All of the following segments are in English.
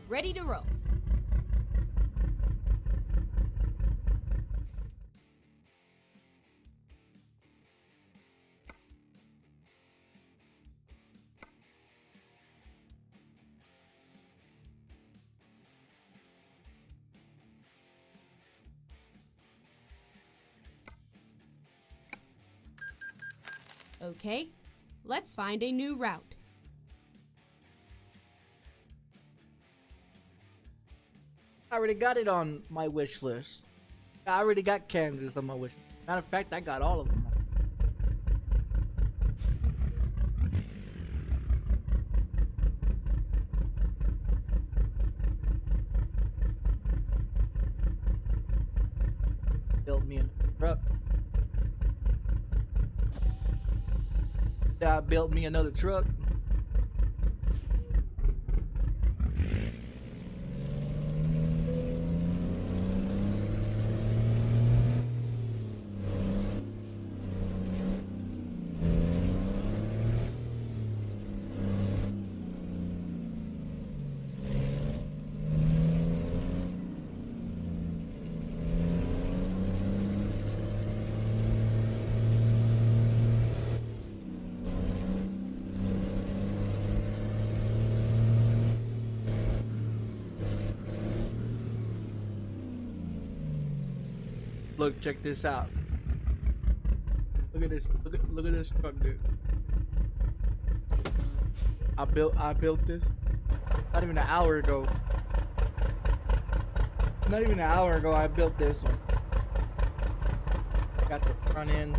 Ready to roll. Okay, let's find a new route. I already got it on my wish list. I already got Kansas on my wish. Matter of fact, I got all of them. Built me a truck. Yeah, I built me another truck. Look, check this out. Look at this. Look at this truck, dude. I built this not even an hour ago. Not even an hour ago I built this one. Got the front end.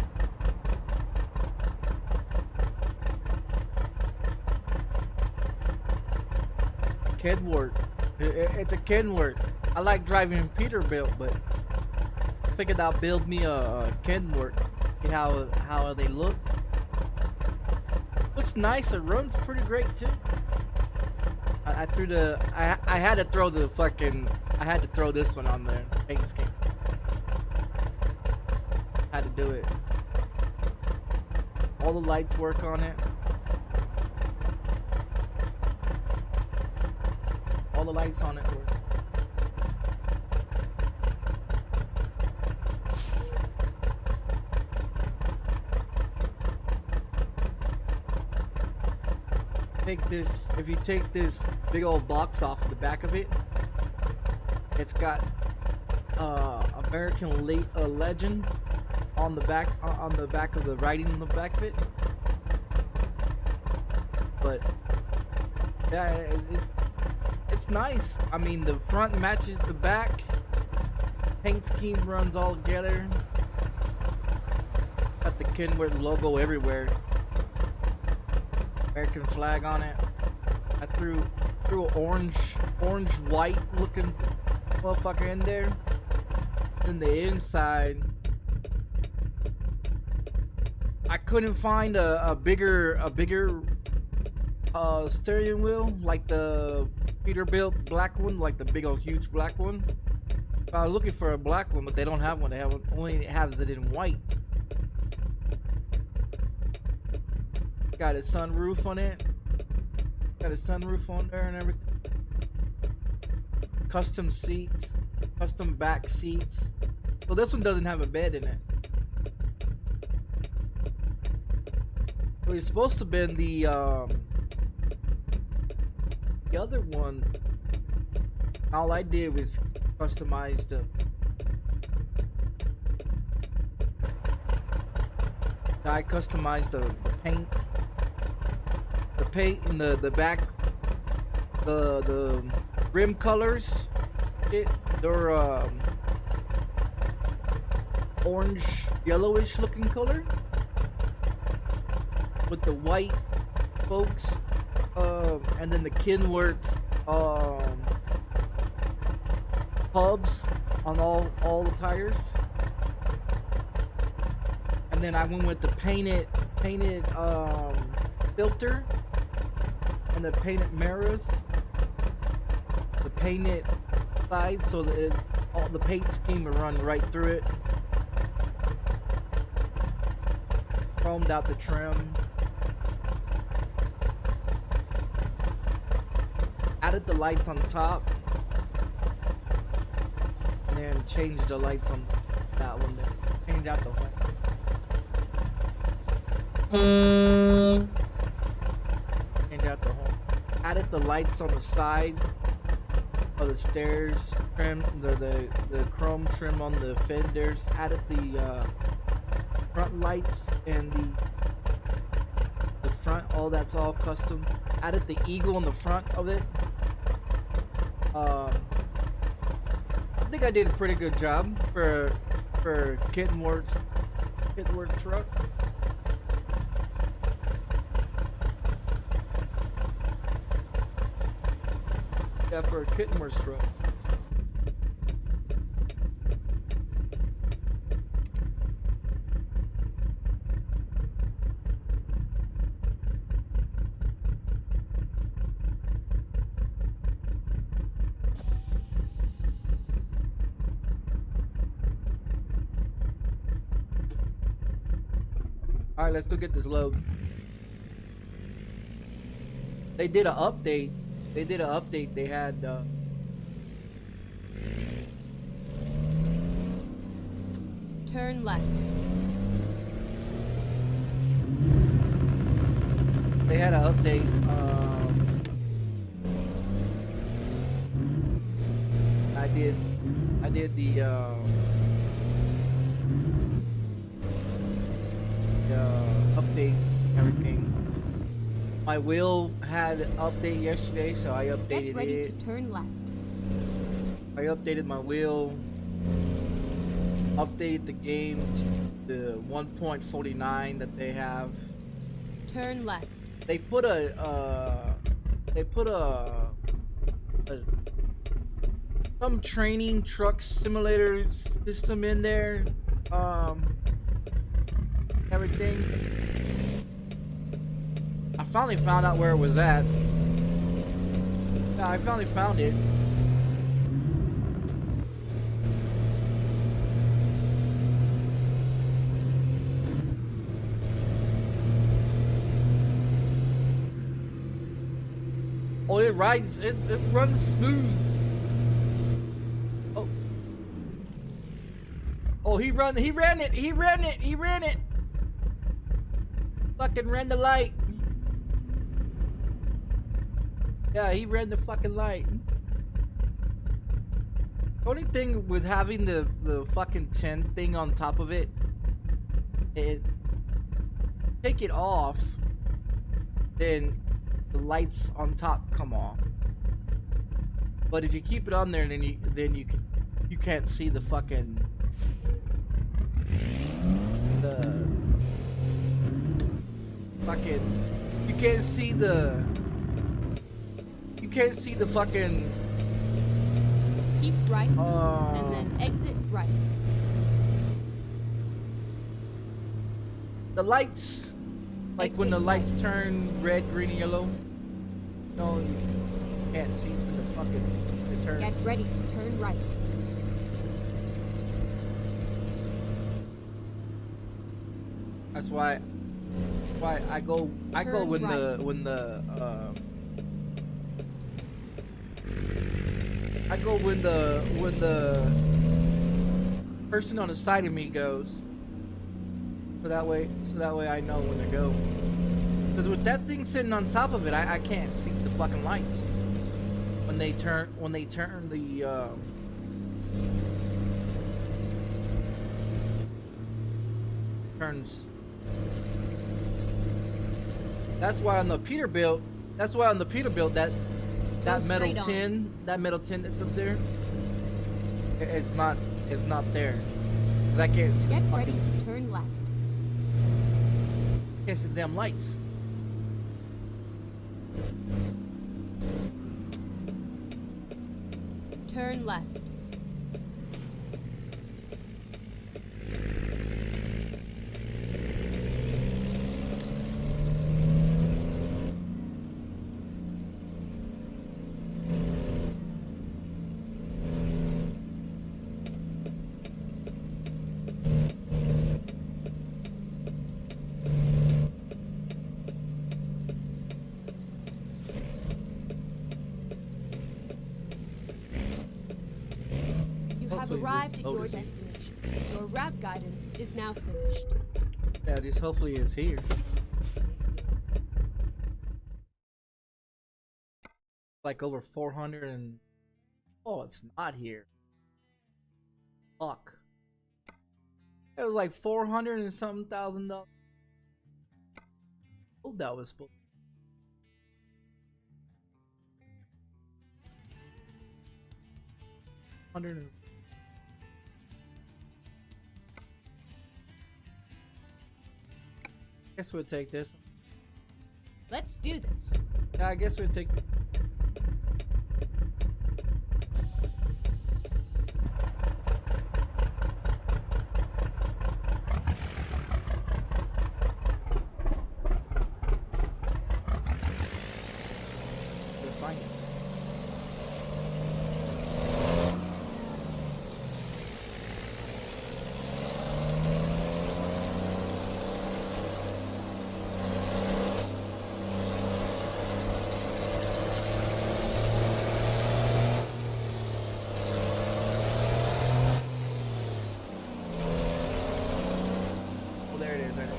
Kenworth. It's a Kenworth. I like driving Peterbilt, but I figured I'll build me a Kenworth. See how they look. Looks nice. It runs pretty great too. I threw the I had to throw the fucking I had to throw this one on there. Paint scheme. Had to do it. All the lights work on it. All the lights on it work. If you take this big old box off the back of it, it's got American legend on the back of the writing on the back of it. But yeah, it's nice. I mean, the front matches the back. Paint scheme runs all together. Got the Kenworth logo everywhere. American flag on it. I threw an orange white looking motherfucker in there. In the inside, I couldn't find a bigger steering wheel like the Peterbilt black one, like the big old huge black one. I was looking for a black one, but they don't have one. They only have it in white. Got a sunroof on it. Got a sunroof on there and everything. Custom seats, custom back seats. Well, this one doesn't have a bed in it. Well, it's supposed to be the other one. All I did was customize the. I customized the paint. The paint in the back, the rim colors, they're orange yellowish looking color with the white spokes, and then the Kenworth hubs on all the tires. And then I went with the painted filter and the painted mirrors, the painted side, so that all the paint scheme will run right through it. Chromed out the trim. added the lights on top, and then changed the lights on that one. Then change out the whole. Change out the whole. Added the lights on the side of the stairs. Trim the chrome trim on the fenders. Added the front lights and the front. All that's all custom. Added the eagle on the front of it. I think I did a pretty good job for Kittenworth's truck. Yeah, for Kittenworth's truck. Alright, let's go get this load. They did an update. They had Turn left. they had an update. I did the update everything. My wheel had an update yesterday, so I updated Get ready it. to turn left. I updated my wheel. Updated the game to the 1.49 that they have. Turn left. They put a some training truck simulator system in there. Everything. I finally found out where it was at. Yeah, I finally found it. Oh, it rides. It runs smooth. Oh. Oh, he ran it. Fucking ran the light. Yeah, he ran the fucking light. The only thing with having the fucking 10 thing on top of it, take it off, then the lights on top come on. But if you keep it on there, then you can't see the fucking you can't see the fucking. Keep right and then exit right. The lights, like when the lights turn red, green, and yellow. No, you can't see the fucking turn. Get ready to turn right. That's why I go when right. I go when the person on the side of me goes. So that way I know when to go. Because with that thing sitting on top of it, I can't see the fucking lights when they turn the turns. That's why on the Peterbilt that metal tin that's up there, it's not there. Cause I can't see. Get ready to turn left. Can't see the damn lights. Turn left. arrived this at boat your is here. destination. Your route guidance is now finished. Yeah, just hopefully it's here. Like over 400 and... Oh, it's not here. Fuck. It was like 400 and something thousand dollars. Oh, that was supposed. 100 and... Guess we'll take this. Let's do this. Yeah, I guess we'll take. We'll find it. Oh, there it is. There it is.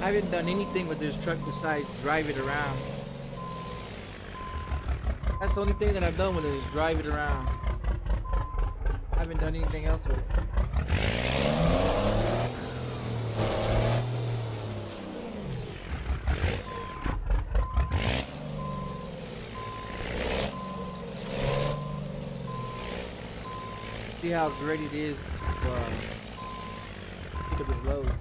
I haven't done anything with this truck besides drive it around. That's the only thing that I've done with it is drive it around. I haven't done anything else with it. See how great it is to pick up its load.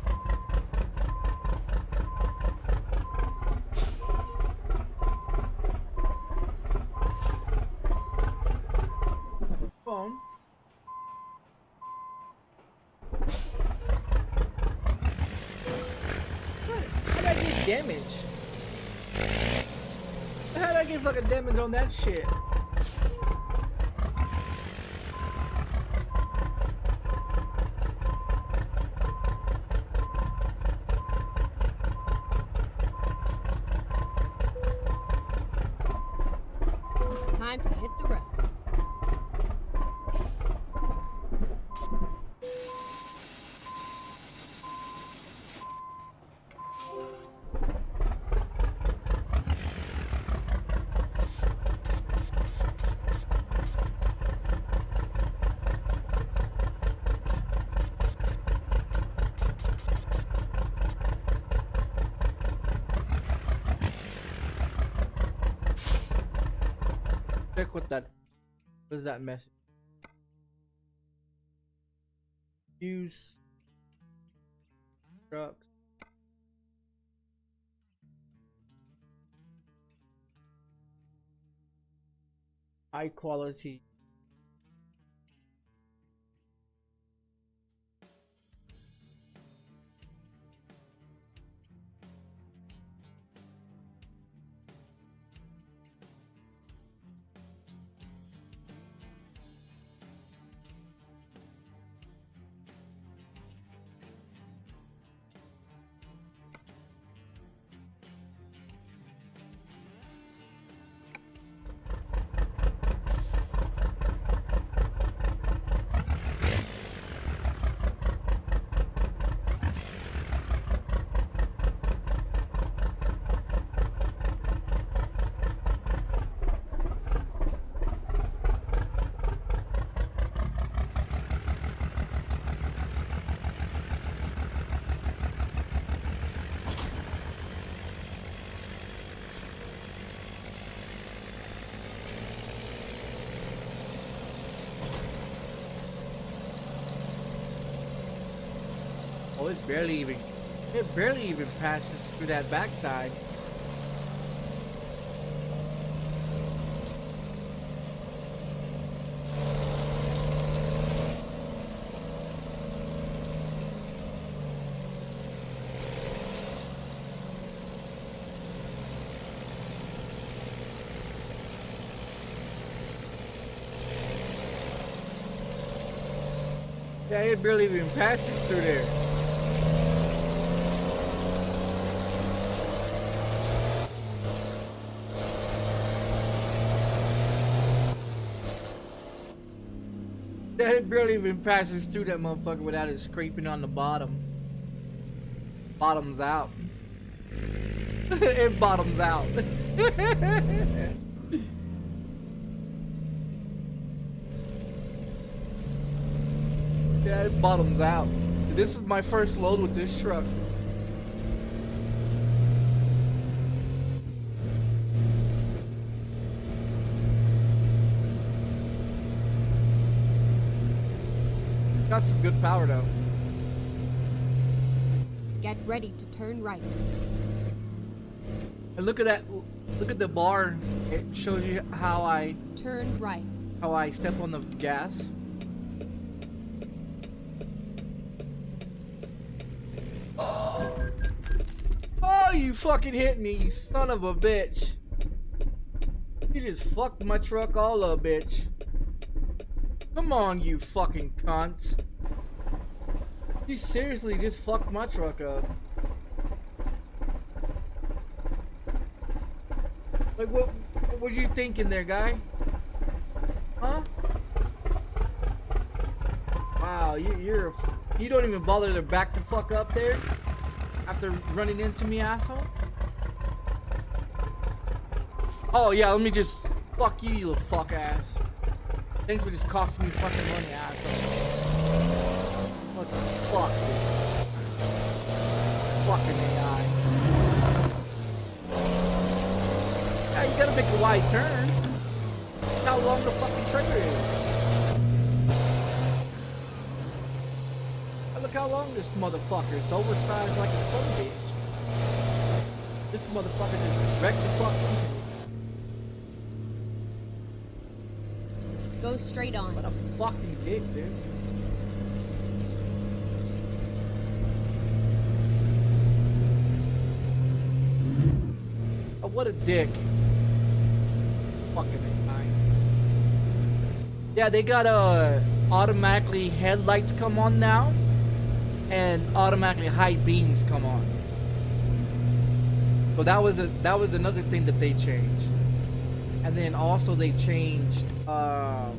Phone. How'd I get damage? How'd I get fucking damage on that shit? Time to hit the road. Check what that. What is that message? Use trucks. High quality. Oh, it barely even passes through that backside. Yeah, it barely even passes through there. Yeah, it barely even passes through that motherfucker without it scraping on the bottom. Bottoms out. It bottoms out. Yeah, it bottoms out. This is my first load with this truck. Got some good power though. Get ready to turn right. And look at that. Look at the bar. It shows you how I turn right. How I step on the gas. Oh, you fucking hit me, you son of a bitch. You just fucked my truck all up, bitch. Come on, you fucking cunt. You seriously just fucked my truck up. Like, what were you thinking there, guy? Huh? Wow, you don't even bother to back the fuck up there after running into me, asshole. Oh yeah, let me just fuck you, you little fuck ass. Thanks for just costing me fucking money, asshole. What the fuck, dude? Fucking AI. Yeah, you gotta make a wide turn. Look how long the fucking trailer is. Look how long this motherfucker is. Oversized like a son of a bitch. This motherfucker just wrecked the fucking thing. Go straight on. What a fucking dick, dude. Oh, what a dick. Fucking AI. Yeah, they got automatically headlights come on now, and automatically high beams come on. So that was another thing that they changed. And then also they changed how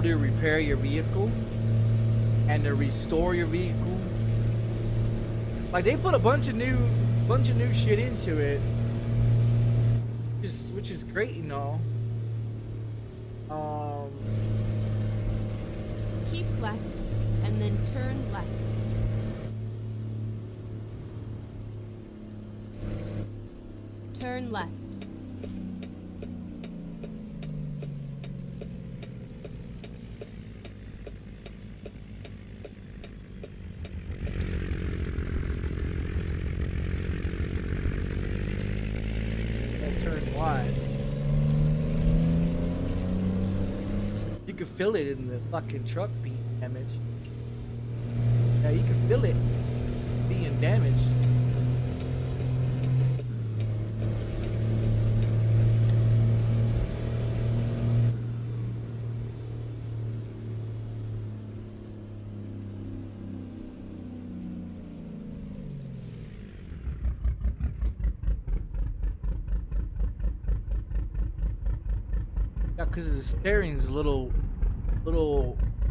to repair your vehicle and to restore your vehicle. Like, they put a bunch of new shit into it, which is great, you know. Keep left and then turn left. Turn left. And turn wide. You can feel it in the fucking truck being damaged. Yeah, you can feel it being damaged. Yeah, because the steering is a little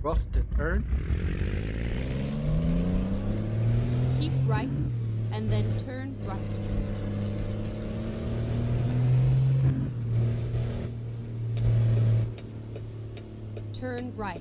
rough to turn. Keep right and then turn right. Turn right.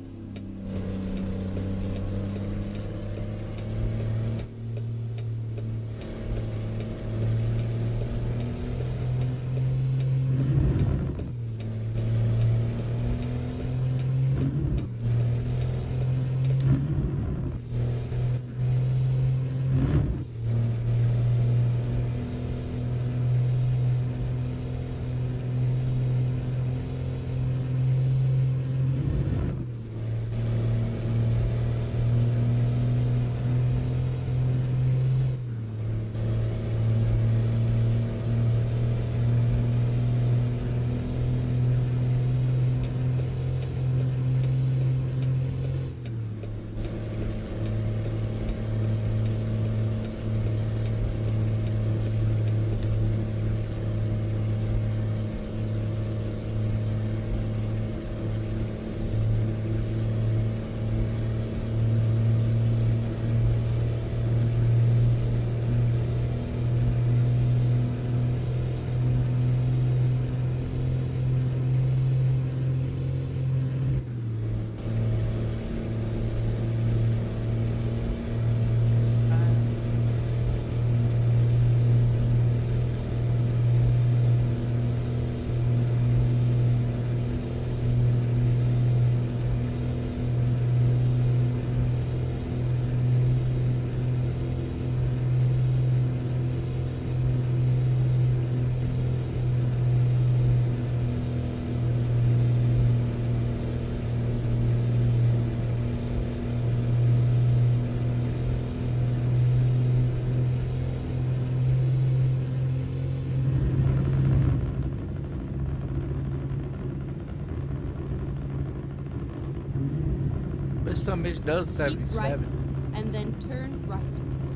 This some bitch does Keep right 77. and then turn right.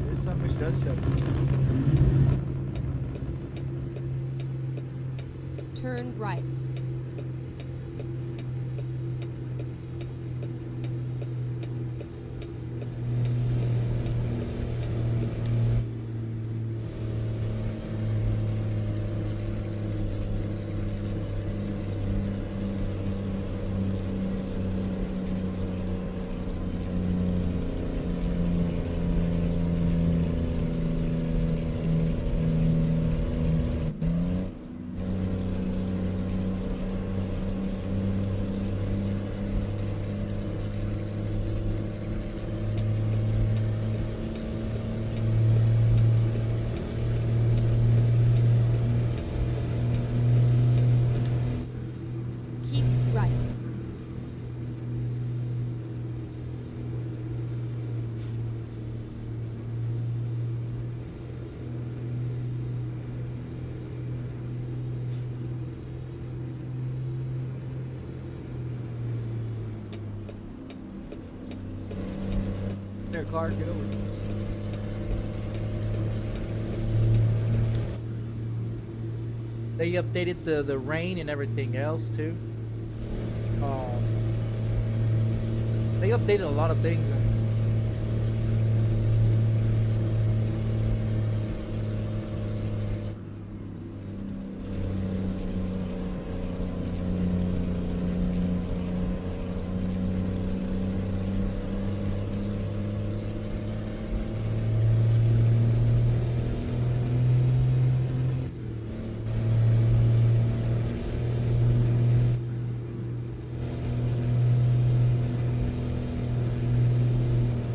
This some bitch does 77. Turn right. Keep right. There, car, get over. They updated the rain and everything else too. They updated a lot of things.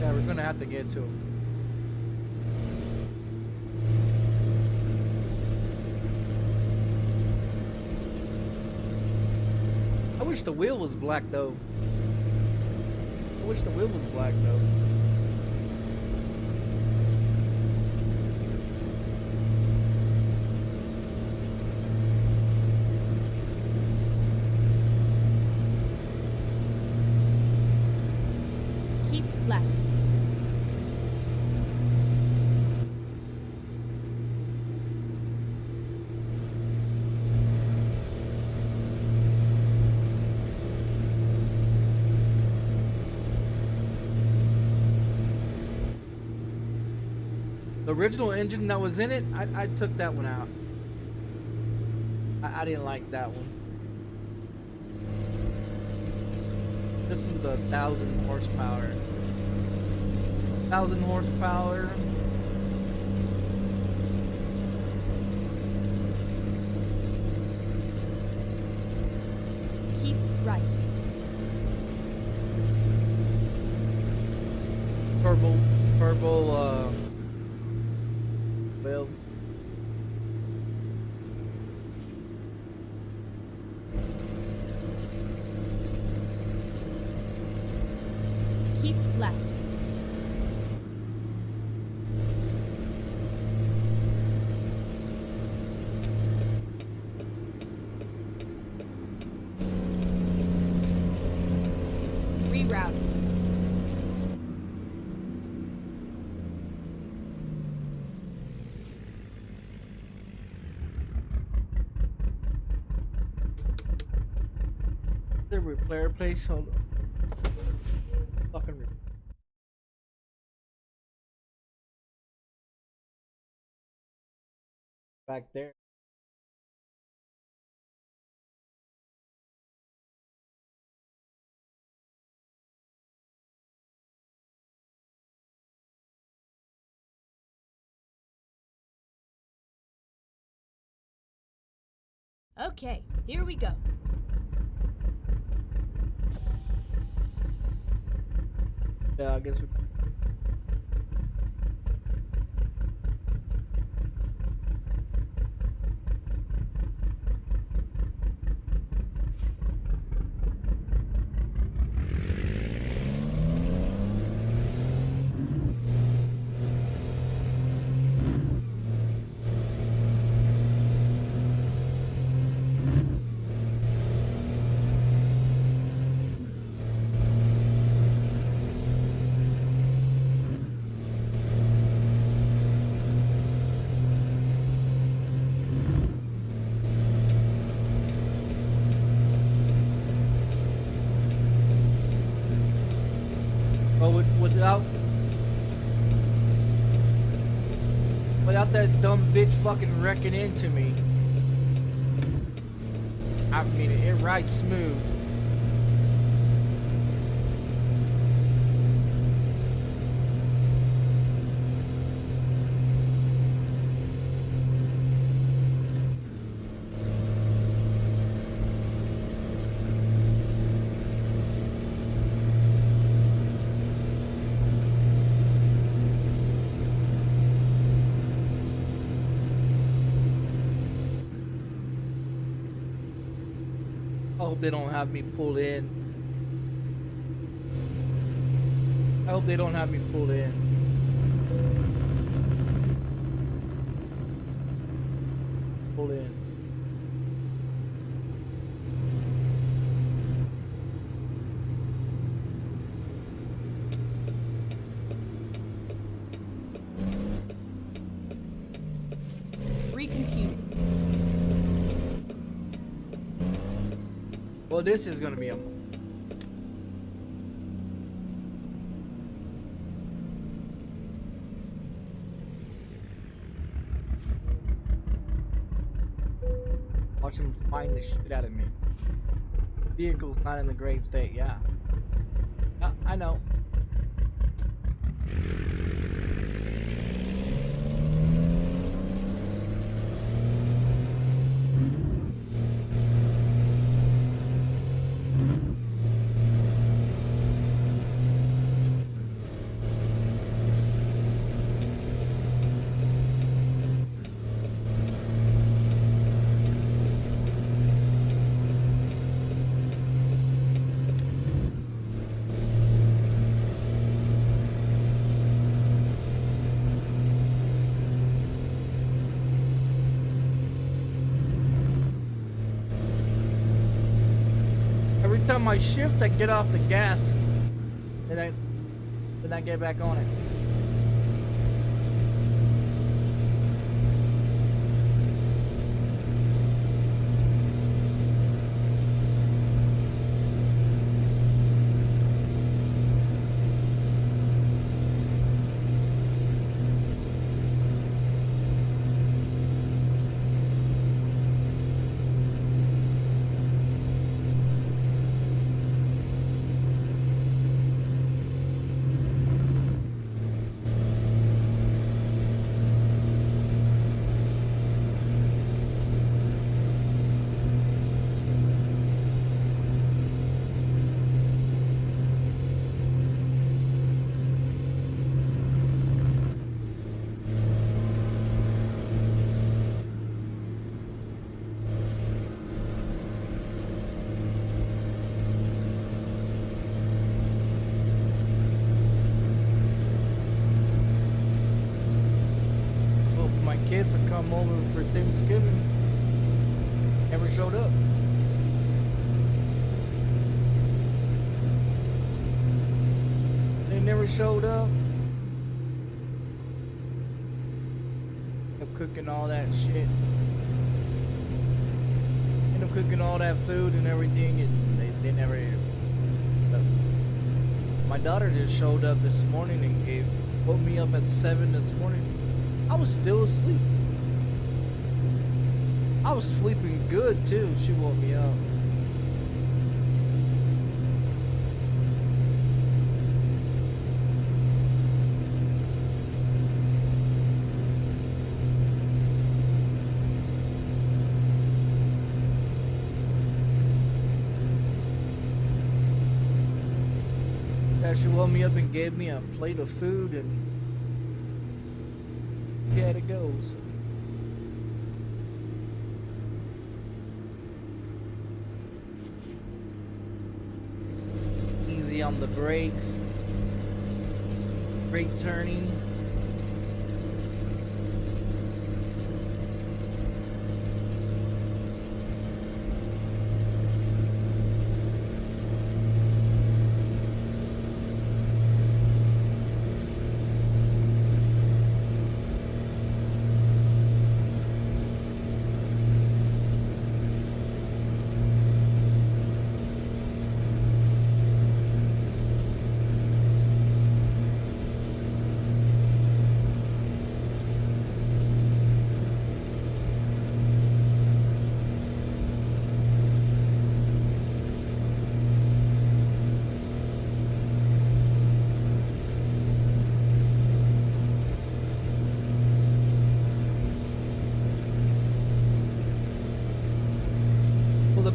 Yeah, we're gonna have to get to them. I wish the wheel was black though. I wish the wheel was black though. Keep left. The original engine that was in it, I took that one out. I didn't like that one. This one's 1,000 horsepower. 1,000 horsepower. Keep right. Turbo, well, Keep left. Reroute. the repair place. Hold on. Fucking back there. Okay, here we go. Yeah, I guess we. But without that dumb bitch fucking wrecking into me, I mean, it rides smooth. I hope they don't have me pulled in. I hope they don't have me pulled in. Pulled in. Recomputing. Well, this is gonna be a... Watch him find the shit out of me. Vehicle's not in a great state, yeah. I know. Every time I shift, I get off the gas, and then I get back on it. Kids have come over for Thanksgiving. Never showed up. They never showed up. End up cooking all that shit. End up cooking all that food and everything, and they never. My daughter just showed up this morning and woke me up at 7 this morning. I was still asleep. I was sleeping good too. She woke me up. Yeah, she woke me up and gave me a plate of food, and yeah, it goes. Easy on the brakes. Brake turning.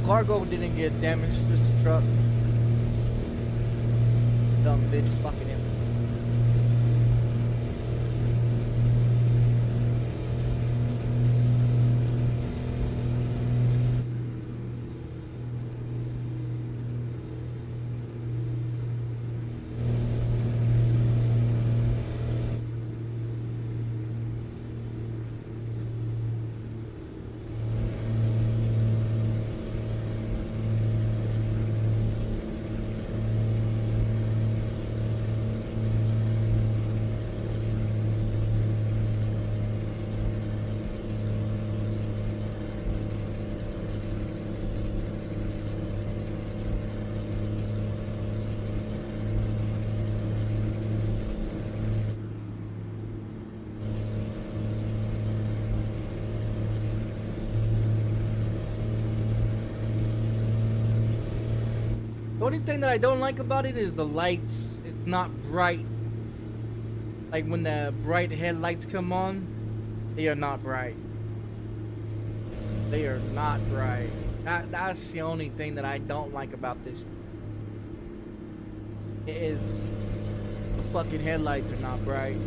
Cargo didn't get damaged, just the truck. Dumb bitch, fucking him. The only thing that I don't like about it is the lights. It's not bright. Like when the bright headlights come on, they are not bright. They are not bright. That's the only thing that I don't like about this. It is the fucking headlights are not bright.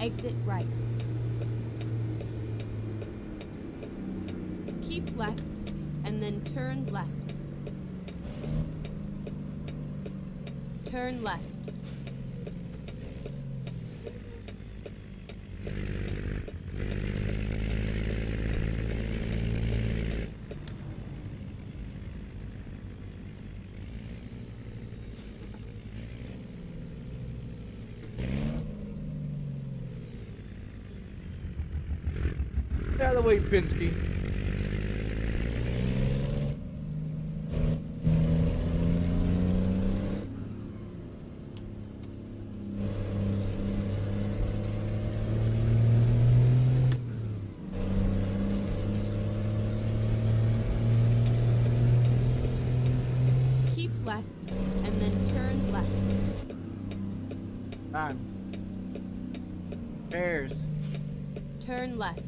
Exit right. Keep left, and then turn left. Turn left. Out of the way, Pinsky. Keep left, and then turn left. Time. Bears. Turn left.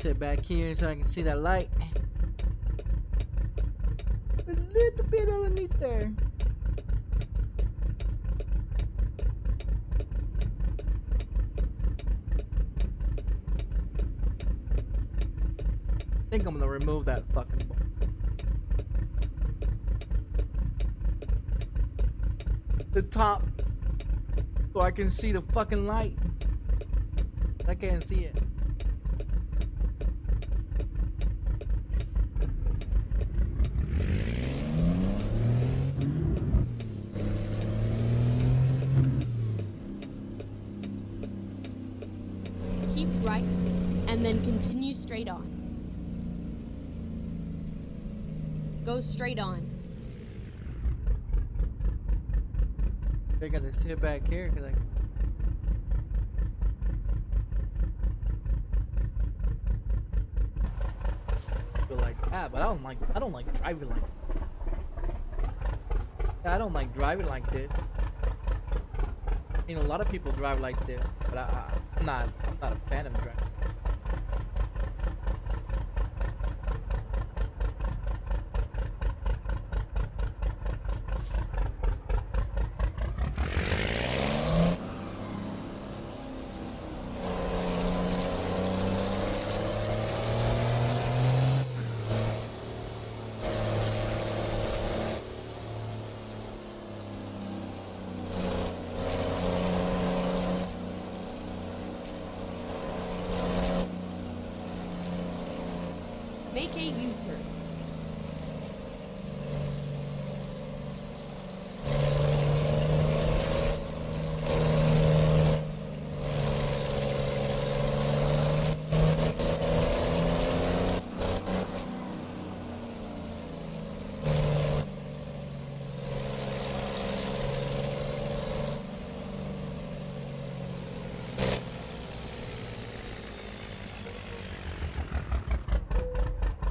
sit back here so I can see that light. A little bit underneath there. I think I'm gonna remove that fucking bolt. The top, so I can see the fucking light. I can't see it. Keep right, and then continue straight on. Go straight on. I gotta sit back here because I. Feel like that, but I don't like driving like. I don't like driving like this. You know, a lot of people drive like this, but I'm not a fan of driving. Make a U-turn.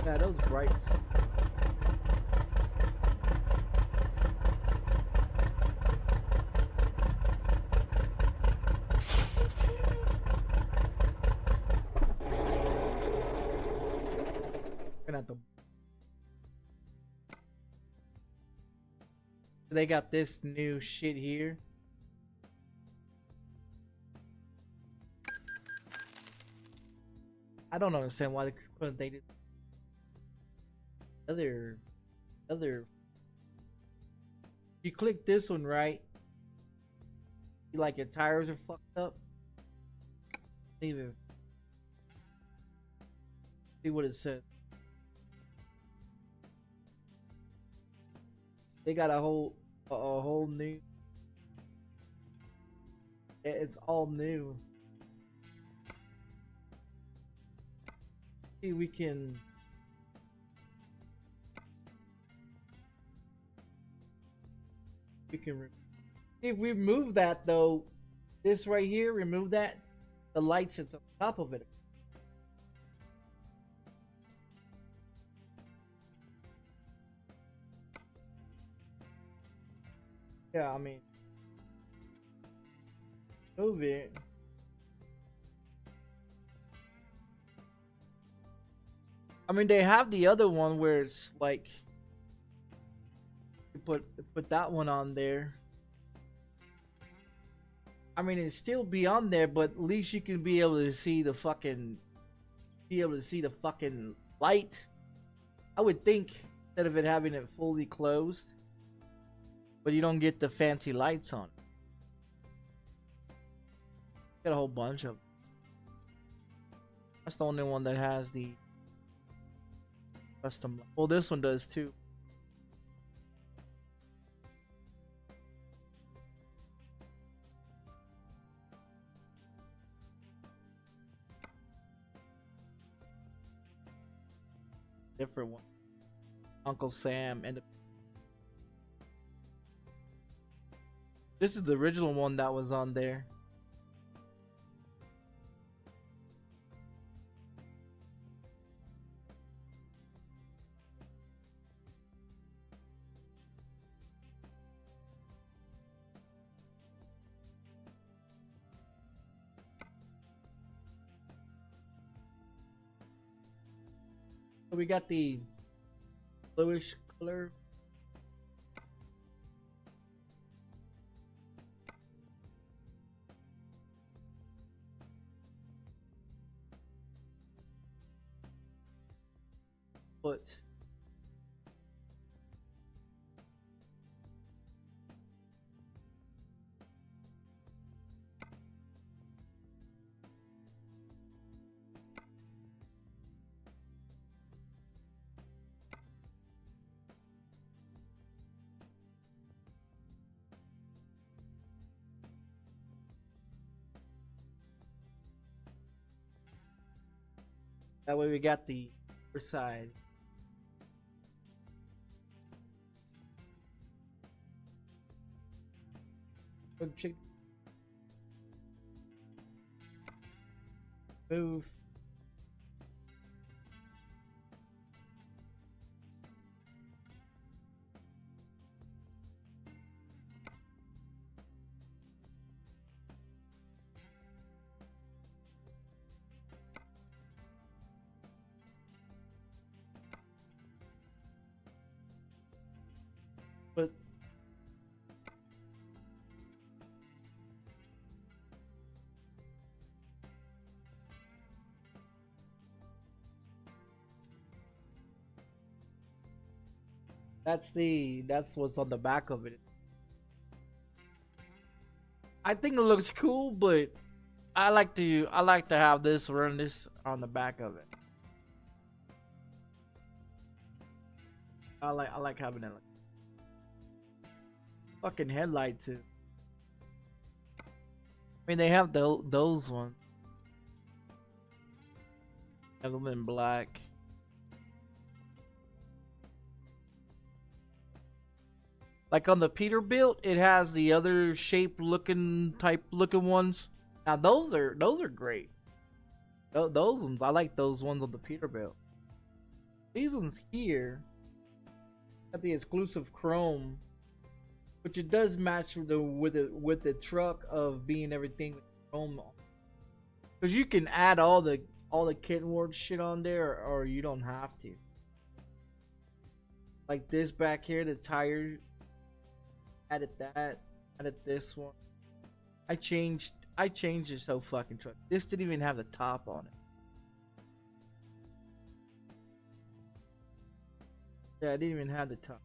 Yeah, those brights. Gonna have to. They got this new shit here. I don't understand why they couldn't they do other. You click this one right. You like your tires are fucked up. Even see what it says. They got a whole new. It's all new. See, we can. If we remove that though, this right here, remove that, the lights at the top of it. Yeah, I mean, move it. I mean, they have the other one where it's like you put that one on there. I mean, it's still be on there, but at least you can be able to see the fucking light. I would think instead of it having it fully closed, but you don't get the fancy lights on. Got a whole bunch of. That's the only one that has the custom. Well, this one does too. Different one. Uncle Sam and this is the original one that was on there. So we got the bluish color. But that way we got the other side. Move. But that's what's on the back of it. I think it looks cool, but I like to have this run this on the back of it. I like having it. Like, fucking headlights. I mean, they have those ones. Have them in black. Like on the Peterbilt, it has the other shape looking ones. Now those are great. Those ones, I like those ones on the Peterbilt. These ones here got the exclusive chrome, which it does match with the truck of being everything chrome. Because you can add all the Kenworth shit on there, or you don't have to. Like this back here, the tire. Added that. Added this one. I changed it so fucking truck. This didn't even have the top on it. Yeah, I didn't even have the top.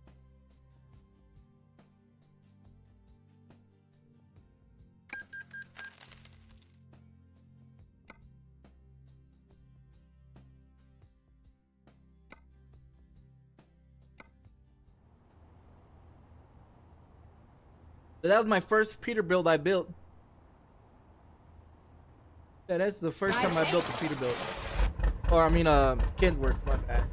But that was my first Peterbilt I built. Yeah, that's the first time I built a Peterbilt. Or I mean, Kenworth, my bad.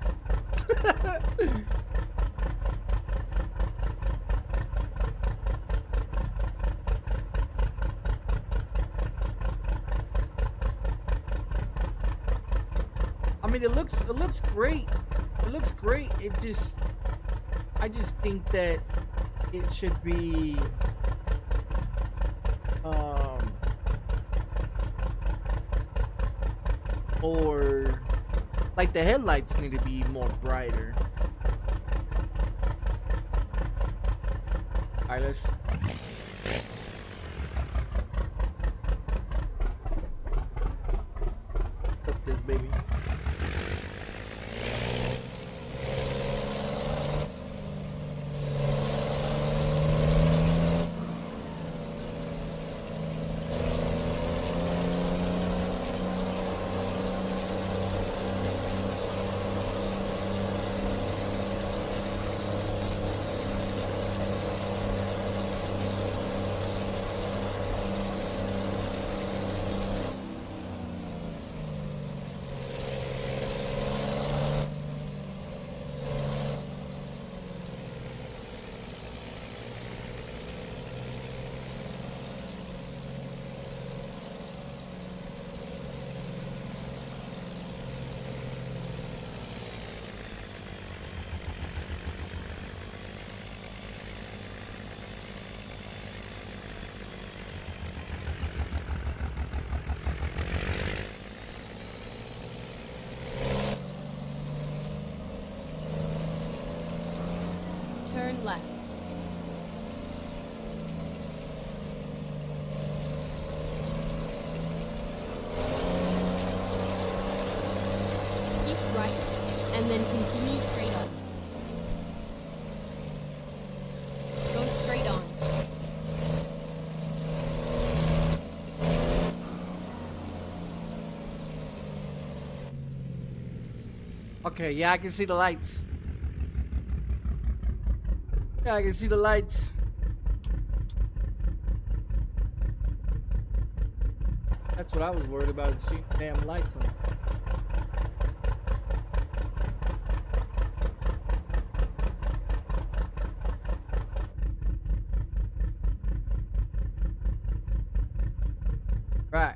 I mean, it looks great. It looks great. I just think that it should be or like the headlights need to be more brighter. Alright, let's put this baby. left. Keep right, and then continue straight on. Go straight on. Okay, yeah, I can see the lights. Yeah, I can see the lights. That's what I was worried about, is seeing damn lights on. Right.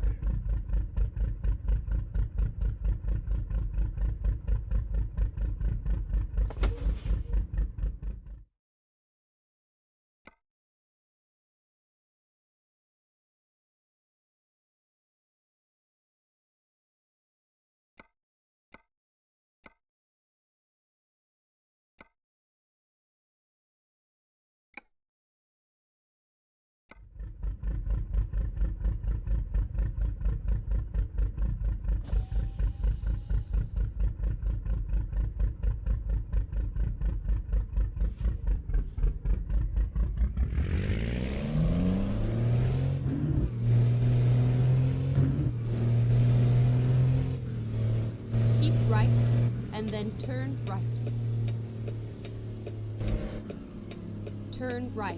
Keep right, and then turn right. Turn right.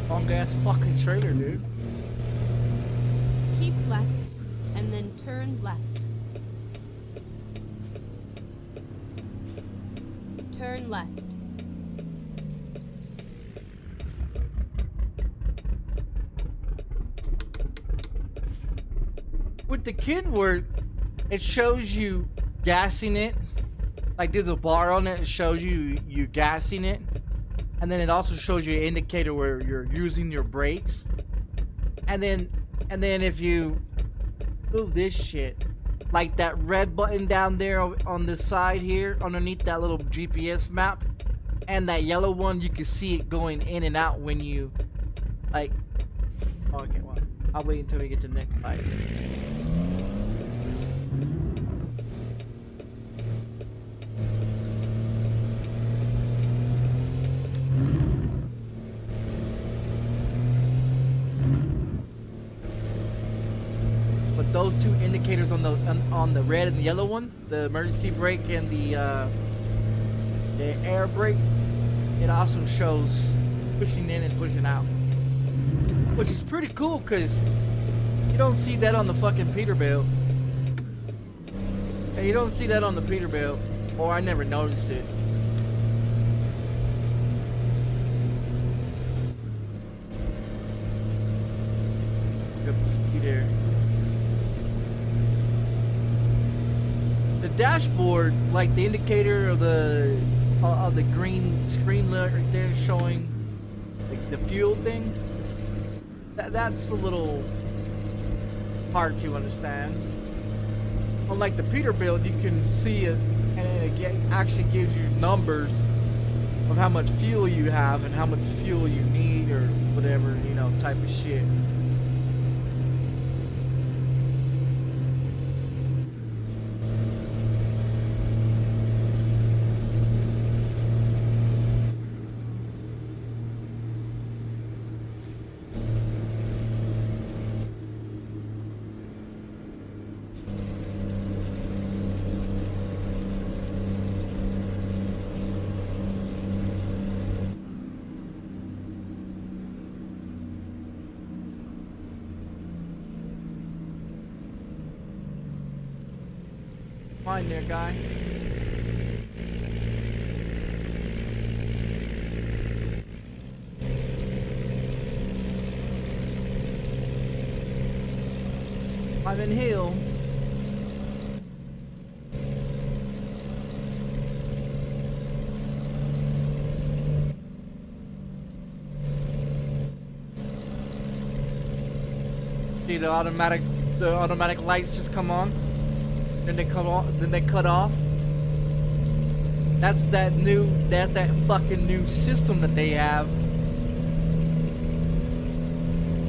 Long ass fucking trailer, dude. Keep left, and then turn left. Turn left. With the Kenworth, it shows you gassing it. Like there's a bar on it, it shows you gassing it. And then it also shows you an indicator where you're using your brakes. And then if you move this shit, like that red button down there on the side here, underneath that little GPS map, and that yellow one, you can see it going in and out when you, like, oh, okay, well, I'll wait until we get to the next slide. But those two indicators on the red and the yellow one, the emergency brake and the air brake, it also shows pushing in and pushing out, which is pretty cool because you don't see that on the fucking Peterbilt. Yeah, you don't see that on the Peterbilt, or I never noticed it. Look up the speed here. The dashboard, like the indicator of the green screen right there showing like the fuel thing, that's a little hard to understand. Unlike the Peterbilt, you can see it and it actually gives you numbers of how much fuel you have and how much fuel you need or whatever, you know, type of shit. Fine there, guy. Driving hill. See the automatic lights just come on, then they come on, then they cut off. That's that fucking new system that they have.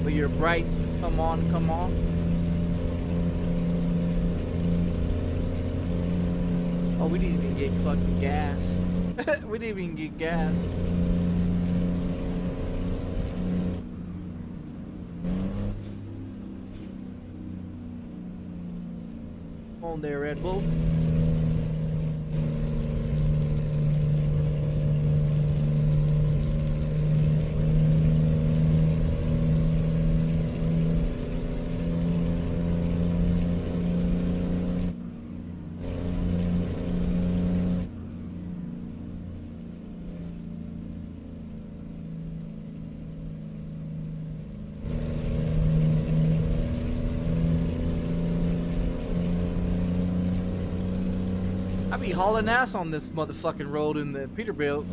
Where your brights come on, come off. Oh, we didn't even get fucking gas. We didn't even get gas. On there, Red Bull. I be hauling ass on this motherfucking road in the Peterbilt.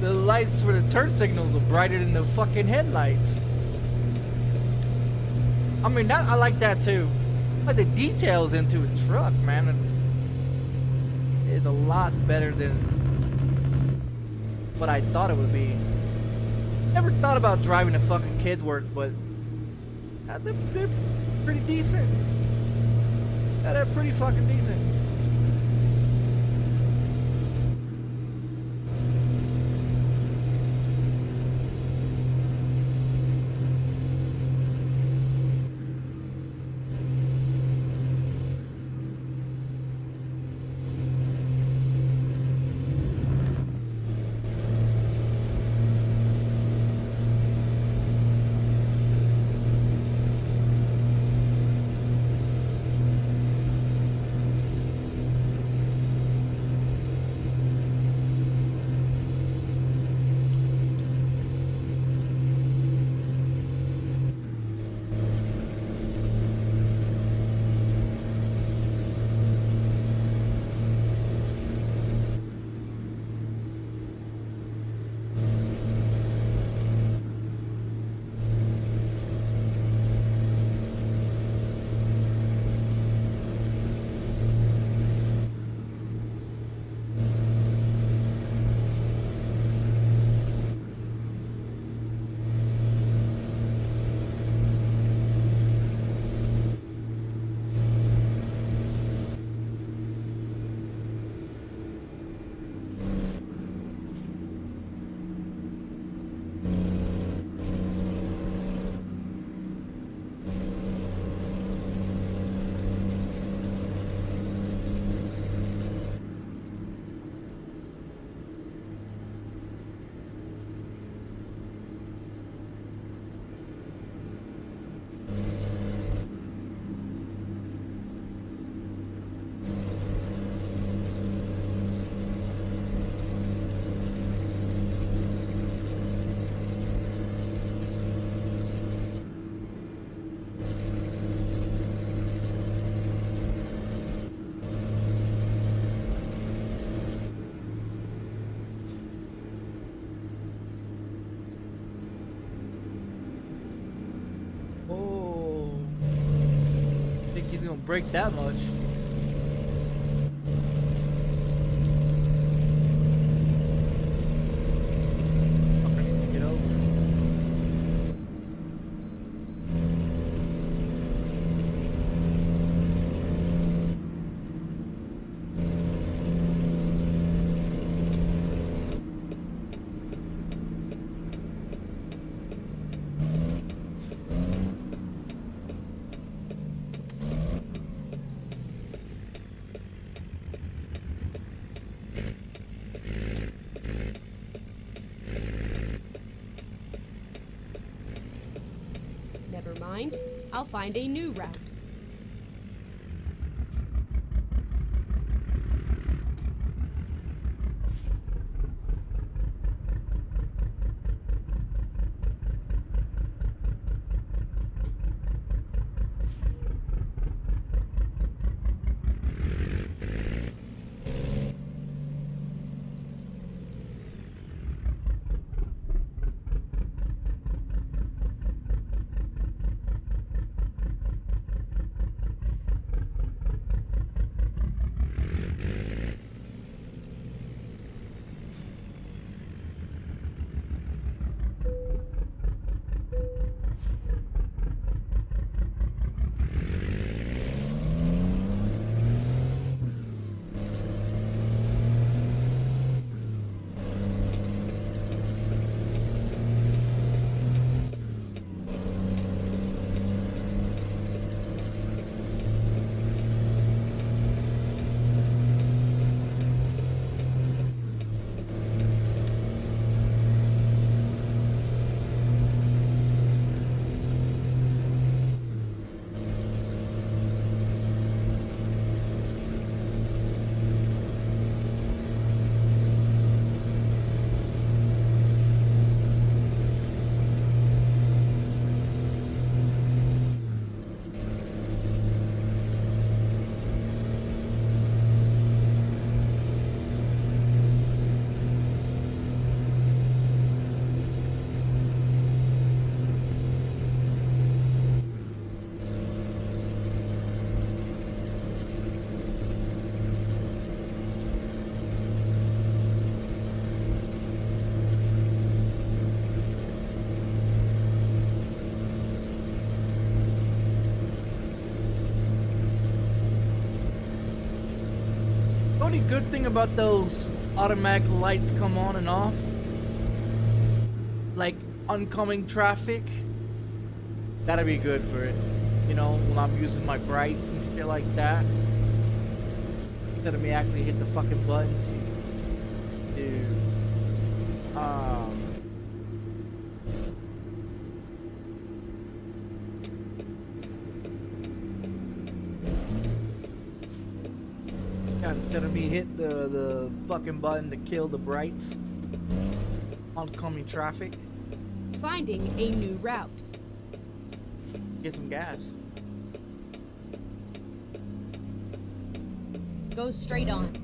The lights for the turn signals are brighter than the fucking headlights. I mean, I like that too. Like the details into a truck, man. It's a lot better than what I thought it would be. Never thought about driving a fucking kid work, but they're pretty decent. Yeah, they're pretty fucking decent. Break that much. I need to get over. mind, I'll find a new route. The only good thing about those automatic lights come on and off, like oncoming traffic, gotta be good for it. You know, when I'm using my brights and shit like that, instead of me actually hit the fucking button to yeah, instead of me hit the fucking button to kill the brights, oncoming traffic. Finding a new route. Get some gas. Go straight on.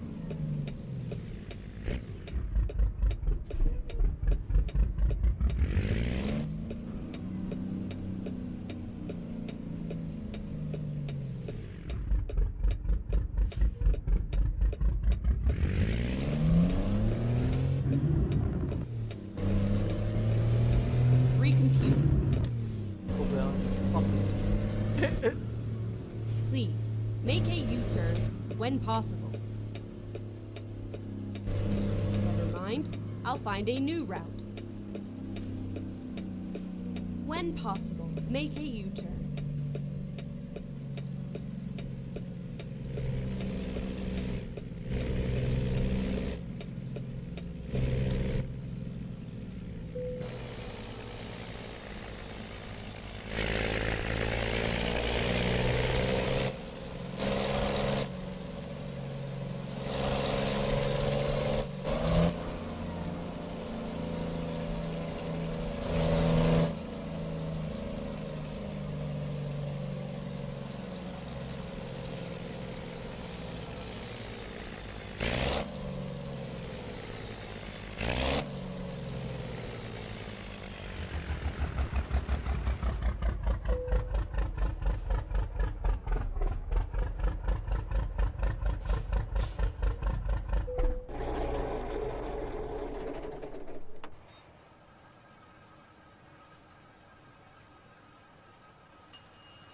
Please, make a U-turn when possible. Never mind, I'll find a new route. When possible, make a U-turn.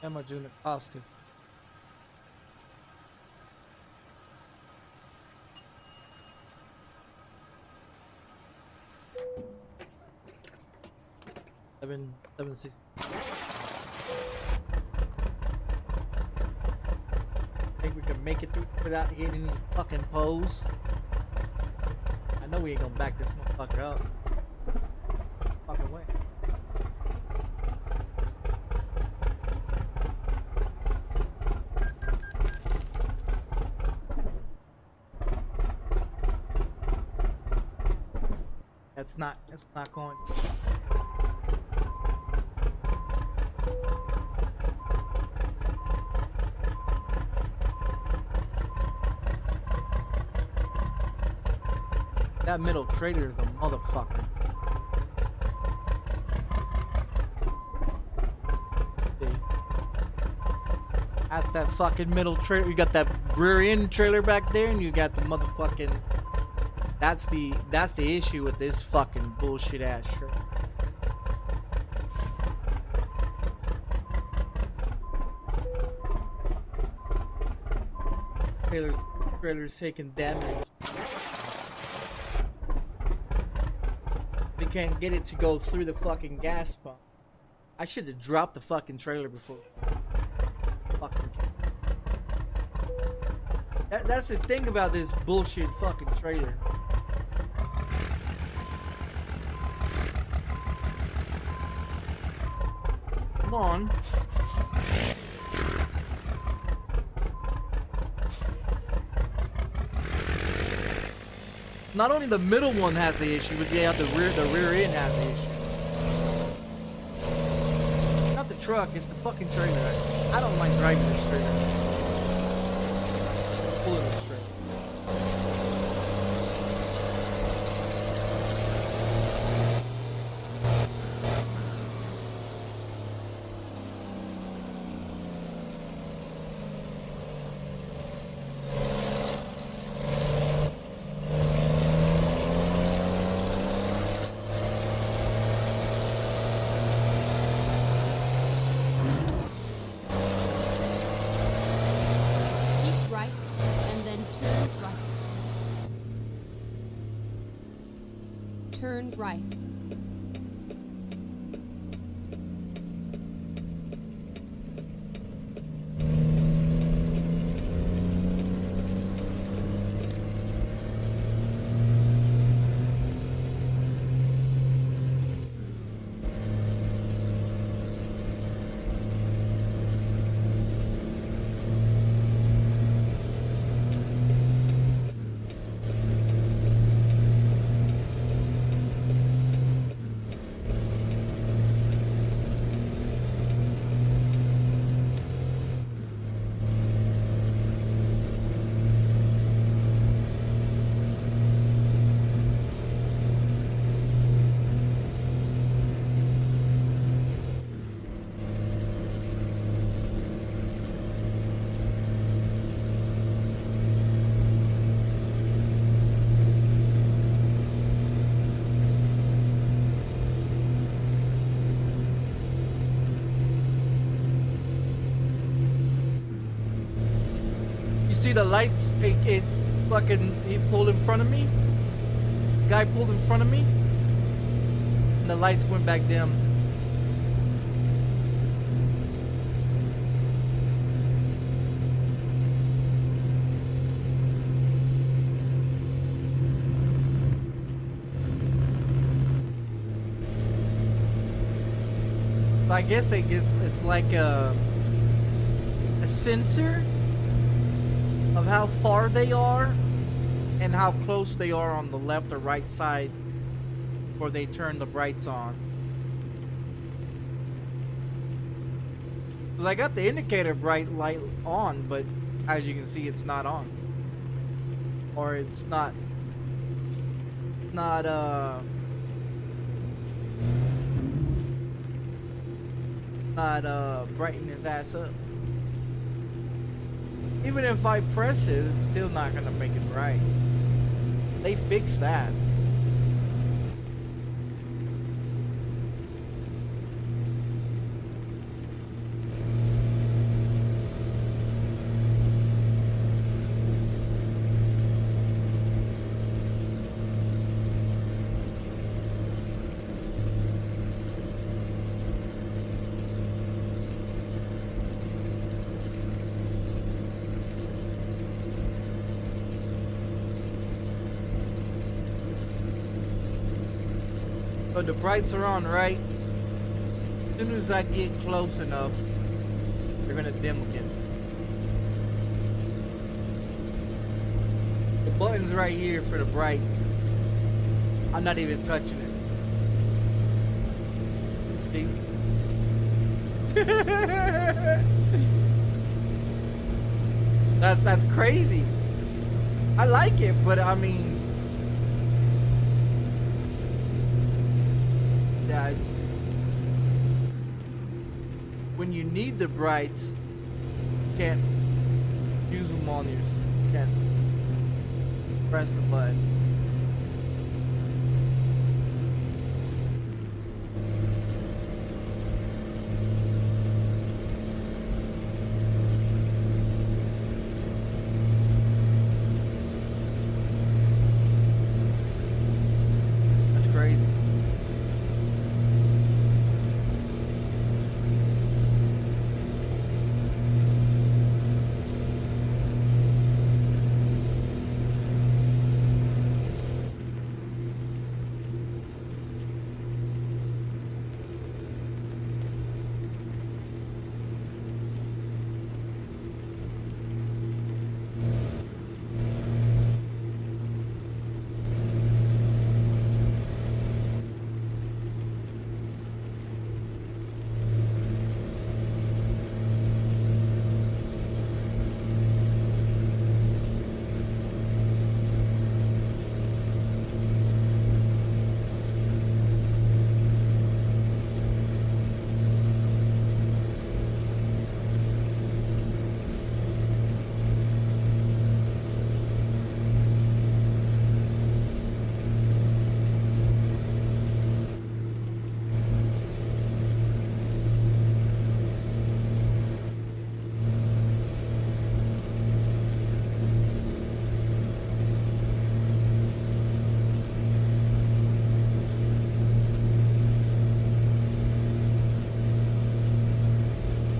How much unit cost it? Seven six. Think we can make it through without hitting any fucking poles? I know we ain't gonna back this motherfucker up. Fucking way. That's not going. That middle trailer is a motherfucker. See? That's that fucking middle trailer. You got that rear end trailer back there, and you got the motherfucking. That's the issue with this fucking bullshit ass trailer. Trailer's taking damage. They can't get it to go through the fucking gas pump. I should have dropped the fucking trailer before. Fucking. That's the thing about this bullshit fucking trailer. Come on. Not only the middle one has the issue, but yeah, the rear end has the issue. Not the truck, it's the fucking trailer. I don't like driving this trailer. Pulling this trailer. Turn right. See the lights? It fucking, he pulled in front of me. The guy pulled in front of me, and the lights went back dim. So I guess it's like a sensor of how far they are and how close they are on the left or right side before they turn the brights on. Because I got the indicator bright light on, but as you can see, it's not on. Or it's not brightening his ass up. Even if I press it, it's still not gonna make it right. They fixed that. So the brights are on, right? As soon as I get close enough, they're gonna dim again. The button's right here for the brights. I'm not even touching it. That's crazy. I like it, but I mean, yeah. When you need the brights, you can't use them on your. You can't press the buttons. That's crazy.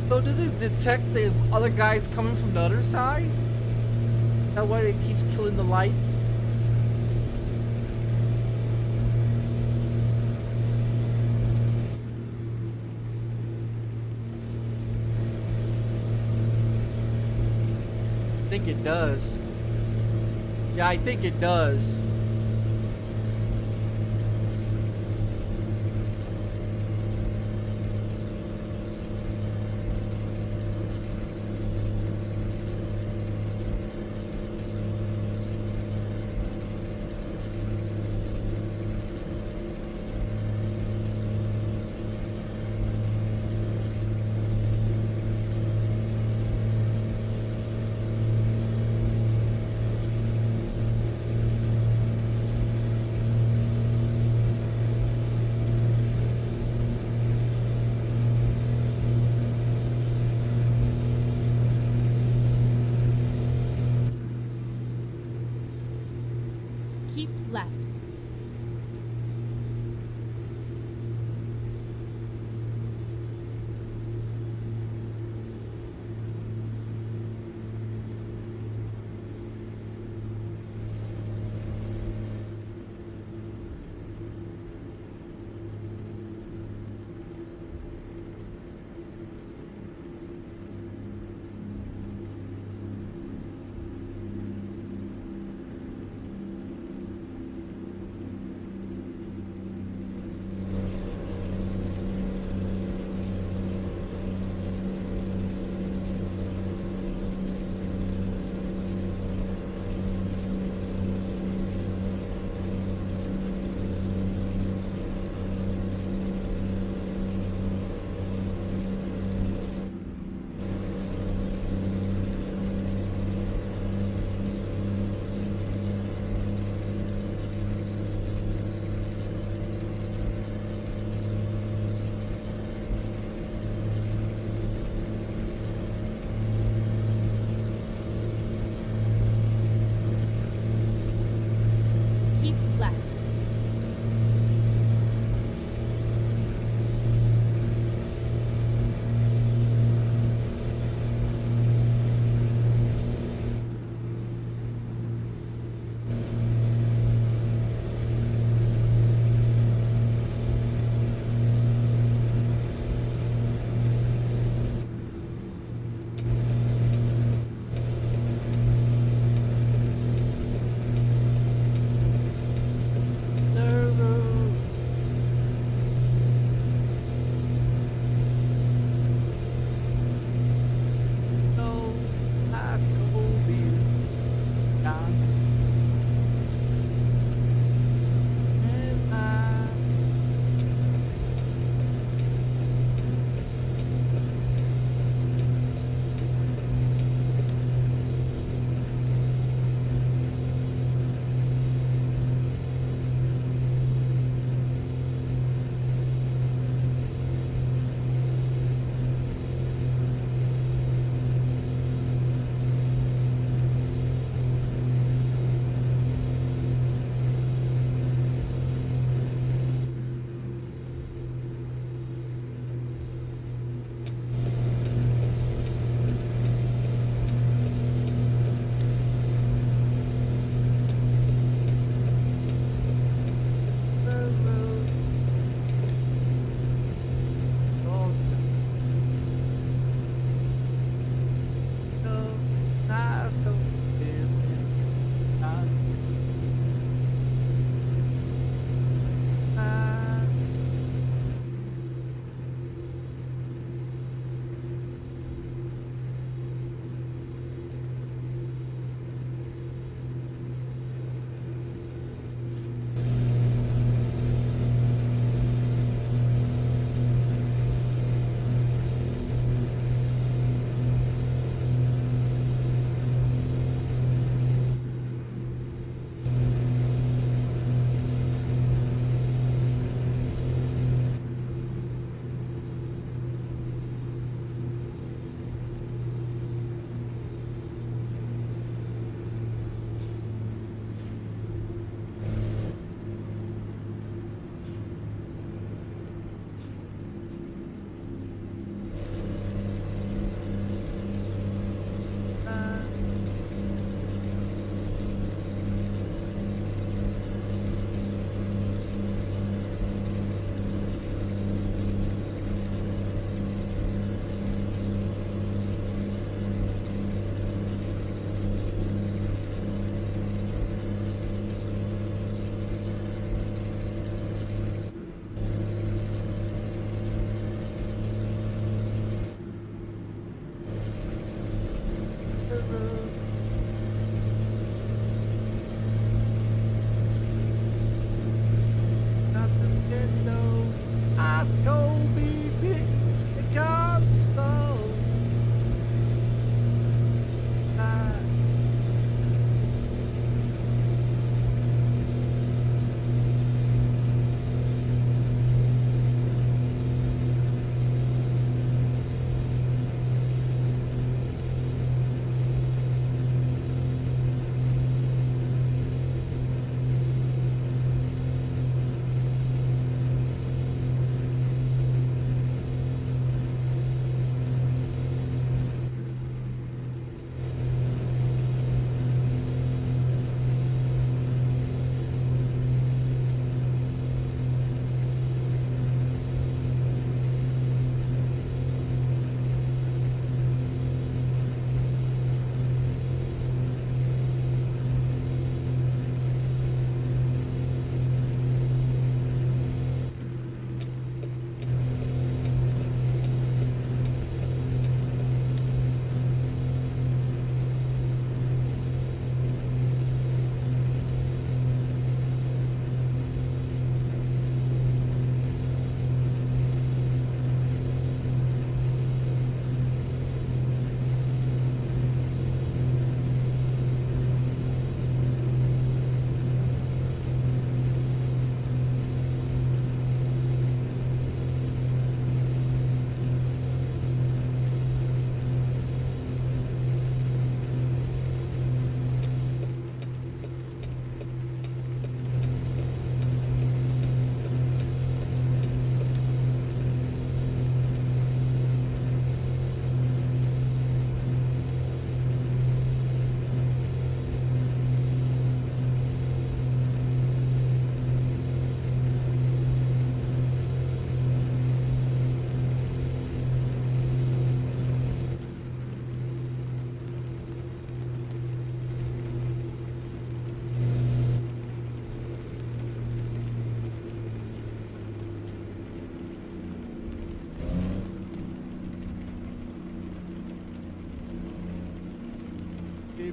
So does it detect the other guys coming from the other side? That why it keeps killing the lights? I think it does. Yeah, I think it does.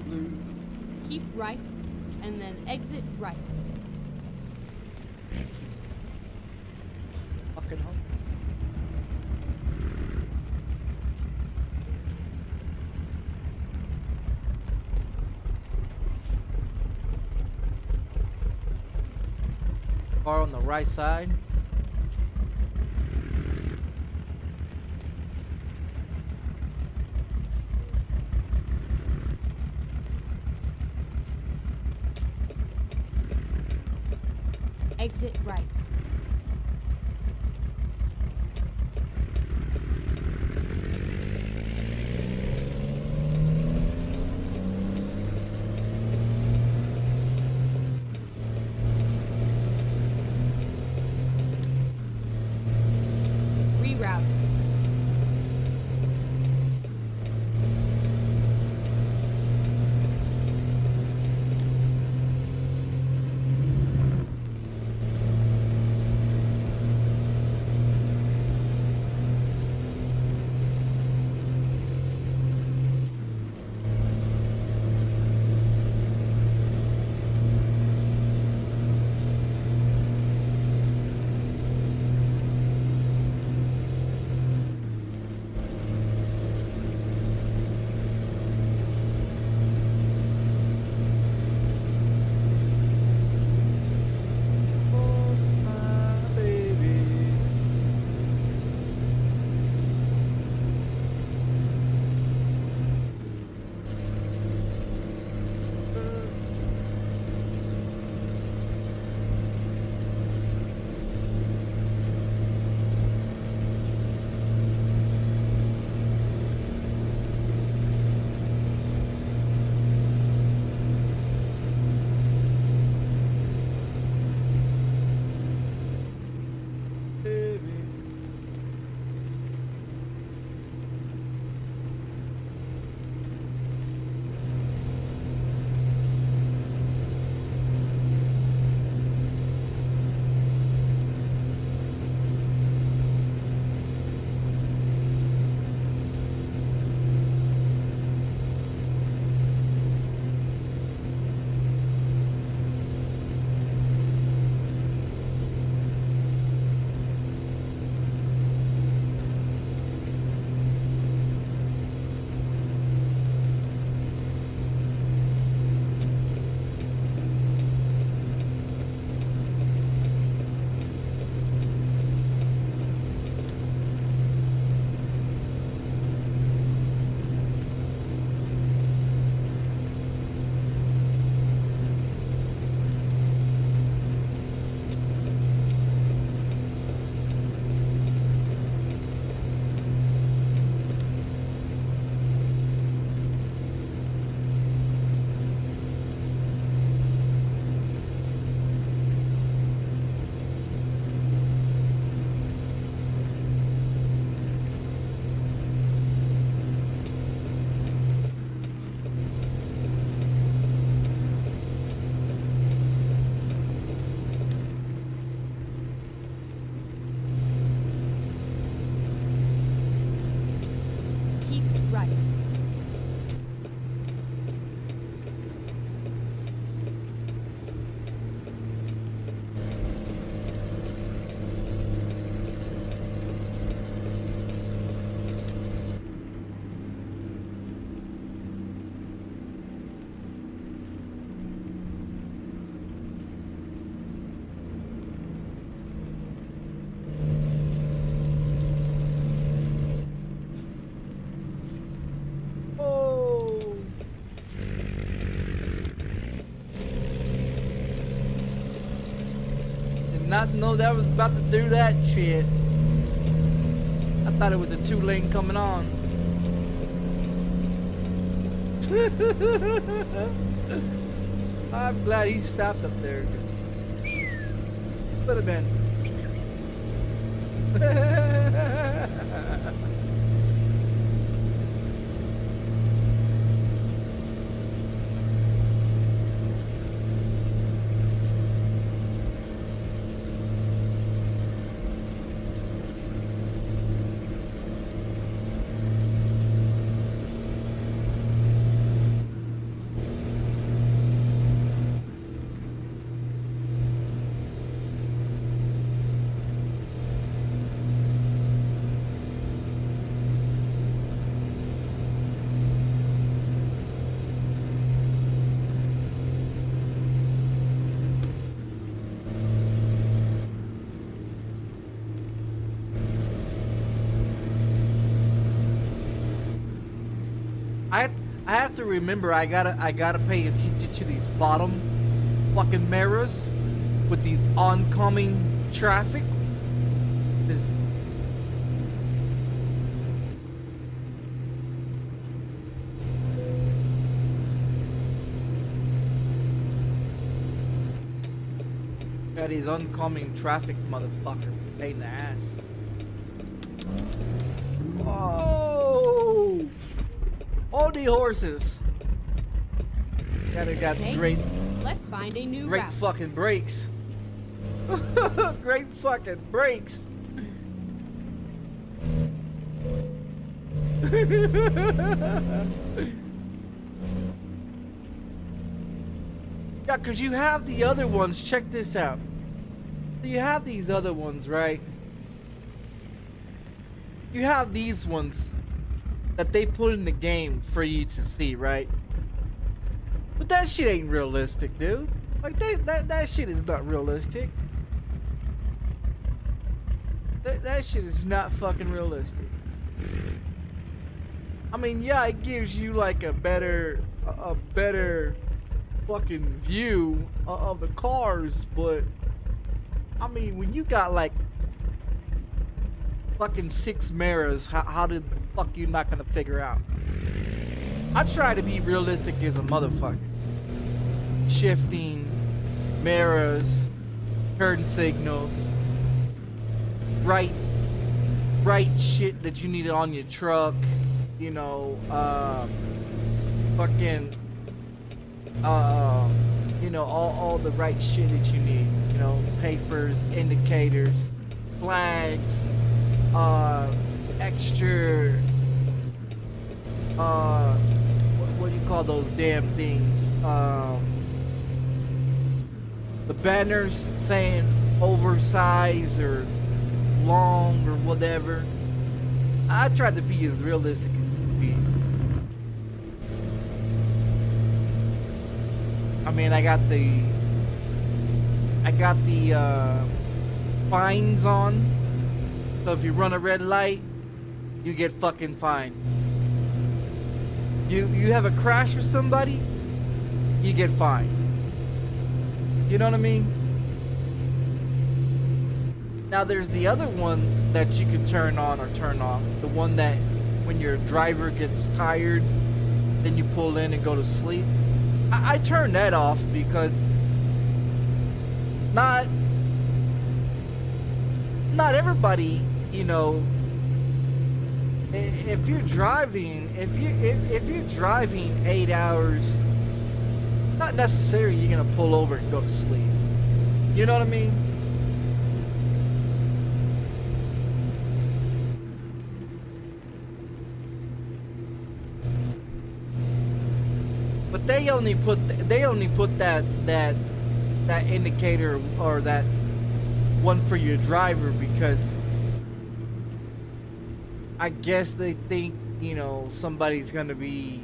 blue. Keep right, and then exit right. Fucking hell. Car on the right side. Exit right. Reroute. Oh, my baby. Baby. Keep right. Oh. Did not know that was about to do that shit. I thought it was a 2-lane coming on. I'm glad he stopped up there. Could have been. have to remember I gotta pay attention to these bottom fucking mirrors with these oncoming traffic. This got these oncoming traffic, motherfucker. Pain in the ass. Oh! All the horses. Got Okay, great, let's find a new great route. fucking brakes. Great fucking brakes. Yeah, cause you have the other ones. Check this out. So you have these other ones, right? You have these ones that they put in the game for you to see, right? But that shit ain't realistic, dude. Like that shit is not realistic. That shit is not fucking realistic. I mean, yeah, it gives you like a better fucking view of the cars, but I mean, when you got like fucking 6 mirrors, how did the fuck you not gonna figure out? I try to be realistic as a motherfucker. Shifting, mirrors, turn signals, right shit that you need on your truck, you know, fucking, you know, all the right shit that you need, you know, papers, indicators, flags, extra, what do you call those damn things? The banners saying oversized or long or whatever. I tried to be as realistic as could be. I mean, I got the fines on. So if you run a red light, you get fucking fined. You have a crash with somebody, you get fined. You know what I mean? Now there's the other one that you can turn on or turn off. The one that when your driver gets tired, then you pull in and go to sleep. I turn that off because not everybody, you know, if you're driving 8 hours, not necessarily you're gonna pull over and go to sleep. You know what I mean? But they only put that indicator or that one for your driver because I guess they think, you know, somebody's gonna be,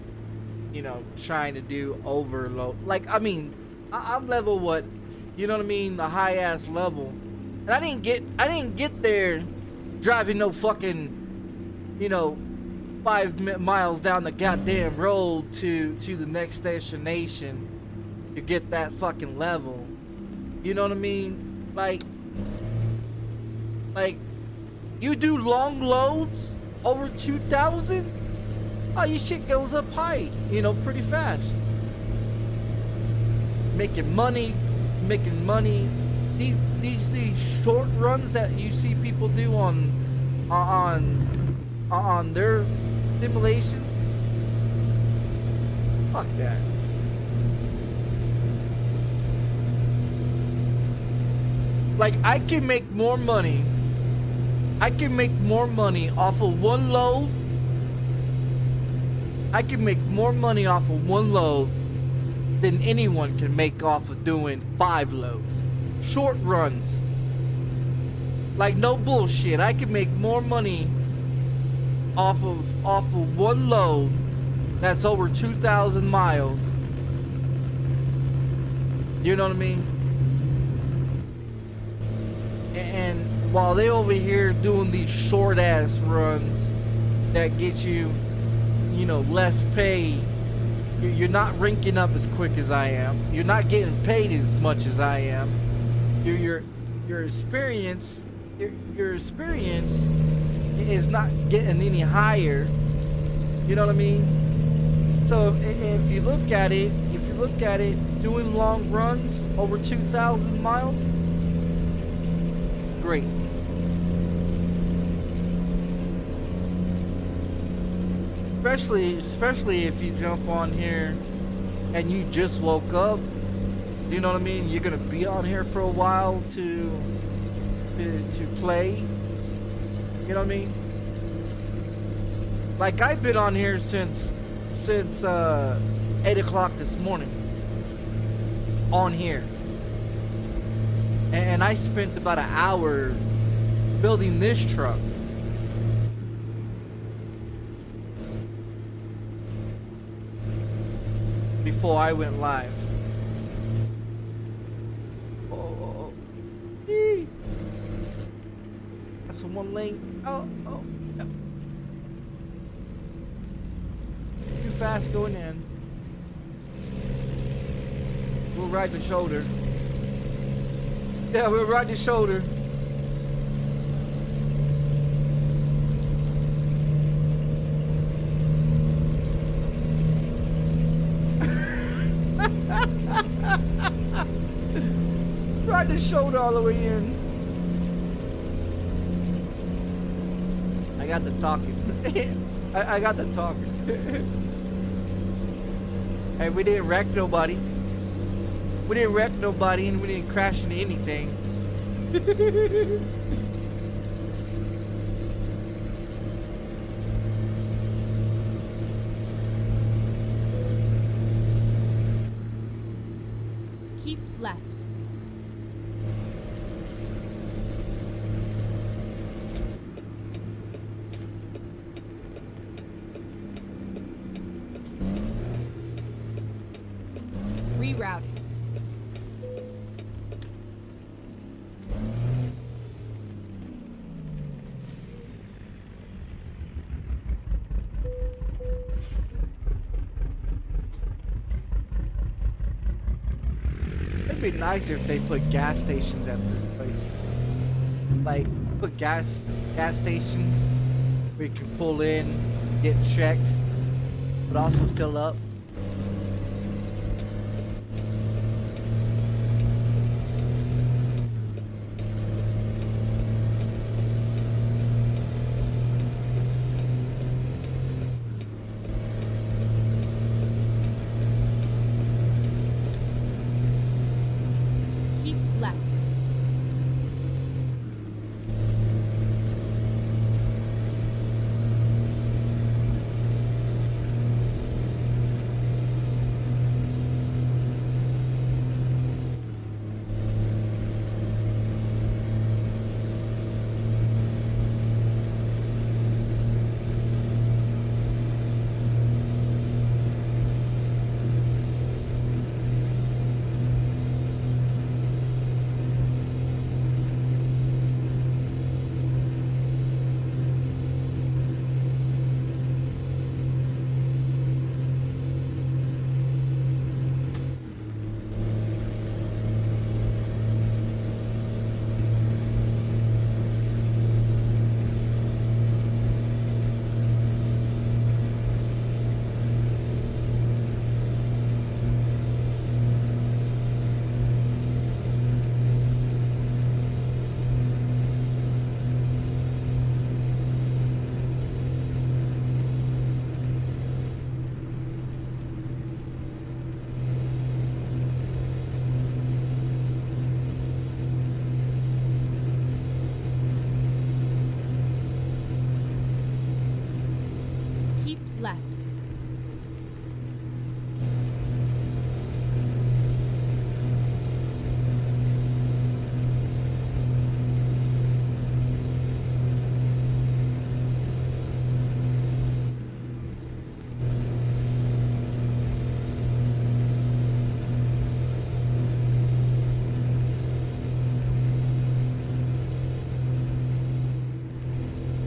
you know, trying to do overload. Like, I mean, I'm level what, you know what I mean, the high ass level, and I didn't get there driving no fucking, you know, 5 miles down the goddamn road to the next destination to get that fucking level. You know what I mean? Like you do long loads over 2,000. Oh, your shit goes up high, you know, pretty fast. Making money. These short runs that you see people do on their simulation. Fuck that. Like, I can make more money off of one load. I can make more money off of one load than anyone can make off of doing 5 loads. Short runs. Like, no bullshit. I can make more money off of one load that's over 2,000 miles. You know what I mean? And while they over here doing these short ass runs that get you, you know, less pay You're not ranking up as quick as I am. You're not getting paid as much as I am. Your experience your experience is not getting any higher. You know what I mean? So if you look at it, doing long runs over 2,000 miles, great. Especially if you jump on here and you just woke up, you know what I mean? You're gonna be on here for a while to play. You know what I mean? Like I've been on here since 8 o'clock this morning. On here. And I spent about an hour building this truck. Before I went live. Oh. Eee. That's one lane. Oh. Yep. Too fast going in. We'll ride the shoulder. Yeah, we'll ride the shoulder. Ride the shoulder all the way in. I got the talking. I got the talking. Hey, we didn't wreck nobody. We didn't wreck nobody and we didn't crash into anything. Keep left. Rerouting. It'd be nice if they put gas stations at this place. Like, put gas stations where you can pull in, get checked, but also fill up. Keep left. Keep left.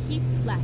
Keep left.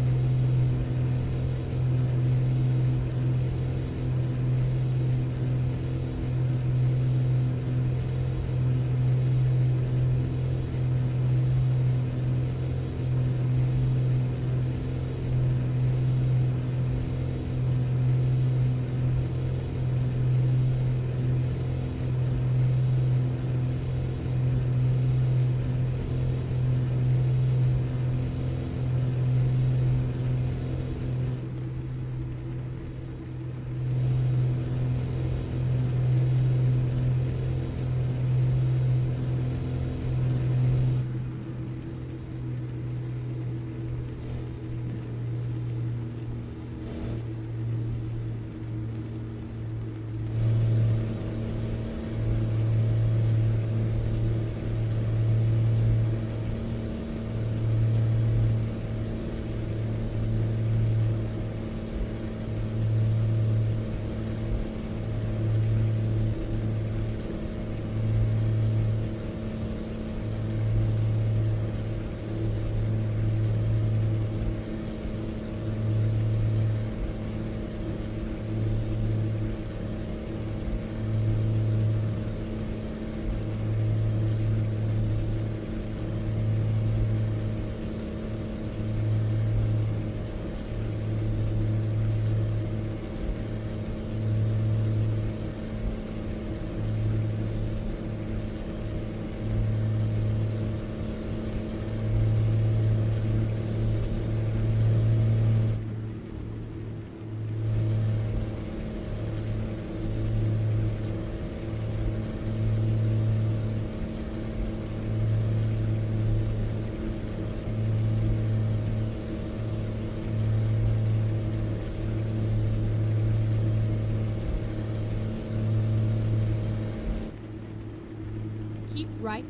right,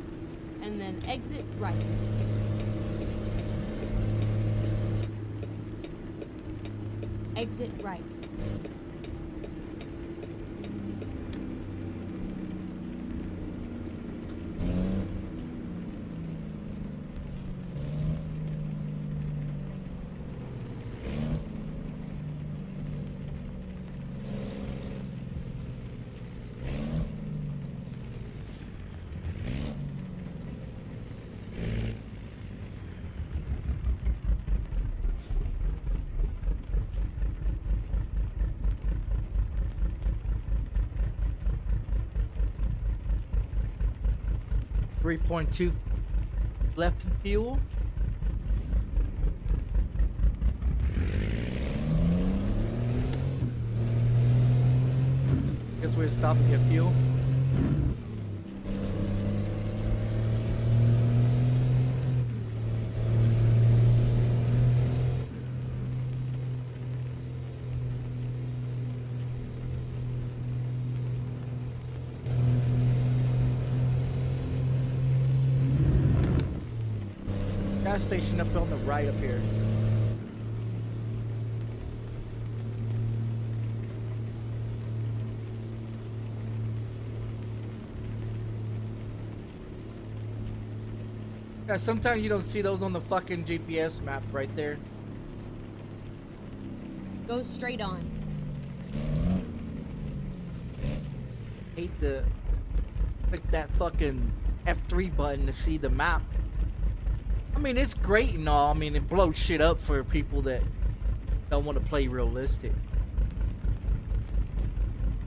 and then exit right. Exit right. .2 left in fuel. Guess we're stopping at fuel. Gas station up on the right up here. Yeah, sometimes you don't see those on the fucking GPS map right there. Go straight on. Hate to click that fucking F3 button to see the map. I mean, it's great and all. I mean, it blows shit up for people that don't want to play realistic.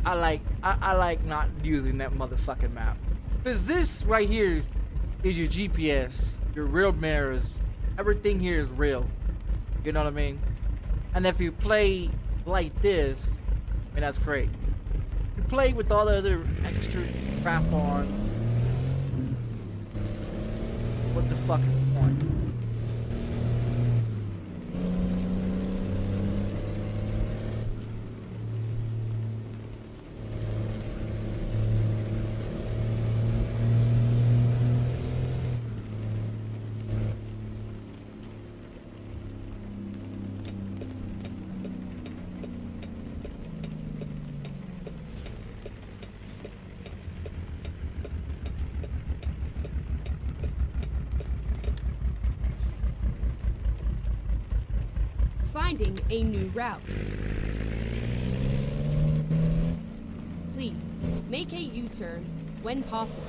I like not using that motherfucking map. Cause this right here is your GPS, your real mirrors. Everything here is real. You know what I mean? And if you play like this, I mean, that's great. You play with all the other extra crap on. What the fuck is the point? Finding a new route. Please, make a U-turn when possible.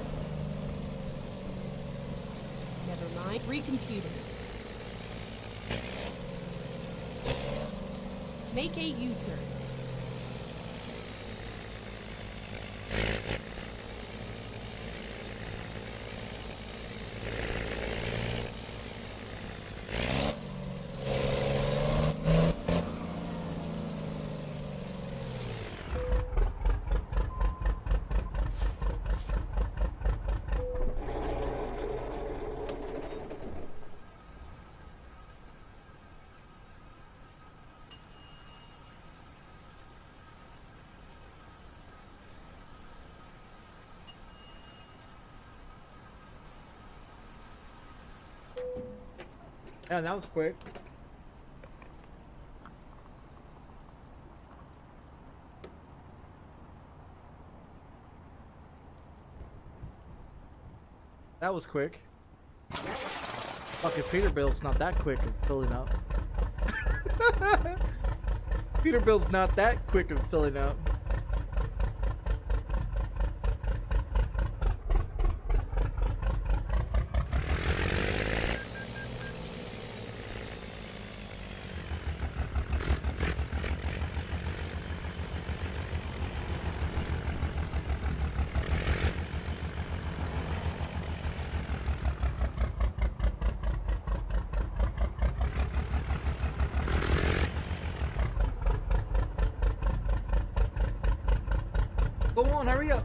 Never mind. Recomputing. Make a U-turn. Yeah, that was quick. That was quick. Fucking Peterbilt's not that quick at filling up. Peterbilt's not that quick at filling up. Go on, hurry up.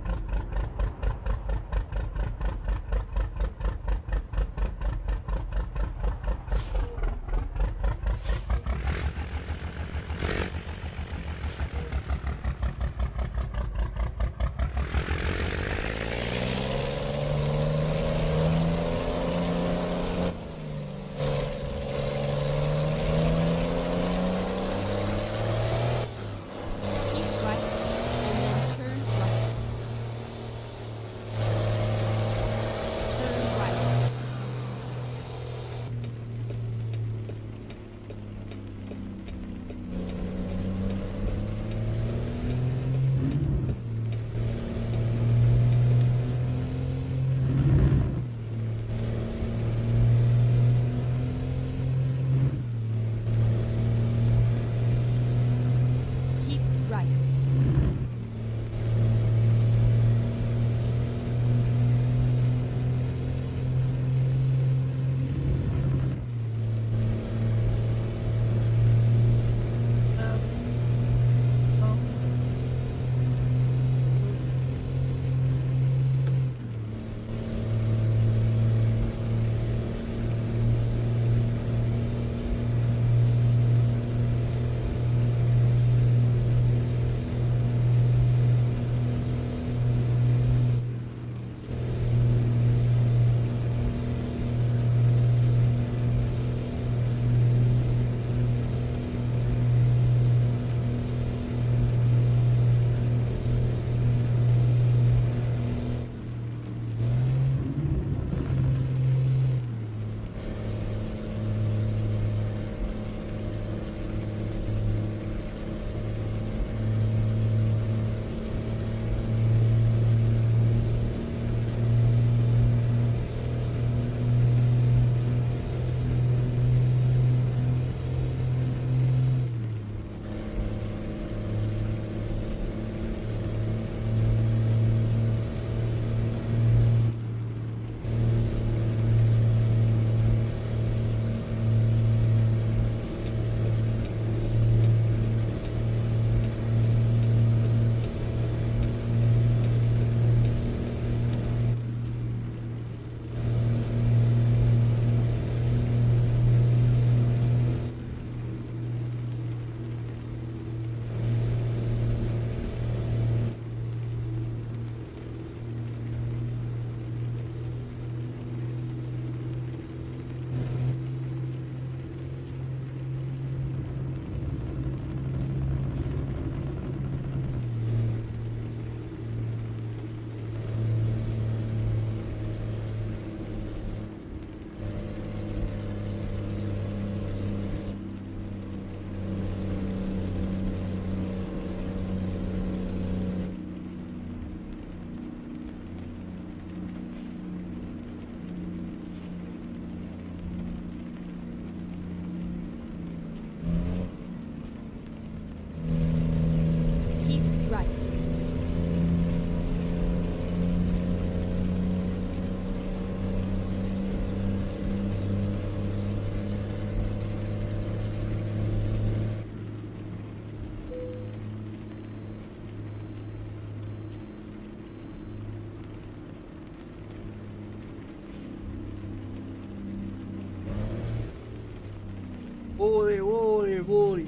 Holy, holy, holy.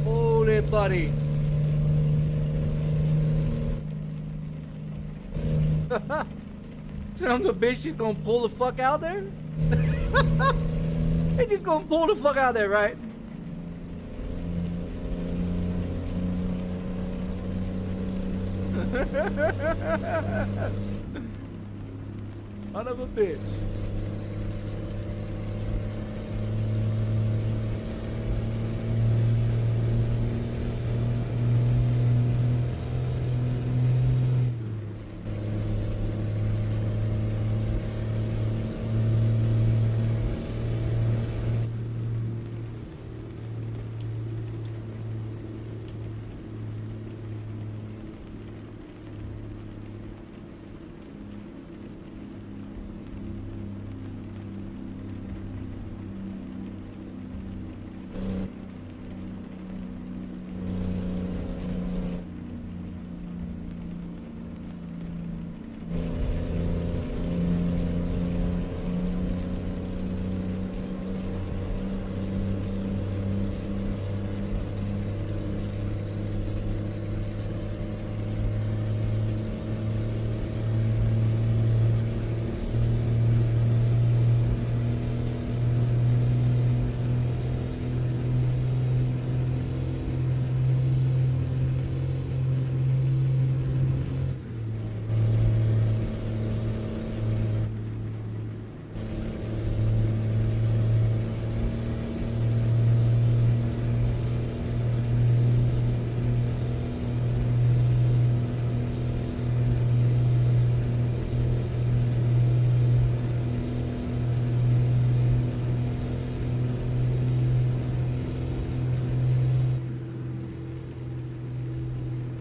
Holy, buddy. Son of a bitch, she's gonna pull the fuck out there? They just gonna pull the fuck out there, right? Son of a bitch.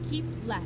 Keep left.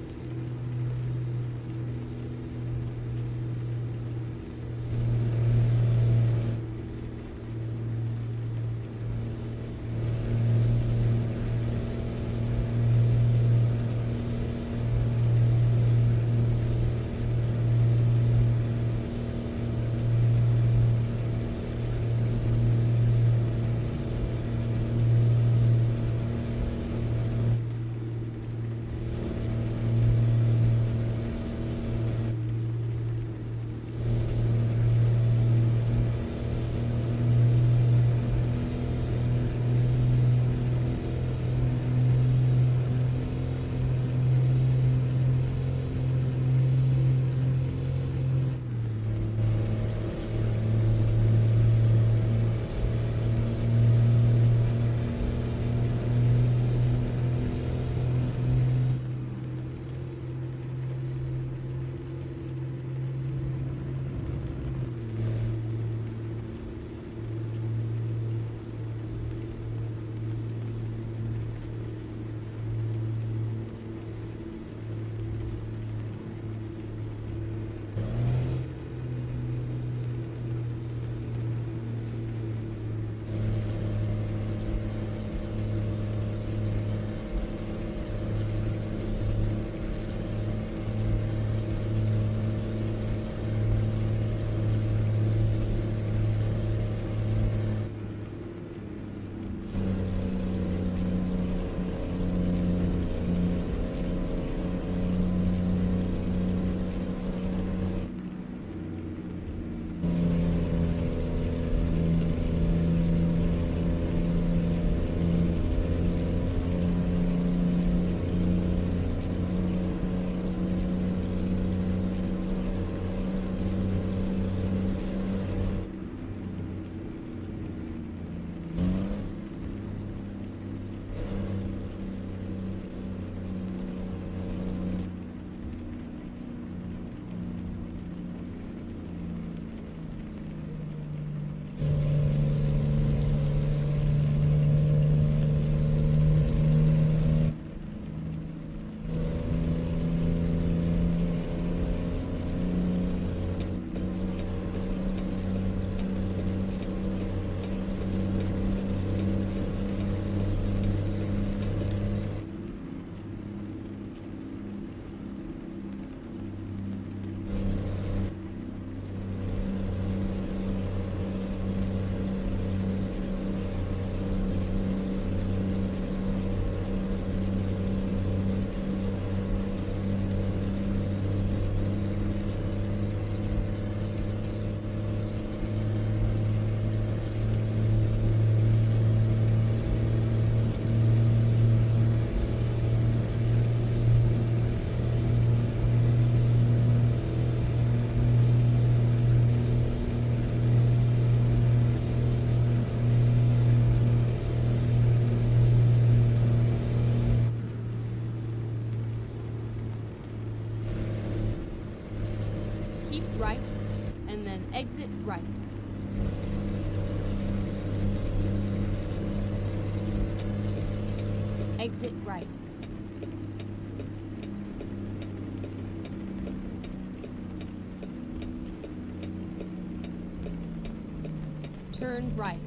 exit right. Exit right. Turn right.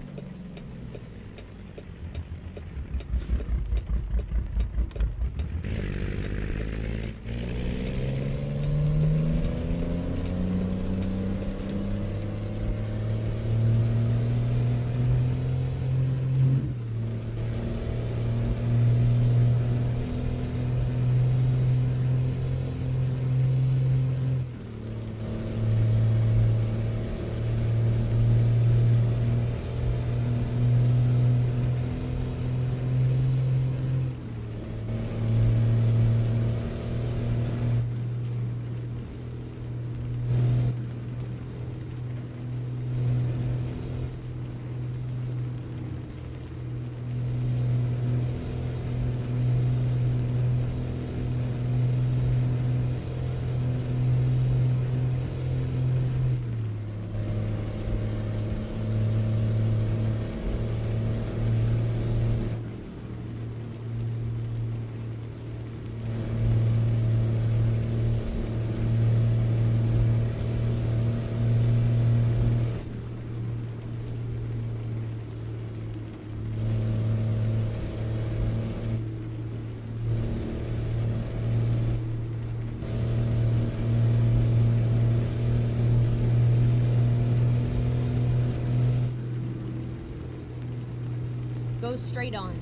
Go straight on.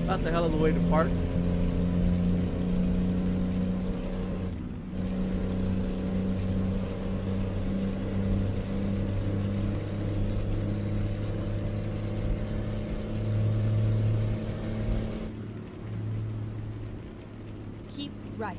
That's a hell of a way to park. Keep right.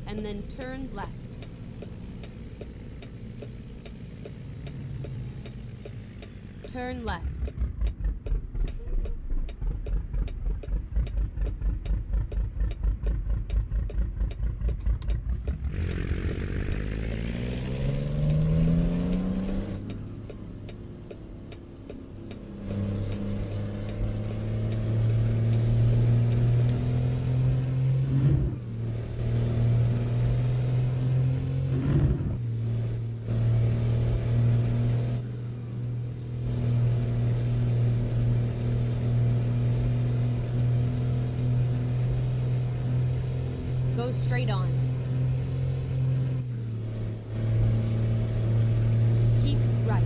and then turn left. Turn left. Go straight on. Keep right.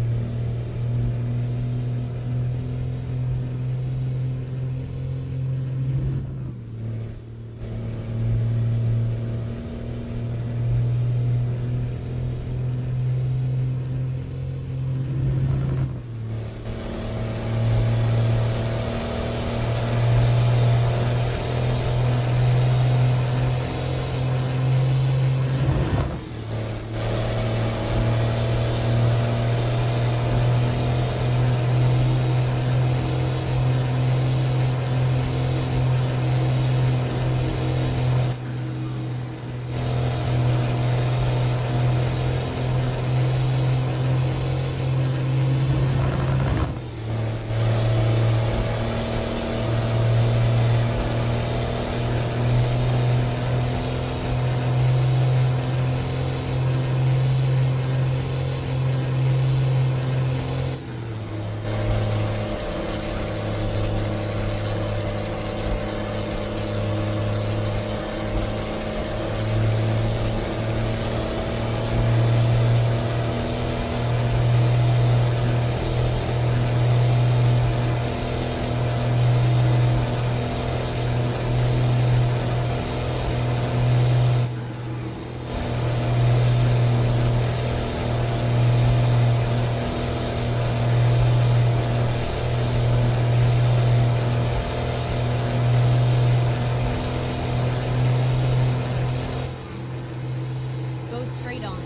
Go straight on.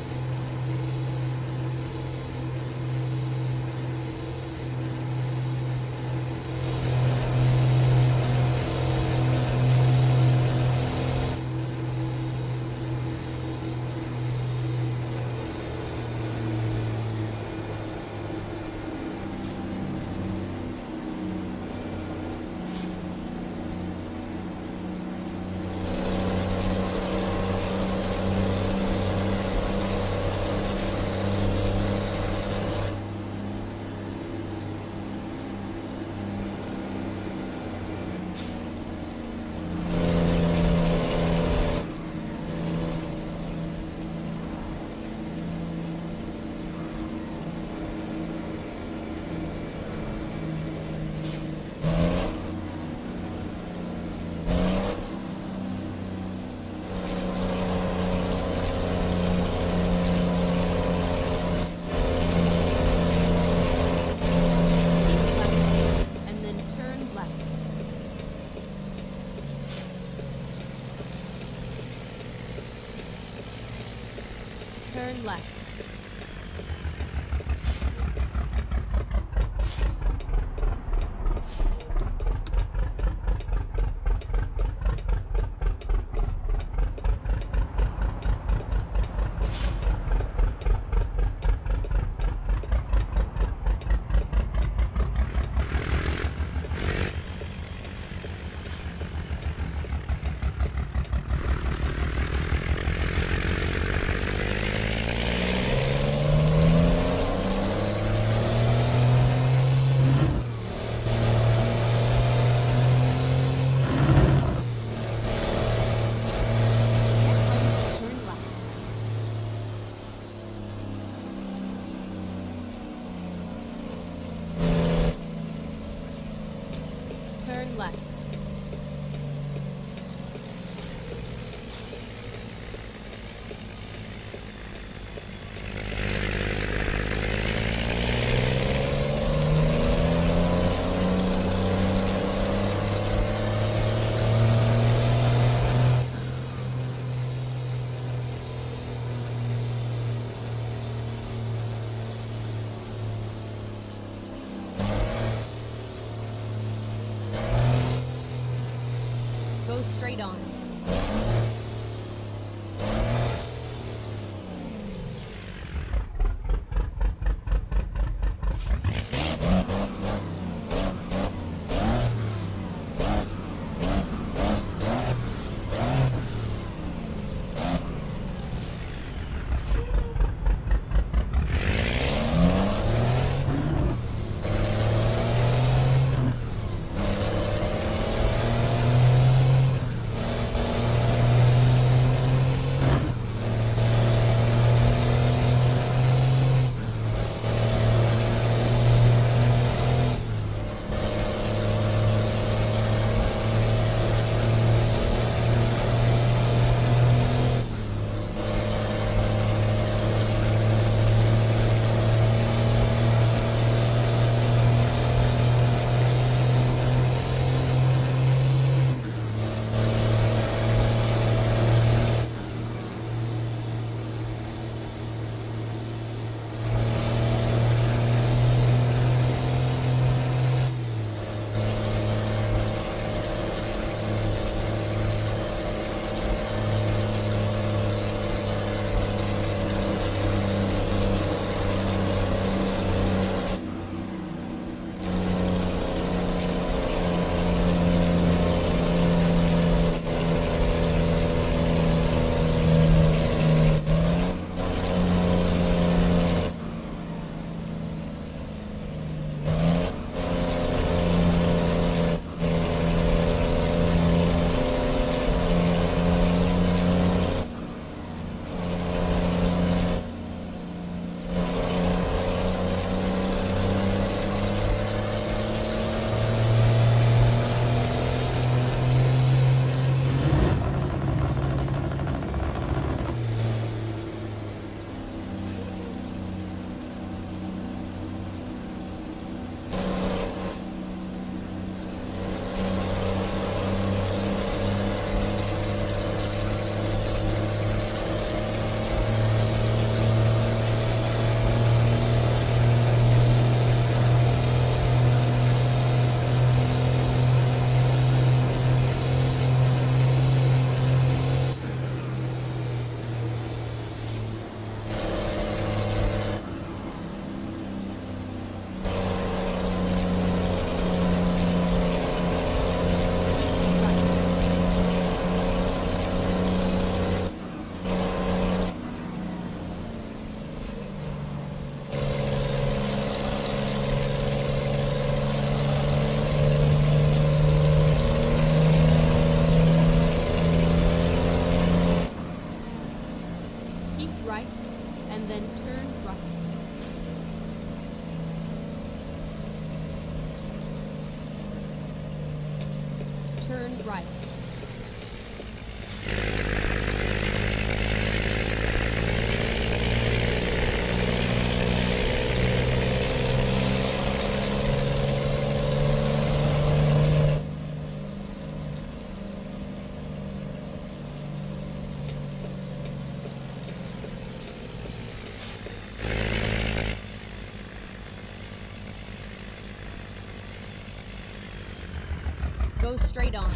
Turn left. straight on. Turn right. Go straight on.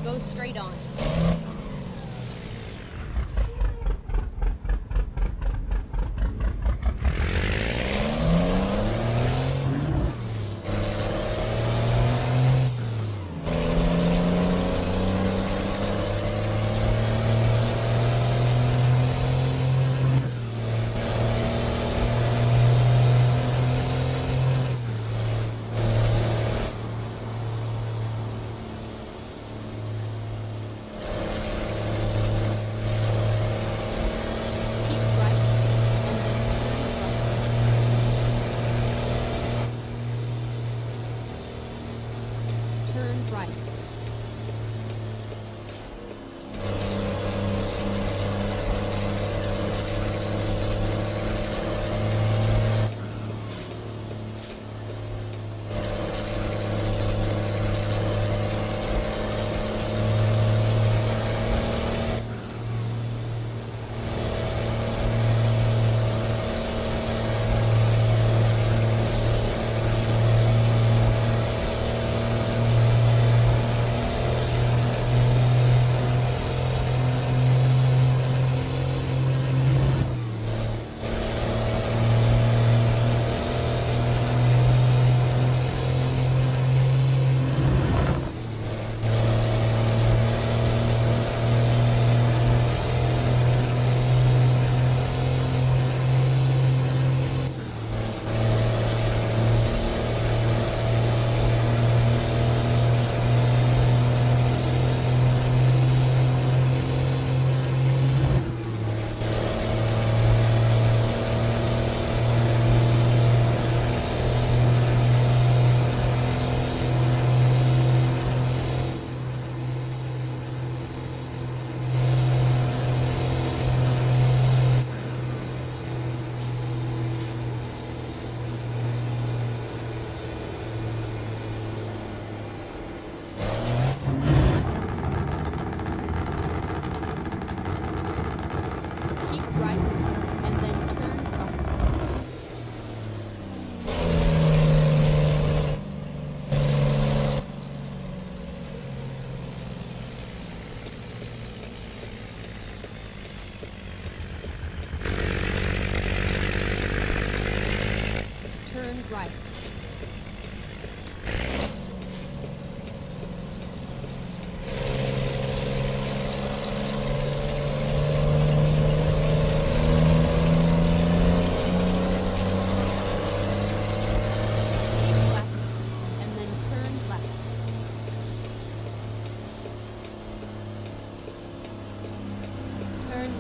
Go straight on.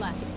left.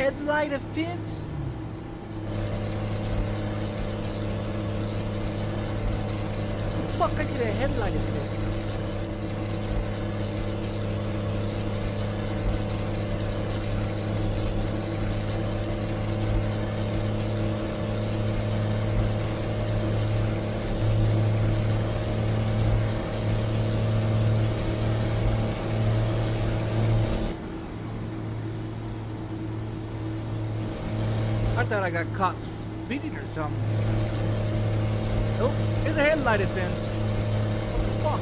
Headlight offense? Fuck, I get a headlight offense. I thought I got caught speeding or something. Nope, here's a headlight offense. What the fuck?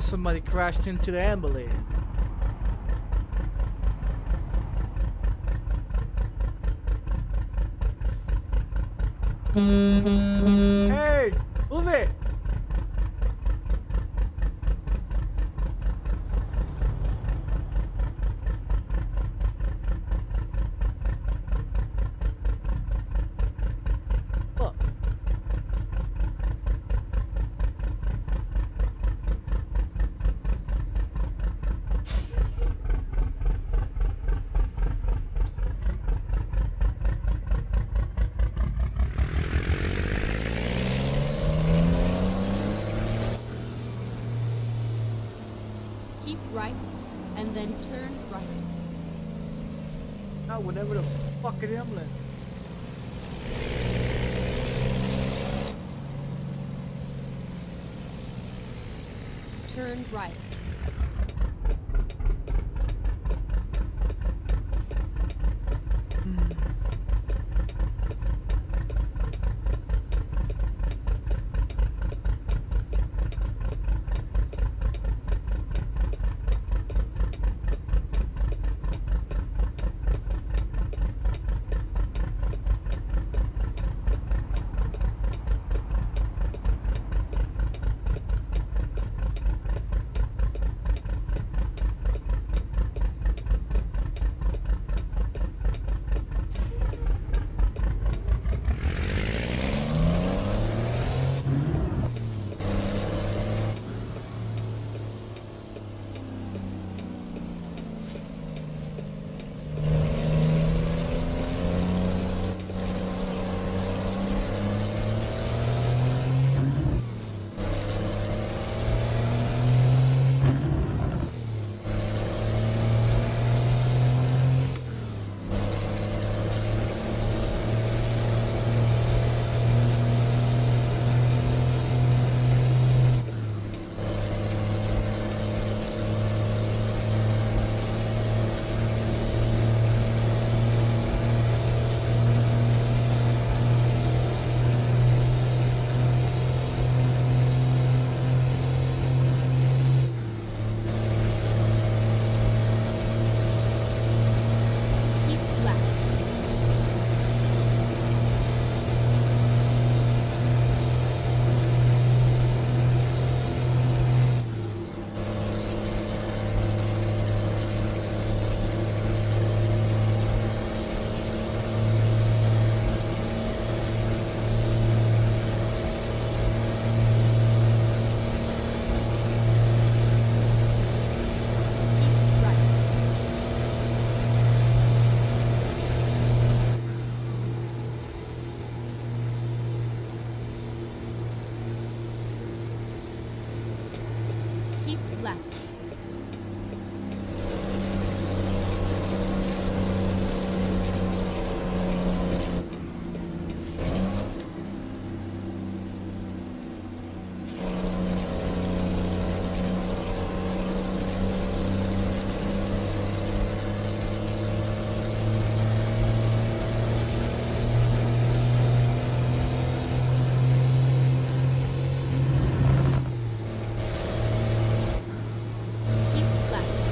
Somebody crashed into the ambulance. Hey, move it! Look. Keep right, and then turn right. Not whatever the fucking ambulance. Turn right. left. Keep left.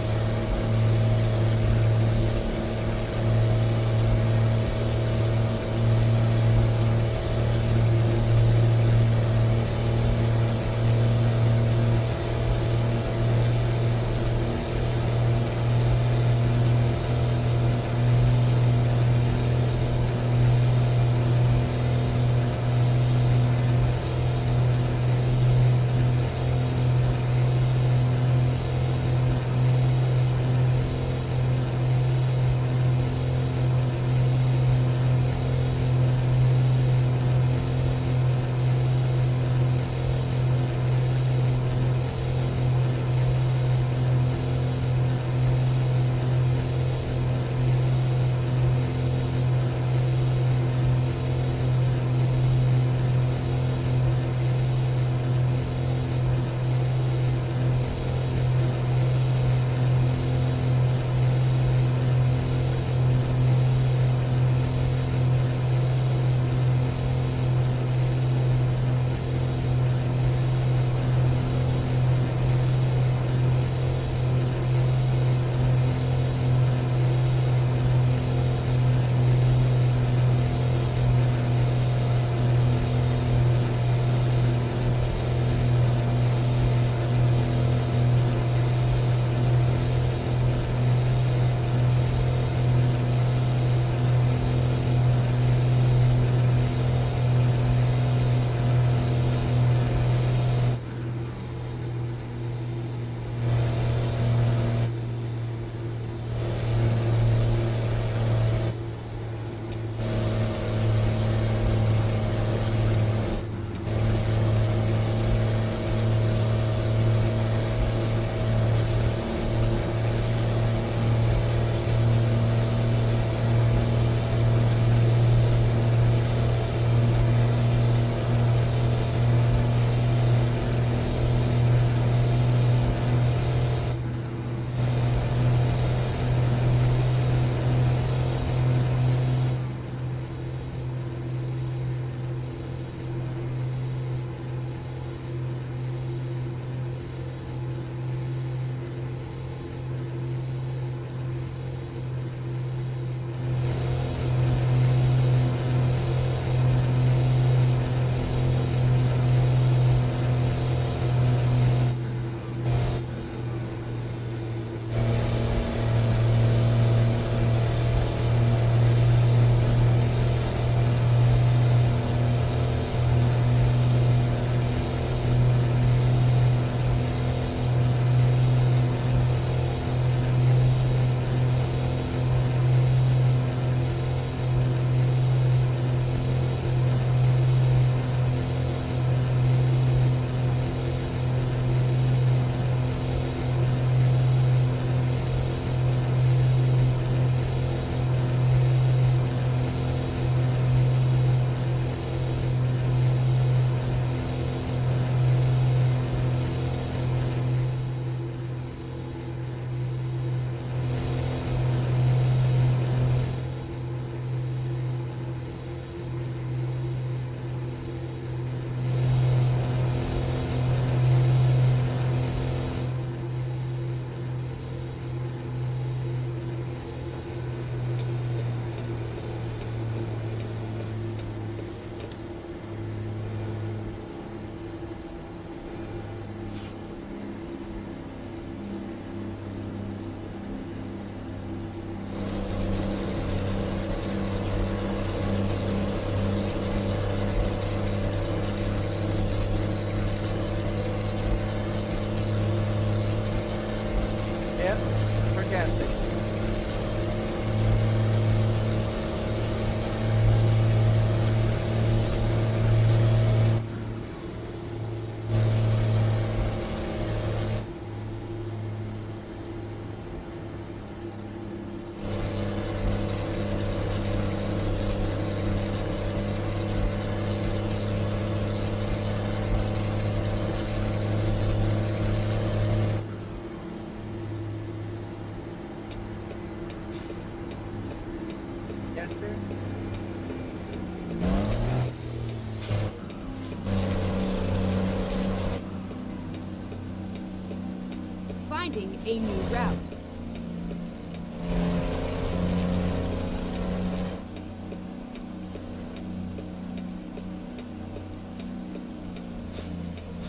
Finding a new route.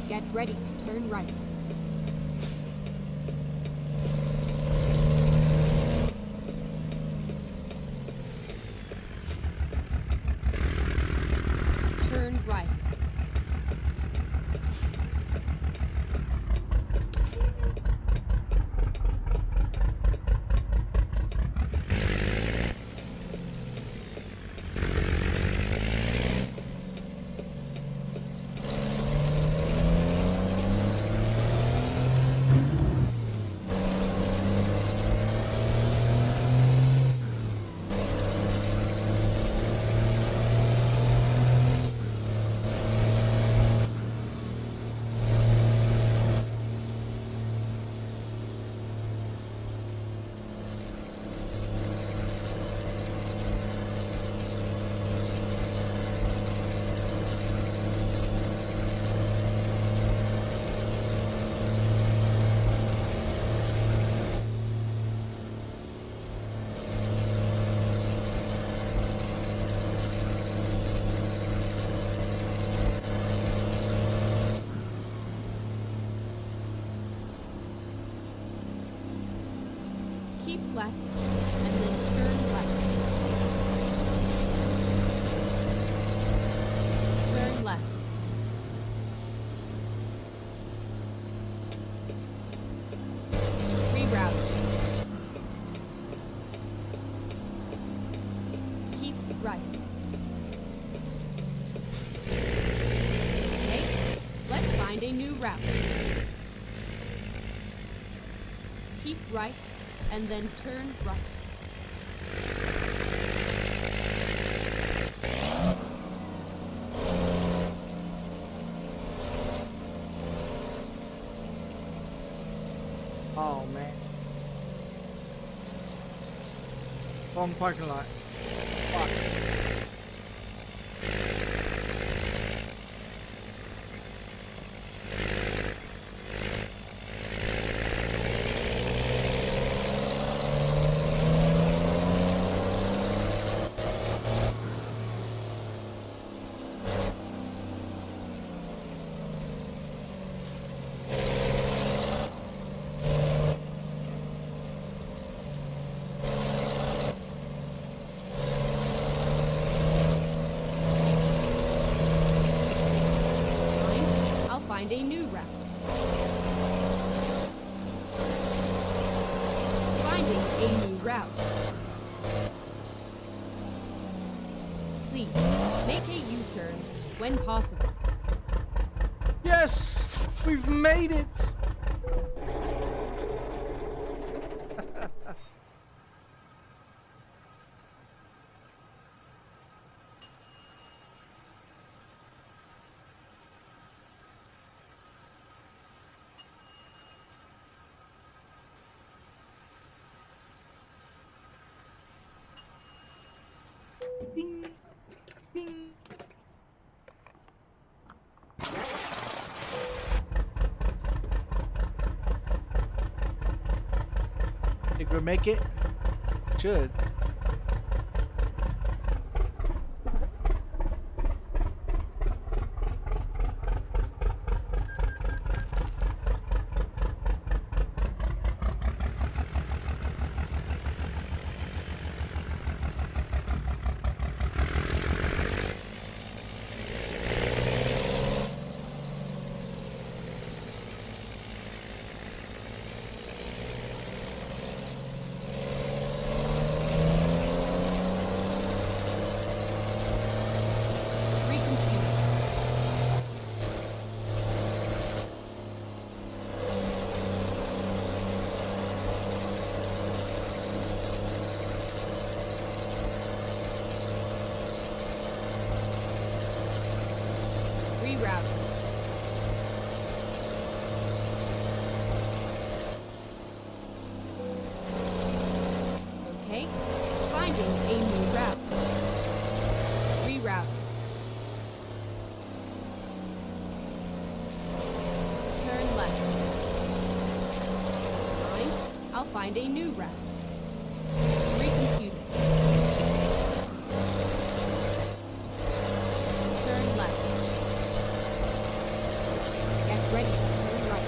Get ready to turn right. Turn right. Keep left, and then turn left. Turn left. Reroute. Keep right. Okay, let's find a new route. Keep right, and then turn right. Oh man. Wrong parking lot. Fuck. Find a new route. Finding a new route. Please, make a U-turn when possible. Yes! We've made it! Ding, ding. Think we'll make it? Should. find a new route. Recomputing. Turn left. Get ready. Turn right.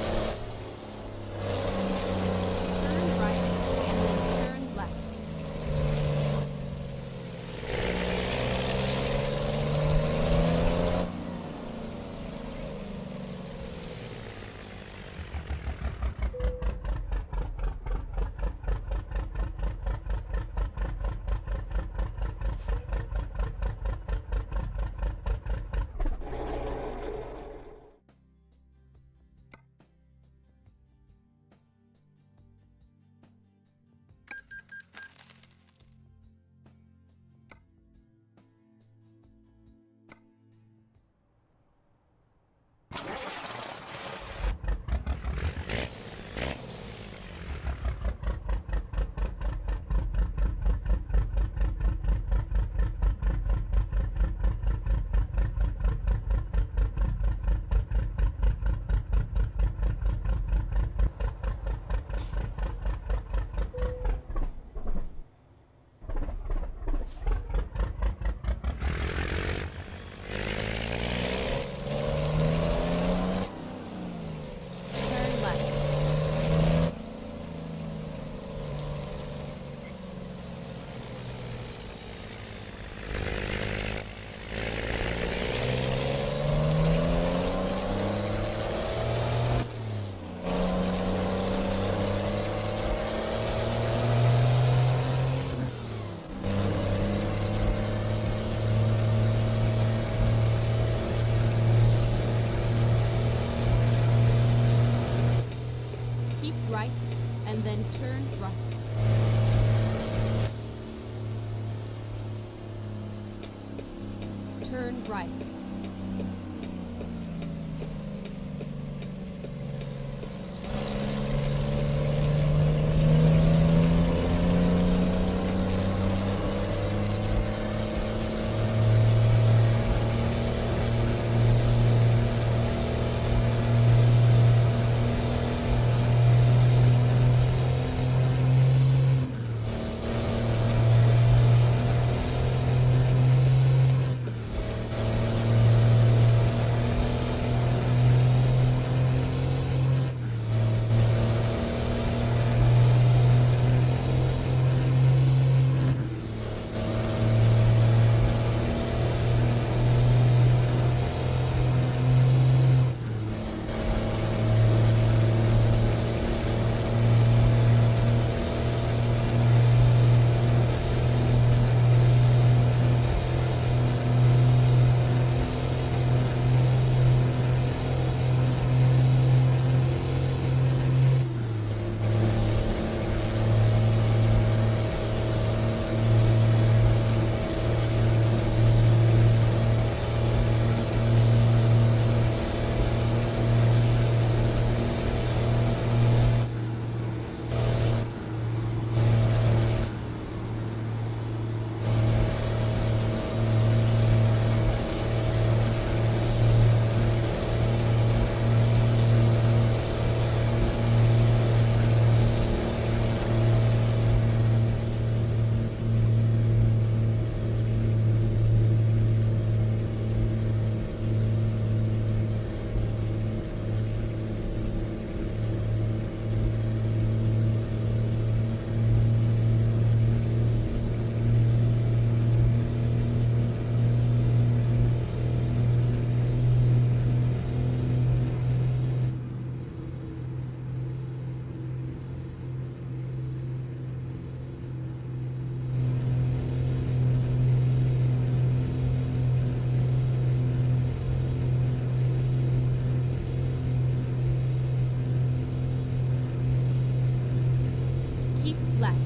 Turn right, and then turn left. Turn left. Keep right, and then turn right. Turn right. Keep left.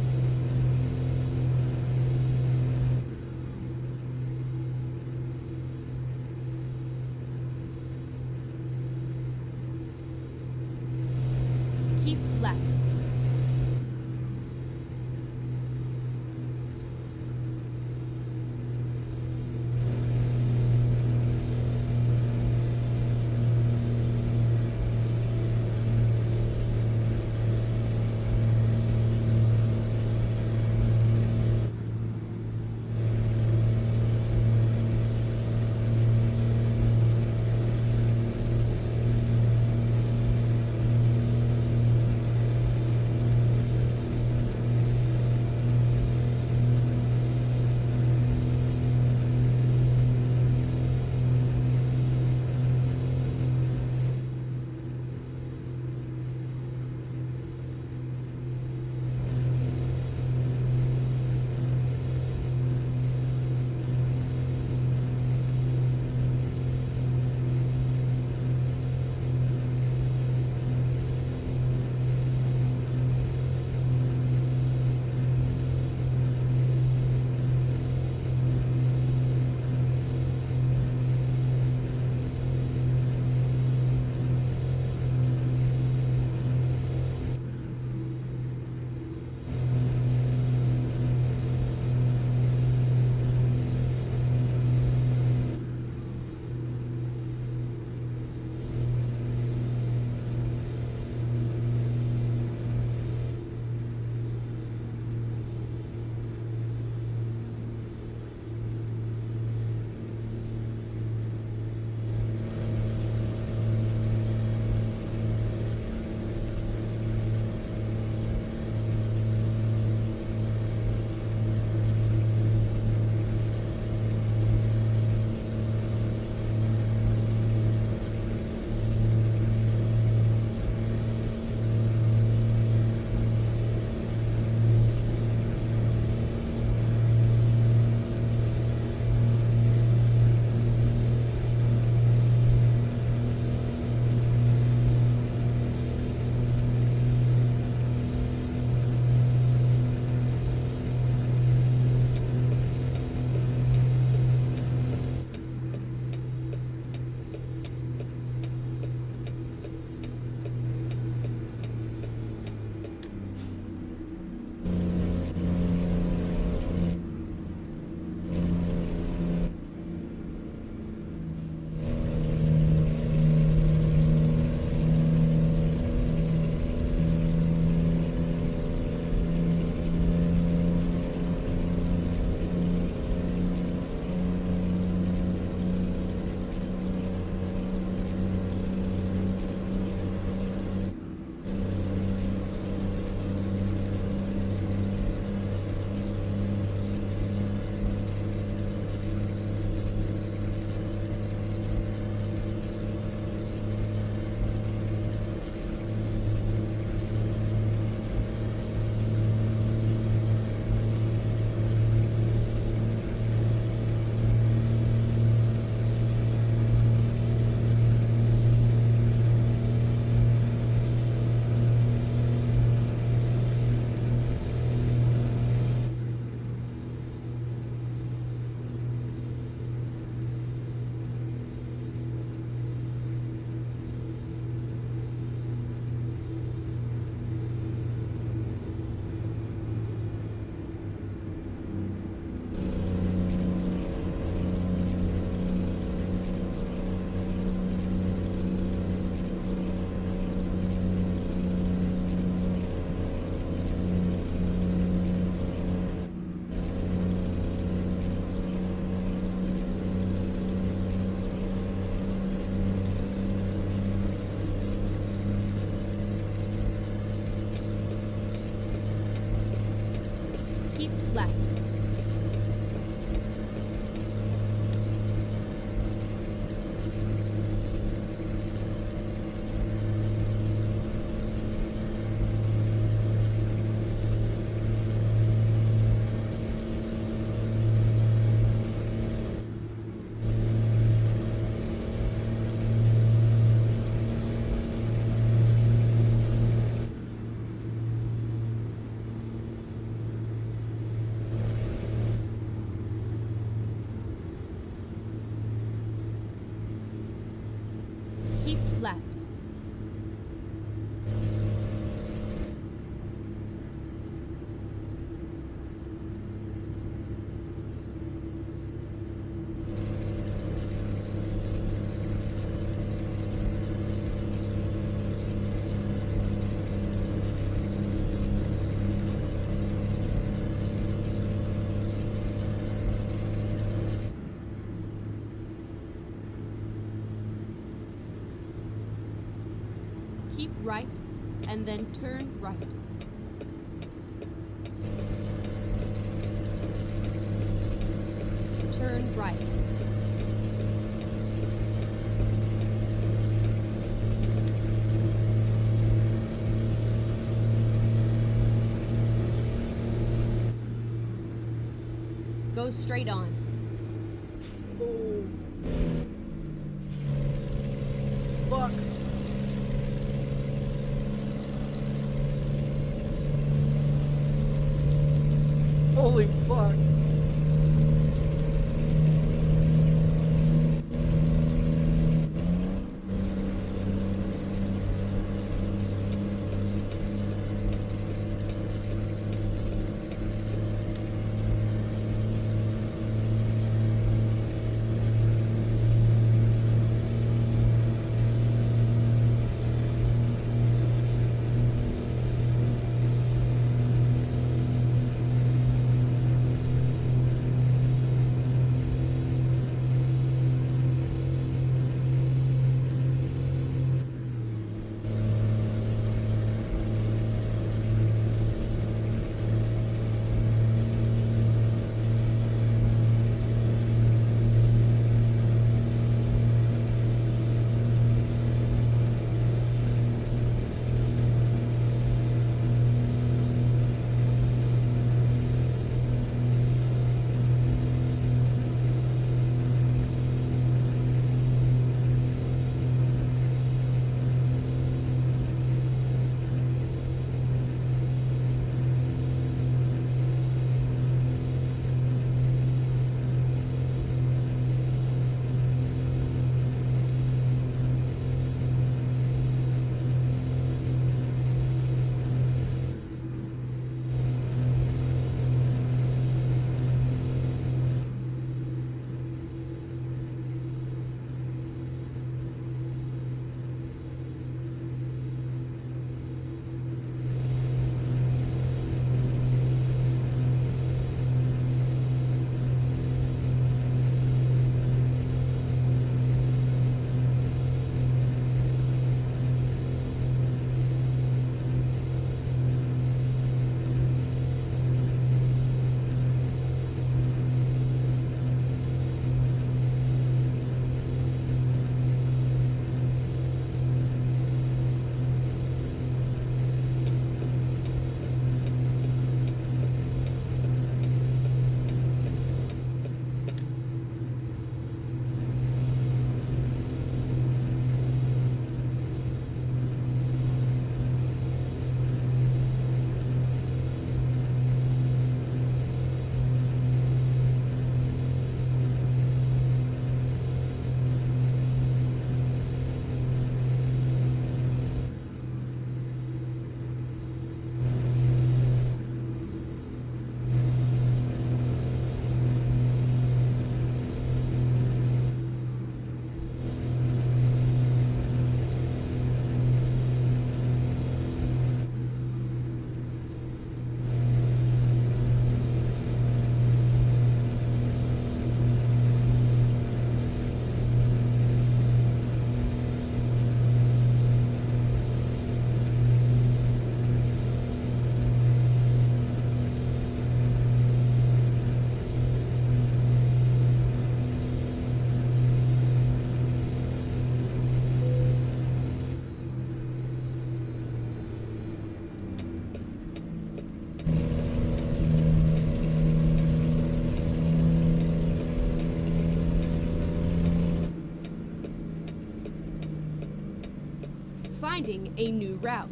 Keep left. left. Keep left. Keep right, and then turn right. Turn right. Go straight on. Oh. Fuck. Holy fuck. finding a new route.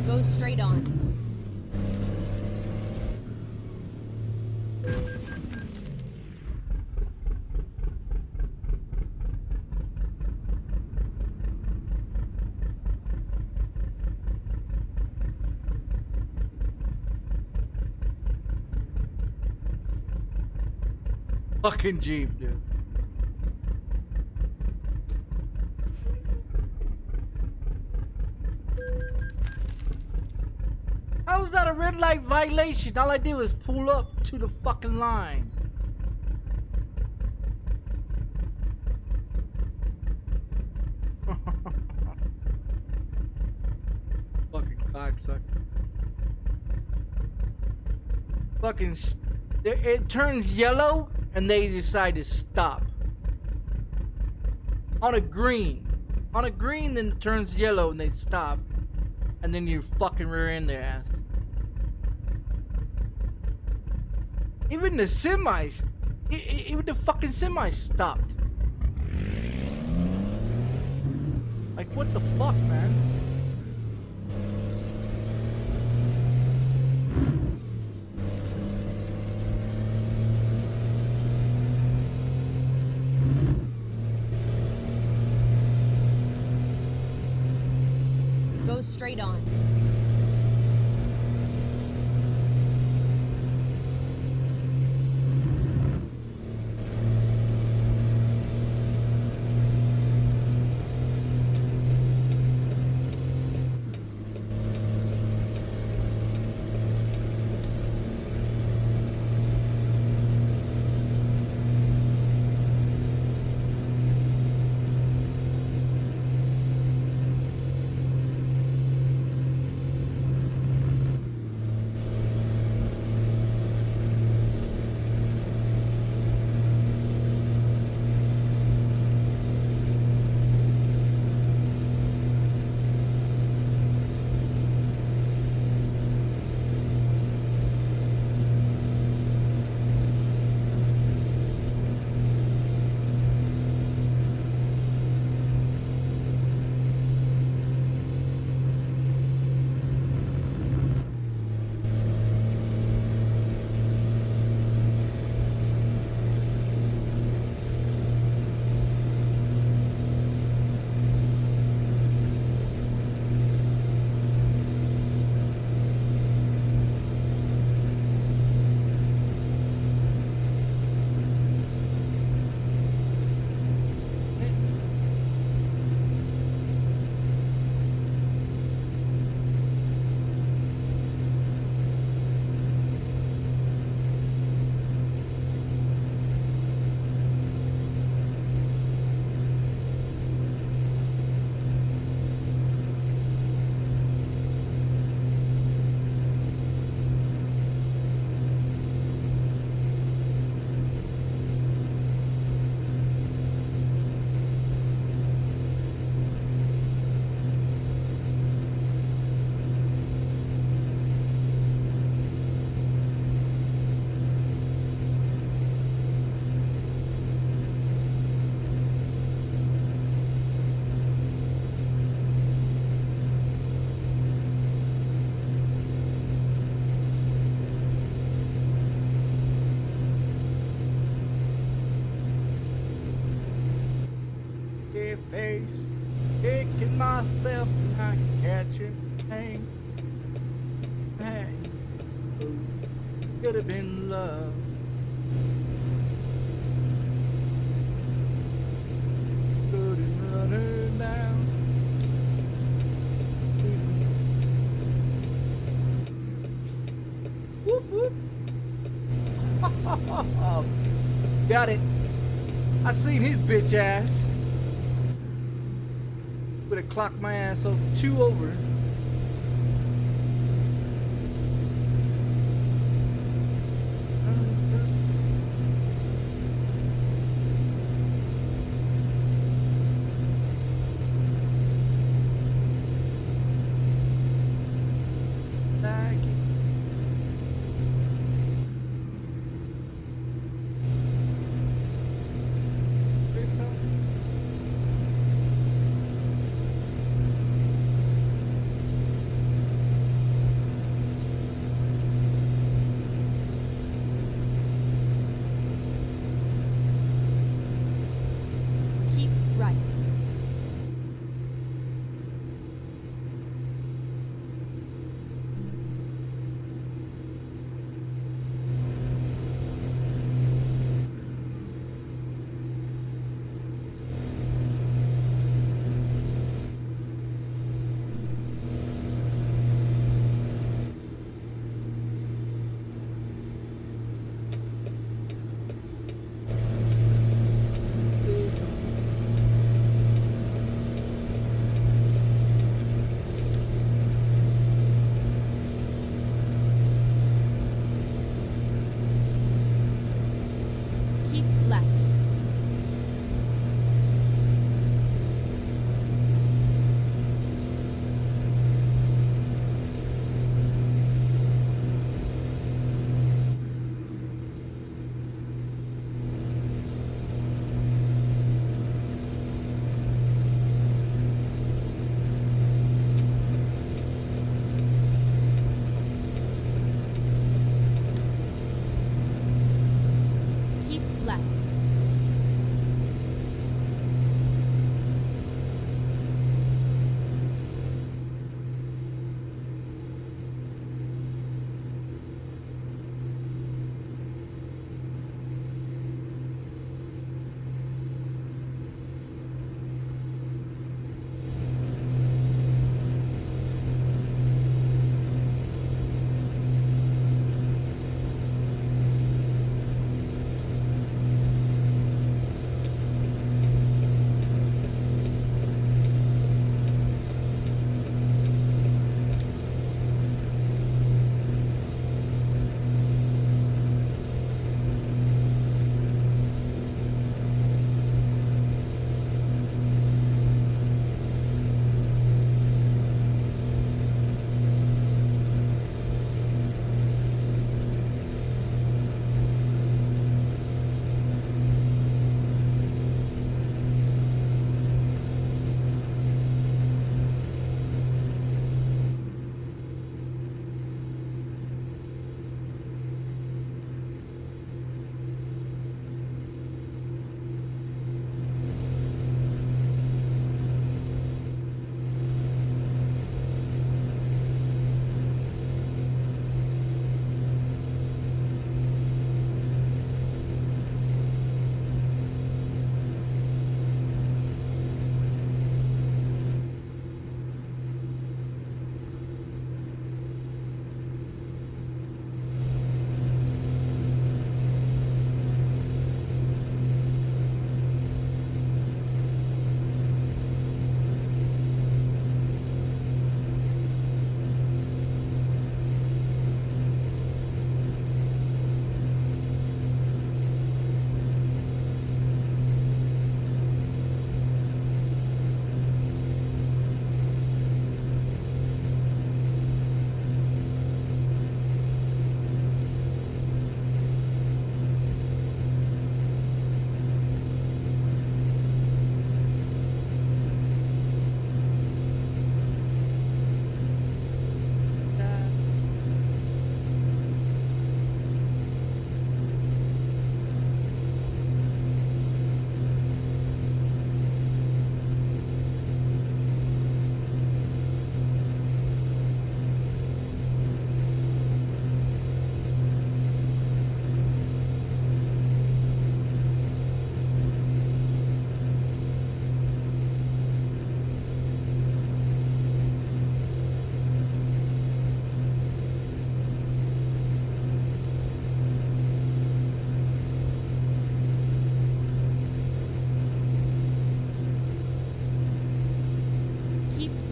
Go straight on. Fucking Jeep, dude. How is that a red light violation? All I did was pull up to the fucking line. Fucking cocksucker. Fucking it turns yellow and they decide to stop. On a green. On a green, then it turns yellow and they stop. And then you fucking rear end their ass. Even the semis, even the fucking semis stopped. Like, what the fuck, man? Go straight on. kicking myself not catching pain. Hey, could have been love. Couldn't run her down. Whoop whoop. Got it. I seen his bitch ass. Would have clocked my ass over 2 over.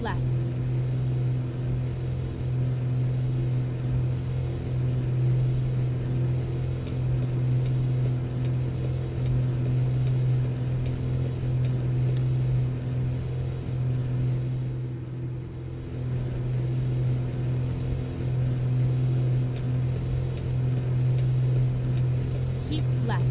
left. Keep left.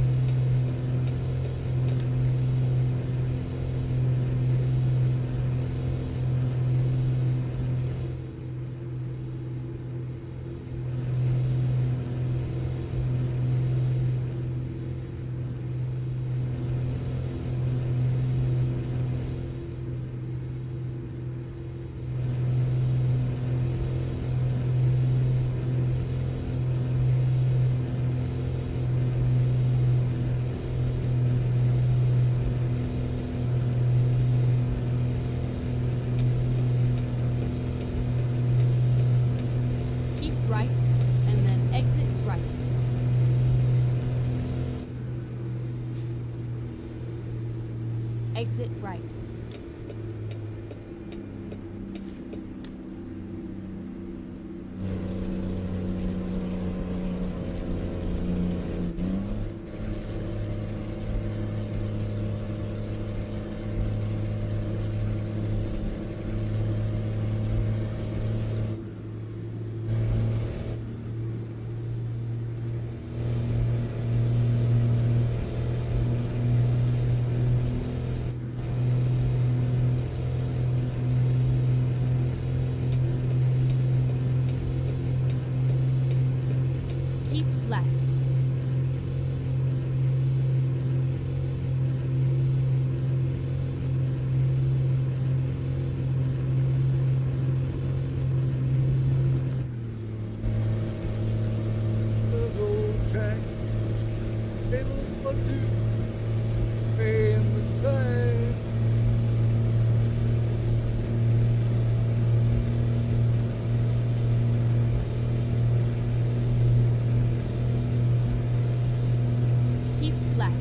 Keep right, and then exit right. Exit right. Keep left. Railroad tracks, able to in the time. Keep left.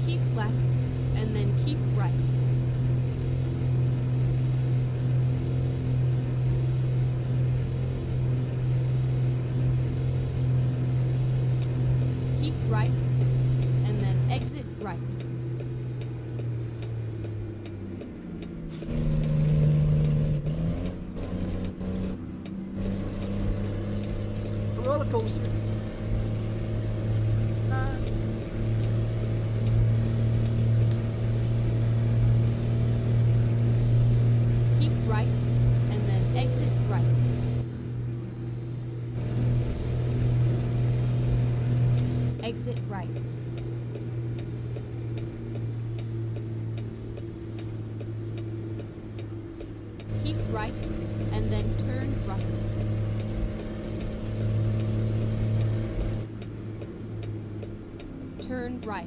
Keep left, and then keep right. Keep right, and then exit right. Roller coaster. Keep right, and then exit right. Exit right. Keep right, and then turn right. Turn right.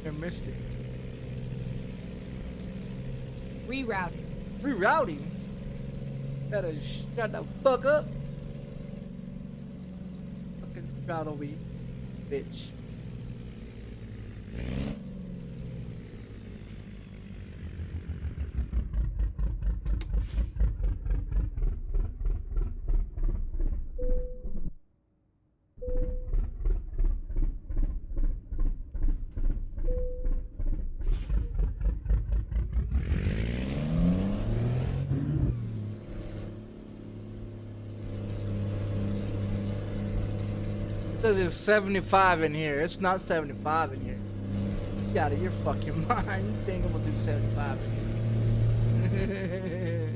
I missed it. Rerouting. Rerouting? Better shut the fuck up. Fucking throttle me, bitch. Says it's 75 in here. It's not 75 in here. Get out of your fucking mind. You think I'm gonna do 75 in here?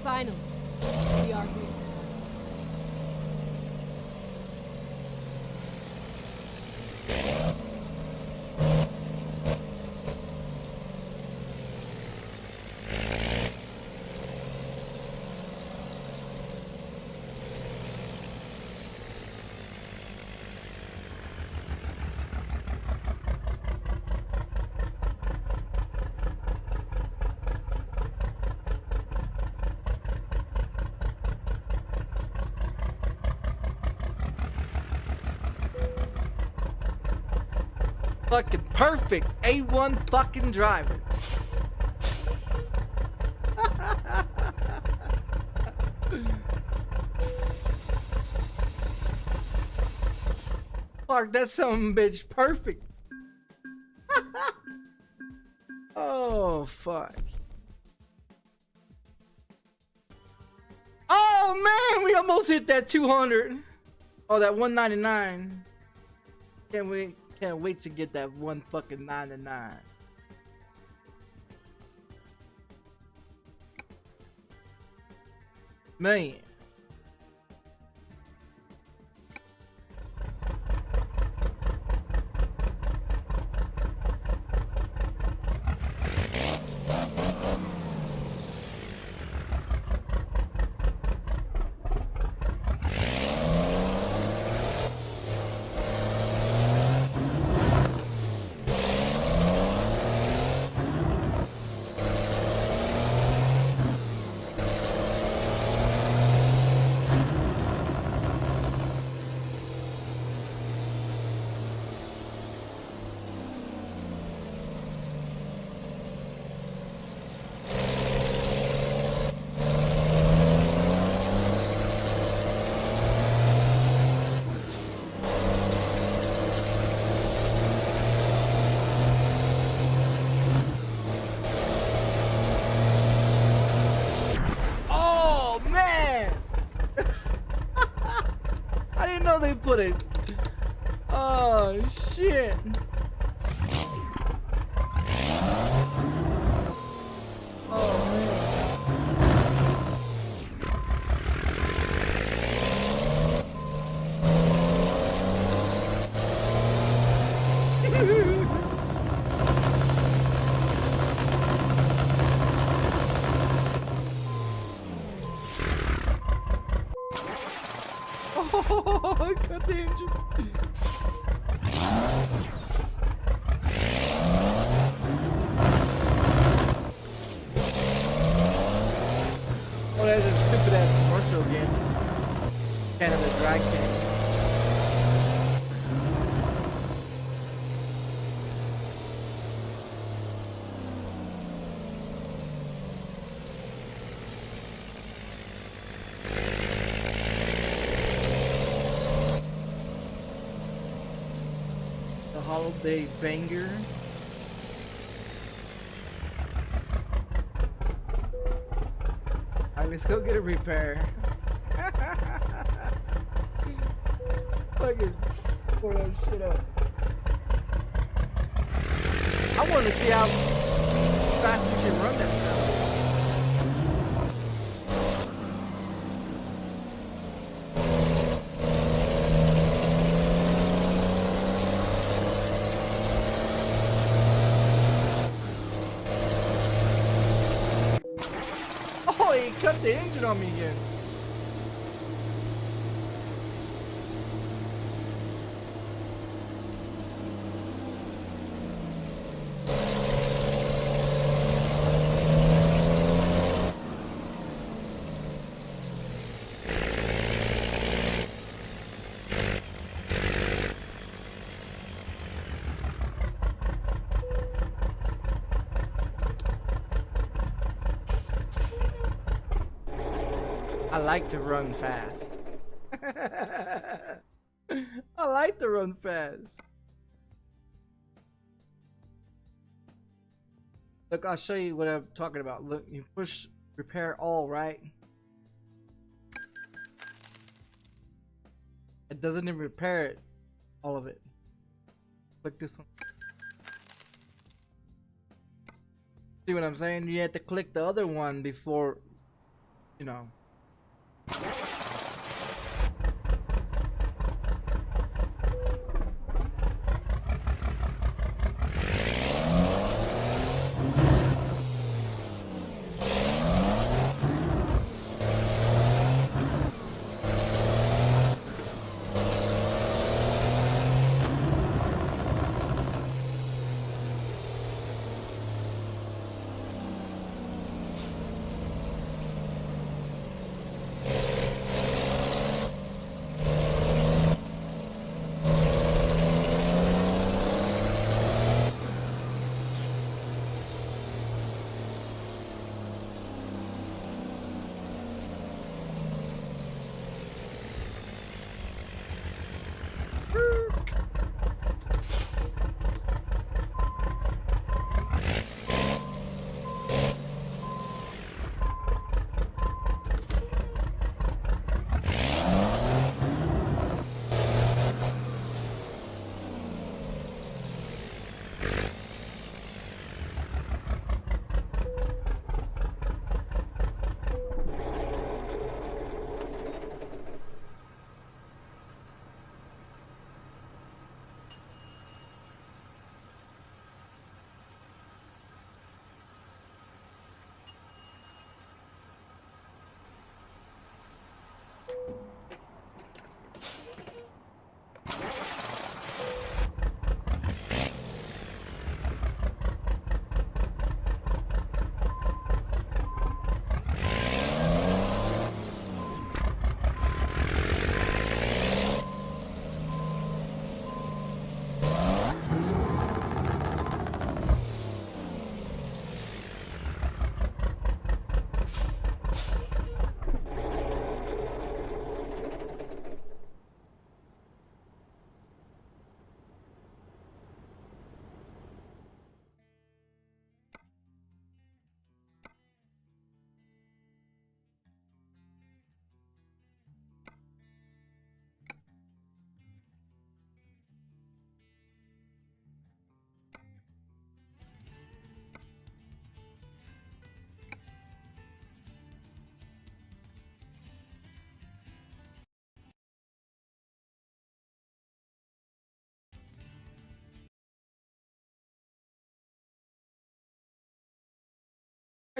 Finally, we are here. Fucking perfect. A1 fucking driver. Clark, that's some bitch perfect. Oh, fuck. Oh, man, we almost hit that 200. Oh, that 199. Can't wait to get that one fucking 99. Man. They put it. Oh shit. Oh man. Oh, cut the engine. Oh, that's a stupid ass commercial again. Canada Dry Can. Holiday banger. Alright, let's go get a repair. Fucking pour that shit up. I want to see how fast we can run that stuff. cut the engine on me again. I like to run fast. I like to run fast. Look, I'll show you what I'm talking about. Look, you push repair all, right? It doesn't even repair it, all of it. Click this one. See what I'm saying? You have to click the other one before, you know.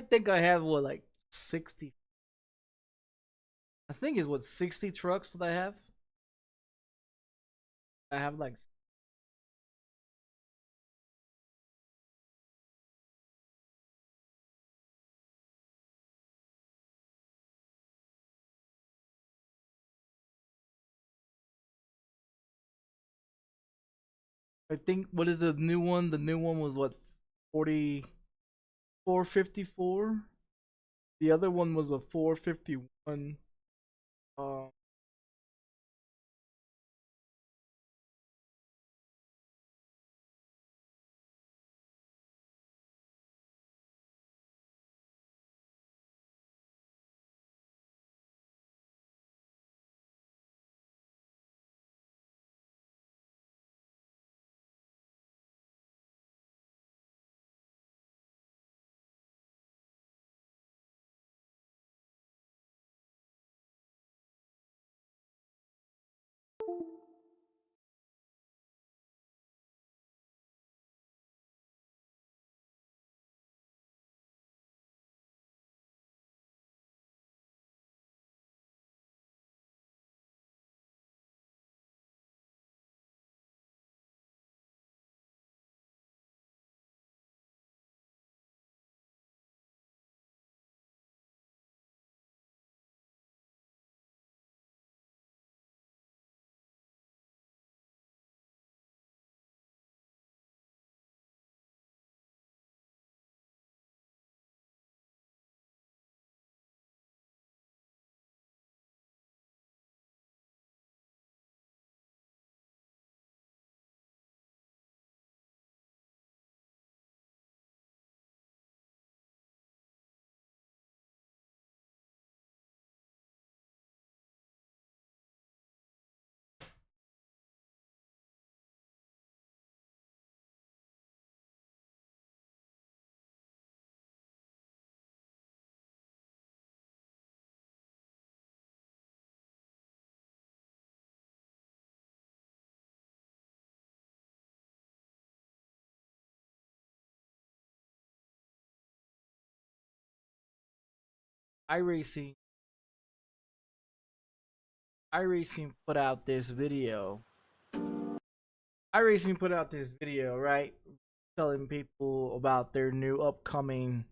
I think I have what, like 60. I think it's what, 60 trucks that I have. I have like, I think, what is the new one? The new one was what, 4454. The other one was a 451. Uh, iRacing iRacing put out this video. iRacing put out this video, right? Telling people about their new upcoming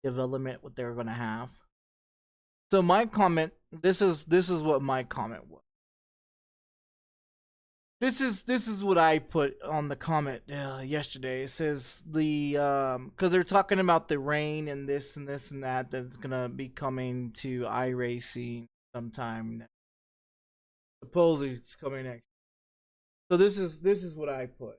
development, what they're gonna have. So my comment, this is what my comment was. This is what I put on the comment yesterday. It says the because they're talking about the rain and this and this and that that's gonna be coming to iRacing sometime. Supposedly it's coming next. So this is what I put.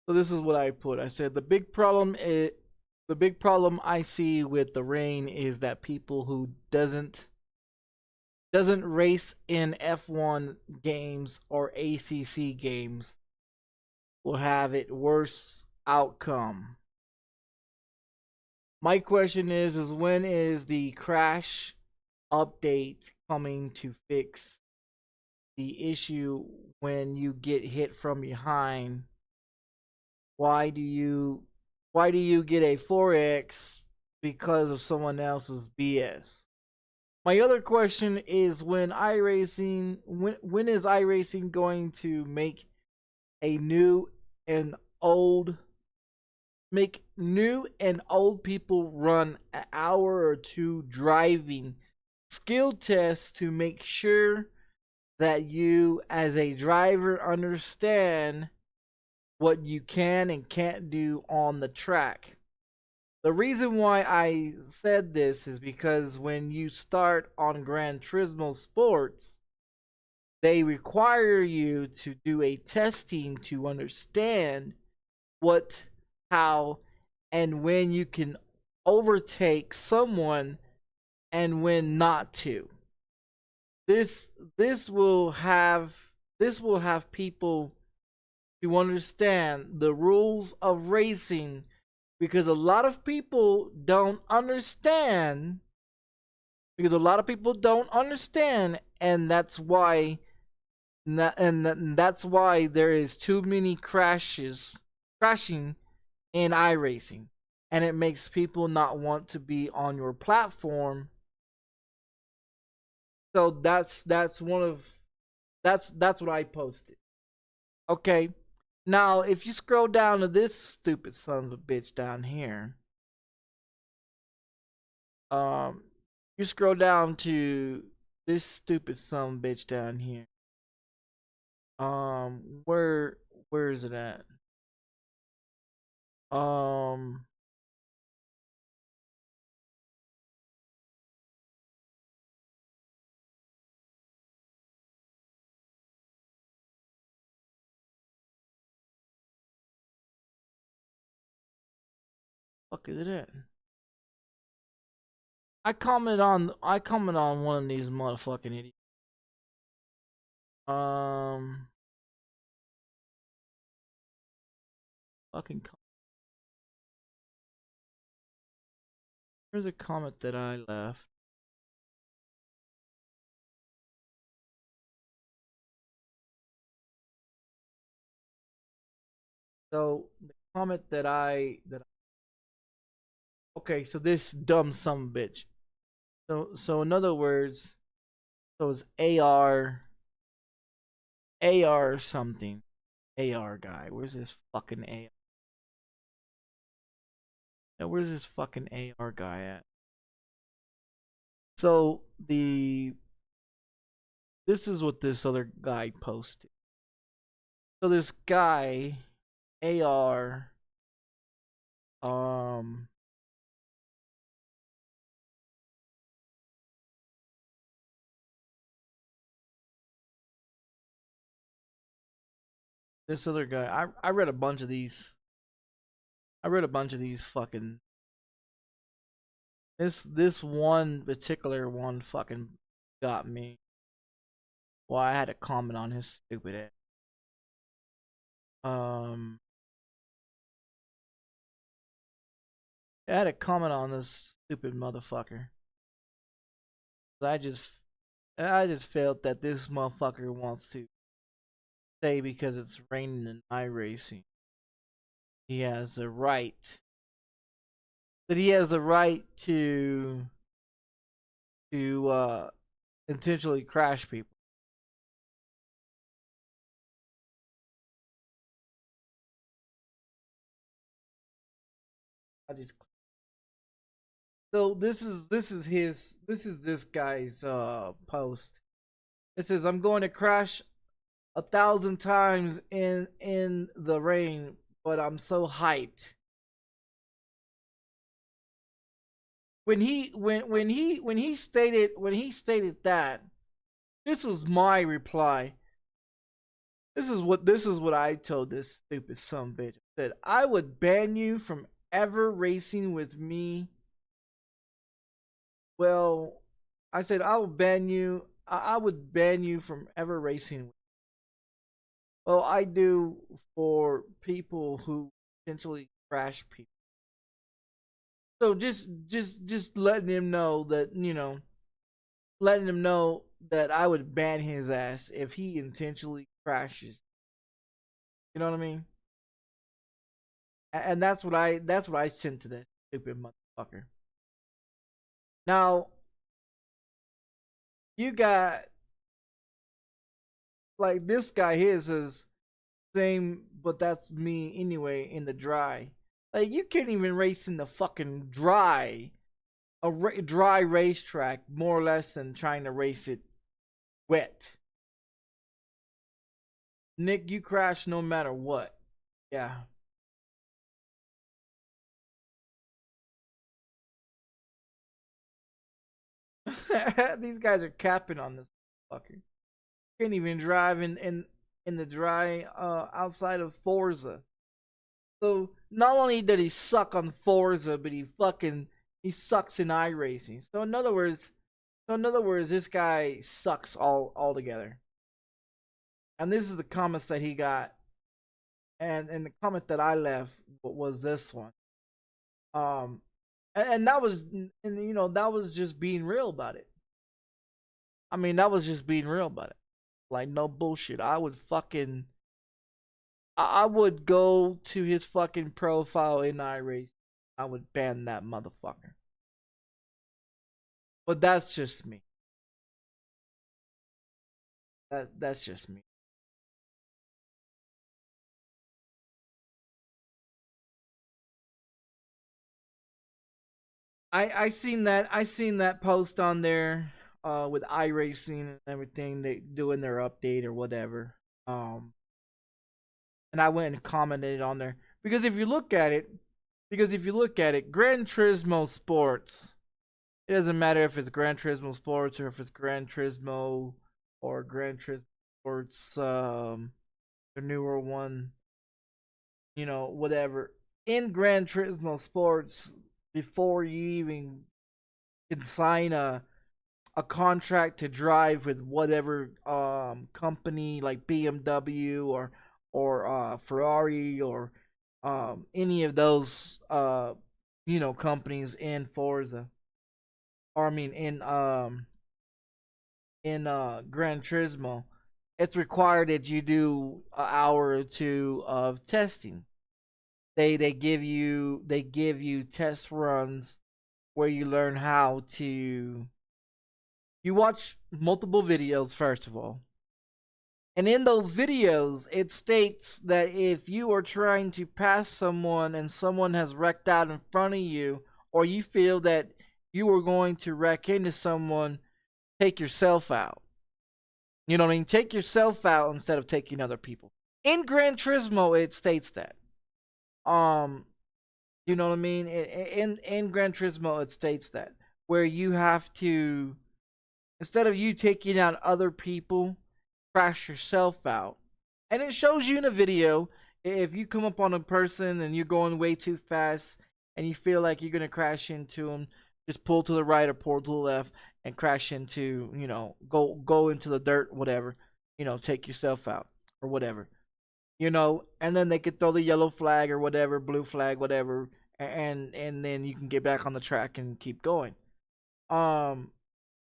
So this is what I put. I said the big problem I see with the rain is that people who doesn't race in F1 games or ACC games will have it worse outcome. My question is when is the crash update coming to fix the issue when you get hit from behind? Why do you get a 4x because of someone else's BS? My other question is when is iRacing going to make new and old people run an hour or two driving skill tests to make sure that you as a driver understand what you can and can't do on the track. The reason why I said this is because when you start on Gran Turismo Sports, they require you to do a testing to understand what, how, and when you can overtake someone and when not to. This will have people to understand the rules of racing, because a lot of people don't understand and that's why there is too many crashing in iRacing, and it makes people not want to be on your platform. So that's what I posted. Okay. Now, if you scroll down to this stupid son of a bitch down here, you scroll down to this stupid son of a bitch down here. Where is it at? Fuck is it at? I comment on one of these motherfucking idiots. Fucking. Here's a comment that I left. So the comment that okay, so this dumb son of a bitch. So in other words, so it's AR something. AR guy. Where's this fucking AR? Yeah, where's this fucking AR guy at? So this is what this other guy posted. So this guy, AR, this other guy, I read a bunch of these. I read a bunch of these fucking. This one particular one fucking got me. Well, I had to comment on his stupid ass. I had to comment on this stupid motherfucker. I just felt that this motherfucker wants to say because it's raining in iRacing, he has the right. That he has the right to intentionally crash people. I just so this guy's post. It says I'm going to crash 1,000 times in the rain, but I'm so hyped. When he stated that, this was my reply. This is what I told this stupid son bitch. I said I would ban you from ever racing with me. Well, I said I will ban you. I would ban you from ever racing. Well, I do for people who potentially crash people. So just letting him know that letting him know that I would ban his ass if he intentionally crashes. You know what I mean? And that's what I sent to that stupid motherfucker. Now you got like this guy here says same, but that's me anyway in the dry. Like you can't even race in the fucking dry, dry racetrack more or less than trying to race it wet. Nick, you crash no matter what. Yeah. These guys are capping on this fucker. Can't even drive in the dry outside of Forza. So not only did he suck on Forza, but he sucks in iRacing. So in other words, this guy sucks all together. And this is the comments that he got. And the comment that I left was this one. And that was that was just being real about it. I mean, that was just being real about it. Like no bullshit. I would go to his fucking profile in iRacing. I would ban that motherfucker. But that's just me. That's just me. I seen that post on there with iRacing and everything, they doing their update or whatever. Um and I went and commented on there because if you look at it, Gran Turismo Sports, it doesn't matter if it's Gran Turismo Sports or if it's Gran Turismo or Gran Turismo Sports the newer one, whatever. In Gran Turismo Sports, before you even can sign a contract to drive with whatever company like BMW or Ferrari or any of those companies in Forza, or I mean in Gran Turismo, it's required that you do an hour or two of testing. They give you test runs where you learn how to. You watch multiple videos first of all, and in those videos it states that if you are trying to pass someone and someone has wrecked out in front of you, or you feel that you are going to wreck into someone, take yourself out. You know what I mean? Take yourself out instead of taking other people. In Gran Turismo, it states that. Um, you know what I mean? In Gran Turismo, it states that where you have to, instead of you taking out other people, crash yourself out. And it shows you in a video if you come up on a person and you're going way too fast and you feel like you're gonna crash into them, just pull to the right or pull to the left and crash into, go into the dirt, whatever. Take yourself out or whatever. And then they could throw the yellow flag or whatever, blue flag, whatever, and then you can get back on the track and keep going. And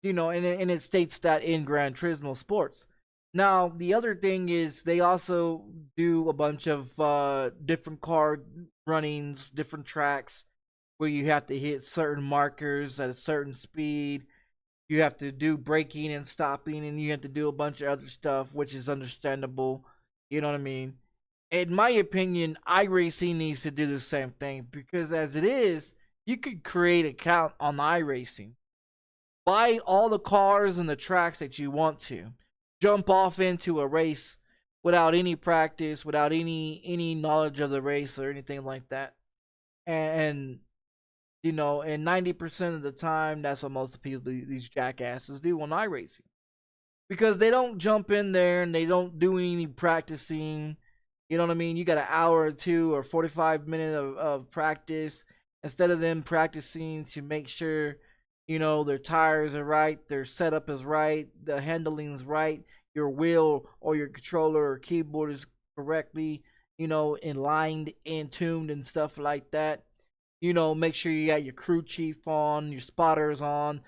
it states that in Gran Turismo Sports. Now, the other thing is they also do a bunch of different car runnings, different tracks where you have to hit certain markers at a certain speed. You have to do braking and stopping, and you have to do a bunch of other stuff, which is understandable. You know what I mean? In my opinion, iRacing needs to do the same thing because as it is, you could create an account on iRacing, buy all the cars and the tracks that you want to, jump off into a race without any practice, without any knowledge of the race or anything like that. And you know, and 90% of the time, that's what most people, these jackasses, do on iRacing. Because they don't jump in there and they don't do any practicing. You know what I mean? You got an hour or two or 45 minutes of practice instead of them practicing to make sure, you know, their tires are right, their setup is right, the handling is right, your wheel or your controller or keyboard is correctly, you know, in lined and tuned and stuff like that. You know, make sure you got your crew chief on, your spotters on,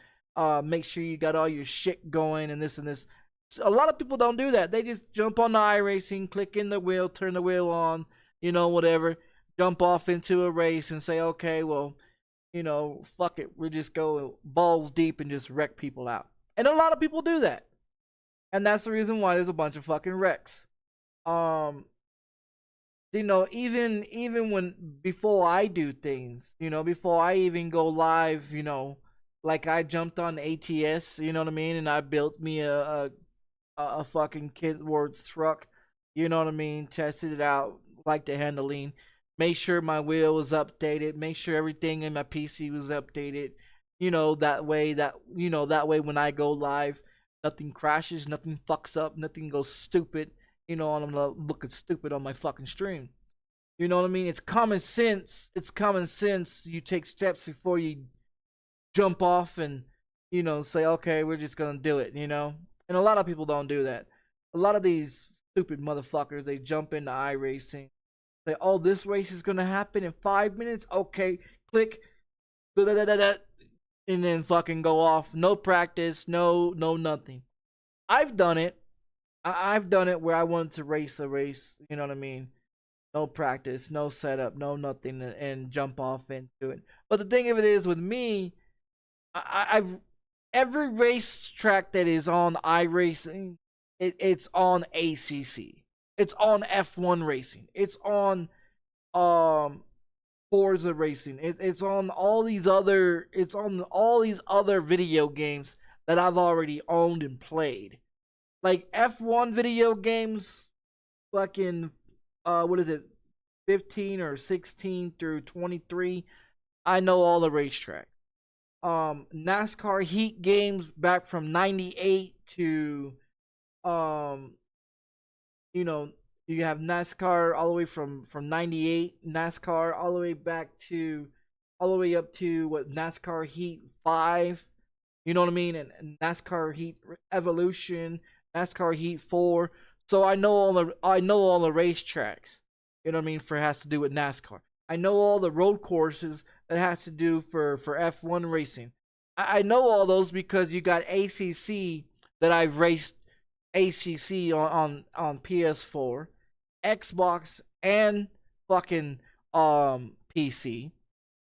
make sure you got all your shit going and this and this. So a lot of people don't do that. They just jump on the iRacing, click in the wheel, turn the wheel on, you know, whatever, jump off into a race and say, okay, well, you know, fuck it. We just go balls deep and just wreck people out. And a lot of people do that. And that's the reason why there's a bunch of fucking wrecks. Um, you know, even when before I do things, you know, before I even go live, you know, like I jumped on ATS, you know what I mean, and I built me a fucking Kidworth truck, you know what I mean, tested it out, like the handling, made sure my wheel was updated, make sure everything in my PC was updated, you know, that way that way when I go live, nothing crashes, nothing fucks up, nothing goes stupid, you know, and I'm looking stupid on my fucking stream. You know what I mean? It's common sense. It's common sense. You take steps before you jump off and, you know, say, okay, we're just gonna do it, you know? And a lot of people don't do that. A lot of these stupid motherfuckers, they jump into iRacing, say, oh, this race is gonna happen in 5 minutes. Okay, click, and then fucking go off. No practice, no nothing. I've done it. I've done it where I wanted to race a race, you know what I mean? No practice, no setup, no nothing, and jump off into it. But the thing of it is, with me, I've every racetrack that is on iRacing, it's on ACC, it's on F1 racing, it's on Forza racing, it's on all these other, video games that I've already owned and played, like F1 video games, fucking what is it, 15 or 16 through 23. I know all the racetracks. NASCAR heat games back from 98 to um you know, you have NASCAR all the way from 98, NASCAR all the way back to all the way up to what, NASCAR Heat 5, you know what I mean? And NASCAR Heat Evolution, NASCAR Heat 4. So I know all the racetracks. You know what I mean? For has to do with NASCAR. I know all the road courses that has to do for F1 racing. I know all those because you got ACC that I've raced ACC on PS4, Xbox, and fucking PC.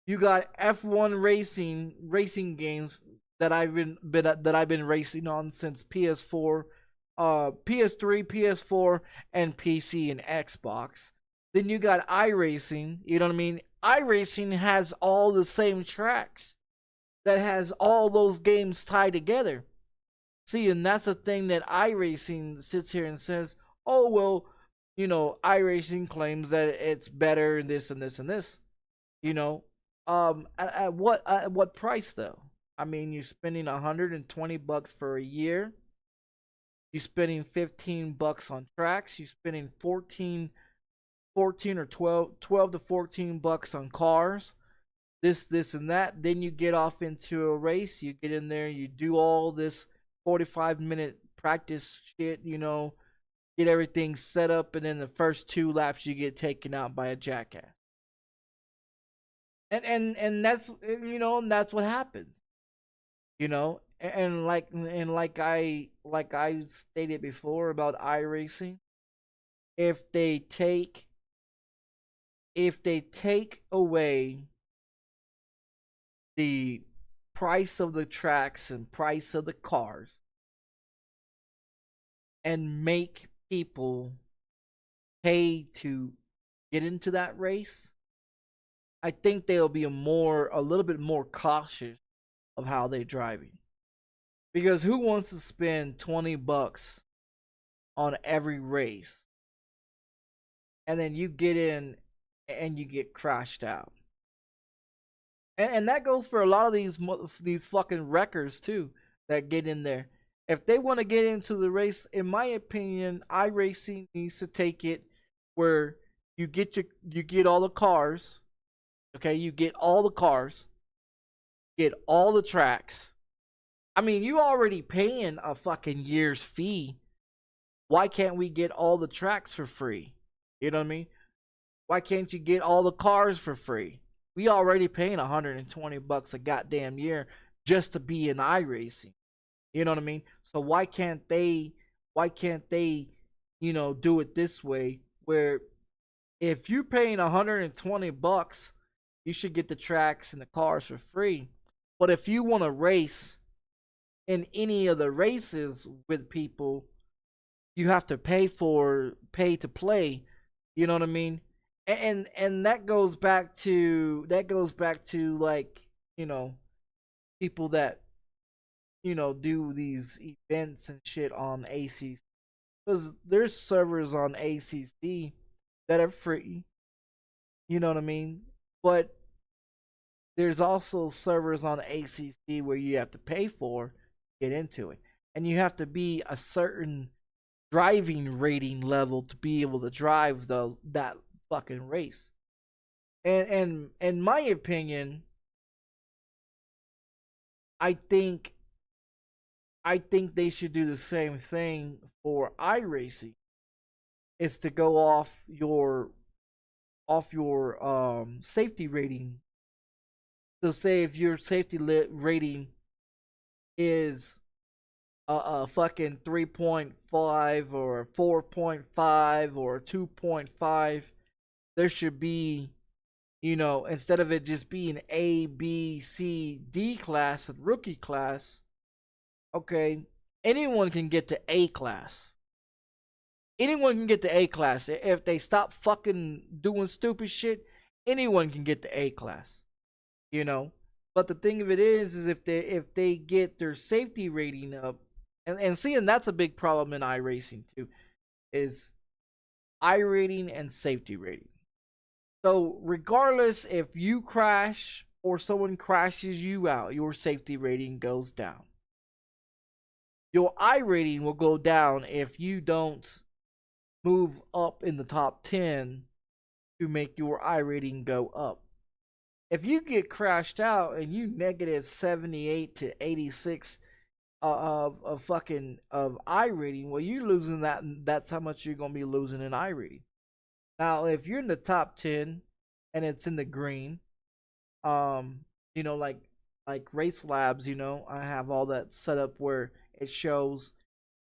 You got F1 racing games that I've been racing on since PS4, PS3, PS4, and PC and Xbox. Then you got iRacing. You know what I mean? iRacing has all the same tracks that has all those games tied together. See, and that's the thing that iRacing sits here and says, oh, well, you know, iRacing claims that it's better and this and this and this. You know, at what price though? I mean, you're spending $120 for a year. You're spending $15 on tracks. You're spending 14 or 12 to $14 on cars. This and that. Then you get off into a race. You get in there. You do all this 45-minute practice shit. You know, get everything set up, and then the first 2 laps you get taken out by a jackass. And that's, you know, and that's what happens. You know, and like I stated before about iRacing, if they take away the price of the tracks and price of the cars and make people pay to get into that race, I think they'll be a little bit more cautious of how they're driving. Because who wants to spend $20 on every race and then you get in and you get crashed out? And that goes for a lot of these fucking wreckers too that get in there. If they want to get into the race, in my opinion, iRacing needs to take it where you get all the cars, okay? You get all the cars, get all the tracks. I mean, you already paying a fucking year's fee. Why can't we get all the tracks for free? You know what I mean? Why can't you get all the cars for free? We already paying $120 a goddamn year just to be in iRacing. You know what I mean? So why can't they, do it this way where if you're paying $120, you should get the tracks and the cars for free. But if you want to race in any of the races with people, you have to pay to play. You know what I mean? And that goes back to like, people that do these events and shit on ACC, because there's servers on ACC that are free. You know what I mean? But there's also servers on ACC where you have to pay for to get into it, and you have to be a certain driving rating level to be able to drive that fucking race. And in my opinion, I think they should do the same thing for iRacing. It's to go off your safety rating. So say if your safety rating is a fucking 3.5 or 4.5 or 2.5, there should be, instead of it just being A, B, C, D class and rookie class, okay, anyone can get to A class. Anyone can get to A class. If they stop fucking doing stupid shit, anyone can get to A class. But the thing of it is if they get their safety rating up, and seeing that's a big problem in iRacing too, is iRating and safety rating. So regardless if you crash or someone crashes you out, your safety rating goes down. Your iRating will go down if you don't move up in the top 10 to make your iRating go up. If you get crashed out and you negative 78 to 86 of iRating, well, you're losing that. That's how much you're gonna be losing in iRating. Now, if you're in the top 10 and it's in the green, like Race Labs, I have all that set up where it shows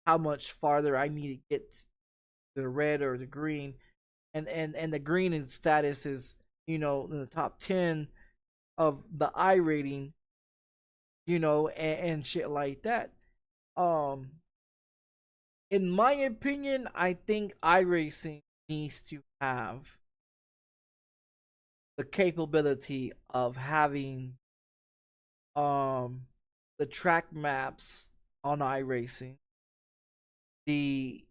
how much farther I need to get to the red or the green, and the green in status is in the top 10 of the iRating, and shit like that. In my opinion, I think iRacing needs to have the capability of having the track maps on iRacing, the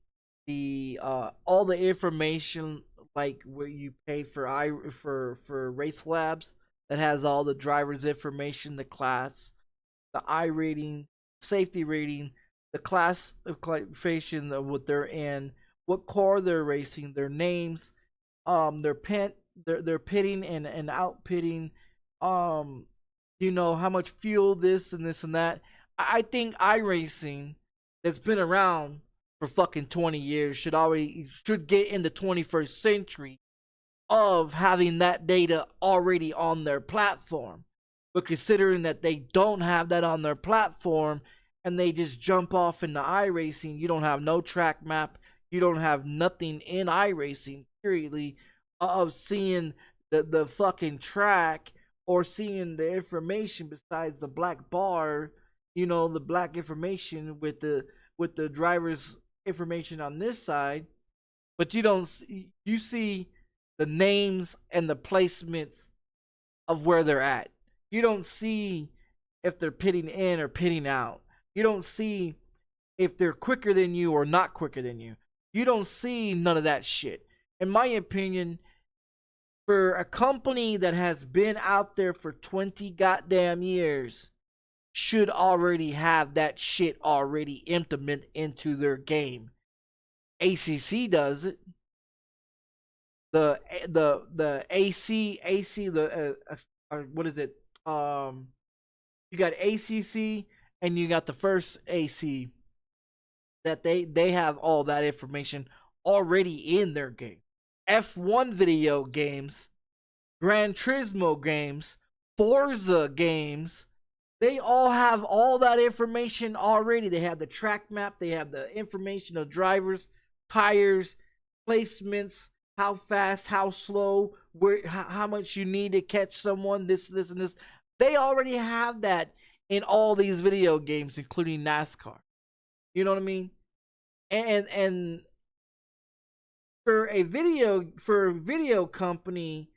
all the information like where you pay for Race Labs that has all the drivers information, the class, the iRating, safety rating, the class of classification of what they're in, what car they're racing, their names, their pitting and out pitting, how much fuel this and this and that. I think iRacing that's been around for fucking 20 years should get in the 21st century of having that data already on their platform. But considering that they don't have that on their platform, and they just jump off into iRacing, you don't have no track map, you don't have nothing in iRacing, periodly, of seeing the fucking track or seeing the information besides the black bar, the black information with the driver's information on this side, but you don't see, you see the names and the placements of where they're at. You don't see if they're pitting in or pitting out. You don't see if they're quicker than you or not quicker than you. You don't see none of that shit. In my opinion, for a company that has been out there for 20 goddamn years, should already have that shit already implemented into their game. ACC does it. The AC what is it? You got ACC and you got the first AC that they have all that information already in their game. F1 video games, Gran Turismo games, Forza games, they all have all that information already. They have the track map, they have the information of drivers, tires, placements, how fast, how slow, how much you need to catch someone, this, and this. They already have that in all these video games, including NASCAR. You know what I mean? And for a video company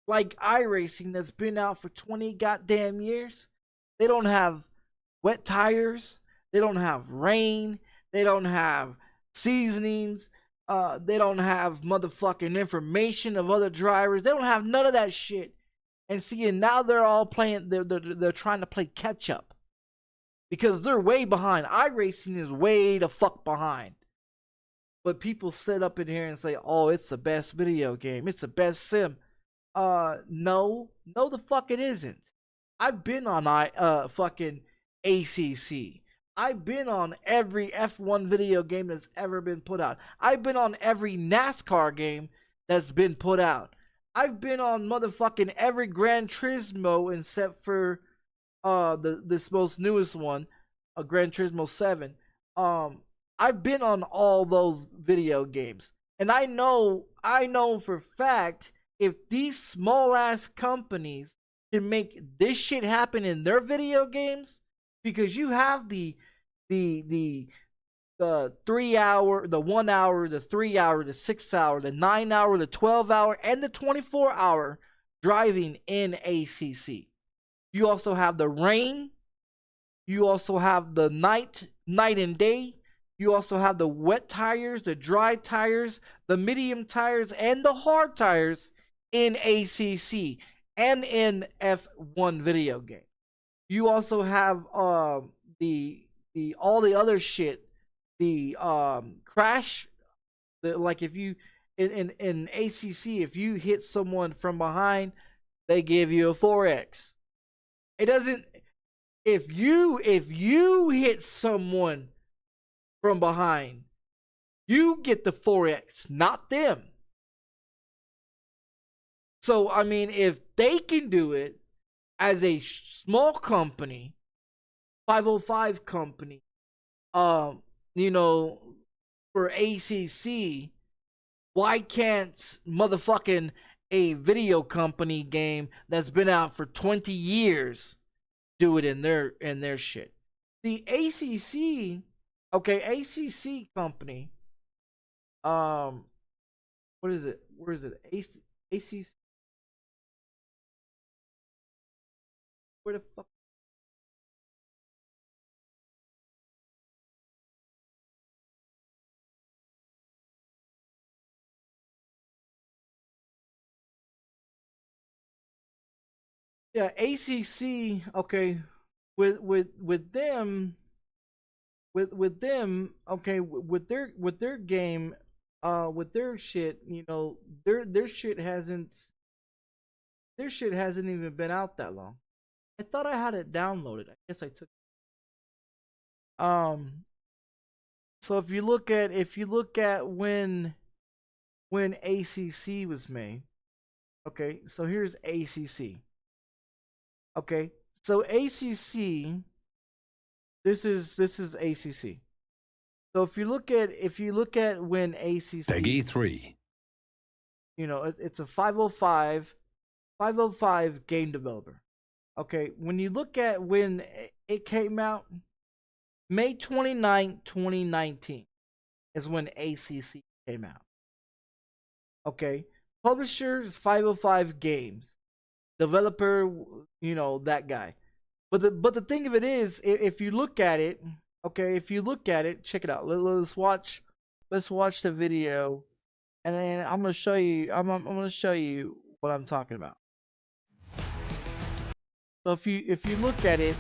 like iRacing that's been out for 20 goddamn years, they don't have wet tires, they don't have rain, they don't have seasonings, they don't have motherfucking information of other drivers. They don't have none of that shit. And see, and now they're all playing. They're trying to play catch up because they're way behind. iRacing is way the fuck behind. But people sit up in here and say, "Oh, it's the best video game. It's the best sim." No, the fuck it isn't. I've been on fucking ACC. I've been on every F1 video game that's ever been put out. I've been on every NASCAR game that's been put out. I've been on motherfucking every Gran Turismo except for this most newest one, Gran Turismo 7. I've been on all those video games. And I know for a fact, if these small ass companies can make this shit happen in their video games, because you have the 3 hour, the 1 hour, the 3 hour, the 6 hour, the 9 hour, the 12 hour, and the 24-hour driving in ACC. You also have the rain. You also have the night and day. You also have the wet tires, the dry tires, the medium tires, and the hard tires in ACC and in F1 video game. You also have the all the other shit, the crash, like if you in ACC, if you hit someone from behind, they give you a 4x. It doesn't. If you hit someone from behind, you get the 4x, not them. So I mean, if they can do it as a small company, 505 company, you know, for ACC, why can't motherfucking a video company game that's been out for 20 years do it in their shit? The ACC, okay, ACC company, what is it? Where is it? ACC. Where the fuck? Yeah, ACC. Okay, with them, with them. Okay, with their game, with their shit. You know, their shit hasn't even been out that long. I thought I had it downloaded. I guess I took. So if you look at when ACC was made. Okay, so here's ACC. Okay, so ACC This is ACC. So if you look at when ACC, Peggy 3. you know, it's a 505 game developer. Okay, when you look at when it came out, May 29, 2019 is when ACC came out. Okay, publisher is 505 Games, developer, you know, that guy. But the thing of it is, if you look at it, okay, if you look at it, check it out. Let's watch the video, and then I'm gonna show you. I'm gonna show you what I'm talking about. So if you look at it,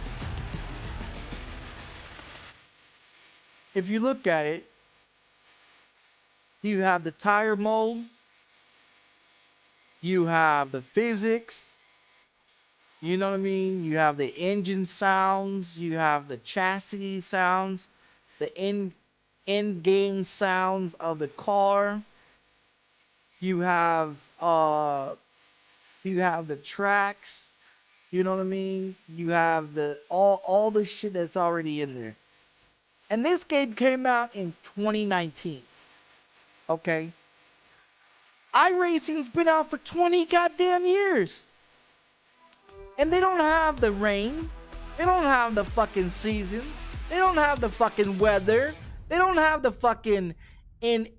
you have the tire mold, you have the physics, you know what I mean? You have the engine sounds, you have the chassis sounds, the in game sounds of the car. You have the tracks, you know what I mean? You have the all the shit that's already in there. And this game came out in 2019. Okay? iRacing's been out for 20 goddamn years. And they don't have the rain. They don't have the fucking seasons. They don't have the fucking weather. They don't have the fucking in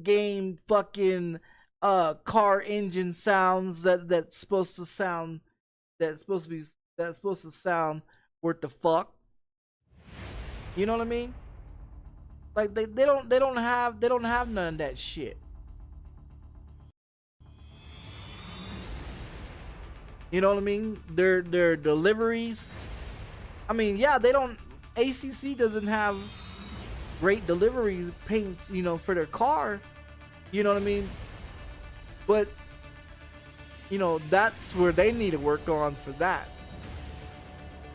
game fucking car engine sounds that's supposed to sound worth the fuck. You know what I mean? Like they don't have none of that shit. You know what I mean? Their deliveries. I mean, yeah, they don't. ACC doesn't have great deliveries paints, you know, for their car. You know what I mean? But you know, that's where they need to work on for that.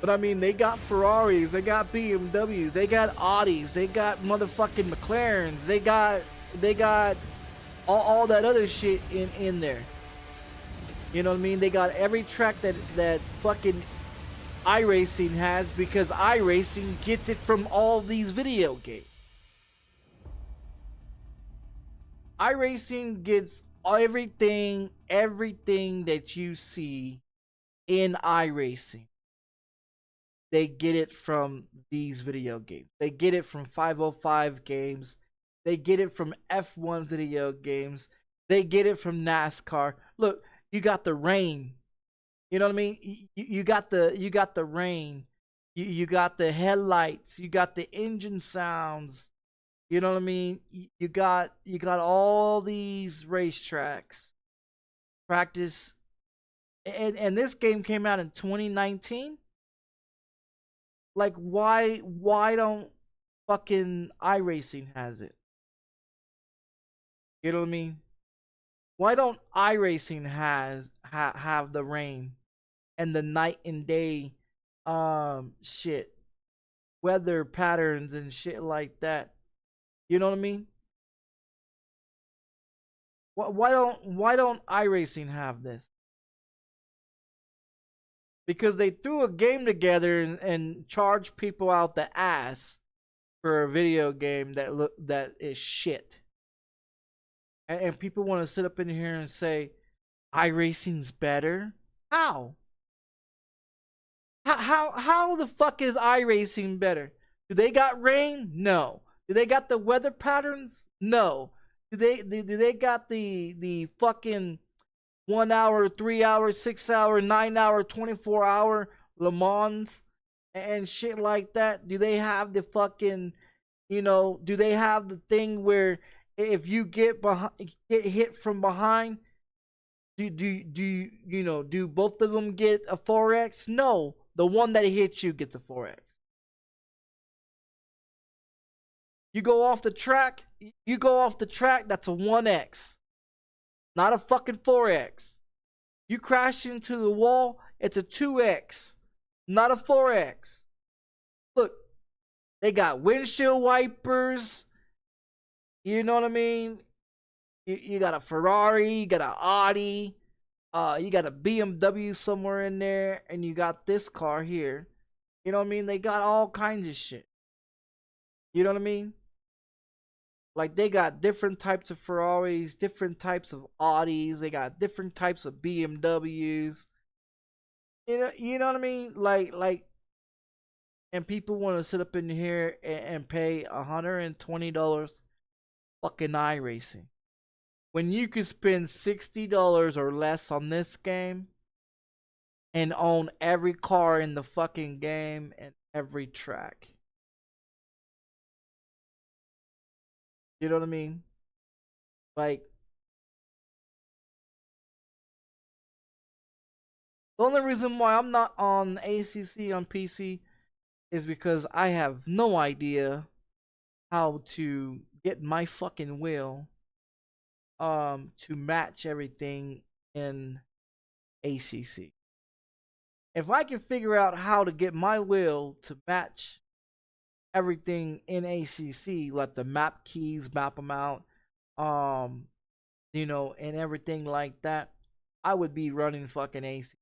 But I mean, they got Ferraris, they got BMWs, they got Audis, they got motherfucking McLarens, they got all that other shit in there. You know what I mean? They got every track that fucking iRacing has, because iRacing gets it from all these video games. iRacing gets everything that you see in iRacing. They get it from these video games. They get it from 505 games. They get it from F1 video games. They get it from NASCAR. Look, you got the rain. You know what I mean? You got the rain. You got the headlights. You got the engine sounds. You know what I mean? You got all these racetracks. Practice. And this game came out in 2019. Like, why don't fucking iRacing has it? You know what I mean? Why don't iRacing have the rain and the night and day shit, weather patterns and shit like that? You know what I mean? Why don't iRacing have this? Because they threw a game together and charged people out the ass for a video game that is shit. And people want to sit up in here and say iRacing's better. How the fuck is iRacing better? Do they got rain? No. Do they got the weather patterns? No. Do they got the fucking 1 hour, 3 hour, 6 hour, 9 hour, 24-hour Le Mans and shit like that? Do they have the fucking, you know, do they have the thing where if you get hit from behind, do both of them get a 4x? No, the one that hits you gets a 4x. You go off the track, that's a 1x. Not a fucking 4x. You crash into the wall, it's a 2x. Not a 4x. Look, they got windshield wipers. You know what I mean? You got a Ferrari, you got an Audi, you got a BMW somewhere in there, and you got this car here. You know what I mean? They got all kinds of shit. You know what I mean? Like they got different types of Ferraris, different types of Audis, they got different types of BMWs. You know what I mean? Like and people want to sit up in here and pay $120 fucking iRacing. When you could spend $60 or less on this game and own every car in the fucking game and every track. You know what I mean? Like, the only reason why I'm not on ACC on PC is because I have no idea how to get my fucking wheel to match everything in ACC. If I can figure out how to get my wheel to match everything in ACC, like the map keys, map them out, you know, and everything like that, I would be running fucking ACC.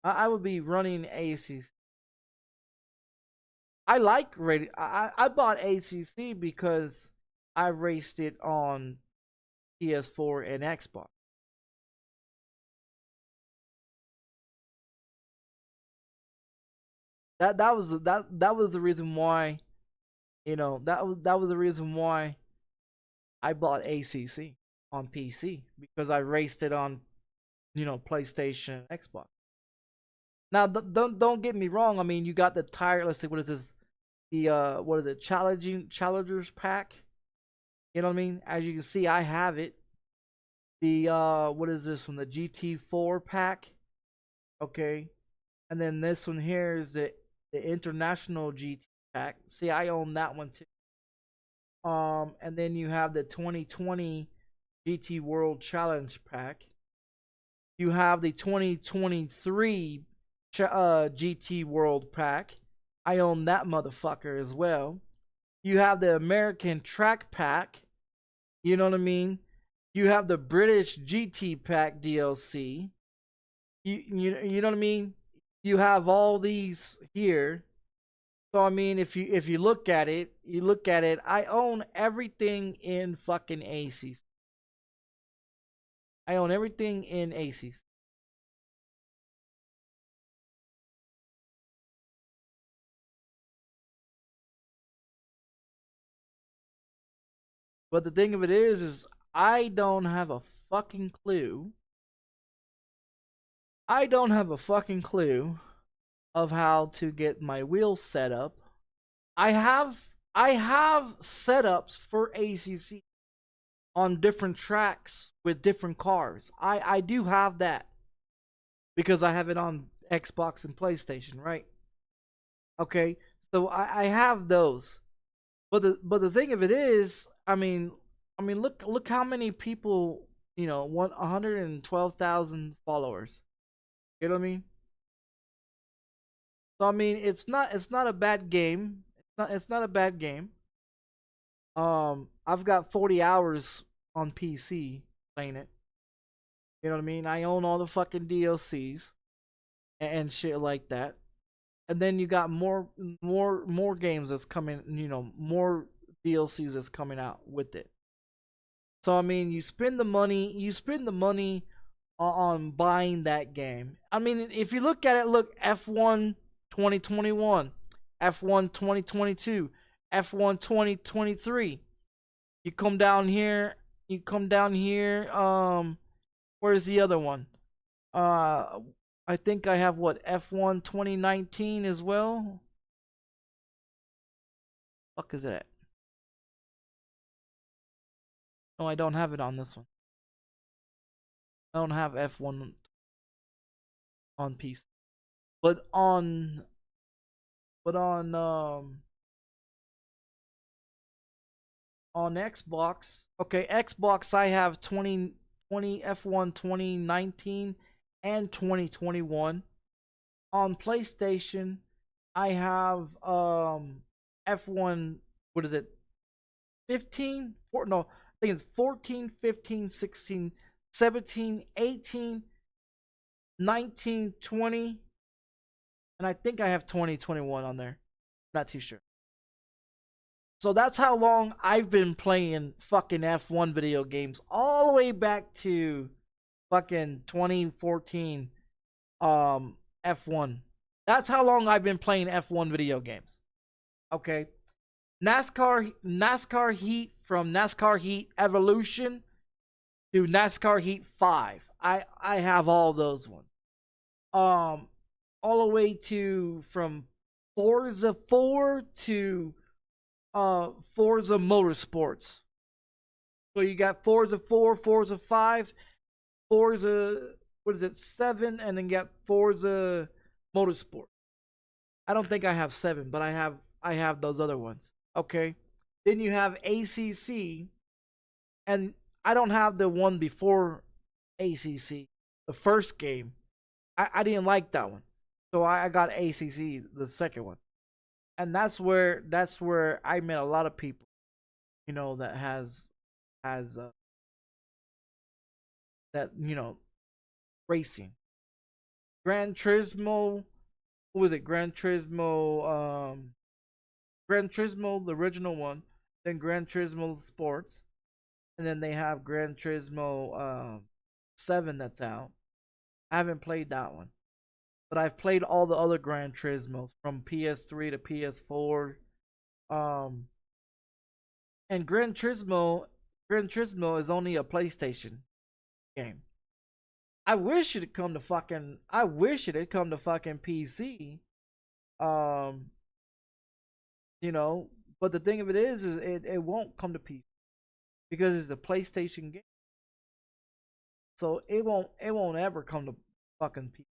I would be running ACC. I like radio. I bought ACC because I raced it on PS4 and Xbox. That was the reason why, you know, that was the reason why I bought ACC on PC, because I raced it on, you know, PlayStation, Xbox. Now don't get me wrong. I mean, you got the tire. Let's see, what is this? The what is it? Challengers pack. You know what I mean? As you can see, I have it. The what is this from the GT4 pack? Okay, and then this one here is the International GT pack. See, I own that one too. And then you have the 2020 GT World Challenge pack. You have the 2023 GT World pack. I own that motherfucker as well. You have the American Track pack. You know what I mean? You have the British GT pack DLC. You know what I mean? You have all these here. So I mean, if you look at it, I own everything in fucking ACC. I own everything in ACC. But the thing of it is I don't have a fucking clue. I don't have a fucking clue of how to get my wheels set up. I have setups for ACC on different tracks with different cars. I do have that because I have it on Xbox and PlayStation, right? Okay, so I have those. But the thing of it is, I mean, look how many people, you know, 112,000 followers. You know what I mean? So I mean, it's not a bad game. It's not a bad game. I've got 40 hours on PC playing it. You know what I mean? I own all the fucking DLCs and shit like that. And then you got more games that's coming, you know, more DLCs that's coming out with it. So I mean, you spend the money on buying that game. I mean, if you look at it, look, F1 2021, F1 2022, F1 2023. You come down here, where's the other one? I think I have what, F1 2019 as well? Fuck is that? No, I don't have it on this one. I don't have F1 on PC. But on on Xbox, okay, Xbox I have 2020 F1 2019 and 2021. On PlayStation, I have F1, what is it? 15? No, I think it's 14, 15, 16, 17, 18, 19, 20. And I think I have 2021 on there. Not too sure. So that's how long I've been playing fucking F1 video games, all the way back to fucking 2014 F1. That's how long I've been playing F1 video games. Okay. NASCAR Heat, from NASCAR Heat Evolution to NASCAR Heat 5. I have all those ones. All the way to from Forza 4 to Forza Motorsports. So you got Forza 4, Forza 5, Forza, what is it, 7, and then you got Forza Motorsport. I don't think I have 7, but I have those other ones. Okay. Then you have ACC, and I don't have the one before ACC, the first game. I didn't like that one, so I got ACC, the second one, and that's where I met a lot of people, you know, that has that, you know, racing. Gran Turismo, what was it? Gran Turismo, the original one, then Gran Turismo Sports, and then they have Gran Turismo 7 that's out. I haven't played that one, but I've played all the other Gran Turismos from PS3 to PS4. And Gran Turismo is only a PlayStation game. I wish it had come to fucking PC. You know, but the thing of it is it won't come to PC because it's a PlayStation game. So it won't ever come to fucking PC.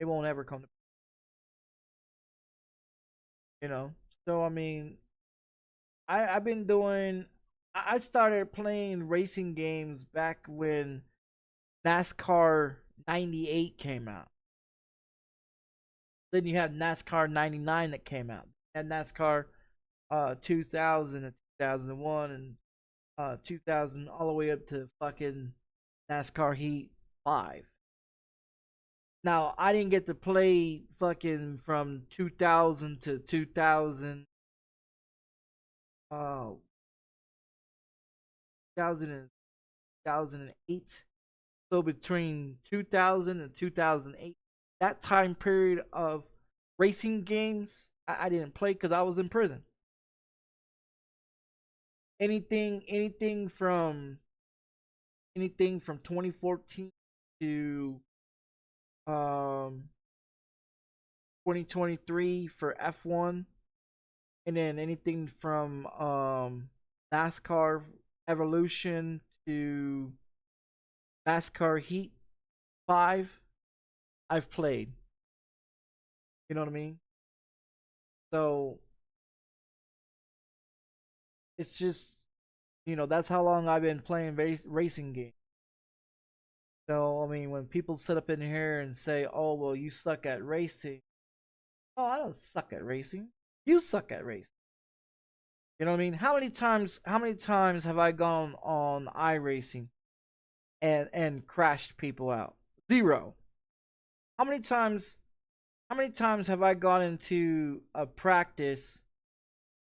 It won't ever come to, you know. So I mean, I've been doing. I started playing racing games back when NASCAR '98 came out. Then you had NASCAR '99 that came out, and NASCAR 2000 and 2001 and 2000 all the way up to fucking NASCAR Heat 5. Now, I didn't get to play fucking from 2000 to 2000 2008. So between 2000 and 2008, that time period of racing games, I didn't play because I was in prison. Anything from 2014 to 2023 for F1, and then anything from NASCAR Evolution to NASCAR Heat 5, I've played. You know what I mean? So it's just, you know, that's how long I've been playing racing games. So I mean, when people sit up in here and say, "Oh, well, you suck at racing," oh, I don't suck at racing. You suck at racing. You know what I mean? How many times have I gone on iRacing and crashed people out? 0. How many times have I gone into a practice,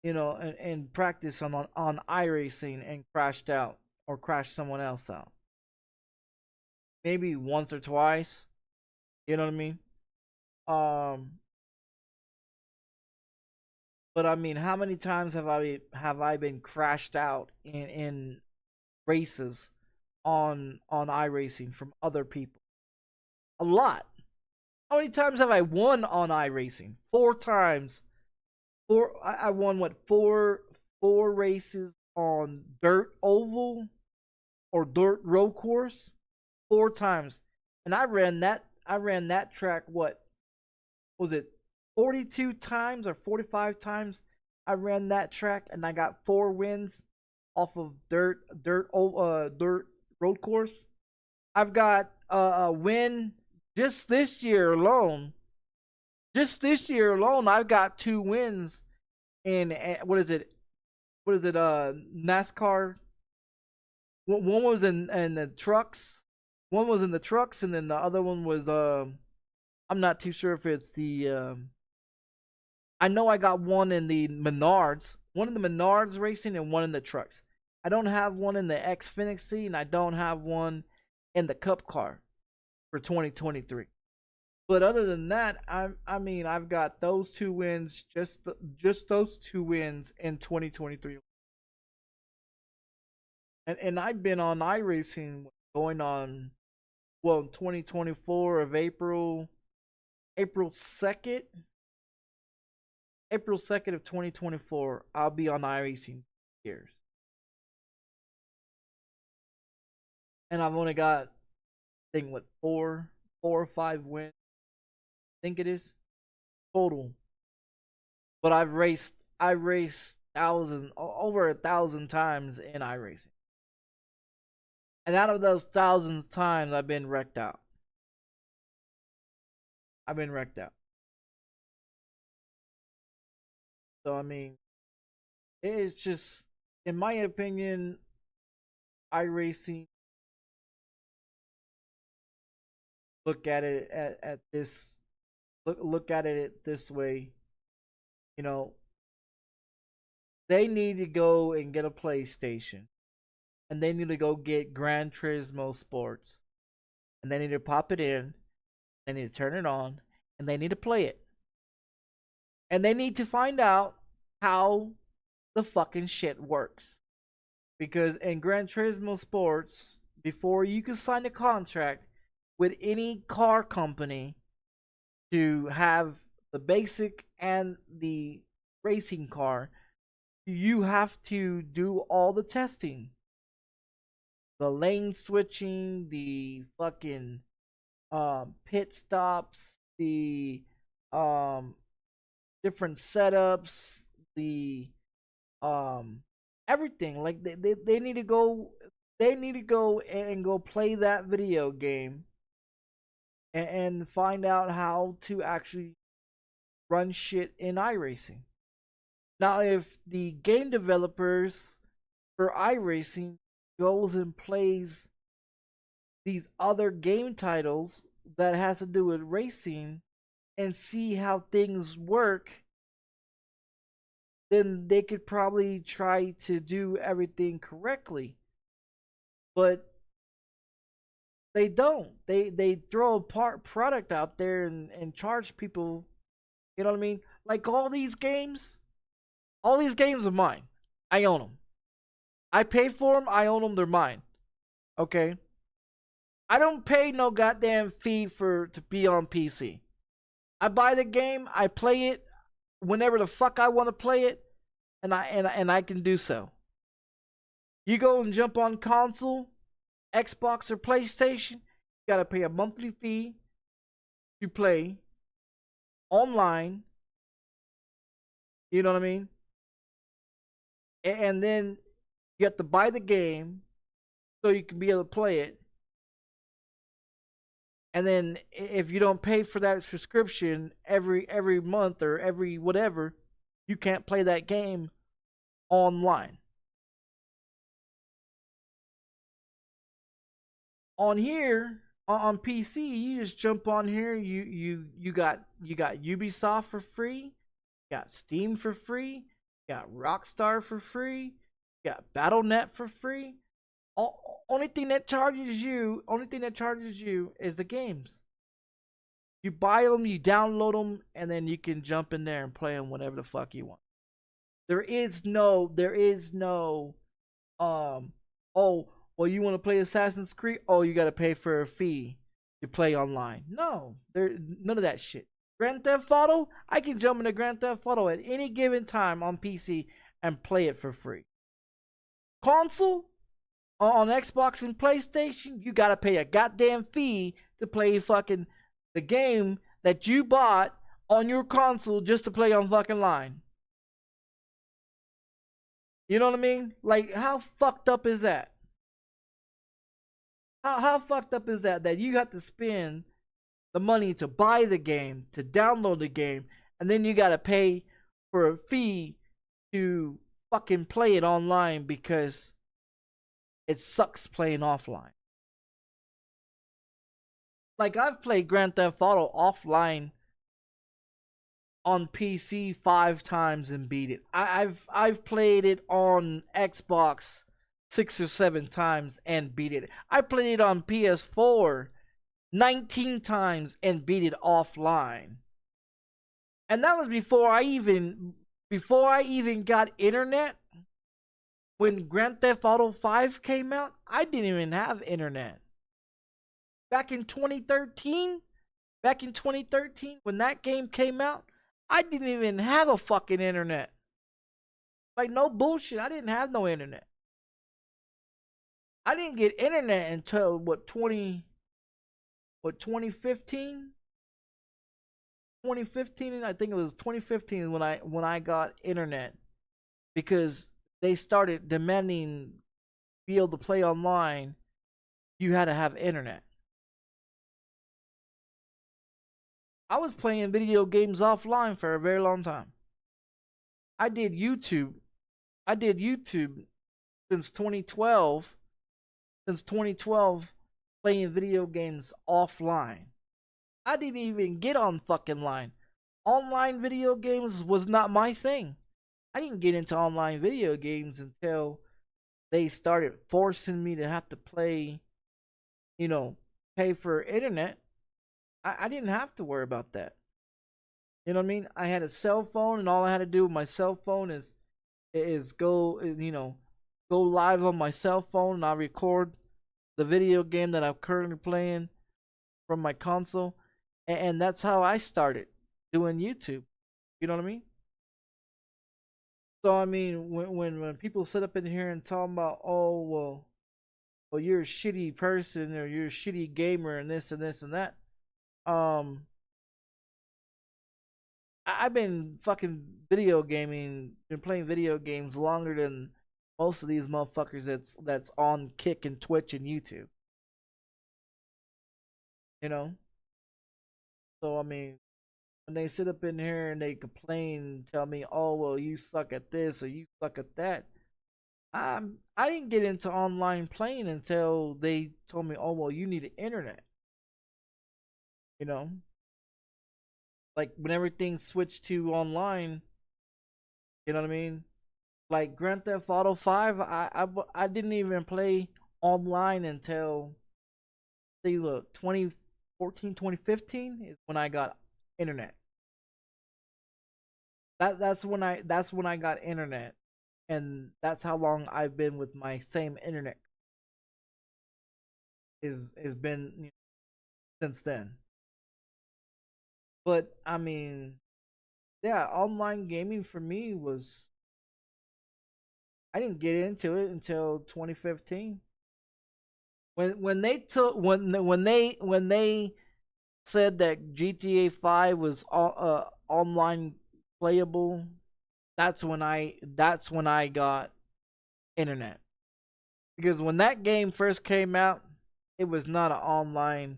you know, and practice on iRacing and crashed out or crashed someone else out? Maybe once or twice. You know what I mean? But I mean, how many times have I been crashed out in races on iRacing from other people? A lot. How many times have I won on iRacing? 4 times. I won what, four races on dirt oval or dirt road course? 4 times. And I ran that track, what was it, 42 times or 45 times? I ran that track and I got 4 wins off of dirt road course. I've got a win just this year alone. I've got 2 wins in what is it? NASCAR. One was in the trucks. One was in the trucks, and then the other one was I'm not too sure if it's the. I know I got one in the Menards, one in the Menards racing, and one in the trucks. I don't have one in the Xfinity, and I don't have one in the Cup car for 2023. But other than that, I mean, I've got those 2 wins, just those 2 wins in 2023. And I've been on iRacing going on, well, 2024 of April 2nd. April 2nd of 2024, I'll be on iRacing years. And I've only got, I think, what, 4 or 5 wins, I think it is, total. But I raced over 1,000 times in iRacing. And out of those thousands of times, I've been wrecked out. So, I mean, it's just, in my opinion, iRacing, look at it at this, look at it this way. You know, they need to go and get a PlayStation. And they need to go get Gran Turismo Sports. And they need to pop it in. They need to turn it on. And they need to play it. And they need to find out how the fucking shit works. Because in Gran Turismo Sports, before you can sign a contract with any car company to have the basic and the racing car, you have to do all the testing. The lane switching, the fucking pit stops, the different setups, the everything. Like they need to go and go play that video game and find out how to actually run shit in iRacing. Now, if the game developers for iRacing goes and plays these other game titles that has to do with racing and see how things work, then they could probably try to do everything correctly. But they don't. They throw a product out there and charge people. You know what I mean? Like all these games are mine. I own them. I pay for them. I own them. They're mine. Okay. I don't pay no goddamn fee to be on PC. I buy the game. I play it whenever the fuck I want to play it, and I can do so. You go and jump on console, Xbox or PlayStation, you gotta pay a monthly fee to play online. You know what I mean? And then you have to buy the game so you can be able to play it. And then if you don't pay for that subscription every month or every whatever, you can't play that game online. On here, on PC, you just jump on here. You got Ubisoft for free, you got Steam for free, you got Rockstar for free, you got BattleNet for free. Only thing that charges you is the games. You buy them, you download them, and then you can jump in there and play them whenever the fuck you want. There is no, oh, well, you want to play Assassin's Creed? Oh, you got to pay for a fee to play online. No, none of that shit. Grand Theft Auto, I can jump into Grand Theft Auto at any given time on PC and play it for free. Console, on Xbox and PlayStation, you gotta pay a goddamn fee to play fucking the game that you bought on your console just to play on fucking line. You know what I mean? Like, how fucked up is that? How fucked up is that you have to spend the money to buy the game, to download the game, and then you gotta pay for a fee to fucking play it online because it sucks playing offline. Like I've played Grand Theft Auto offline on PC 5 times and beat it. I've played it on Xbox 6 or 7 times and beat it. I played it on PS4 19 times and beat it offline. And that was before I even got internet. When Grand Theft Auto 5 came out, I didn't even have internet. Back in 2013, when that game came out, I didn't even have a fucking internet. Like, no bullshit, I didn't have no internet. I didn't get internet until 2015? 2015, I think it was 2015 when I got internet, because they started demanding be able to play online, you had to have internet. I was playing video games offline for a very long time. I did YouTube since 2012. Since 2012, playing video games offline. I didn't even get on fucking line. Online video games was not my thing. I didn't get into online video games until they started forcing me to have to play, pay for internet. I didn't have to worry about that. You know what I mean? I had a cell phone, and all I had to do with my cell phone is go, go live on my cell phone, and I record the video game that I'm currently playing from my console, and that's how I started doing YouTube. You know what I mean? So I mean, when people sit up in here and talk about, oh well, you're a shitty person, or you're a shitty gamer, and this and this and that, I've been fucking been playing video games longer than most of these motherfuckers that's on Kick and Twitch and YouTube. You know? So I mean, when they sit up in here and they complain and tell me, oh well, you suck at this or you suck at that. I didn't get into online playing until they told me, oh well, you need an internet. You know? Like when everything switched to online, you know what I mean? Like Grand Theft Auto 5, I didn't even play online until, see, look, 2014, 2015 is when I got internet. That's when I got internet, and that's how long I've been with my same internet. Is been, since then. But I mean, yeah, online gaming for me was, I didn't get into it until 2015. When they said that GTA 5 was online playable, that's when I got internet. Because when that game first came out, it was not an online.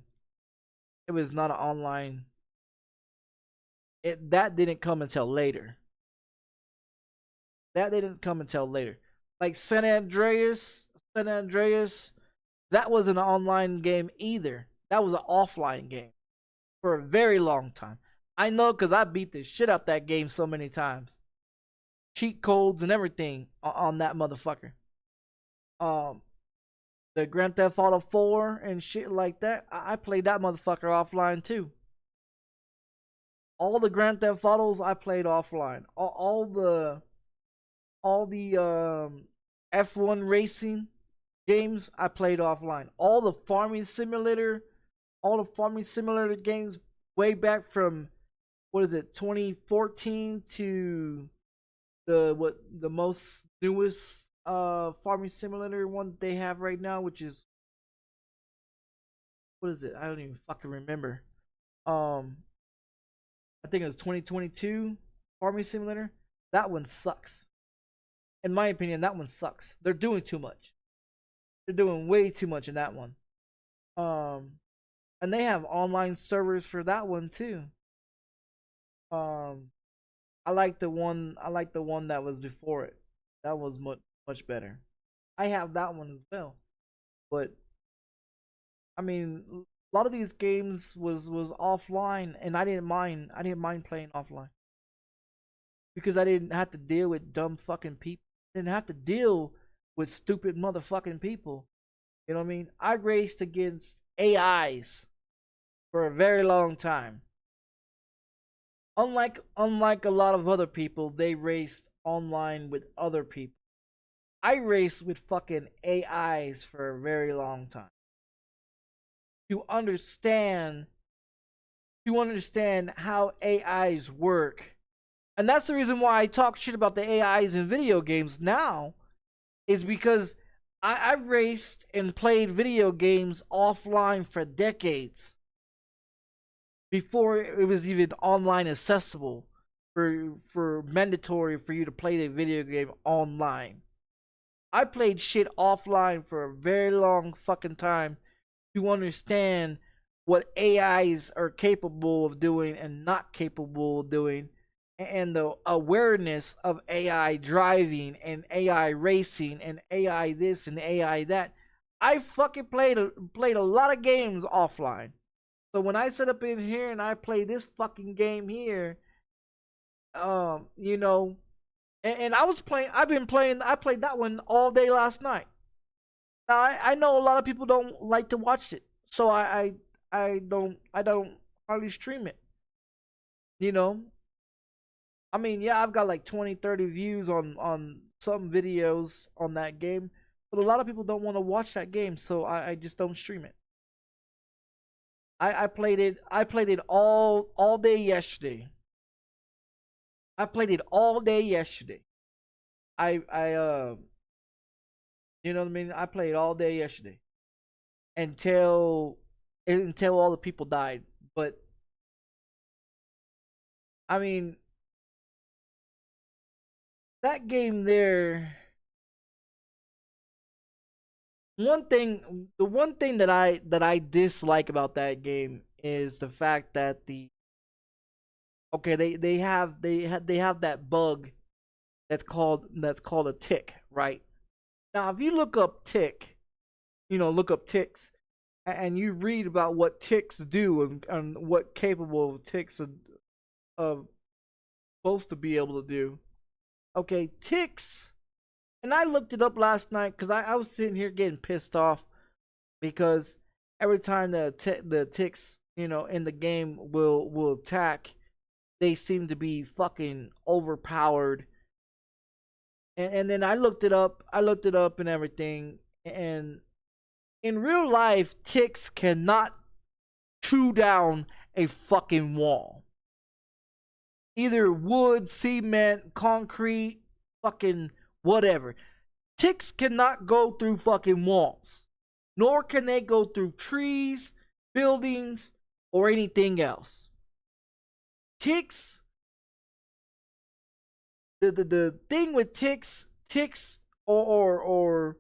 It was not an online. That didn't come until later. That didn't come until later. Like San Andreas, that wasn't an online game either. That was an offline game for a very long time. I know because I beat the shit out that game so many times. Cheat codes and everything on that motherfucker. The Grand Theft Auto 4 and shit like that, I played that motherfucker offline too. All the Grand Theft Autos I played offline. All the F1 racing games I played offline. All the farming simulator games way back from, what is it, 2014 to the most newest farming simulator one they have right now, which is, what is it? I don't even fucking remember. I think it was 2022 farming simulator. That one sucks. In my opinion, that one sucks. They're doing too much. They're doing way too much in that one. And they have online servers for that one too. I like the one that was before it. That was much better. I have that one as well. But I mean, A lot of these games was offline, and I didn't mind. I didn't mind playing offline because I didn't have to deal with dumb fucking people. I didn't have to deal with stupid motherfucking people. You know what I mean? I raced against AIs for a very long time. Unlike a lot of other people, they raced online with other people. I raced with fucking AIs for a very long time. To understand how AIs work. And that's the reason why I talk shit about the AIs in video games now, is because I've raced and played video games offline for decades before it was even online accessible for mandatory for you to play the video game online. I played shit offline for a very long fucking time to understand what AIs are capable of doing and not capable of doing, and the awareness of AI driving and AI racing and AI this and AI that. I fucking played a lot of games offline. So when I set up in here and I play this fucking game here, you know, and I was playing, I played that one all day last night. Now I know a lot of people don't like to watch it, so I don't hardly stream it. You know, I mean, yeah, I've got like 20, 30 views on some videos on that game, but a lot of people don't want to watch that game, so I just don't stream it. I played it all day yesterday. I played it all day yesterday. I you know what I mean? I played all day yesterday until all the people died. But I mean, that game there, the one thing that I dislike about that game is the fact that okay, they have that bug that's called a tick, right? Now, if you look up tick, look up ticks, and you read about what ticks do and what capable of ticks are supposed to be able to do. Okay, ticks, and I looked it up last night because I was sitting here getting pissed off because every time the ticks, in the game will attack, they seem to be fucking overpowered. And then I looked it up and everything, and in real life, ticks cannot chew down a fucking wall. Either wood, cement, concrete, fucking whatever. Ticks cannot go through fucking walls. Nor can they go through trees, buildings, or anything else. Ticks, the thing with ticks or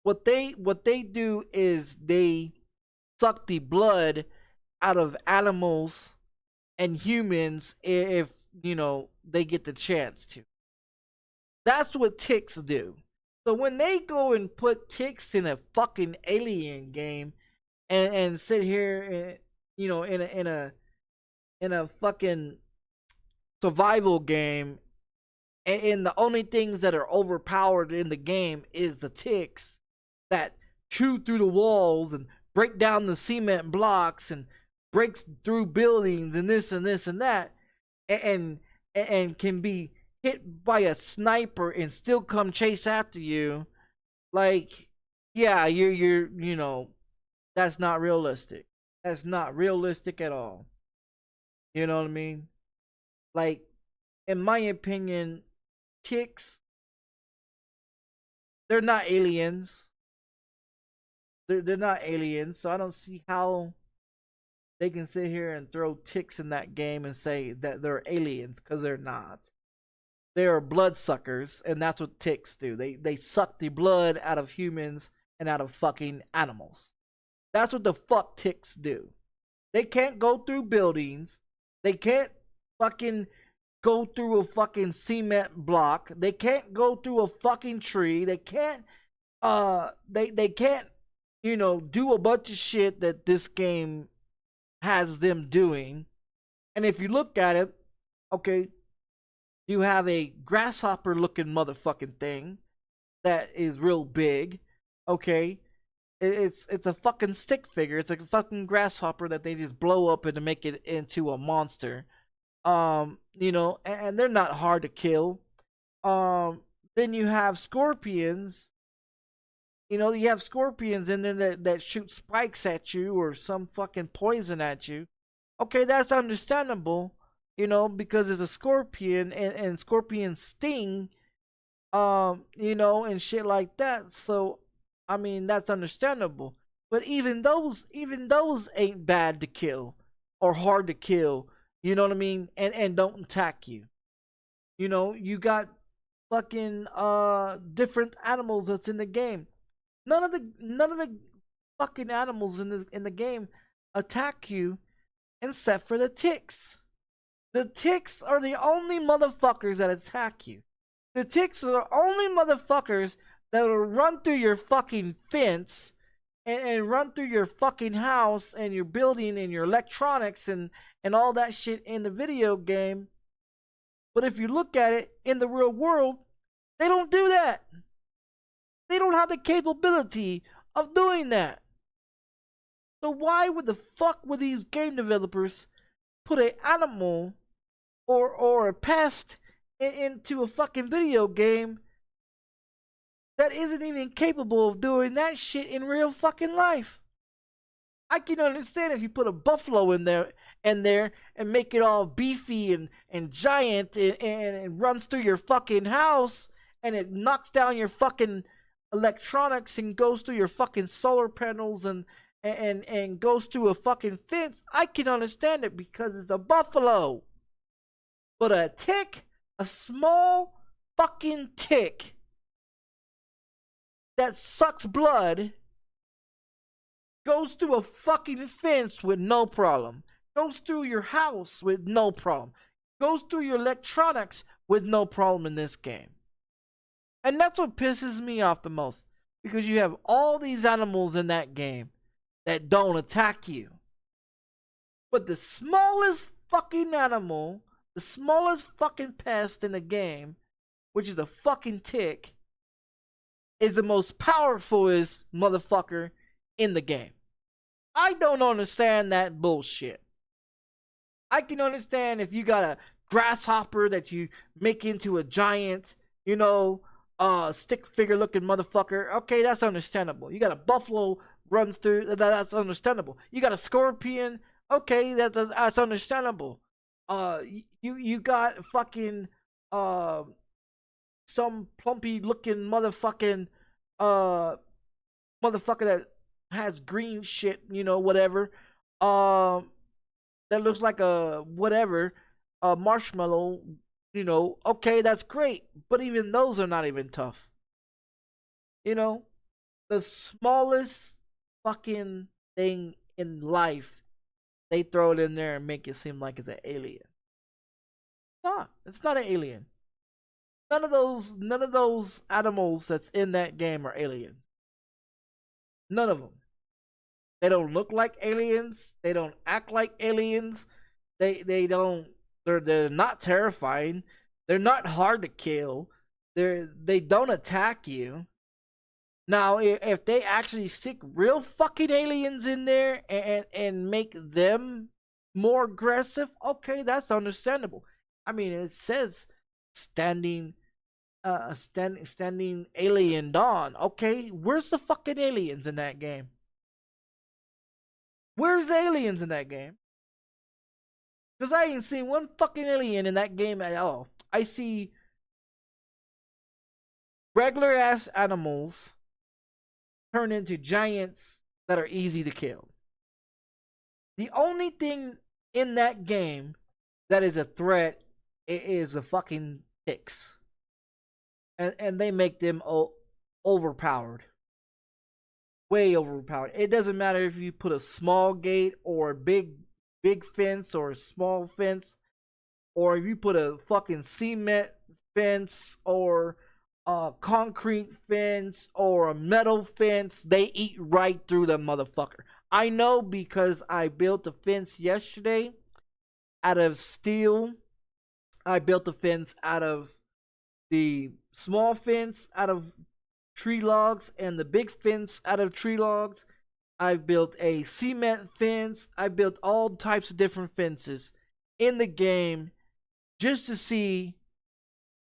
what they do is they suck the blood out of animals and humans if they get the chance to. That's what ticks do. So when they go and put ticks in a fucking alien game and sit here and, in a fucking survival game, and the only things that are overpowered in the game is the ticks that chew through the walls and break down the cement blocks and breaks through buildings and this and this and that, and can be hit by a sniper and still come chase after you. Like, yeah, you're that's not realistic. That's not realistic at all. You know what I mean? Like, in my opinion, ticks, they're not aliens. They're not aliens, so I don't see how they can sit here and throw ticks in that game and say that they're aliens, because they're not. They are bloodsuckers, and that's what ticks do. They suck the blood out of humans and out of fucking animals. That's what the fuck ticks do. They can't go through buildings. They can't fucking go through a fucking cement block. They can't go through a fucking tree. They can't they can't do a bunch of shit that this game has them doing. And if you look at it, okay, you have a grasshopper looking motherfucking thing that is real big. Okay. It's a fucking stick figure. It's like a fucking grasshopper that they just blow up and to make it into a monster. And they're not hard to kill. Then you have scorpions. You have scorpions in there that shoot spikes at you or some fucking poison at you. Okay, that's understandable, because it's a scorpion and scorpions sting, and shit like that. So, I mean, that's understandable. But even those ain't bad to kill or hard to kill. You know what I mean? And don't attack you. You got fucking different animals that's in the game. None of the fucking animals in the game attack you except for the ticks. The ticks are the only motherfuckers that attack you. The ticks are the only motherfuckers that will run through your fucking fence and run through your fucking house and your building and your electronics and all that shit in the video game. But if you look at it in the real world, they don't do that. They don't have the capability of doing that. So why would the fuck would these game developers put an animal or a pest into a fucking video game that isn't even capable of doing that shit in real fucking life? I can understand if you put a buffalo in there and make it all beefy and giant and runs through your fucking house and it knocks down your fucking electronics and goes through your fucking solar panels and goes through a fucking fence. I can understand it because it's a buffalo. But a tick, a small fucking tick that sucks blood, goes through a fucking fence with no problem, goes through your house with no problem, goes through your electronics with no problem in this game. And that's what pisses me off the most, because you have all these animals in that game that don't attack you. But the smallest fucking animal, the smallest fucking pest in the game, which is a fucking tick, is the most powerfulest motherfucker in the game. I don't understand that bullshit. I can understand if you got a grasshopper that you make into a giant, stick figure looking motherfucker. Okay, that's understandable. You got a buffalo runs through, that's understandable. You got a scorpion. Okay, that's understandable. You got fucking some plumpy looking motherfucking motherfucker that has green shit, whatever. That looks like a whatever, a marshmallow. Okay, that's great, but even those are not even tough. The smallest fucking thing in life, they throw it in there and make it seem like it's an alien. No, it's not an alien. None of those animals that's in that game are aliens. None of them. They don't look like aliens. They don't act like aliens. They don't. They're not terrifying. They're not hard to kill. They don't attack you. Now, if they actually stick real fucking aliens in there and make them more aggressive, okay, that's understandable. I mean, it says standing alien dawn. Okay, where's the fucking aliens in that game? Where's the aliens in that game? Because I ain't seen one fucking alien in that game at all. I see regular ass animals turn into giants that are easy to kill. The only thing in that game that is a threat is the fucking ticks. And they make them overpowered. Way overpowered. It doesn't matter if you put a small gate or a big fence or a small fence, or if you put a fucking cement fence or concrete fence or a metal fence, they eat right through the motherfucker. I know because I built a fence yesterday out of steel. I built a fence out of the small fence out of tree logs and the big fence out of tree logs. I built a cement fence. I built all types of different fences in the game just to see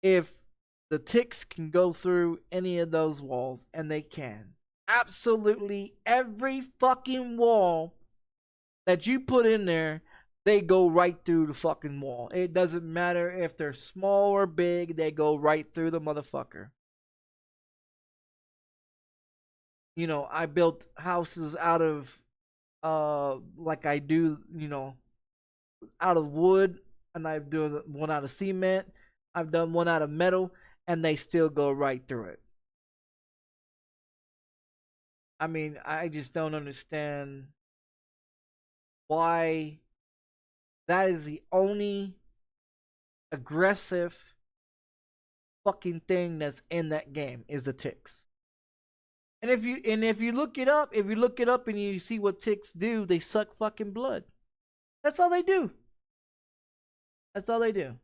if the ticks can go through any of those walls, and they can. Absolutely every fucking wall that you put in there, they go right through the fucking wall. It doesn't matter if they're small or big, they go right through the motherfucker. You know, I built houses out of like I do, you know, out of wood, and I've done one out of cement. I've done one out of metal, and they still go right through it. I mean, I just don't understand why that is the only aggressive fucking thing that's in that game is the ticks. And if you look it up, and you see what ticks do, they suck fucking blood. That's all they do. That's all they do.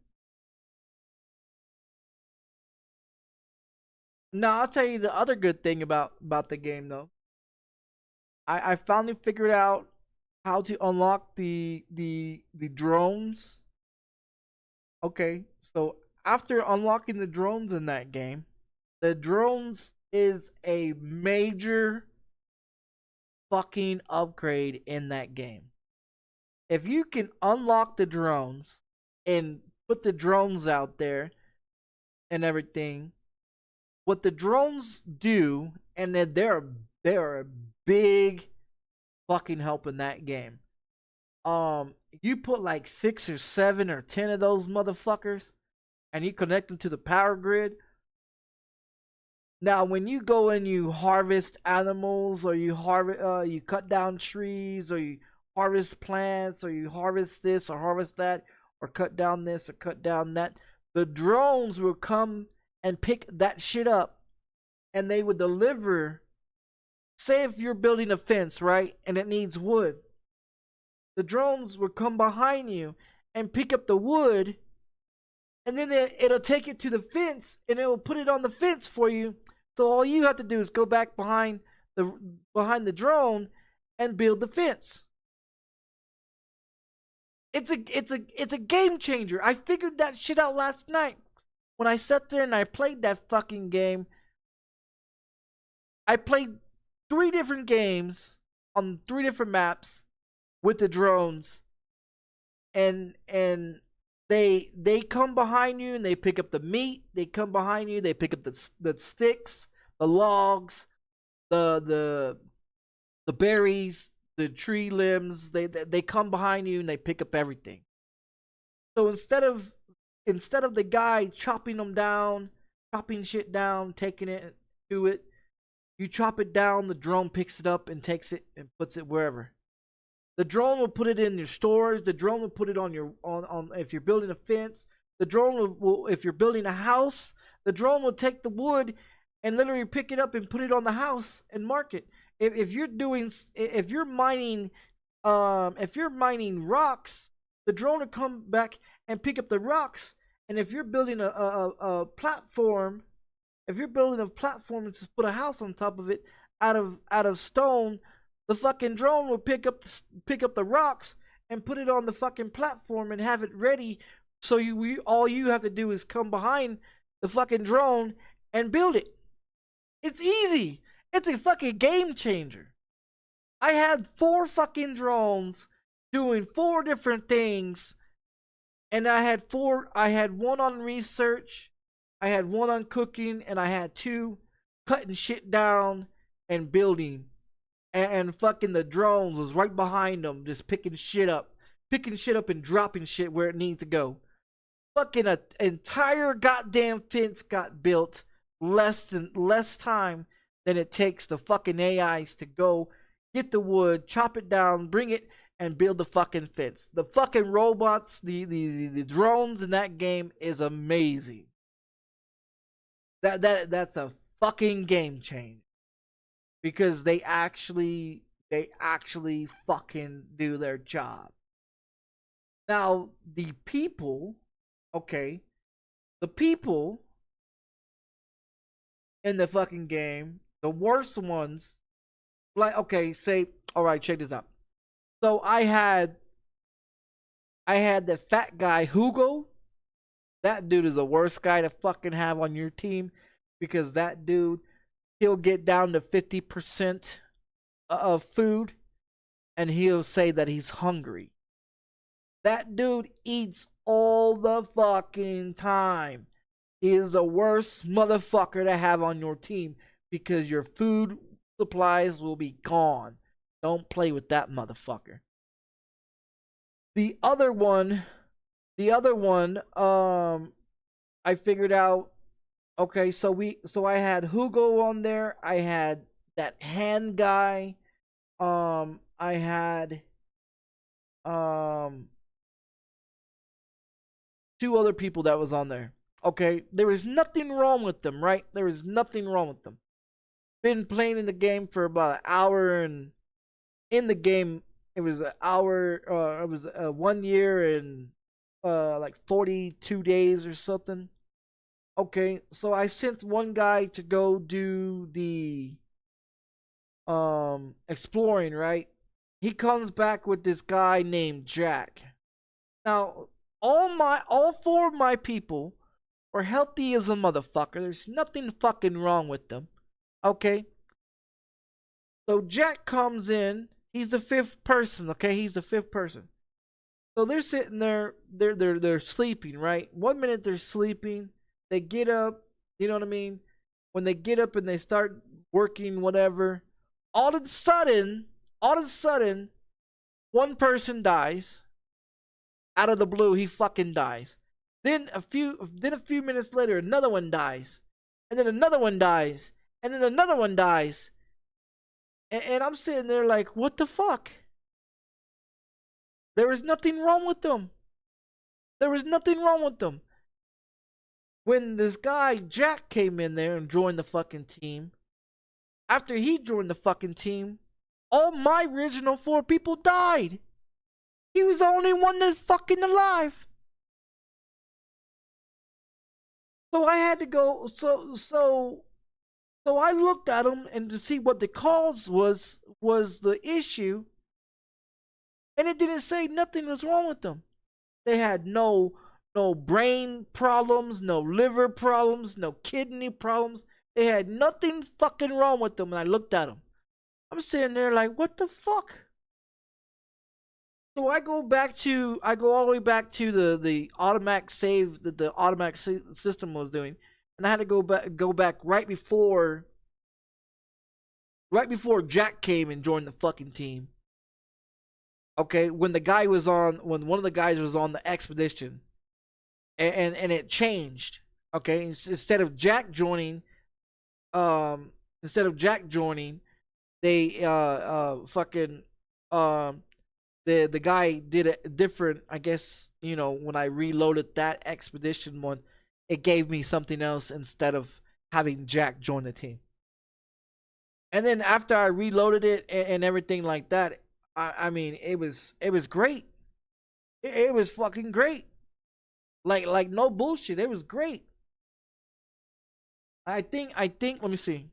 Now I'll tell you the other good thing about the game though. I finally figured out how to unlock the drones. Okay, so after unlocking the drones in that game, the drones is a major fucking upgrade in that game. If you can unlock the drones and put the drones out there and everything, what the drones do, and then they're a big fucking help in that game. You put like 6 or 7 or 10 of those motherfuckers, and you connect them to the power grid. Now, when you go and you harvest animals, or you you cut down trees, or you harvest plants, or you harvest this or harvest that, or cut down this or cut down that, the drones will come and pick that shit up, and they would deliver. Say if you're building a fence, right, and it needs wood, the drones will come behind you and pick up the wood, and then it'll take it to the fence, and it will put it on the fence for you. So all you have to do is go back behind the drone and build the fence. It's a game changer. I figured that shit out last night when I sat there and I played that fucking game. I played 3 different games on 3 different maps with the drones, and they come behind you and they pick up the meat. They come behind you, they pick up the sticks, the logs, the berries, the tree limbs. They come behind you and they pick up everything. So instead of the guy chopping shit down, taking it to it, you chop it down, the drone picks it up and takes it and puts it wherever. The drone will put it in your stores. The drone will put it on if you're building a fence. The drone will if you're building a house, the drone will take the wood and literally pick it up and put it on the house and mark it. If you're mining rocks, the drone will come back and pick up the rocks. And if you're building a platform, if you're building a platform and just put a house on top of it out of stone, the fucking drone will pick up the rocks and put it on the fucking platform and have it ready. So all you have to do is come behind the fucking drone and build it. It's easy. It's a fucking game changer. I had 4 fucking drones doing 4 different things, and I had 1 on research, I had 1 on cooking, and I had 2 cutting shit down and building. And fucking the drones was right behind them, just picking shit up and dropping shit where it needs to go. Fucking an entire goddamn fence got built less time than it takes the fucking AIs to go get the wood, chop it down, bring it, and build the fucking fence. The fucking robots, the drones in that game is amazing. That's a fucking game change because they actually fucking do their job. Now the people, okay, the people in the fucking game, the worst ones, like okay, say, all right, check this out. So I had the fat guy Hugo. That dude is the worst guy to fucking have on your team because that dude, he'll get down to 50% of food and he'll say that he's hungry. That dude eats all the fucking time. He is the worst motherfucker to have on your team because your food supplies will be gone. Don't play with that motherfucker. The other one, I figured out. Okay, so I had Hugo on there. I had that hand guy. I had um two other people that was on there. Okay, there is nothing wrong with them, right? There is nothing wrong with them. Been playing in the game for about an hour, and in the game it was an hour. It was 1 year and like 42 days or something. Okay, so I sent one guy to go do the exploring, right? He comes back with this guy named Jack. Now, all four of my people are healthy as a motherfucker. There's nothing fucking wrong with them. Okay? So Jack comes in, he's the fifth person, okay? He's the fifth person. So they're sitting there, they're sleeping, right? 1 minute they're sleeping, they get up, you know what I mean? When they get up and they start working, whatever, all of a sudden, one person dies. Out of the blue, he fucking dies. Then a few minutes later, another one dies. And then another one dies. And then another one dies. And I'm sitting there like, what the fuck? There was nothing wrong with them. There was nothing wrong with them. When this guy, Jack, came in there and joined the fucking team, after he joined the fucking team, all my original four people died. He was the only one that's fucking alive. So I had to go. So I looked at him and to see what the cause was the issue, and it didn't say nothing was wrong with them. They had no brain problems, no liver problems, no kidney problems. They had nothing fucking wrong with them. And I looked at them. I'm sitting there like, what the fuck? So I go all the way back to the automatic save that the automatic system was doing, and I had to go back right before Jack came and joined the fucking team. Okay, when one of the guys was on the expedition, and it changed. Okay, instead of Jack joining, they fucking the guy did a different. I guess when I reloaded that expedition one, it gave me something else instead of having Jack join the team. And then after I reloaded it and everything like that, I mean it was great. It was fucking great. Like no bullshit. It was great. I think let me see.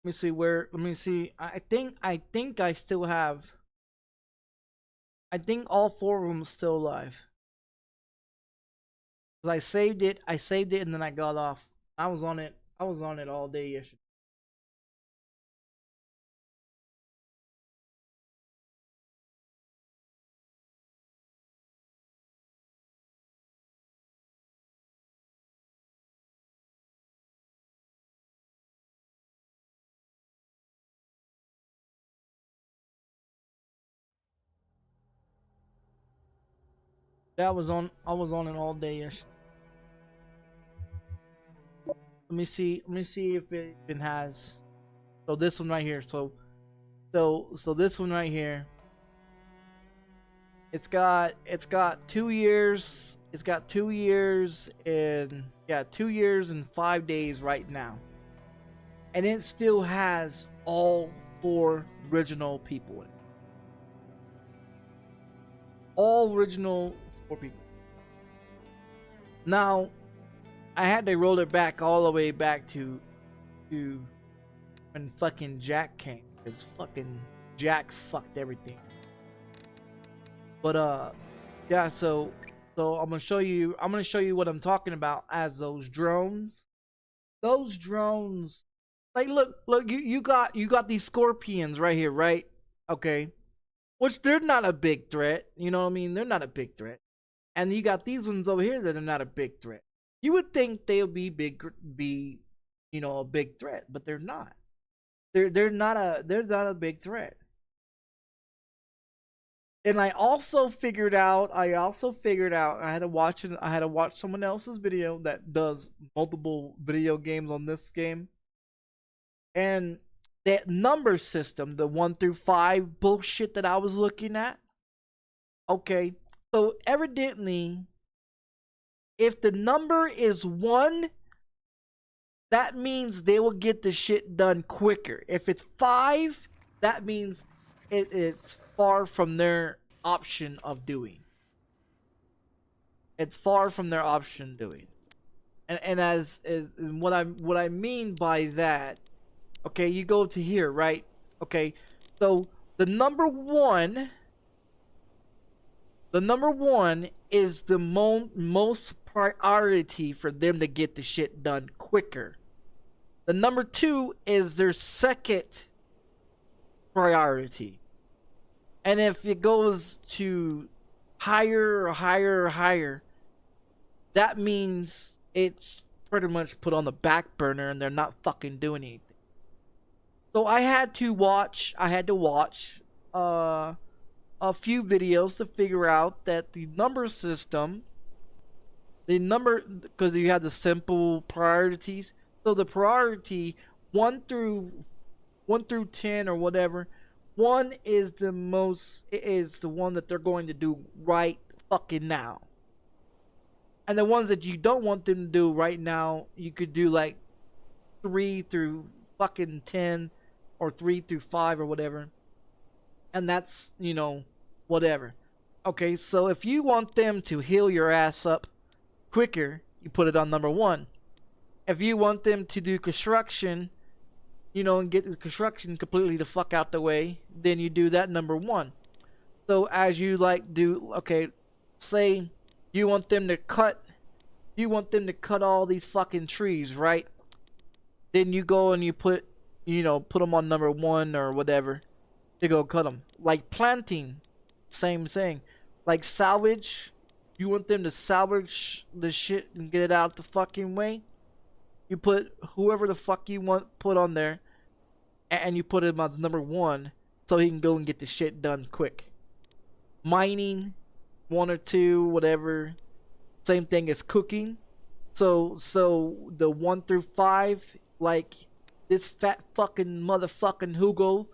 Let me see where. Let me see. I think I still have. I think all four of them are still alive. Cause I saved it. And then I got off. I was on it. All day yesterday. Yeah, I was on it all day yesterday. Let me see if it even has. So this one right here. So this one right here. It's got 2 years. It's got 2 years and 2 years and 5 days right now. And it still has all 4 original people in it. All original 4 people. Now, I had to roll it back all the way back to when fucking Jack came. Because fucking Jack fucked everything. But yeah, so I'm gonna show you what I'm talking about as those drones. Those drones, like look, you got these scorpions right here, right? Okay. Which they're not a big threat, you know what I mean? They're not a big threat. And you got these ones over here that are not a big threat. You would think they'll be a big threat, but they're not. They're not a big threat. And I also figured out I had to watch someone else's video that does multiple video games on this game. And that number system, the 1 through 5 bullshit that I was looking at. Okay, so evidently, if the number is 1, that means they will get the shit done quicker. If it's 5, that means it's far from their option of doing. It's far from their option doing. And what I mean by that, okay, you go to here, right? Okay, so the number 1 is the most priority for them to get the shit done quicker. The number 2 is their second priority. And if it goes to higher, that means it's pretty much put on the back burner and they're not fucking doing anything. So I had to watch a few videos to figure out that the number system, because you have the simple priorities. So the priority 1 through 10 or whatever, 1 is the one that they're going to do right fucking now. And the ones that you don't want them to do right now, you could do like 3 through fucking 10 or 3 through 5 or whatever. And that's, whatever. Okay, so if you want them to heal your ass up quicker, you put it on number 1. If you want them to do construction, and get the construction completely the fuck out the way, then you do that number 1. So as you say you want them to cut all these fucking trees, right? Then you go and you put them on number 1 or whatever to go cut them. Like planting, same thing. Like salvage, you want them to salvage the shit and get it out the fucking way. You put whoever the fuck you want put on there, and you put him on number 1 so he can go and get the shit done quick. Mining, 1 or 2, whatever. Same thing as cooking. So the 1 through 5, like this fat fucking motherfucking Hugo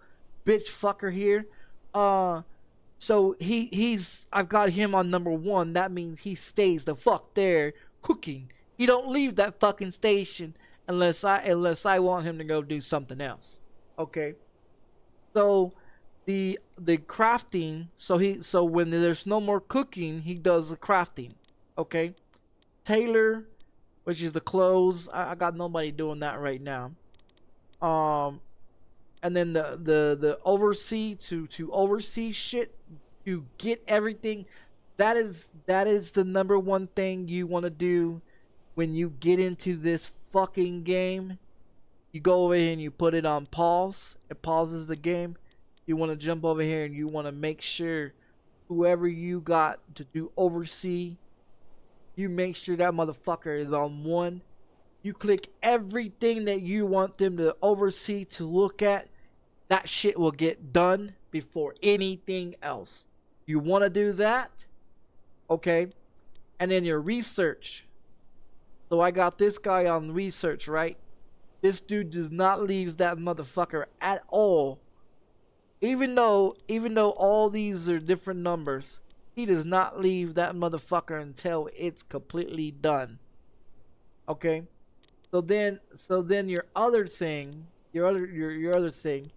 bitch fucker here. So I've got him on number 1. That means he stays the fuck there cooking. He don't leave that fucking station unless I want him to go do something else. Okay. So the crafting, so when there's no more cooking, he does the crafting. Okay. Tailor, which is the clothes. I got nobody doing that right now. And then the oversee to oversee shit, to get everything. That is the number 1 thing you want to do when you get into this fucking game. You go over here and you put it on pause. It pauses the game. You want to jump over here and you want to make sure whoever you got to do oversee, you make sure that motherfucker is on 1. You click everything that you want them to oversee to look at. That shit will get done before anything else. You want to do that? Okay, and then your research. So I got this guy on research, right? This dude does not leave that motherfucker at all. Even though all these are different numbers, he does not leave that motherfucker until it's completely done. Okay? So then your other thing, your other thing,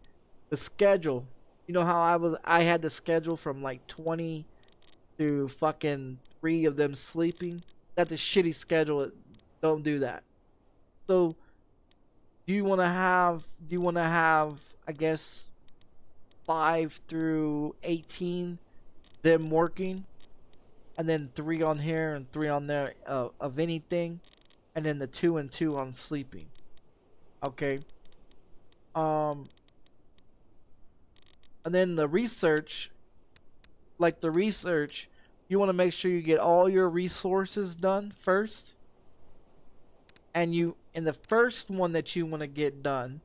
the schedule. You know how I had the schedule from like 20 to fucking 3 of them sleeping? That's a shitty schedule. Don't do that. So do you want to have I guess 5 through 18 them working, and then 3 on here and 3 on there of anything, and then the 2 and 2 on sleeping. Okay. um and then the research, you want to make sure you get all your resources done first. And the first one that you want to get done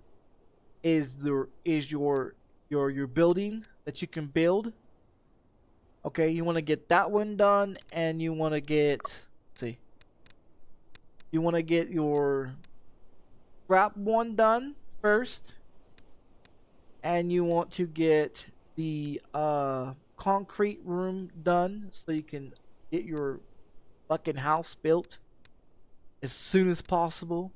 is your building that you can build. Okay, you want to get that one done, and you want to get, let's see, you want to get your scrap one done first, and you want to get the concrete room done so you can get your fucking house built as soon as possible.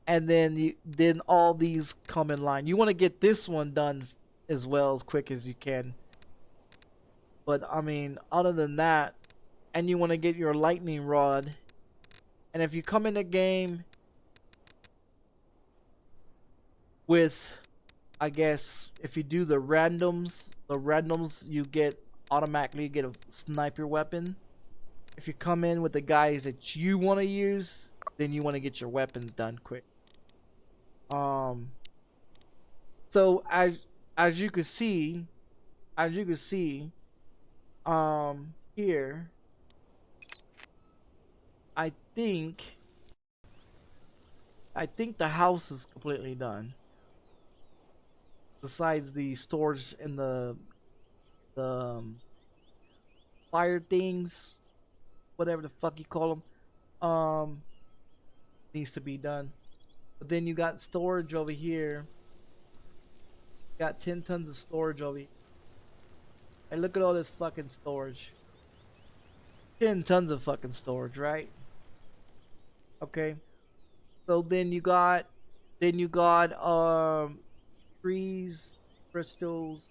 And then all these come in line. You want to get this one done as well as quick as you can. But I mean, other than that, and you want to get your lightning rod. And if you come in the game with, I guess, if you do the randoms you get automatically get a sniper weapon. If you come in with the guys that you want to use, then you want to get your weapons done quick. So as you can see, here, I think the house is completely done. Besides the storage and the fire things, whatever the fuck you call them, needs to be done. But then you got storage over here. Got 10 tons of storage over here. And look at all this fucking storage. 10 tons of fucking storage, right? Okay. So then you got trees, crystals,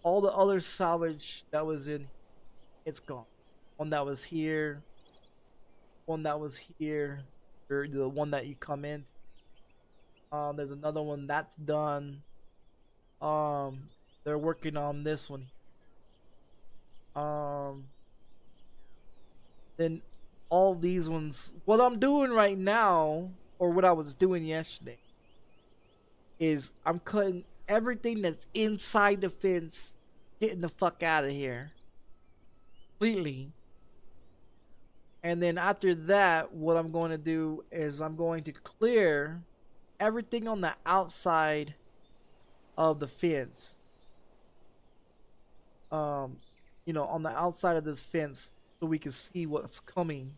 all the other salvage that was in, it's gone. One that was here, or the one that you come in. There's another one that's done. They're working on this one. Then all these ones, what I'm doing right now, or what I was doing yesterday, is I'm cutting everything that's inside the fence, getting the fuck out of here completely. And then after that, what I'm going to do is I'm going to clear everything on the outside of the fence. You know, on the outside of this fence, so we can see what's coming.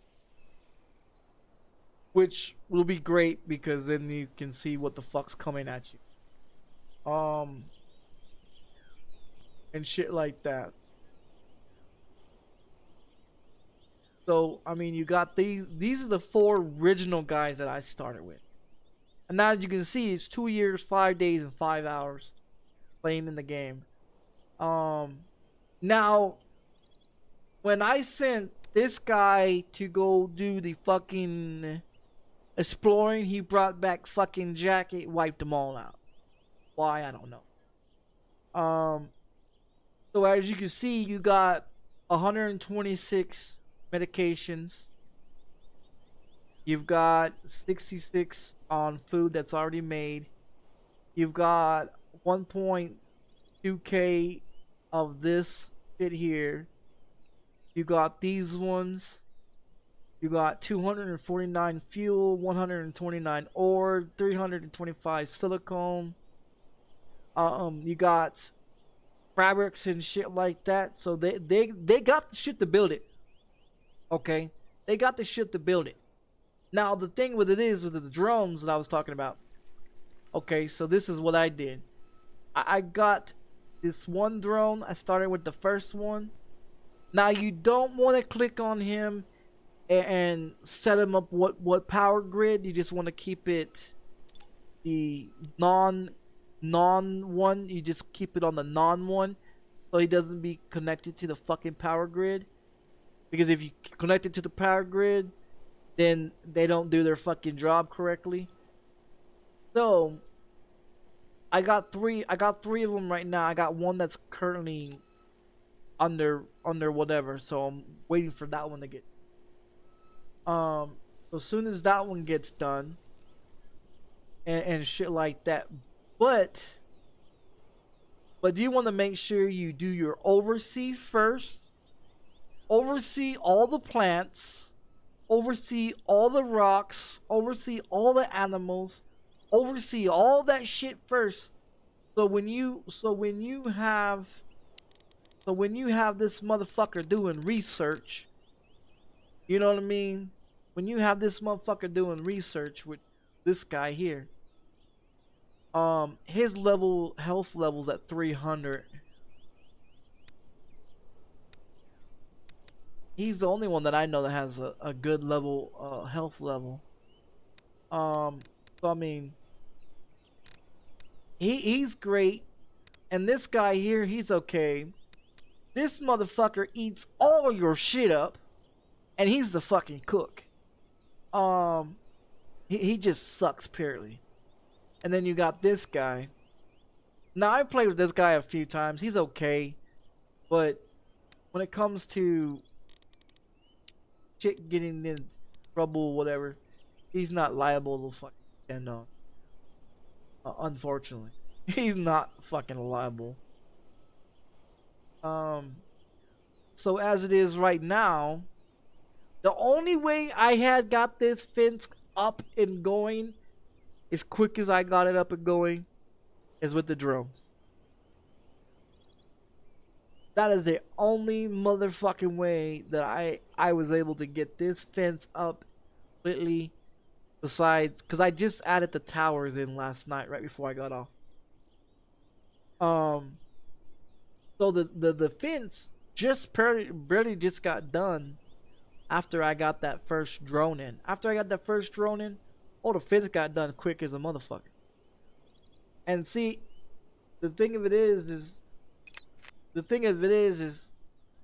Which will be great, because then you can see what the fuck's coming at you. And shit like that. So, I mean, you got these are the 4 original guys that I started with. And now, as you can see, it's 2 years, 5 days, and 5 hours playing in the game. Now, when I sent this guy to go do the fucking exploring, he brought back fucking jacket, wiped them all out. Why? I don't know. So as you can see, you got 126 medications. You've got 66 on food that's already made. You've got 1.2k of this shit here. You got these ones. You got 249 fuel, 129 ore, 325 silicone. You got fabrics and shit like that. So they got the shit to build it. Okay, they got the shit to build it. Now the thing with it is with the drones that I was talking about. Okay, so this is what I did. I got this one drone. I started with the first one. Now you don't want to click on him and set him up what power grid. You just want to keep it the non one. You just keep it on the non one, so he doesn't be connected to the fucking power grid. Because if you connect it to the power grid, then they don't do their fucking job correctly. So I got three of them right now. I got one that's currently under whatever, so I'm waiting for that one to get. So as soon as that one gets done, and shit like that, but do you want to make sure you do your oversee first? Oversee all the plants, oversee all the rocks, oversee all the animals, oversee all that shit first. So when you have this motherfucker doing research, you know what I mean? When you have this motherfucker doing research with this guy here, his health level's at 300. He's the only one that I know that has a good level, health level. So I mean, he's great, and this guy here, he's okay. This motherfucker eats all your shit up, and he's the fucking cook. He just sucks purely. And then you got this guy. Now I played with this guy a few times. He's okay, but when it comes to shit getting in trouble, whatever, he's not liable to fucking stand on. Unfortunately, he's not fucking liable. So as it is right now, the only way I had got this fence up and going as quick as I got it up and going is with the drones. That is the only motherfucking way that I was able to get this fence up completely. Besides, because I just added the towers in last night right before I got off. So the fence just barely just got done after I got that first drone in. After I got that first drone in, oh, the fence got done quick as a motherfucker. And see, the thing of it is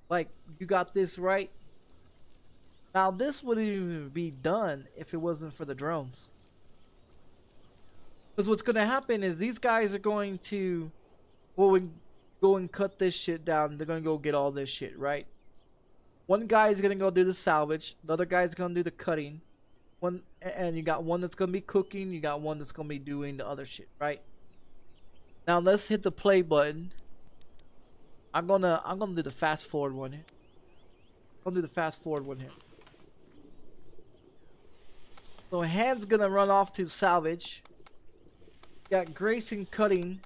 like, you got this right. Now this wouldn't even be done if it wasn't for the drones. Because what's gonna happen is these guys are going to go and cut this shit down. They're gonna go get all this shit, right? One guy is gonna go do the salvage. The other guy's gonna do the cutting. And you got one that's gonna be cooking. You got one that's gonna be doing the other shit, right? Now let's hit the play button. I'm gonna do the fast forward one here. I'm gonna do the fast forward one here. So Hand's gonna run off to salvage. You got Grayson cutting,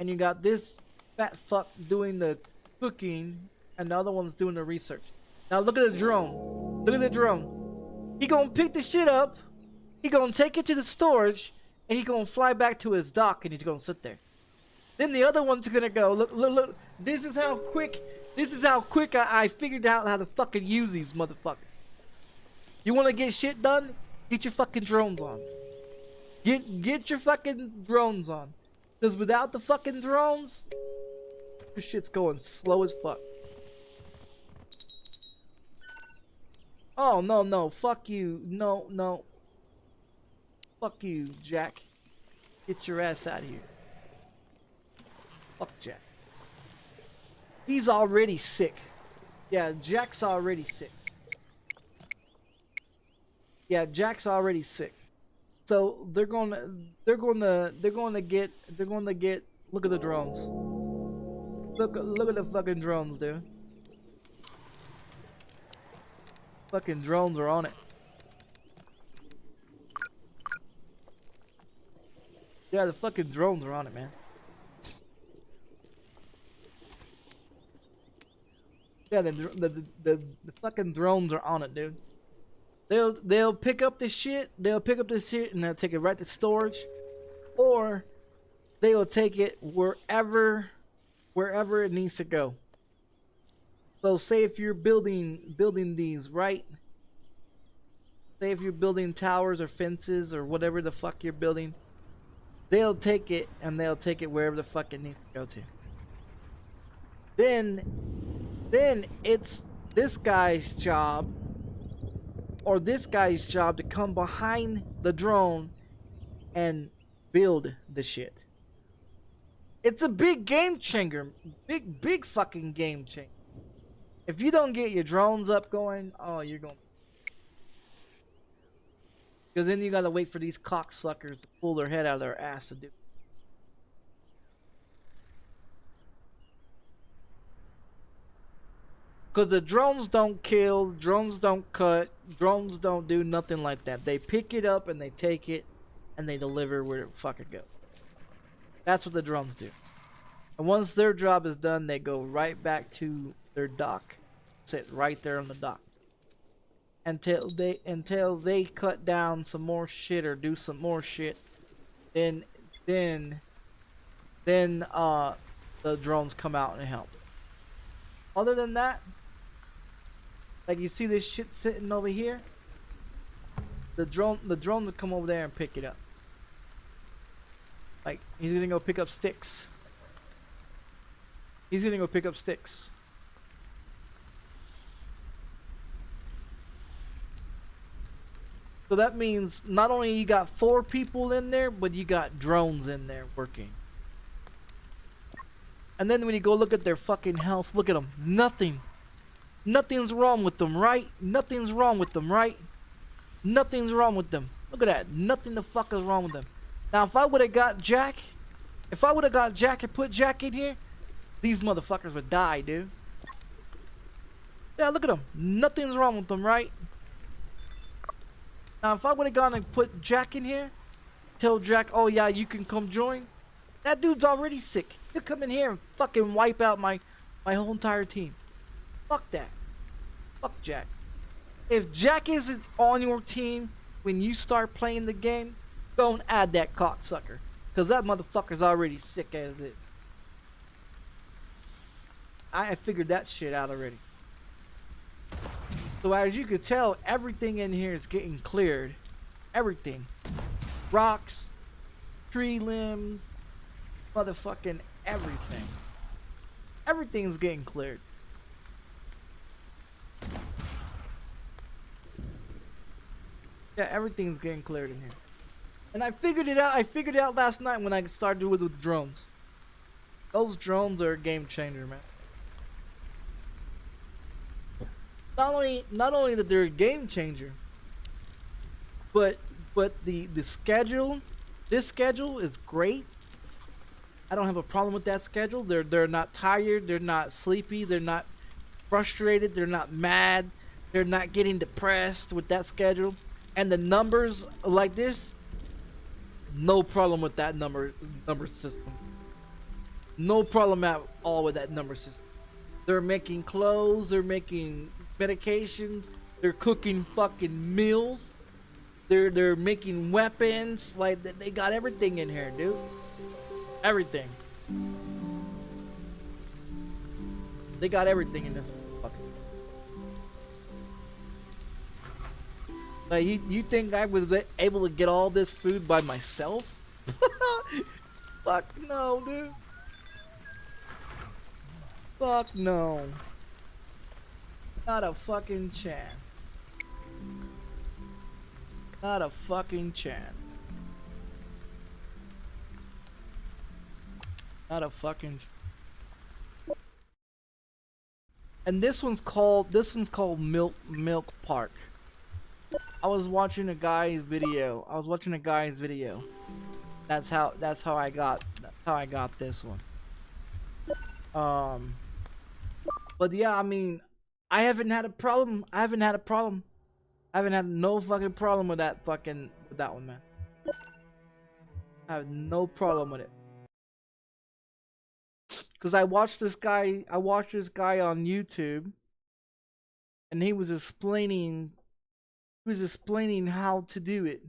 and you got this fat fuck doing the cooking, and the other one's doing the research. Now look at the drone. Look at the drone. He gonna pick the shit up. He gonna take it to the storage, and he gonna fly back to his dock, and he's gonna sit there. Then the other one's gonna go. Look. This is how quick I figured out how to fucking use these motherfuckers. You wanna get shit done? Get your fucking drones on. Get your fucking drones on. Because without the fucking drones, this shit's going slow as fuck. Oh, no. Fuck you. No. Fuck you, Jack. Get your ass out of here. Fuck Jack. He's already sick. Yeah, Jack's already sick. Yeah, Jack's already sick. So they're gonna get. Look at the drones. Look at the fucking drones, dude. Fucking drones are on it. Yeah, the fucking drones are on it, man. Yeah, the fucking drones are on it, dude. They'll pick up this shit. They'll pick up this shit and they'll take it right to storage, or they will take it wherever it needs to go. So say if you're building these, right? Say if you're building towers or fences or whatever the fuck you're building, they'll take it and they'll take it wherever the fuck it needs to go to. Then it's this guy's job or this guy's job to come behind the drone and build the shit. It's a big game changer. Big fucking game changer. If you don't get your drones up going, oh, you're going. Because then you gotta wait for these cocksuckers to pull their head out of their ass to do. Because the drones don't kill, drones don't cut, drones don't do nothing like that. They pick it up and they take it and they deliver where it fucking goes. That's what the drones do. And once their job is done, they go right back to their dock. Sit right there on the dock. Until they cut down some more shit or do some more shit, then the drones come out and help. Other than that, like you see this shit sitting over here, the drones will come over there and pick it up. Like he's gonna go pick up sticks. He's gonna go pick up sticks. So that means not only you got 4 people in there, but you got drones in there working. And then when you go look at their fucking health, look at them. Nothing's wrong with them, right? Nothing's wrong with them, right? Nothing's wrong with them. Look at that. Nothing the fuck is wrong with them. Now, if I would have got Jack, and put Jack in here, these motherfuckers would die, dude. Yeah, look at them. Nothing's wrong with them, right? Now, if I would have gone and put Jack in here, tell Jack, oh yeah, you can come join, that dude's already sick. He'll come in here and fucking wipe out my whole entire team. Fuck that. Fuck Jack. If Jack isn't on your team when you start playing the game, don't add that cocksucker. Because that motherfucker's already sick as it. I figured that shit out already. So as you can tell, everything in here is getting cleared. Everything. Rocks, tree limbs, motherfucking everything. Everything's getting cleared. Yeah, everything's getting cleared in here. And I figured it out. I figured it out last night when I started with drones. Those drones are a game changer, man. Not only that they're a game changer, but the schedule, this schedule is great. I don't have a problem with that schedule. They're not tired, they're not sleepy, they're not frustrated, they're not mad, they're not getting depressed with that schedule. And the numbers like this, no problem with that number system. No problem at all with that number system. They're making clothes, they're making medications, they're cooking fucking meals, they're making weapons. Like they got everything in here, dude. Everything. They got everything in this fucking. Like you think I was able to get all this food by myself? Fuck no, dude. Fuck no. Not a fucking chance. Not a fucking chance. Not a fucking. And this one's called Milk Park. I was watching a guy's video. That's how I got this one. But yeah, I mean, I haven't had a problem. I haven't had no fucking problem with that one, man. I have no problem with it. Cause I watched this guy on YouTube. and he was explaining how to do it.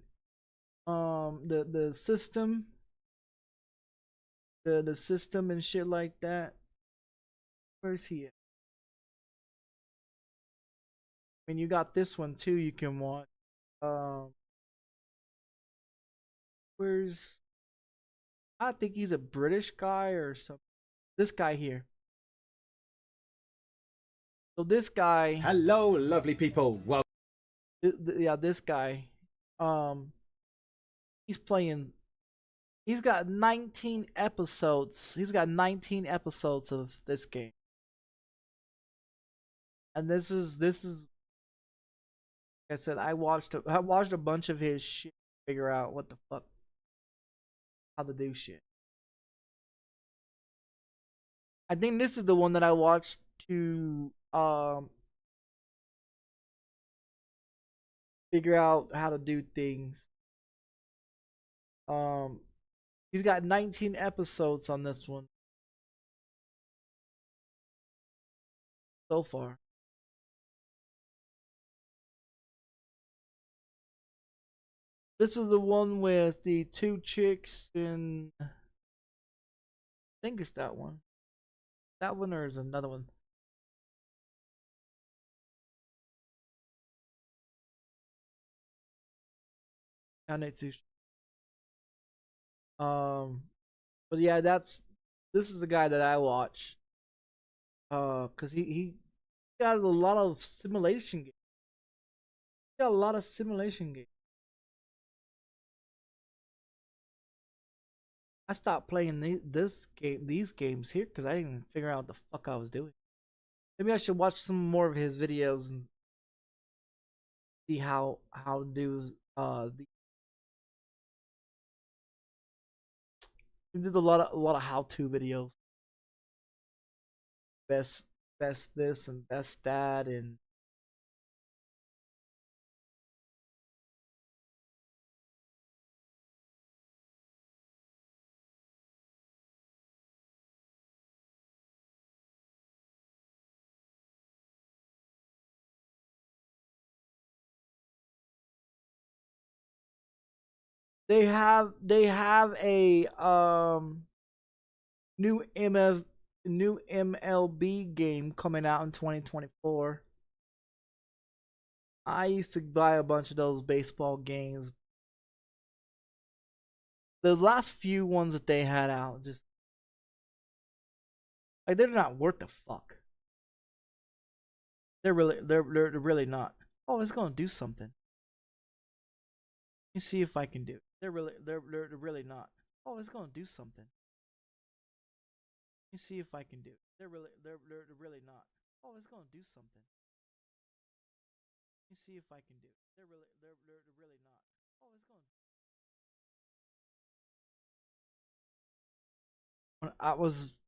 The system, the system and shit like that. Where's he at? I mean, you got this one too. You can watch. Where's? I think he's a British guy or something. This guy here. So this guy. Hello, lovely people. Well, Yeah, this guy. He's playing. He's got 19 episodes. He's got 19 episodes of this game. And this is like I said, I watched a bunch of his shit to figure out what the fuck how to do shit. I think this is the one that I watched to figure out how to do things. He's got 19 episodes on this one so far. This is the one with the two chicks and I think it's that one. That one or is another one? But yeah, this is the guy that I watch. Cause he got a lot of simulation games. He got a lot of simulation games. I stopped playing these games here because I didn't even figure out what the fuck I was doing. Maybe I should watch some more of his videos and see how to do he did a lot of how to videos. Best this and best that and they have a new MLB game coming out in 2024. I used to buy a bunch of those baseball games. The last few ones that they had out, just like they're not worth the fuck. They're really not. Oh, it's gonna do something. Let me see if I can do it. They're really not. Oh, it's gonna do something. Let me see if I can do it. They're really not. Oh, it's gonna do something. Let me see if I can do it. They're really not. Oh, it's gonna. When I was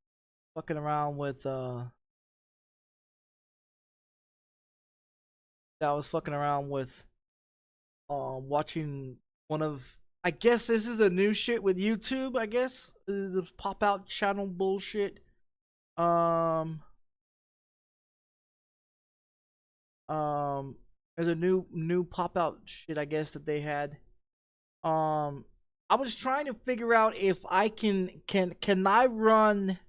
fucking around with watching one of, I guess this is a new shit with YouTube, I guess. The pop out channel bullshit. There's a new pop out shit I guess that they had. I was trying to figure out if I can I run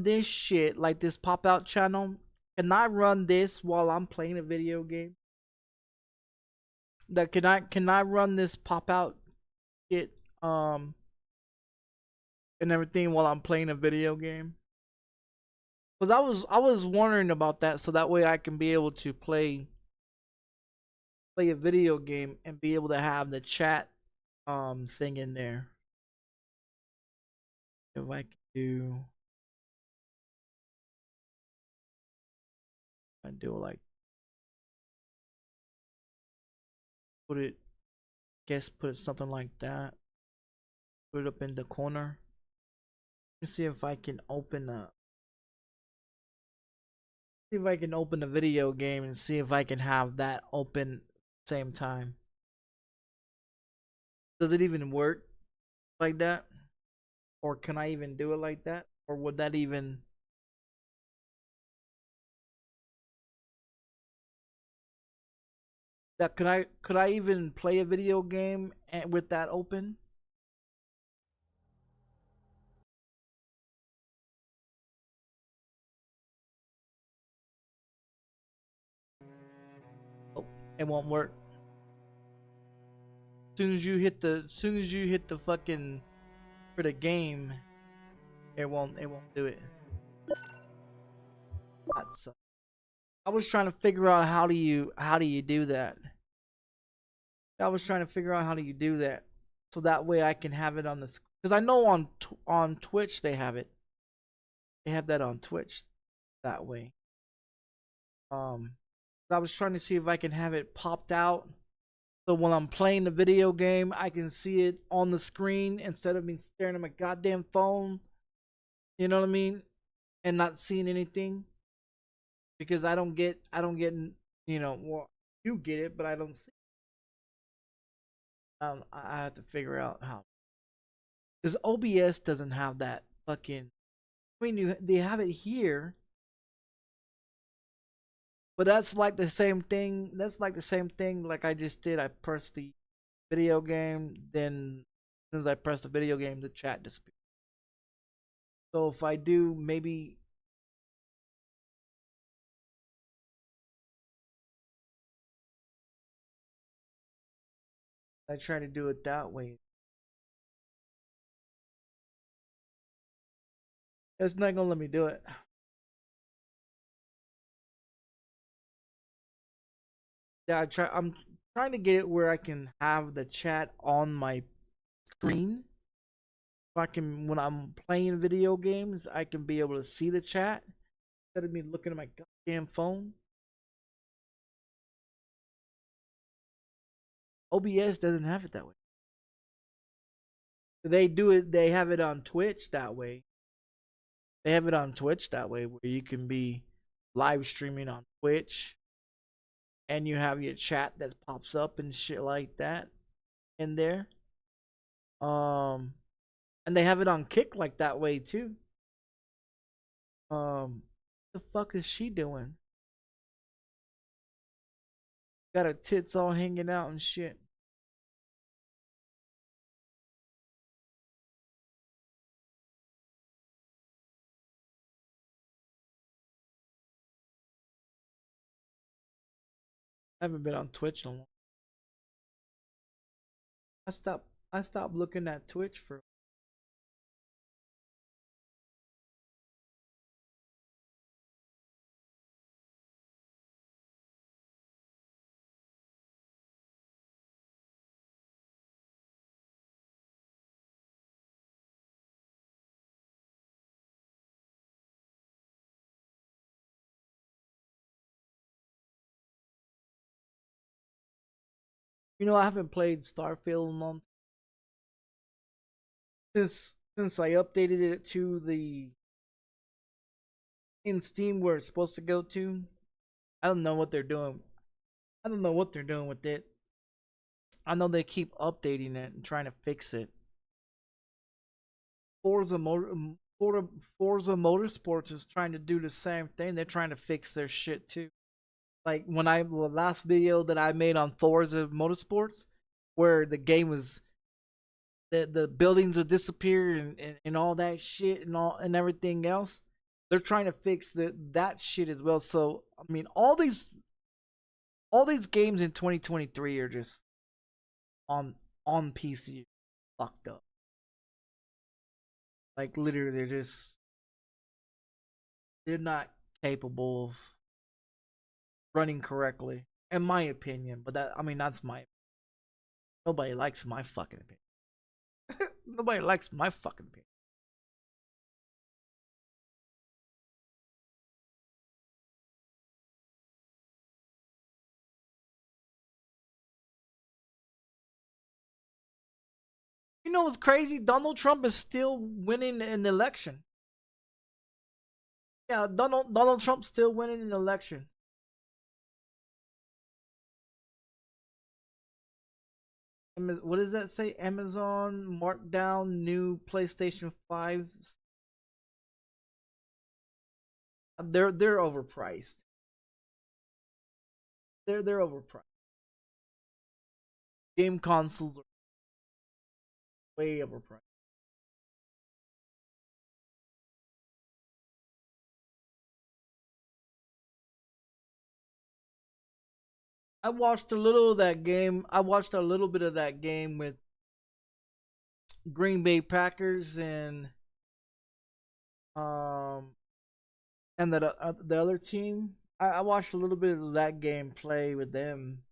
this shit like this pop out channel? Can I run this while I'm playing a video game? That can I run this pop out shit and everything while I'm playing a video game? Cause I was wondering about that, so that way I can be able to play a video game and be able to have the chat thing in there. If I can do, I do it like put it, guess put it something like that. Put it up in the corner. Let me see if I can open a. See if I can open a video game and see if I can have that open at the same time. Does it even work like that? Or can I even do it like that? Or would that even That could I even play a video game with that open? Oh, it won't work. Soon as you hit the fucking for the game, it won't do it. That sucks. I was trying to figure out how do you do that. I was trying to figure out how do you do that, so that way I can have it on the, because I know on Twitch they have it. They have that on Twitch that way. I was trying to see if I can have it popped out, so when I'm playing the video game, I can see it on the screen instead of me staring at my goddamn phone. You know what I mean? And not seeing anything, because I don't get, well, you get it, but I don't see. I have to figure out how, because OBS doesn't have that fucking. I mean, they have it here, but that's like the same thing. That's like the same thing like I just did. I pressed the video game, then as soon as I press the video game, the chat disappears. So if I do, maybe I try to do it that way. It's not gonna let me do it. Yeah, I'm trying to get it where I can have the chat on my screen. So I can, when I'm playing video games, I can be able to see the chat instead of me looking at my goddamn phone. OBS doesn't have it that way. They do it. They have it on Twitch that way. They have it on Twitch that way, where you can be live streaming on Twitch, and you have your chat that pops up and shit like that in there. And they have it on Kick like that way too. What the fuck is she doing? Got her tits all hanging out and shit. I haven't been on Twitch in a long. I stopped looking at Twitch for. I haven't played Starfield in a long since I updated it to the in Steam where it's supposed to go to. I don't know what they're doing. I don't know what they're doing with it. I know they keep updating it and trying to fix it. Forza Motorsports is trying to do the same thing. They're trying to fix their shit too. Like the last video that I made on Forza Motorsports, where the game was the buildings would disappear and all that shit and everything else. They're trying to fix that shit as well. So I mean, all these games in 2023 are just on PC fucked up. Like literally, they're not capable of running correctly, in my opinion. But that's my. Nobody likes my fucking opinion. Nobody likes my fucking opinion. You know what's crazy? Donald Trump is still winning an election. Yeah, Donald Trump's still winning an election. What does that say? Amazon marked down new PlayStation 5s. They're overpriced. They're overpriced. Game consoles are way overpriced. I watched a little of that game. I watched a little bit of that game with Green Bay Packers um and the other team. I watched a little bit of that game play with them.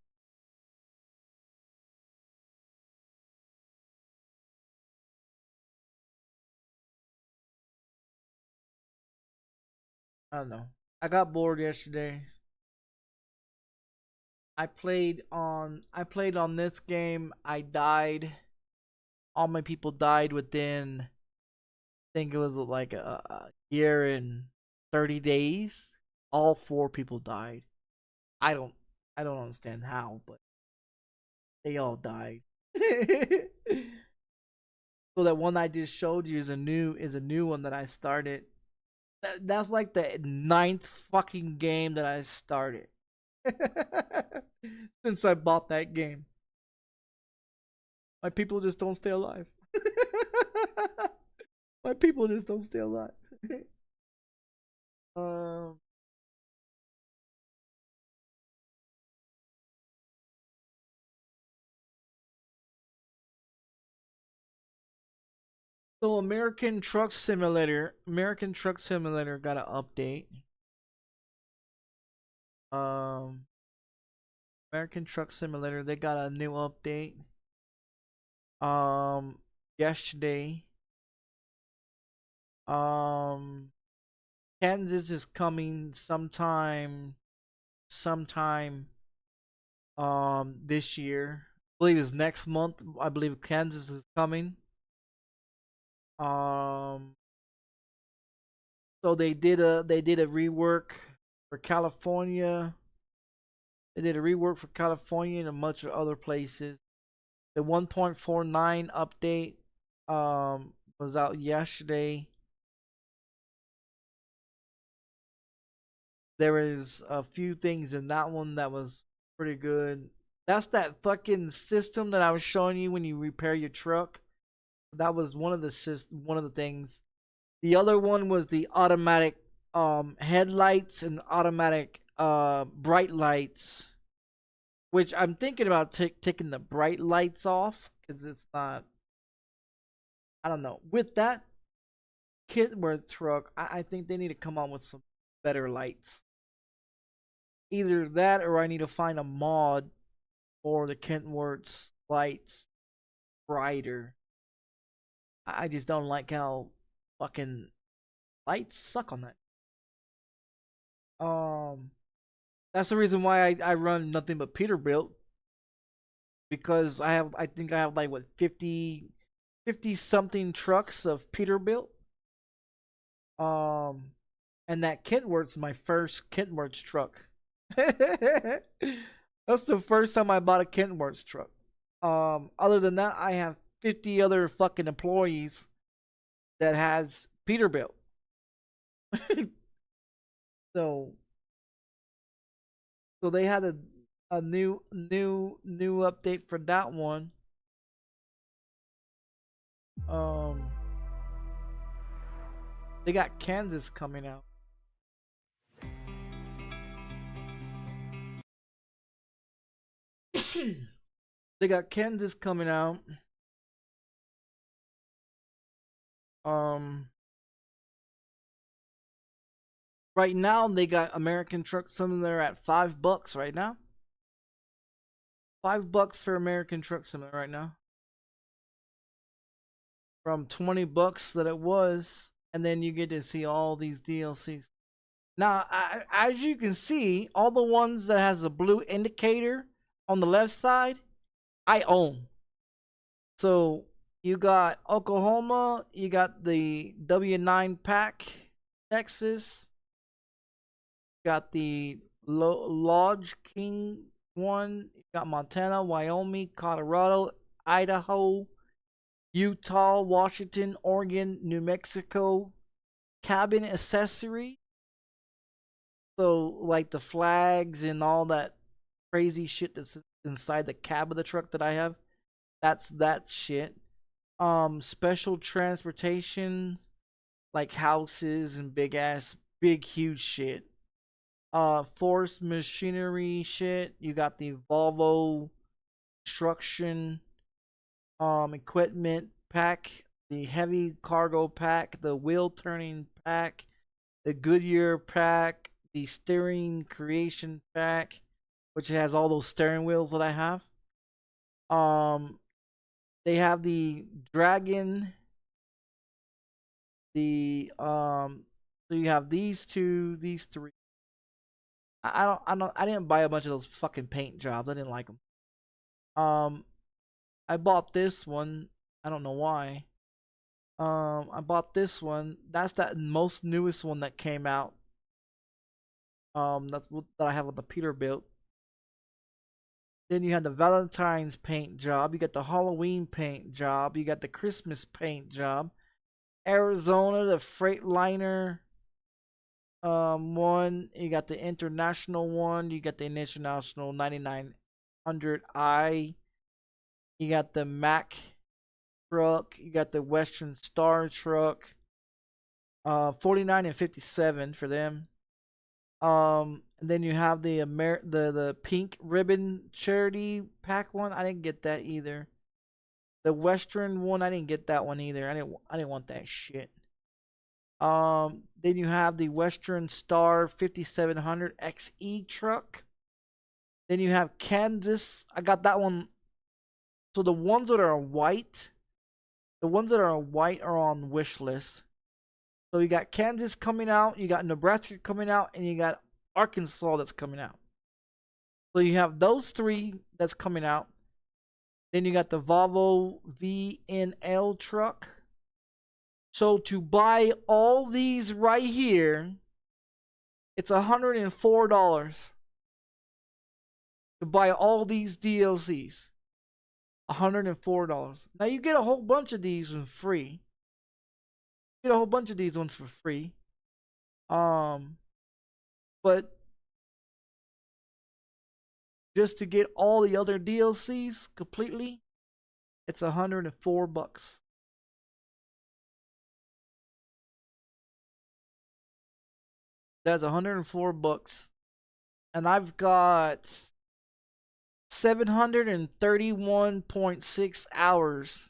I don't know. I got bored yesterday. I played on this game. I died. All my people died within, I think it was like a year and 30 days. All 4 people died. I don't I don't understand how, but they all died. So that one I just showed you is a new one that I started. That's like the 9th fucking game that I started since I bought that game. My people just don't stay alive. My people just don't stay alive. um. So American Truck Simulator got an update. Um, American Truck Simulator, they got a new update. Yesterday. Um, Kansas is coming sometime this year. I believe it's next month. I believe Kansas is coming. So they did a rework for California. They did a rework for California and a bunch of other places. The 1.49 update was out yesterday. There is a few things in that one that was pretty good. That's that fucking system that I was showing you when you repair your truck. That was one of the things. The other one was the automatic headlights and automatic bright lights, which I'm thinking about taking the bright lights off because it's not. I don't know. With that Kitworth truck, I think they need to come on with some better lights. Either that or I need to find a mod for the Kentworth's lights brighter. I just don't like how fucking lights suck on that. That's the reason why I run nothing but Peterbilt, because I think I have like what 50 something trucks of Peterbilt. And that Kentworth's my first Kentworth's truck. That's the first time I bought a Kentworth's truck. Other than that, I have 50 other fucking employees that has Peterbilt. so they had a new update for that one. They got Kansas coming out. They got Kansas coming out. Right now they got American Truck Simulator at $5 right now. $5 for American Truck Simulator right now. From $20 that it was, and then you get to see all these DLCs. Now, as you can see, all the ones that has a blue indicator on the left side, I own. So you got Oklahoma, you got the W9 pack, Texas, got the Lodge King one, you got Montana, Wyoming, Colorado, Idaho, Utah, Washington, Oregon, New Mexico, cabin accessory. So like the flags and all that crazy shit that's inside the cab of the truck that I have. That's that shit. Special transportation, like houses and big huge shit. Forced machinery shit. You got the Volvo construction equipment pack, the heavy cargo pack, the wheel turning pack, the Goodyear pack, the steering creation pack, which has all those steering wheels that I have. They have the Dragon, so you have these two, these three. I didn't buy a bunch of those fucking paint jobs. I didn't like them. I bought this one. I don't know why. I bought this one. That's that most newest one that came out. That's what that I have on the Peterbilt. Then you have the Valentine's paint job. You got the Halloween paint job. You got the Christmas paint job. Arizona, the Freightliner one. You got the international one. You got the international 9900i. You got the Mack truck. You got the Western Star truck. 49 and 57 for them. And then you have the pink ribbon charity pack one. I didn't get that either. The Western one, I didn't get that one either. I didn't want that shit. Then you have the Western Star 5700 XE truck. Then you have Kansas. I got that one. So the ones that are white, are on wish list. So you got Kansas coming out, you got Nebraska coming out, and you got Arkansas that's coming out. So you have those three that's coming out. Then you got the Volvo VNL truck. So to buy all these right here, it's $104 to buy all these DLCs. $104. Now you get a whole bunch of these for free. You get a whole bunch of these ones for free. But just to get all the other DLCs completely, it's $104. That's $104. And I've got 731.6 hours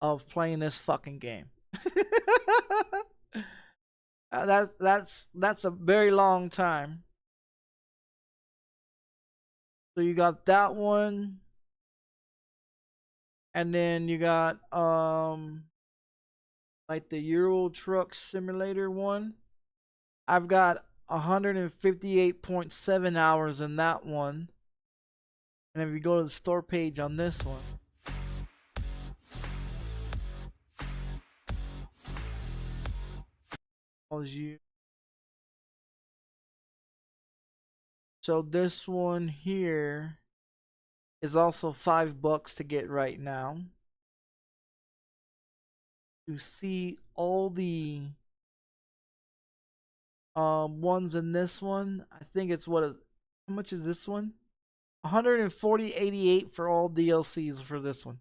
of playing this fucking game. That's a very long time. So you got that one, and then you got like the Euro Truck Simulator one. I've got 158.7 hours in that one. And if you go to the store page on this one, so this one here is also $5 to get right now. To see all the ones in this one, I think it's how much is this one? $140.88 for all DLCs for this one.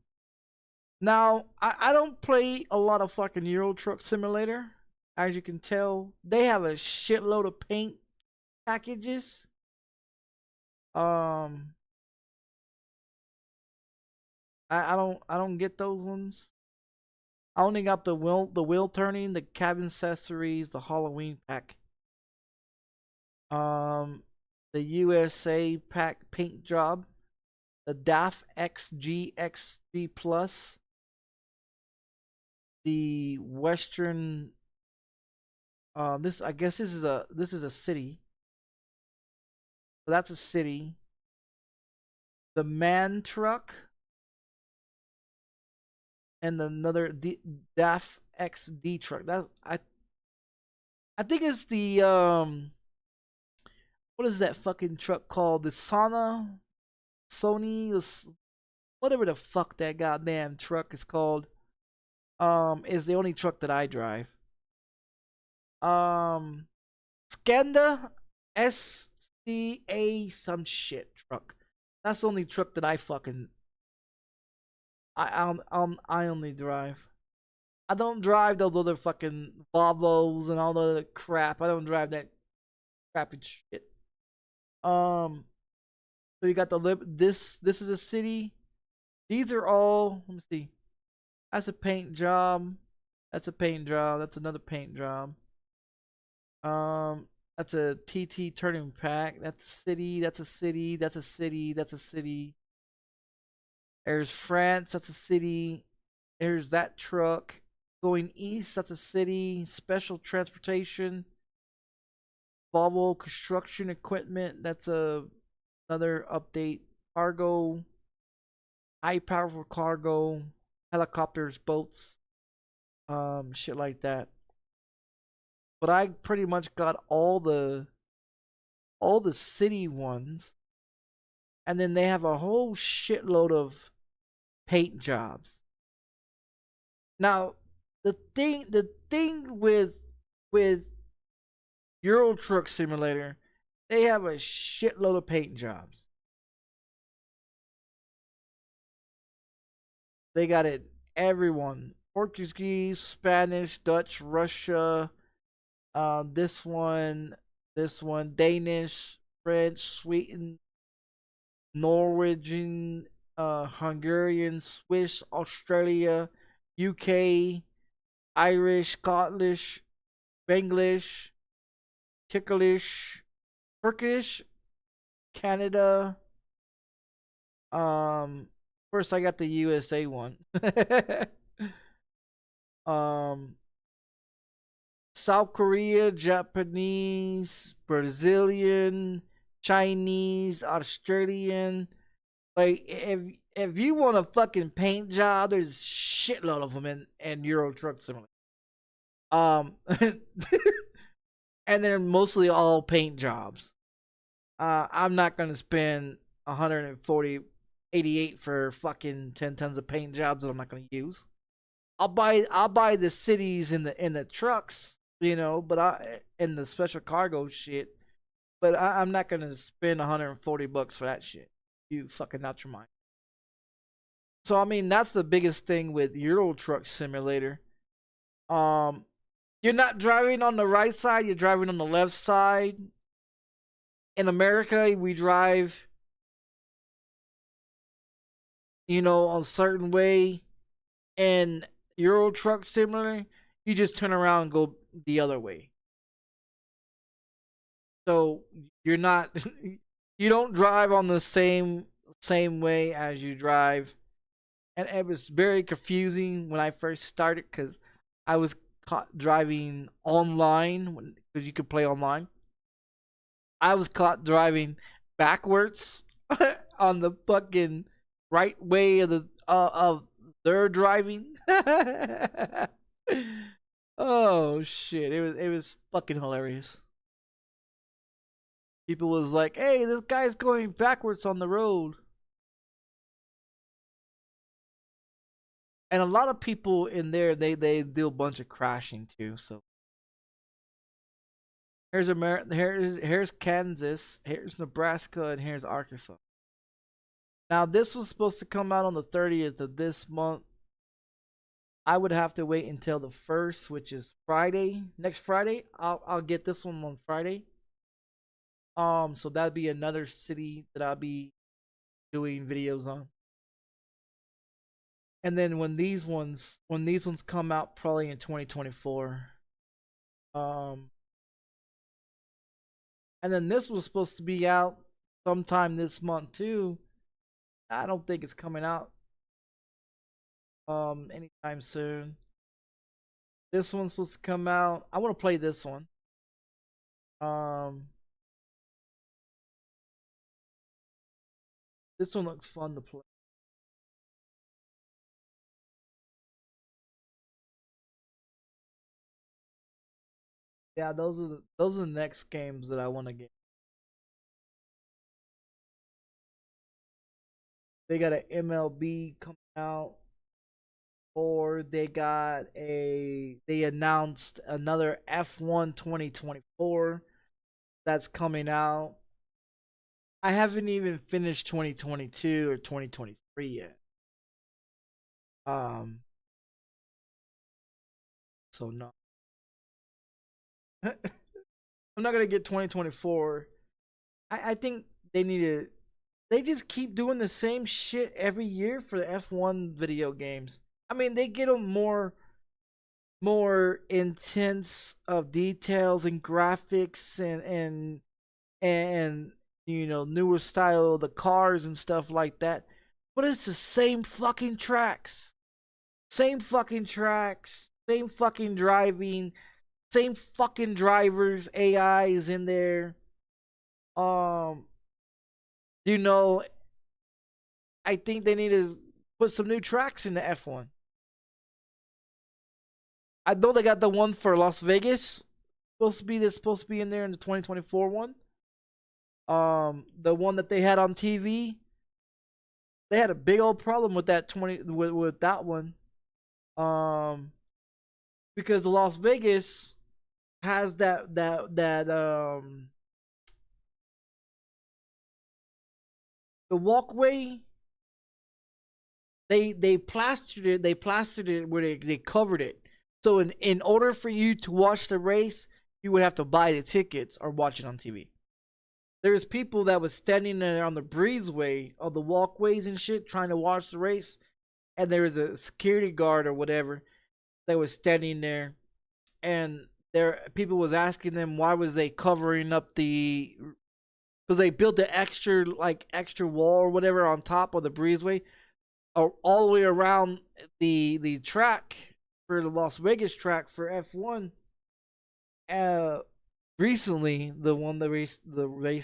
Now, I don't play a lot of fucking Euro Truck Simulator. As you can tell, they have a shitload of paint packages. I don't get those ones. I only got the wheel turning, the cabin accessories, the Halloween pack. The USA pack paint job, the DAF XG Plus, the Western. This I guess this is a city. So that's a city. The man truck, and another DAF XD truck. That's I think it's the what is that fucking truck called? The Sony, whatever the fuck that goddamn truck is called. Is the only truck that I drive. Skanda SCA some shit truck. That's the only truck that I fucking I only drive. I don't drive those other fucking Volvos and all the other crap. I don't drive that crappy shit. So you got the this is a city. These are all, let me see. That's a paint job. That's a paint job. That's another paint job. That's a TT turning pack. That's a city. That's a city. That's a city. That's a city. There's France. That's a city. There's that truck. Going east. That's a city. Special transportation. Volvo construction equipment. That's another update. Cargo. High powerful cargo. Helicopters, boats. Shit like that. But I pretty much got all the city ones, and then they have a whole shitload of paint jobs. Now, the thing with Euro Truck Simulator, they have a shitload of paint jobs. They got it everyone. Portuguese, Spanish, Dutch, Russia, this one, Danish, French, Sweden, Norwegian, Hungarian, Swiss, Australia, UK, Irish, Scottish, English, Ticklish, Turkish, Canada. First I got the USA one. South Korea, Japanese, Brazilian, Chinese, Australian. Like if you want a fucking paint job, there's a shitload of them in Euro Truck Simulator. And they're mostly all paint jobs. I'm not gonna spend 140.88 for fucking 10 tons of paint jobs that I'm not gonna use. I'll buy the cities in the trucks, you know, but I in the special cargo shit. But I'm not gonna spend $140 for that shit. You fucking out your mind. So I mean that's the biggest thing with Euro Truck Simulator. You're not driving on the right side, you're driving on the left side. In America, we drive, you know, a certain way. In Euro Truck Simulator, you just turn around and go the other way. So you're not you don't drive on the same way as you drive. And it was very confusing when I first started because I was caught driving online because you could play online. I was caught driving backwards on the fucking right way of their driving. Oh shit! It was fucking hilarious. People was like, "Hey, this guy's going backwards on the road," and a lot of people in there they do a bunch of crashing too. So here's Kansas, here's Nebraska, and here's Arkansas. Now this was supposed to come out on the 30th of this month. I would have to wait until the 1st, which is Friday. Next Friday, I'll get this one on Friday. So that'd be another city that I'll be doing videos on. And then when these ones come out probably in 2024. And then this was supposed to be out sometime this month too. I don't think it's coming out anytime soon. This one's supposed to come out. I want to play this one. This one looks fun to play. Yeah, those are the next games that I want to get. They got an MLB coming out, or they announced another F1 2024 that's coming out. I haven't even finished 2022 or 2023 yet. So no. I'm not gonna get 2024. I think they need to. They just keep doing the same shit every year for the F1 video games. I mean, they get them more intense of details and graphics and you know, newer style of the cars and stuff like that. But it's the same fucking tracks. Same fucking tracks, same fucking driving, same fucking drivers, AIs in there. Um, you know, I think they need to put some new tracks in the F1. I know they got the one for Las Vegas supposed to be in there in the 2024 one. The one that they had on TV, they had a big old problem with that with that one. Because the Las Vegas has that the walkway, they plastered it where they covered it. So in order for you to watch the race, you would have to buy the tickets or watch it on TV. There's people that was standing there on the breezeway of the walkways and shit trying to watch the race, and there was a security guard or whatever that was standing there, and there people was asking them why was they covering up the, because they built the extra wall or whatever on top of the breezeway or all the way around the track for the Las Vegas track for F1. Recently, the race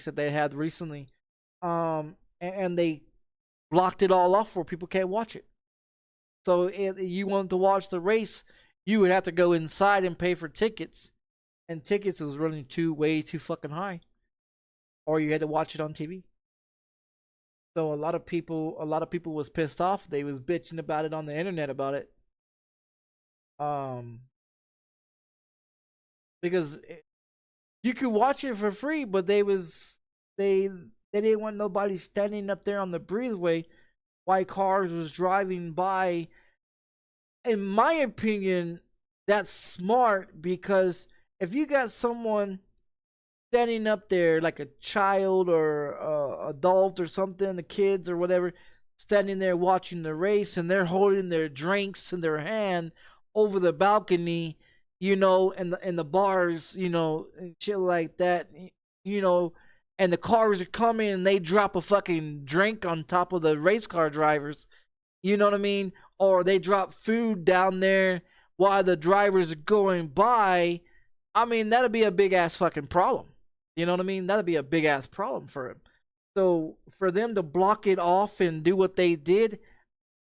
that they had recently, and they blocked it all off where people can't watch it. So if you wanted to watch the race, you would have to go inside and pay for tickets, and tickets was running way too fucking high, or you had to watch it on TV. So a lot of people was pissed off. They was bitching about it on the internet about it, because you could watch it for free, but they didn't want nobody standing up there on the breezeway while cars was driving by. In my opinion, that's smart, because if you got someone standing up there like a child or adult or something, the kids or whatever, standing there watching the race, and they're holding their drinks in their hand over the balcony, you know, and the bars, you know, and shit like that, you know, and the cars are coming and they drop a fucking drink on top of the race car drivers, you know what I mean? Or they drop food down there while the drivers are going by. I mean, that'd be a big ass fucking problem. You know what I mean? That'd be a big ass problem for him. So for them to block it off and do what they did,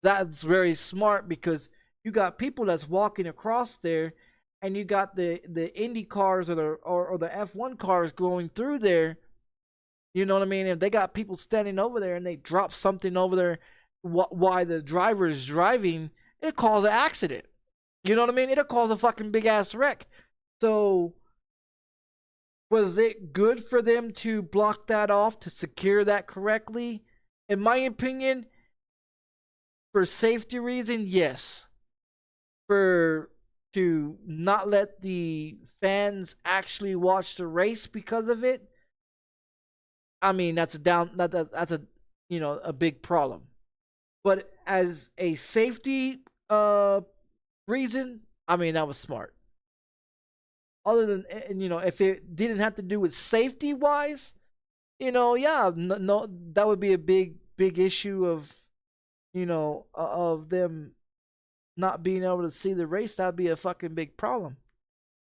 that's very smart, because you got people that's walking across there, and you got the Indy cars or the F1 cars going through there. You know what I mean? If they got people standing over there and they drop something over there while the driver is driving, it cause an accident. You know what I mean? It'll cause a fucking big ass wreck. So was it good for them to block that off, to secure that correctly? In my opinion, for safety reason, yes. To not let the fans actually watch the race because of it, I mean, that's a you know, a big problem. But as a safety reason, I mean, that was smart. Other than, you know, if it didn't have to do with safety wise, you know, yeah, no, that would be a big issue of, you know, of them not being able to see the race. That'd be a fucking big problem.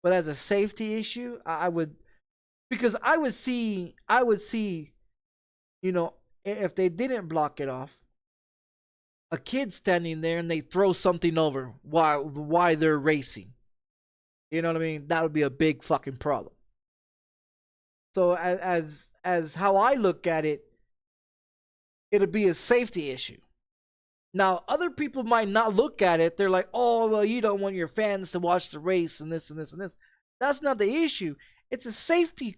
But as a safety issue, I would, because I would see, you know, if they didn't block it off, a kid standing there and they throw something over while they're racing. You know what I mean? That would be a big fucking problem. So as how I look at it, it'd be a safety issue. Now, other people might not look at it. They're like, oh, well, you don't want your fans to watch the race and this and this and this. That's not the issue. It's a safety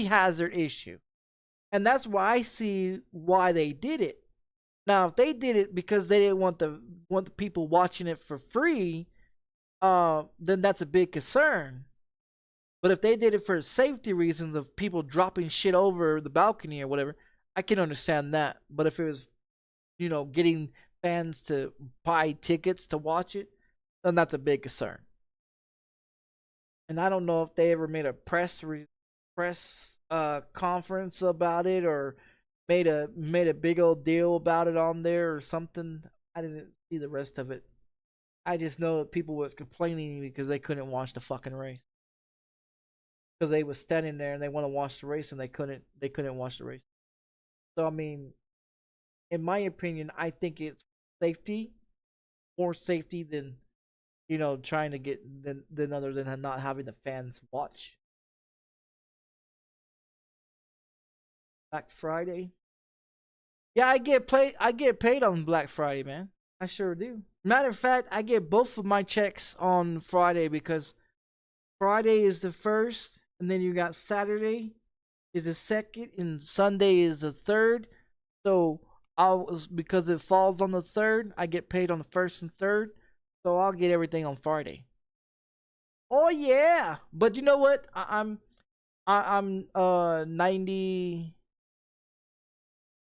hazard issue. And that's why I see why they did it. Now, if they did it because they didn't want the people watching it for free, then that's a big concern. But if they did it for safety reasons of people dropping shit over the balcony or whatever, I can understand that. But if it was, getting fans to buy tickets to watch it, then that's a big concern. And I don't know if they ever made a press conference about it, or made a big old deal about it on there or something. I didn't see the rest of it. I just know that people was complaining because they couldn't watch the fucking race. Because they was standing there and they want to watch the race and they couldn't watch the race. So I mean, in my opinion, I think it's safety, more safety than trying to get than other than not having the fans watch. Black Friday. Yeah, I get paid on Black Friday, man. I sure do. Matter of fact, I get both of my checks on Friday because Friday is the first, and then you got Saturday is the second, and Sunday is the third. So because it falls on the third, I get paid on the first and third. So I'll get everything on Friday. Oh yeah, but you know what? I'm 90,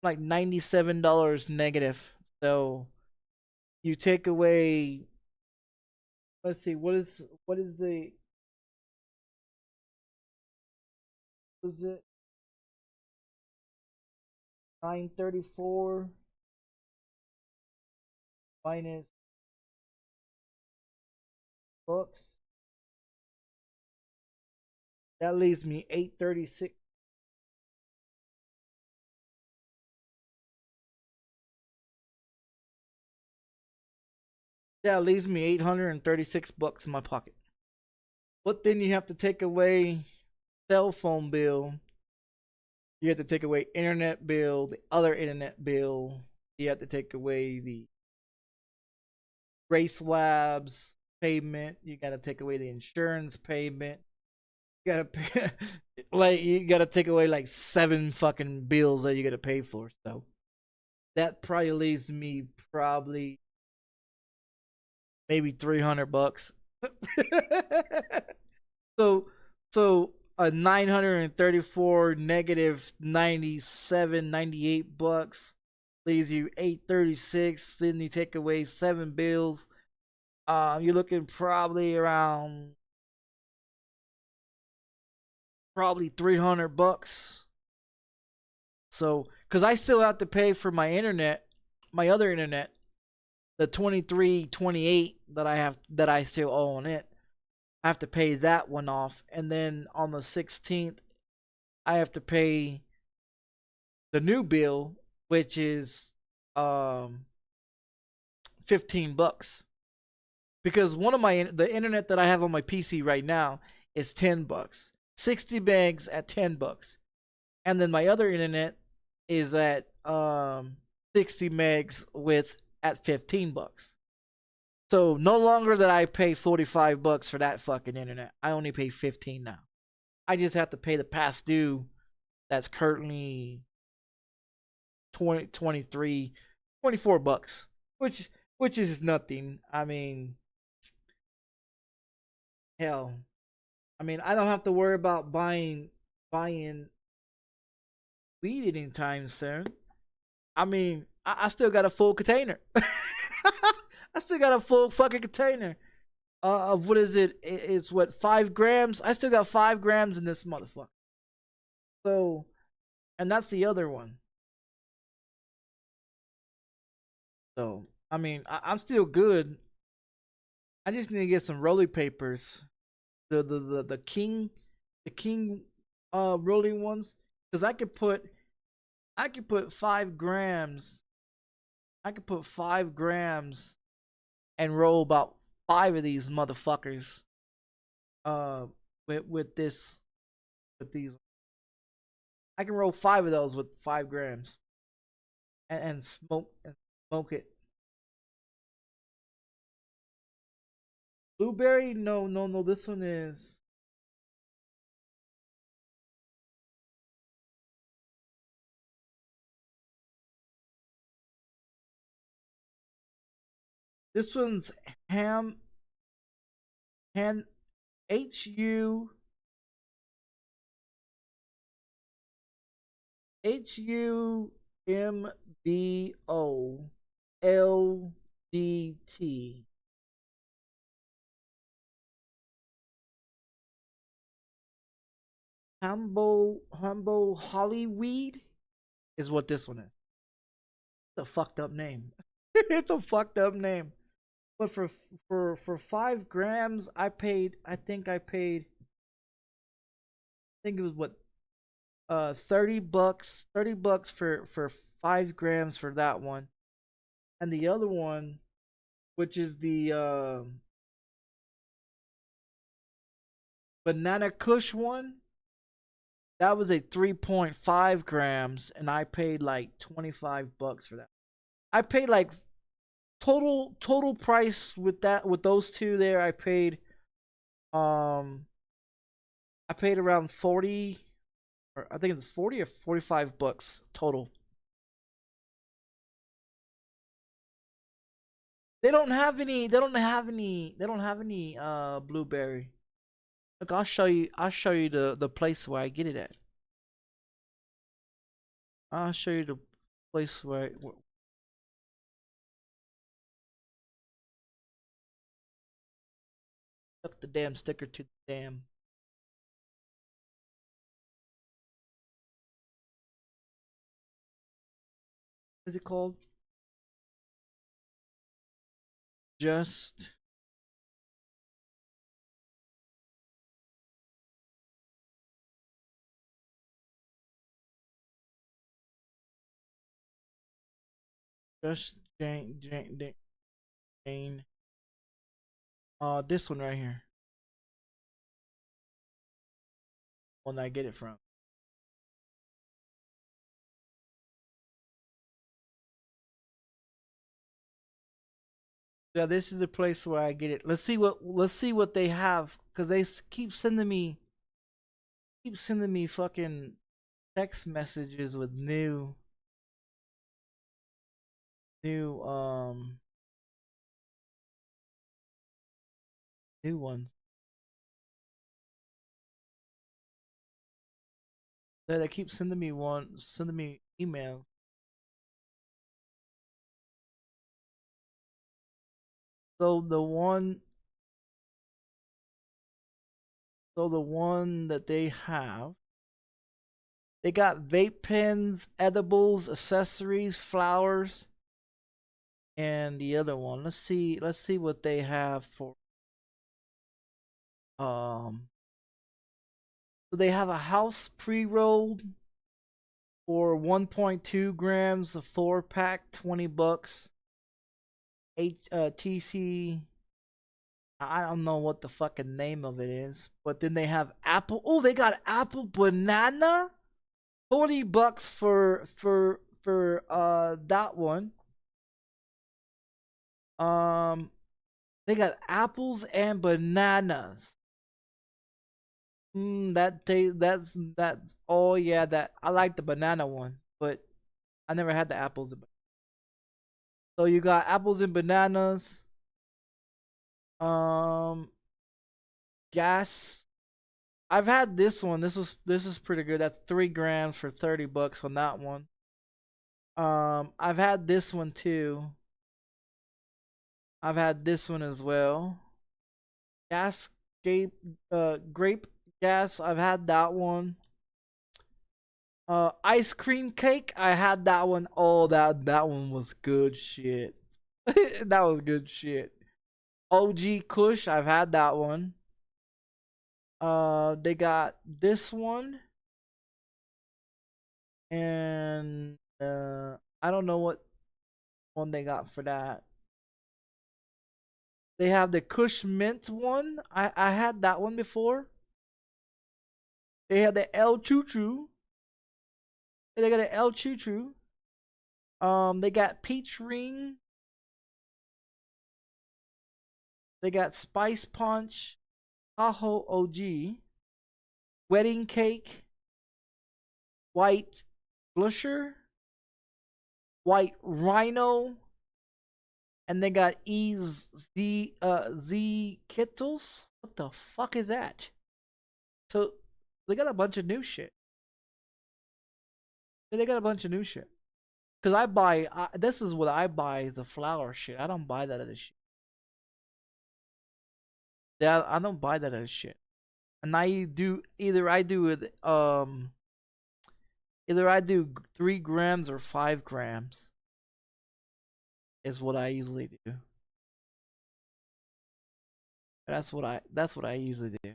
like $97 negative. So you take away, let's see, what is the, was it 934 minus books? That leaves me 836. Yeah, it leaves me 836 bucks in my pocket. But then you have to take away cell phone bill. You have to take away internet bill, the other internet bill. You have to take away the Race Labs payment. You got to take away the insurance payment. You got to pay, you got to take away like 7 fucking bills that you got to pay for. So that probably leaves me maybe 300 bucks. so a 934 negative 98 bucks leaves you 836. Then you take away 7 bills. You're looking probably around 300 bucks. So, cuz I still have to pay for my internet, my other internet, the 2328 that I still owe on it. I have to pay that one off, and then on the 16th I have to pay the new bill, which is 15 bucks. Because the internet that I have on my PC right now is 10 bucks. 60 megs at 10 bucks. And then my other internet is at 60 megs at 15 bucks. So no longer that I pay 45 bucks for that fucking internet. I only pay 15 now. I just have to pay the past due that's currently 24 bucks, which is nothing. I mean, hell. I mean, I don't have to worry about buying weed anytime soon. I mean, I still got a full container. I still got a full fucking container. Of what is it? It's what, 5 grams? I still got 5 grams in this motherfucker. So, and that's the other one. So, I mean, I'm still good. I just need to get some rolling papers. The king rolling ones, because I could put 5 grams. I could put 5 grams and roll about 5 of these motherfuckers. With these, I can roll 5 of those with 5 grams, and smoke it. Blueberry? No. This one is. This one's ham han HUMBO LDT. Humble Hollyweed is what this one is. It's a fucked up name. It's a fucked up name. But for 5 grams, I think it was what, $30, $30 for 5 grams for that one. And the other one, which is the Banana Kush one, that was a 3.5 grams, and I paid like $25 for that. I paid like total price with those two there. I paid around 40, or I think it's 40 or $45 total. They don't have any blueberry. Look, I'll show you the place where I get it at. I'll show you the place where stuck the damn sticker to the damn. What is it called? Just Jane. This one right here. One that I get it from. Yeah, this is the place where I get it. Let's see what they have, cause they keep sending me fucking text messages with new new ones. They keep sending me emails. So the one that they have, they got vape pens, edibles, accessories, flowers, and the other one. Let's see what they have for. So they have a house pre-rolled for 1.2 grams, the 4-pack, $20. TC, I don't know what the fucking name of it is, but then they have apple. Oh, they got apple banana, $40 for that one. They got apples and bananas. That's oh yeah, that I like the banana one, but I never had the apples. So you got apples and bananas. Gas. I've had this one. This is pretty good. That's 3 grams for $30 on that one. I've had this one too. I've had this one as well. Grape gas. I've had that one. Ice cream cake. I had that one. Oh, that one was good shit. That was good shit. OG Kush. I've had that one. They got this one, and I don't know what one they got for that. They have the Kush Mint one. I had that one before. They had the El Choo Choo. They got the El Choo Choo. They got Peach Ring. They got Spice Punch, Tahoe OG, Wedding Cake, White Blusher, White Rhino, And they got Z Kittles. What the fuck is that? So they got a bunch of new shit. They got a bunch of new shit. Cause this is what I buy is the flower shit. I don't buy that other shit. Yeah, I don't buy that other shit. And I do either I do with either I do 3 grams or 5 grams is what I usually do. That's what I usually do.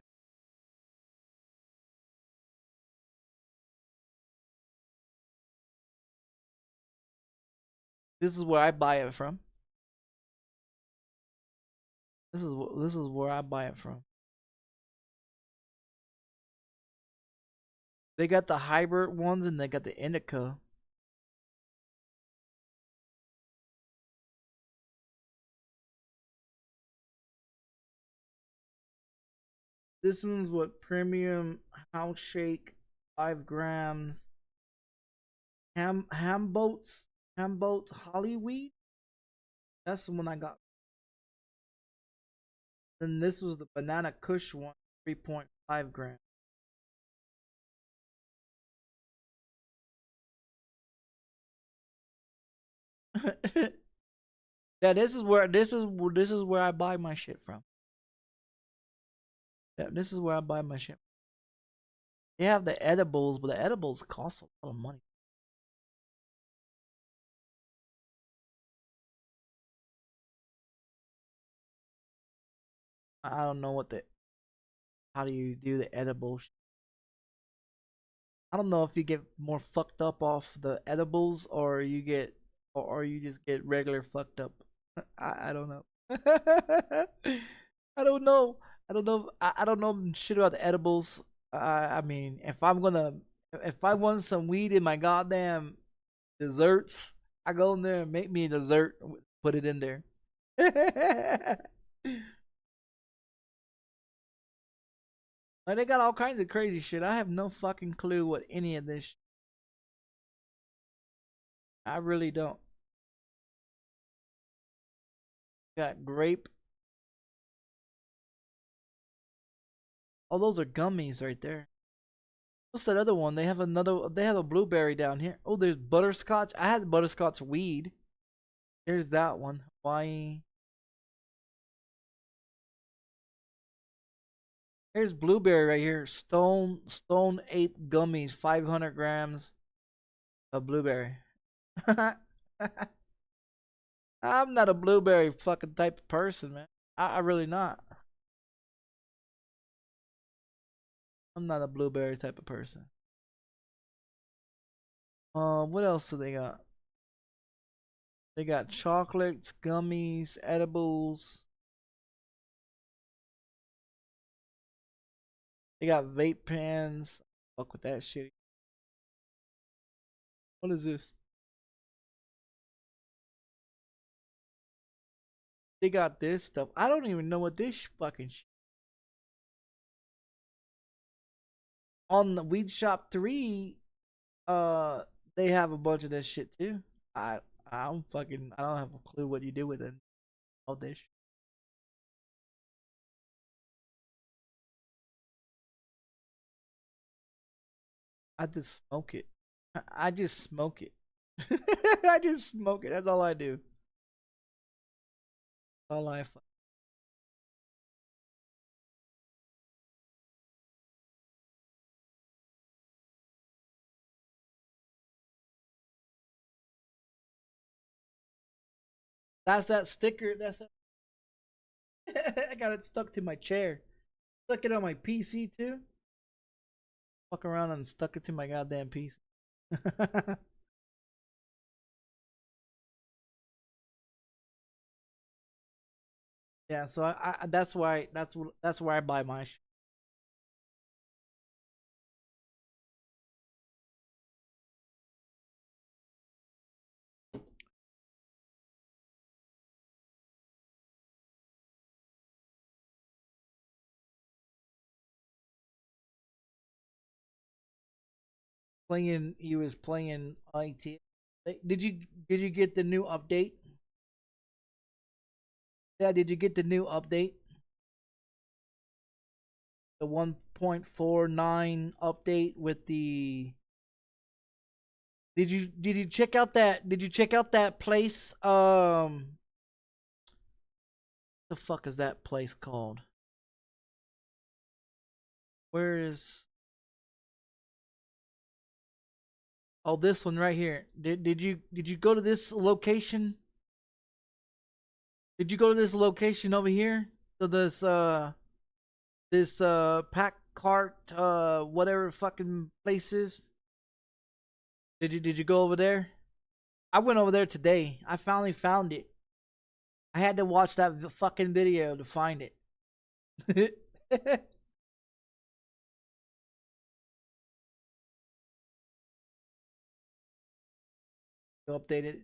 This is where I buy it from. This is where I buy it from. They got the hybrid ones and they got the indica. This one's what premium house shake, 5 grams. Ham boats Hollyweed. That's the one I got. Then this was the banana kush one, 3.5 grams. Yeah, this is where I buy my shit from. Yeah, this is where I buy my shit. They have the edibles, but the edibles cost a lot of money. I don't know how do you do the edibles. I don't know if you get more fucked up off the edibles or or you just get regular fucked up. I don't know. I don't know. I don't know shit about the edibles. I mean, if I want some weed in my goddamn desserts, I go in there and make me a dessert, put it in there. Like they got all kinds of crazy shit. I have no fucking clue what any of this. I really don't. Got grape. Oh, those are gummies right there. What's that other one? They have another. They have a blueberry down here. Oh, there's butterscotch. I had butterscotch weed. Here's that one. Hawaii. Here's blueberry right here. Stone Ape gummies. 500 grams of blueberry. I'm not a blueberry fucking type of person, man. I really not. I'm not a blueberry type of person. What else do they got? They got chocolates, gummies, edibles. They got vape pens. Fuck with that shit. What is this? They got this stuff. I don't even know what this fucking shit. On the Weed Shop 3, they have a bunch of this shit too. I I don't have a clue what you do with it. All this. I just smoke it. I just smoke it. I just smoke it. That's all I do. All I That's that sticker. That's that. I got it stuck to my chair. Stuck it on my PC too. Fuck around and stuck it to my goddamn PC. Yeah, so that's where I buy my shit. Playing, he was playing IT. Did you get the new update? Yeah, did you get the new update? The 1.49 update with the did you check out that place the fuck is that place called? Where is Oh, this one right here. Did you go to this location? Did you go to this location over here? To this pack cart whatever fucking place is? Did you go over there? I went over there today. I finally found it. I had to watch that fucking video to find it. Update it.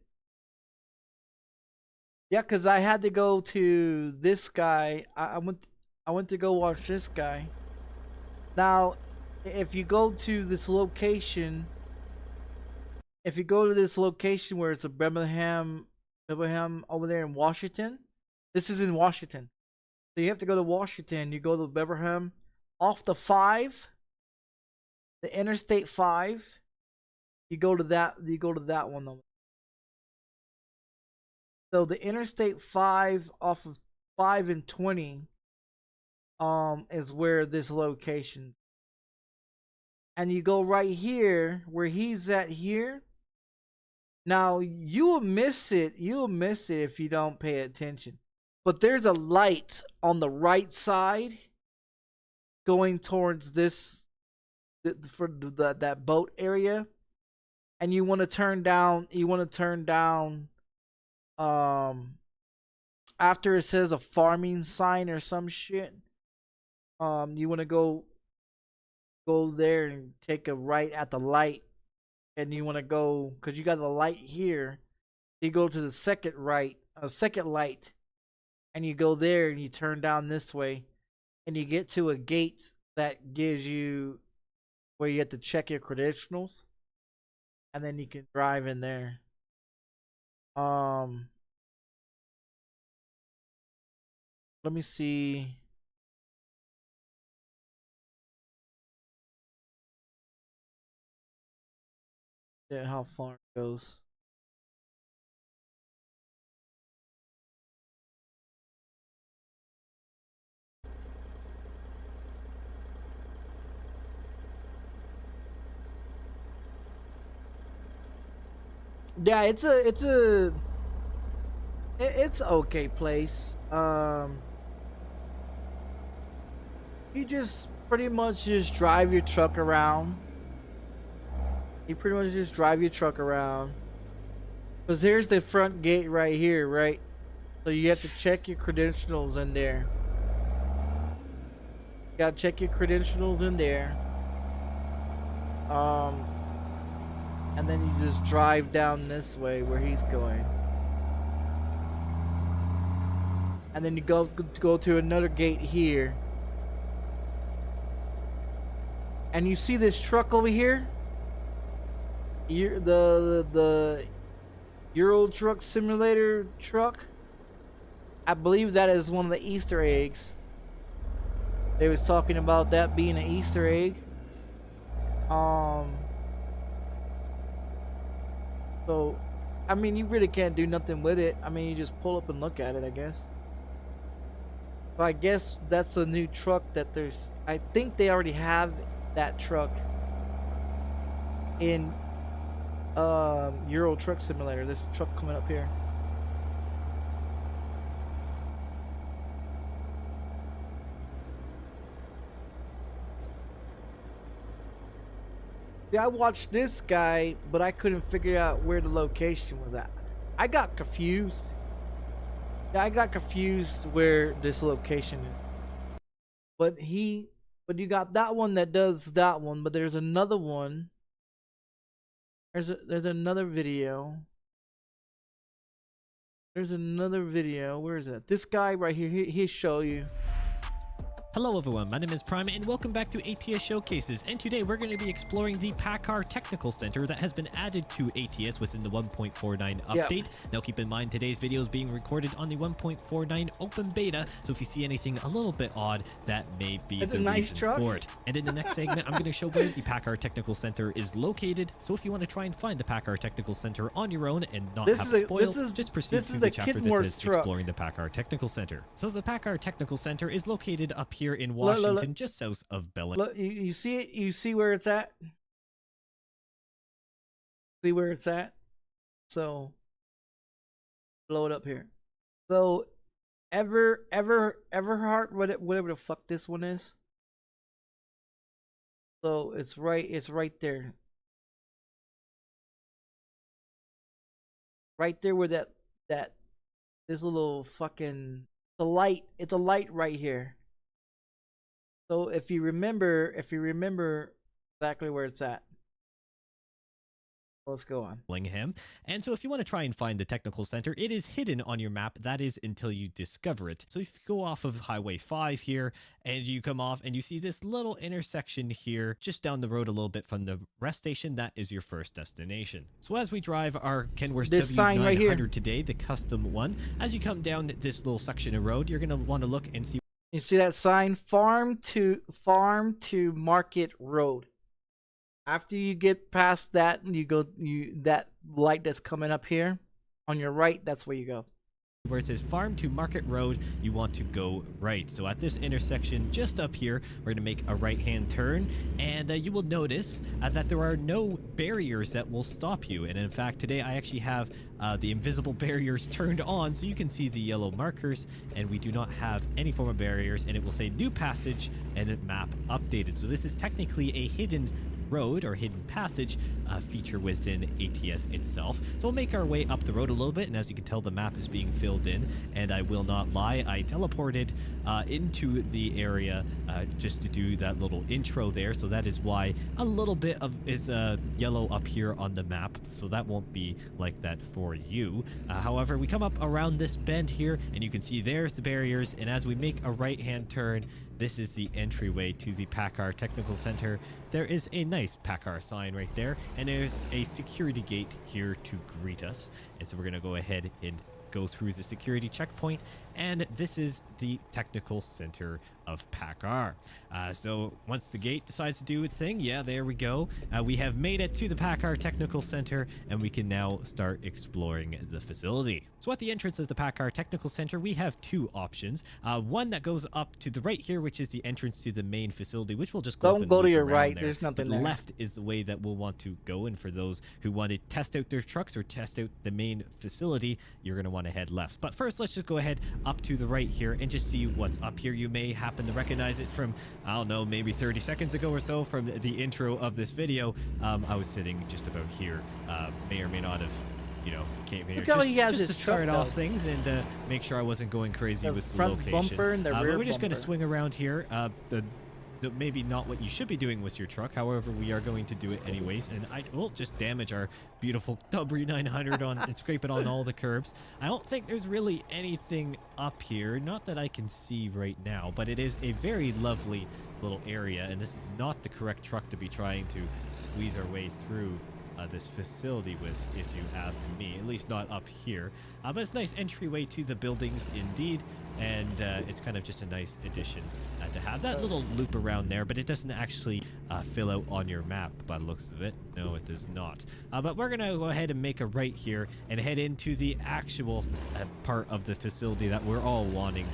Yeah, cause I had to go to this guy. I went to go watch this guy. Now, if you go to this location, if you go to this location where it's a Birmingham over there in Washington, this is in Washington. So you have to go to Washington. You go to Birmingham, off the 5, the Interstate 5. You go to that. You go to that one though. So the Interstate 5 off of 5 and 20 is where this location. And you go right here where he's at here. Now you will miss it. You'll miss it if you don't pay attention. But there's a light on the right side going towards this for that boat area. And you want to turn down, after it says a farming sign or some shit, you want to go there and take a right at the light, and you want to go, because you got the light here, you go to the second light, and you go there and you turn down this way, and you get to a gate that gives you where you have to check your credentials, and then you can drive in there. Let me see. Yeah, how far it goes. Yeah, it's okay place. You just pretty much just drive your truck around. Cause here's the front gate right here, right? So you have to check your credentials in there. You gotta check your credentials in there. And then you just drive down this way where he's going. And then you go to another gate here. And you see this truck over here? The Euro Truck Simulator truck? I believe that is one of the Easter eggs. They was talking about that being an Easter egg. So, I mean, you really can't do nothing with it. I mean, you just pull up and look at it, I guess. So I guess that's a new truck that there's... I think they already have that truck in Euro Truck Simulator. This truck coming up here. Yeah, I watched this guy, but I couldn't figure out where the location was at. I got confused. Yeah, I got confused where this location is. But you got that one that does that one, but there's another one. There's another video. There's another video. Where is that? This guy right here, he'll show you. Hello everyone, my name is Prime and welcome back to ATS Showcases, and today we're going to be exploring the PACCAR Technical Center that has been added to ATS within the 1.49 update. Now keep in mind today's video is being recorded on the 1.49 open beta, so if you see anything a little bit odd, that may be the reason for it. And in the next segment, I'm going to show where the PACCAR Technical Center is located, so if you want to try and find the PACCAR Technical Center on your own and not have it spoiled, just proceed to the chapter that is exploring the PACCAR Technical Center. So the PACCAR Technical Center is located up here in Washington, just south of Belen. Look, you see it? You see where it's at? See where it's at? So, blow it up here. So, Everhart, whatever the fuck this one is. So it's right there. Right there where this little fucking it's a light right here. So if you remember exactly where it's at. Let's go on. Bellingham. And so if you want to try and find the technical center, it is hidden on your map. That is until you discover it. So if you go off of Highway 5 here and you come off and you see this little intersection here just down the road a little bit from the rest station, that is your first destination. So as we drive our Kenworth W900 right today, the custom one, as you come down this little section of road, you're going to want to look and see. You see that sign, farm to market road. After you get past that, that light that's coming up here on your right, that's where you go. Where it says farm to market road, you want to go right. So at this intersection just up here, we're going to make a right hand turn, and you will notice that there are no barriers that will stop you. And in fact, today I actually have the invisible barriers turned on, so you can see the yellow markers, and we do not have any form of barriers, and it will say new passage and map updated. So this is technically a hidden road or hidden passage feature within ATS itself. So we'll make our way up the road a little bit, and as you can tell, the map is being filled in, and I will not lie, I teleported into the area just to do that little intro there, so that is why a little bit of is yellow up here on the map, so that won't be like that for you. However, we come up around this bend here, and you can see there's the barriers, and as we make a right hand turn, this is the entryway to the PACCAR Technical Center. There is a nice PACCAR sign right there, and there's a security gate here to greet us. And so we're going to go ahead and go through the security checkpoint, and this is the Technical Center of PACCAR. So once the gate decides to do its thing, yeah, there we go. We have made it to the PACCAR Technical Center, and we can now start exploring the facility. So at the entrance of the PACCAR Technical Center, we have two options. One that goes up to the right here, which is the entrance to the main facility, which will just go Don't go to your right. There's nothing there. The left is the way that we'll want to go, and for those who want to test out their trucks or test out the main facility, you're going to want to head left. But first, let's just go ahead up to the right here and just see what's up here. You may happen to recognize it from, I don't know, maybe 30 seconds ago or so from the intro of this video. I was sitting just about here. May or may not have, you know, came here just to start off things and make sure I wasn't going crazy with the location. Bumper and the rear but we're just going to bumper. swing around here. Maybe not what you should be doing with your truck, however we are going to do it anyways, and I will just damage our beautiful W900 on and scrape it on all the curbs. I don't think there's really anything up here, not that I can see right now, but it is a very lovely little area, and this is not the correct truck to be trying to squeeze our way through this facility with, if you ask me, at least not up here. But it's a nice entryway to the buildings indeed, and it's kind of just a nice addition to have that little loop around there, but it doesn't actually fill out on your map by the looks of it. No, it does not. But we're gonna go ahead and make a right here and head into the actual part of the facility that we're all wanting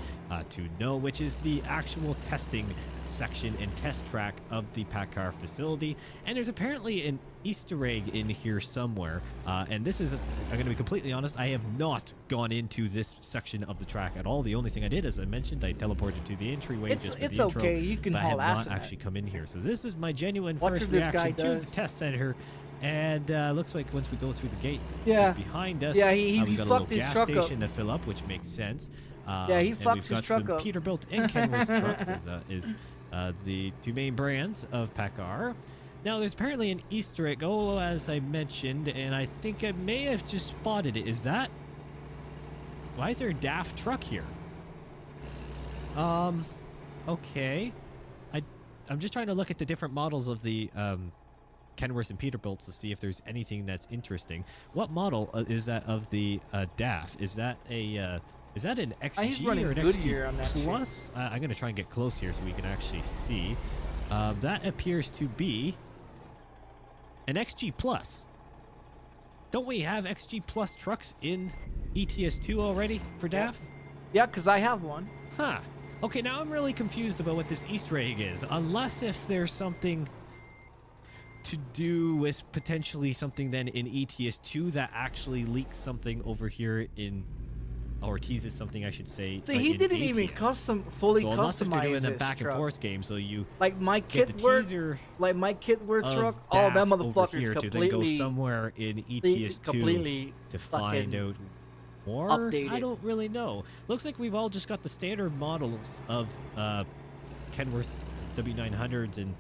to know, which is the actual testing section and test track of the PACCAR facility. And there's apparently an Easter egg in here somewhere, and this is, I'm going to be completely honest, I have not gone into this section of the track at all. The only thing I did, as I mentioned, I teleported to the entryway just for the intro, okay, you can but I have haul ass not actually come in here. So this is my genuine Watch first what this guy reaction to does. the test center. And looks like once we go through the gate, Yeah. just behind us, Yeah, he we've got a fucked little his gas truck up. station to fill up, which makes sense. Yeah, he and fucks we've his got truck some up. Peterbilt and Kenworth trucks is the two main brands of PACCAR. Now, there's apparently an Easter egg, as I mentioned, and I think I may have just spotted it. Is that... Why is there a daft truck here? Okay. I'm just trying to look at the different models of the Kenworth and Peterbilts to see if there's anything that's interesting. What model is that of the DAF? Is that an XG or an XG Plus? I'm gonna try and get close here so we can actually see. That appears to be an XG Plus. Don't we have XG Plus trucks in ETS2 already for DAF? Yeah, because I have one. Huh. Okay, now I'm really confused about what this Easter egg is. Unless if there's something to do with potentially something then in ETS2 that actually leaks something over here in, or teases something, I should say. See, he didn't even fully so customize they're doing this a back truck. and forth game, so you like my Kitworth, truck. Oh, that motherfucker's completely to then go somewhere in ETS2 to find out more. Updated. I don't really know. Looks like we've all just got the standard models of Kenworth W900s and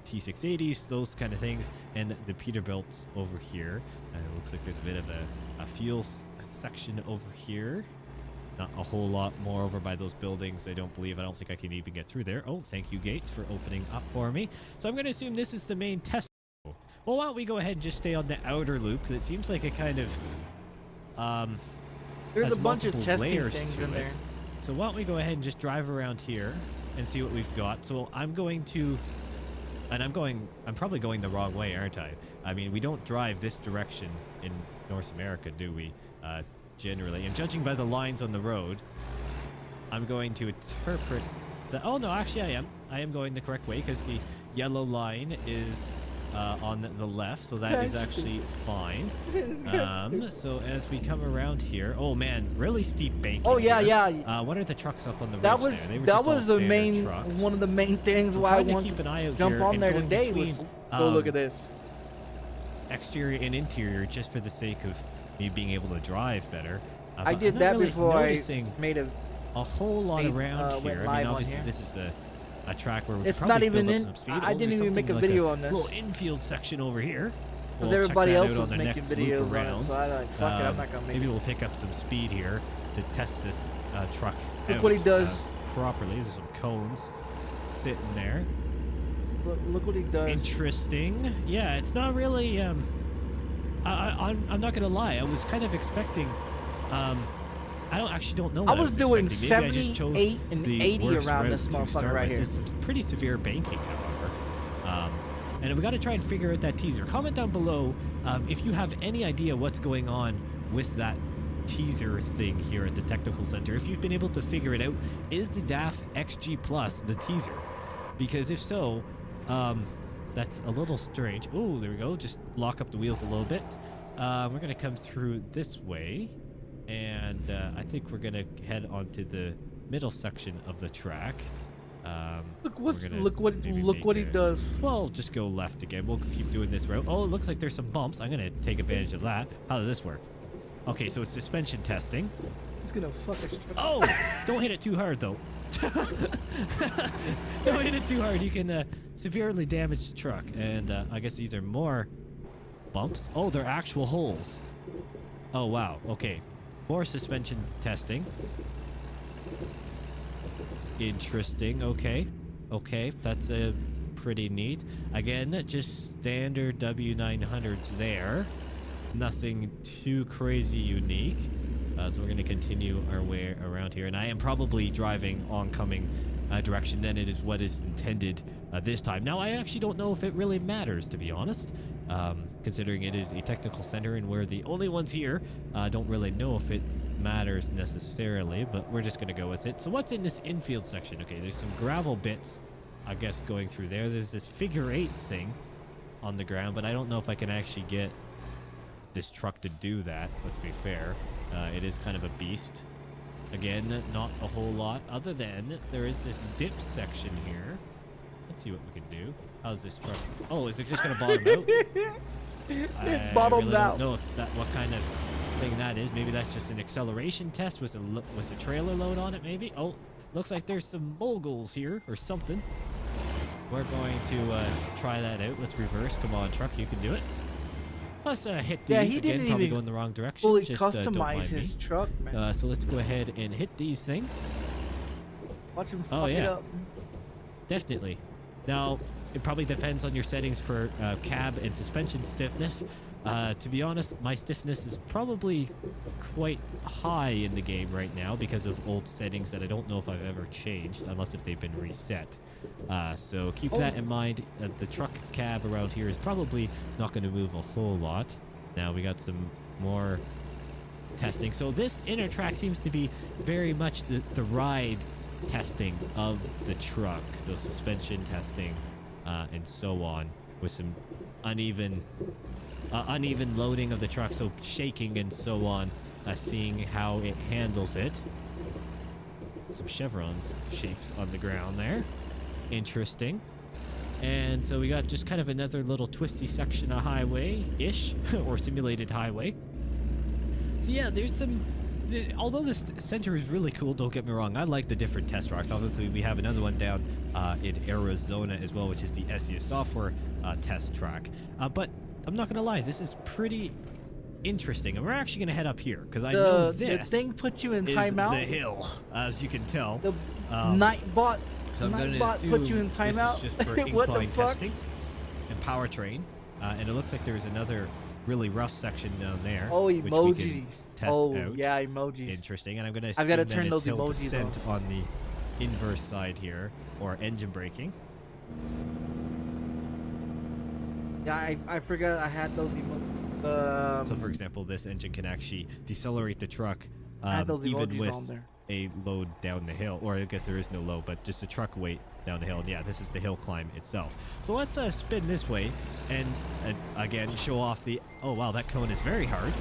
T680s, those kind of things, and the Peterbilts over here. And it looks like there's a bit of a fuel section over here. Not a whole lot more over by those buildings, I don't believe. I don't think I can even get through there. Oh, thank you, Gates, for opening up for me. So I'm going to assume this is the main test. Well, why don't we go ahead and just stay on the outer loop, because it seems like it kind of there's has a bunch of multiple testing layers things to in it. there. So why don't we go ahead and just drive around here and see what we've got. So I'm going to, and I'm probably going the wrong way, aren't I? I mean, we don't drive this direction in North America, do we? Generally, and judging by the lines on the road, I'm going to interpret that. Oh no, actually I am going the correct way, because the yellow line is on the left, so that is actually fine. So as we come around here, oh man, really steep banking. Oh yeah, here. yeah. What are the trucks up on the That ridge was there? that was the main trucks. one of the main things why I wanted to jump on there today was go look at this. Exterior and interior, just for the sake of me being able to drive better. I did that really before I made a whole lot around here. I mean, obviously here. this is a track where we it's probably not even build in. up some speed. I didn't even make a video on this. Little infield section over here. Because We'll everybody else is making videos on it, so I like, fuck it, I'm not gonna make maybe it. we'll pick up some speed here to test this truck Look out, what he does. Properly. There's some cones sitting there. Look what he does. Interesting. Yeah, it's not really. I'm not gonna lie. I was kind of expecting. I don't know. What I was doing expecting. Maybe 78 and 80 around this motherfucker right here. There's some pretty severe banking, however. And we got to try and figure out that teaser. Comment down below if you have any idea what's going on with that teaser thing here at the Technical Center. If you've been able to figure it out, is the DAF XG Plus the teaser? Because if so, that's a little strange. Oh, there we go. Just lock up the wheels a little bit. We're going to come through this way. And I think we're going to head onto the middle section of the track. Look what he does. Well, just go left again. We'll keep doing this route. Oh, it looks like there's some bumps. I'm going to take advantage of that. How does this work? Okay, so it's suspension testing. He's going to fuck us. Oh, don't hit it too hard, though. Don't hit it too hard. You can severely damage the truck. And I guess these are more bumps. Oh, they're actual holes. Oh, wow. Okay. More suspension testing. Interesting. Okay. Okay. That's pretty neat. Again, just standard W900s there. Nothing too crazy unique. So we're going to continue our way around here. And I am probably driving oncoming direction than it is what is intended this time. Now, I actually don't know if it really matters, to be honest. Considering it is a technical center and we're the only ones here. I don't really know if it matters necessarily, but we're just going to go with it. So what's in this infield section? Okay, there's some gravel bits, I guess, going through there. There's this figure 8 thing on the ground, but I don't know if I can actually get this truck to do that, let's be fair. It is kind of a beast. Again, not a whole lot, other than there is this dip section here. Let's see what we can do. How's this truck? Oh, is it just going to bottom out? It bottomed out. I don't know if that, what kind of thing that is. Maybe that's just an acceleration test with a trailer load on it, maybe. Oh, looks like there's some moguls here or something. We're going to try that out. Let's reverse. Come on, truck, you can do it. Let's hit these. Yeah, he again, didn't probably even go in the wrong direction. fully Just, customize his truck, man. so let's go ahead and hit these things. Watch him Oh, fuck it yeah. up. Definitely. Now, it probably depends on your settings for cab and suspension stiffness. To be honest, my stiffness is probably quite high in the game right now because of old settings that I don't know if I've ever changed, unless if they've been reset. So keep that in mind. The truck cab around here is probably not going to move a whole lot. Now we got some more testing. So this inner track seems to be very much the ride testing of the truck. So suspension testing and so on, with some uneven loading of the truck, so shaking and so on, seeing how it handles it. Some chevrons shapes on the ground there. Interesting. And so we got just kind of another little twisty section of highway-ish, or simulated highway. So yeah, there's some... Although this center is really cool, don't get me wrong, I like the different test tracks. Obviously, we have another one down in Arizona as well, which is the ASUS software test track. But I'm not going to lie, this is pretty interesting. And we're actually going to head up here, because I know this the thing put you in is timeout. the hill, as you can tell. The Nightbot, So I'm going to Nightbot assume put you in this timeout. is just for What the incline fuck? testing and powertrain. And it looks like there's another really rough section down there. Oh, which we can emojis. test Oh, out. yeah, emojis. Interesting. And I'm going to I've gotta that turn it's those hill emojis descent on the inverse side here, or engine braking. Yeah, I forgot I had those emojis. So for example, this engine can actually decelerate the truck I had those even emojis with on there. a load down the hill, or I guess there is no load, but just a truck weight down the hill. And yeah, this is the hill climb itself. So let's spin this way and again show off the... Oh wow, that cone is very hard.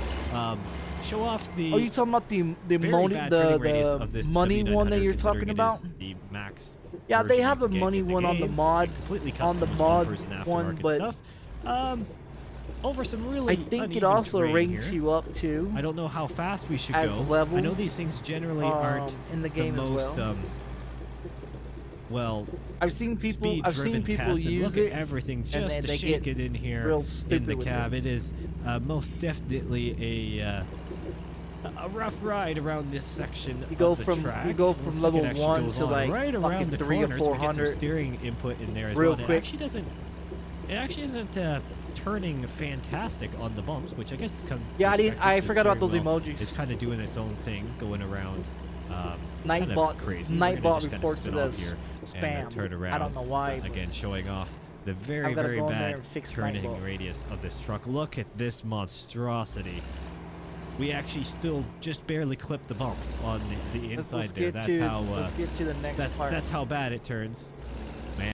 Show off the... Oh, you talking about the very money, bad turning radius the of this money one that W900, you're talking considering it about? is the max Yeah, they version have you a can get money in the one on the game. mod, Completely on the customized mod bumpers and one, aftermarket but stuff. Over some really I think it uneven also terrain ranks here. you up too. I don't know how fast we should as go. level, I know these things generally aren't in the game the as most well. well, I've seen people speed-driven tests, and use look it, at everything and just then to they shake get it in here real in stupid the with cab. it. It is most definitely a rough ride around this section You go of the from track. you go Looks from like it level actually 1 goes to on like right around fucking the 3 or corners. We get some 400 steering input in there as real well. And quick. It actually isn't turning fantastic on the bumps, which I guess comes. Yeah, I forgot about those emojis. It's kind of doing its own thing, going around. Nightbot crazy. Nightbot reports it it as here spam. and turn around. I don't know why. but Again, showing off the very, I've gotta very go in there bad and fix turning Nightbot. radius of this truck. Look at this monstrosity. We actually still just barely clip the bumps on the inside let's there. get That's to, how let's get to the next part. that's how bad it turns. Man,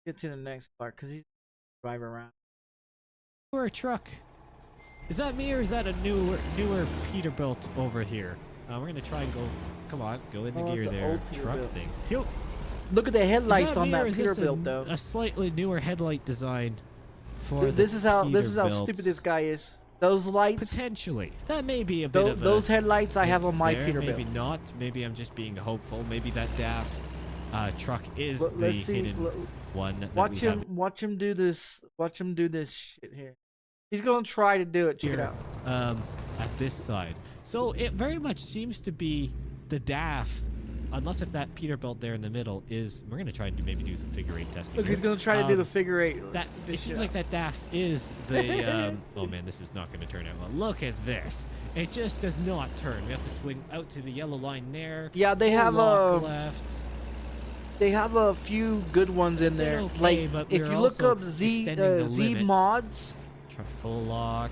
Get to the next part because he's driving around. we're a truck. Is that me or is that a newer Peterbilt over here? We're gonna try and go. Come on, go in the Oh, gear it's an there. old Truck Peterbilt. thing. Phew. Look at the headlights on me, or that is this Peterbilt though. a slightly newer headlight design for This is how Peterbilts. stupid this guy is. Those lights, Potentially. That may be a bit of those a headlights I have hint on my there. Peterbilt. Maybe not. Maybe I'm just being hopeful. Maybe that DAF truck is the Let's see. hidden one that Watch we him. have Watch him do this. Watch him do this shit here. He's gonna try to do it. Check it here out. at this side. So it very much seems to be the DAF, unless if that Peterbilt there in the middle is... We're going to try and maybe do some figure 8 testing Look, here. he's gonna try to do the figure 8. That This it seems shit like that DAF is the oh man, this is not going to turn out well. Look at this. It just does not turn. We have to swing out to the yellow line there. Yeah, they full have lock left. They have a few good ones in there. Okay, like but if we're you look also up Z extending the Z limits. mods Try full lock.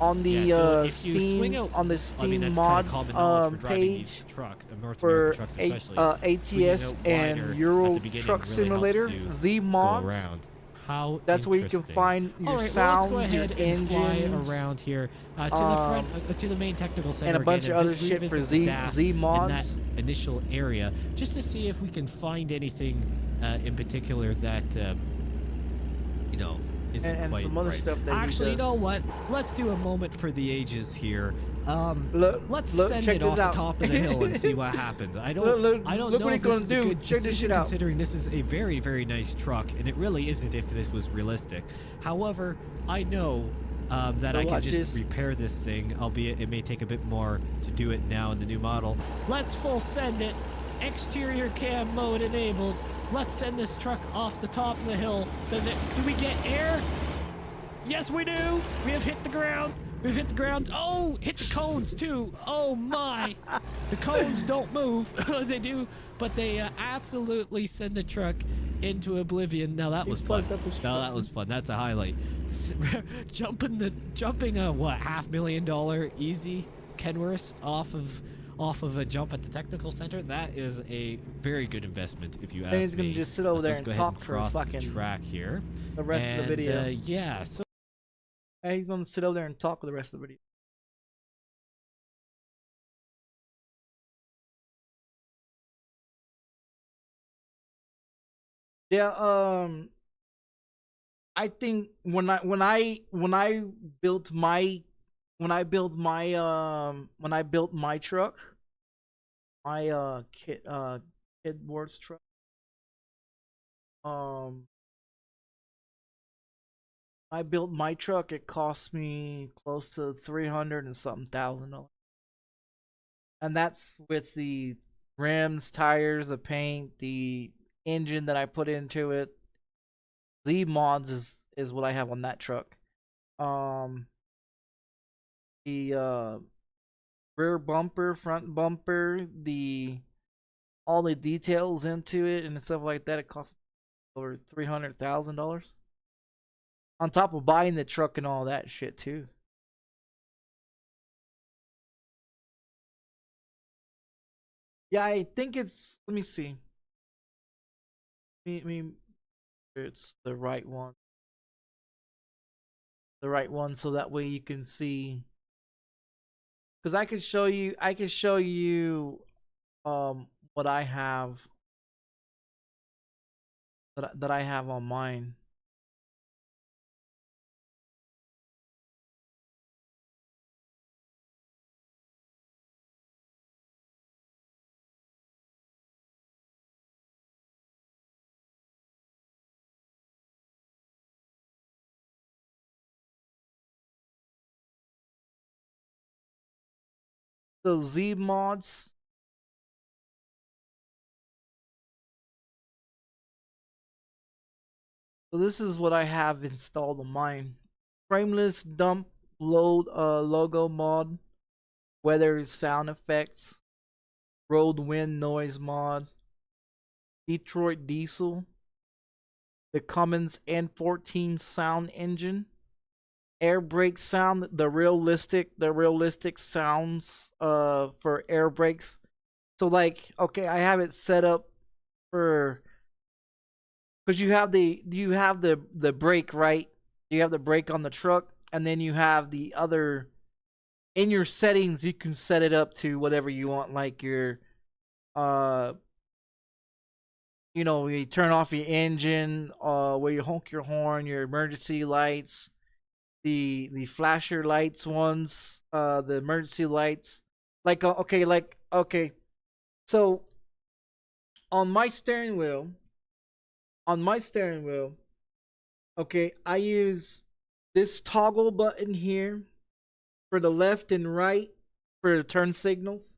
on the Yeah, so if you swing Steam out- on the I Steam mean, that's mod kind of common knowledge for driving page these trucks, North for American trucks especially. Swinging ATS out and wider at Euro the beginning Truck really Simulator helps you Z go mods. around. How That's where you can interesting. find your All right, sounds, well, let's go your ahead and fly engines, around here to the front, to the main technical center and a bunch again, of other and shit for revisit the DAF Z in mods. that initial area, just to see if we can find anything in particular that you know isn't and quite some other right. stuff that he Actually, you does. know what? Let's do a moment for the ages here. Let's Look, send check it this off the out. top of the hill and see what happens. I don't Look know what if he's this gonna is do. a good Check this decision shit out. considering this is a very, very nice truck, and it really isn't if this was realistic. However, I know that I can watch just this. repair this thing, albeit it may take a bit more to do it now in the new model. Let's full send it. exterior cam mode enabled. Let's send this truck off the top of the hill. Do we get air? Yes, we do. We have hit the ground. We've hit the ground. Oh, hit the cones too. Oh my. The cones don't move. They do, but they absolutely send the truck into oblivion. Now that was fun. Now that was fun. That's a highlight. jumping a what, $500,000 easy Kenworth off of a jump at the technical center. That is a very good investment if you ask me. And he's gonna just sit over there and talk for a fucking track here. The rest of the video. Yeah. So. He's gonna sit over there and talk for the rest of the video. Yeah, I think when I built my truck, my kidboard's truck, I built my truck, it cost me close to $300 and something thousand. And that's with the rims, tires, the paint, the engine that I put into it. Z mods is what I have on that truck. The rear bumper, front bumper, all the details into it and stuff like that, it cost over $300,000. On top of buying the truck and all that shit too. Yeah, I think it's. Let me see. It's the right one. The right one, so that way you can see. Because I can show you. What I have. That I have on mine. So Z mods. So this is what I have installed on mine. Frameless dump load logo mod, weather sound effects, road wind noise mod, Detroit diesel, the Cummins N14 sound engine, air brake sound, the realistic sounds for air brakes. So like, okay, I have it set up for, because you have the brake, right? You have the brake on the truck, and then you have the other. In your settings, you can set it up to whatever you want, like your you turn off your engine, where you honk your horn, your emergency lights, the flasher lights ones, the emergency lights. Like okay. So on my steering wheel, okay, I use this toggle button here for the left and right for the turn signals.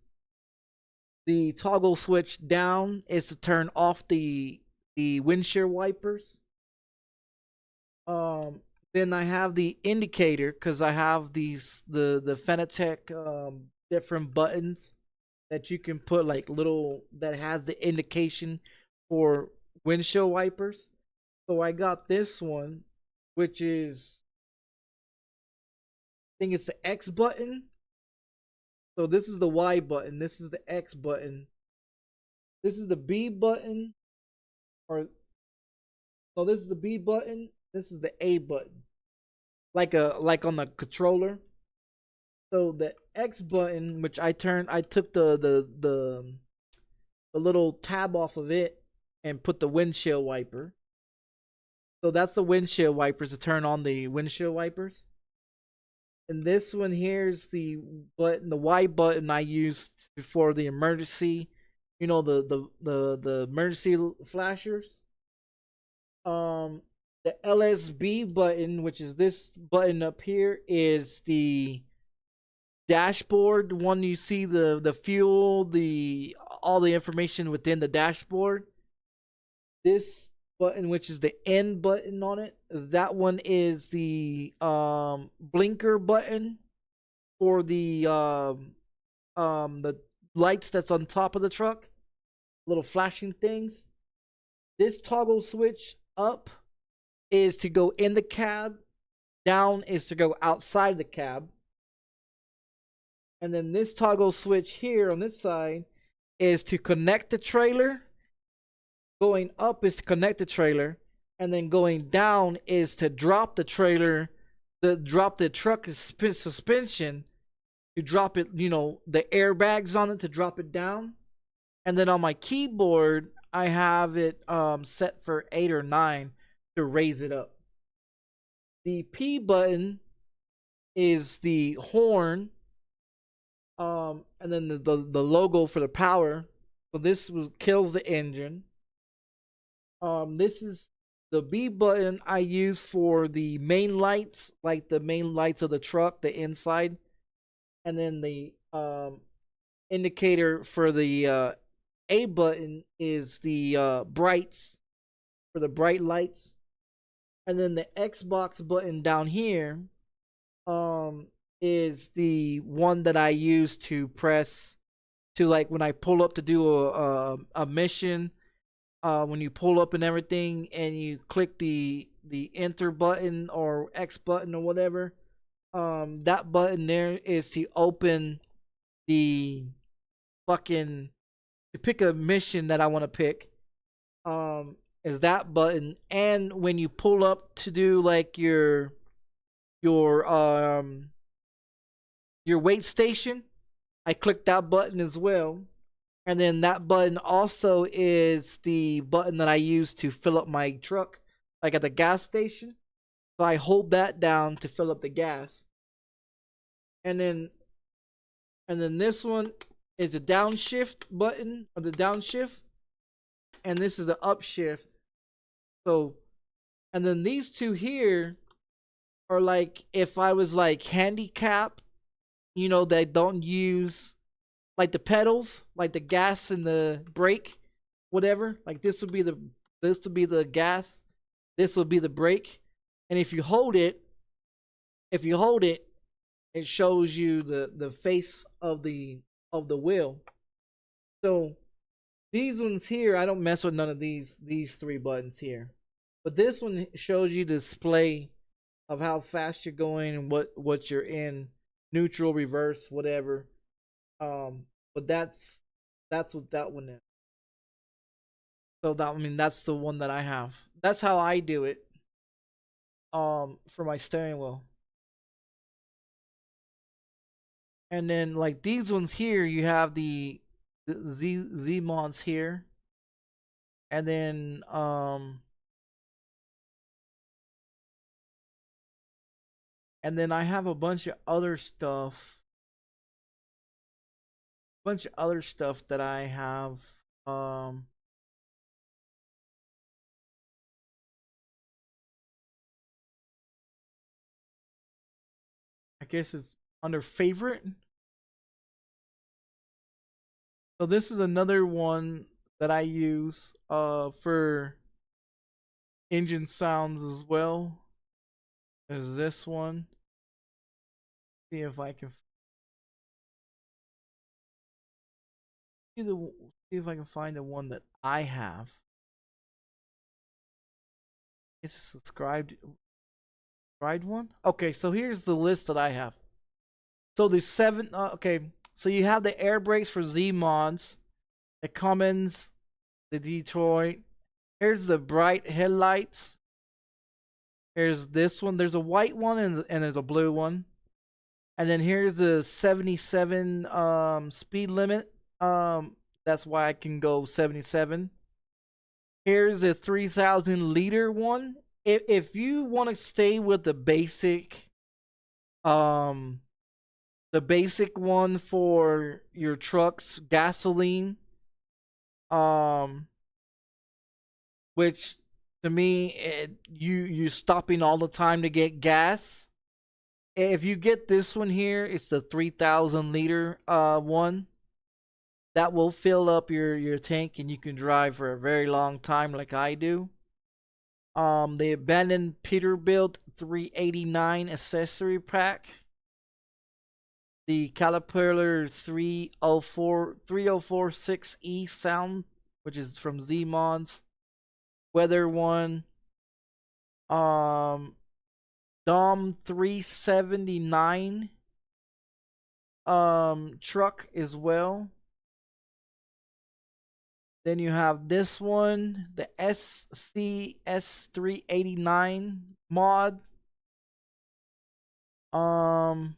The toggle switch down is to turn off the windshield wipers. Then I have the indicator, because I have the Fanatec different buttons that you can put, like little, that has the indication for windshield wipers. So I got this one, which is, I think it's the X button. So this is the Y button, this is the X button, this is the B button, or no, this is the B button, this is the A button, like on the controller. So the X button, which I took the little tab off of it and put the windshield wiper. So that's the windshield wipers, to turn on the windshield wipers. And this one here is the button, the Y button I used for the emergency, the emergency flashers. The LSB button, which is this button up here, is the dashboard one. You see the fuel, all the information within the dashboard. This button, which is the N button on it, that one is the blinker button for the lights that's on top of the truck, little flashing things. This toggle switch up is to go in the cab, down is to go outside the cab. And then this toggle switch here on this side is to connect the trailer. Going up is to connect the trailer, and then going down is to drop the trailer, drop the truck suspension, to drop it, you know, the airbags on it to drop it down. And then on my keyboard, I have it set for 8 or 9 to raise it up. The P button is the horn, and then the logo for the power. So this kills the engine. This is the B button I use for the main lights, like the main lights of the truck, the inside. And then the indicator for the A button is the brights, for the bright lights. And then the Xbox button down here is the one that I use to press to, like, when I pull up to do a mission. When you pull up and everything, and you click the enter button or X button or whatever, that button there is to open the fucking, to pick a mission that I want to pick. Is that button. And when you pull up to do like your weight station, I click that button as well. And then that button also is the button that I use to fill up my truck, like at the gas station. So I hold that down to fill up the gas. And then this one is the downshift button, or the downshift. And this is the upshift. So, and then these two here are like, if I was like handicapped, you know, that don't use like the pedals, like the gas and the brake, whatever. Like this would be the gas, this would be the brake. And if you hold it, it shows you the face of the wheel. So these ones here, I don't mess with none of these 3 buttons here. But this one shows you the display of how fast you're going and what you're in, neutral, reverse, whatever. But that's what that one is. So that, I mean, that's the one that I have. That's how I do it. For my steering wheel. And then like these ones here, you have the Z mods here. And then I have a bunch of other stuff. That I have. I guess it's under favorite. So this is another one that I use for engine sounds as well. Is this one. See if I can see if I can find the one that I have. It's a subscribed one. Okay, so here's the list that I have. So the 7. Okay, so you have the air brakes for Z mods, the Cummins, the Detroit. Here's the bright headlights. Here's this one. There's a white one and there's a blue one. And then here's the 77 speed limit. That's why I can go 77. Here's a 3,000 liter one. If you want to stay with the basic one for your truck's gasoline, which to me, you stopping all the time to get gas. If you get this one here, it's the 3,000 liter one. that will fill up your tank and you can drive for a very long time like I do. The abandoned Peterbilt 389 accessory pack. The Caterpillar 3046E sound, which is from Z-Mods. Weather one. Dom 379 truck as well. Then you have this one, the SCS 389 mod. I'm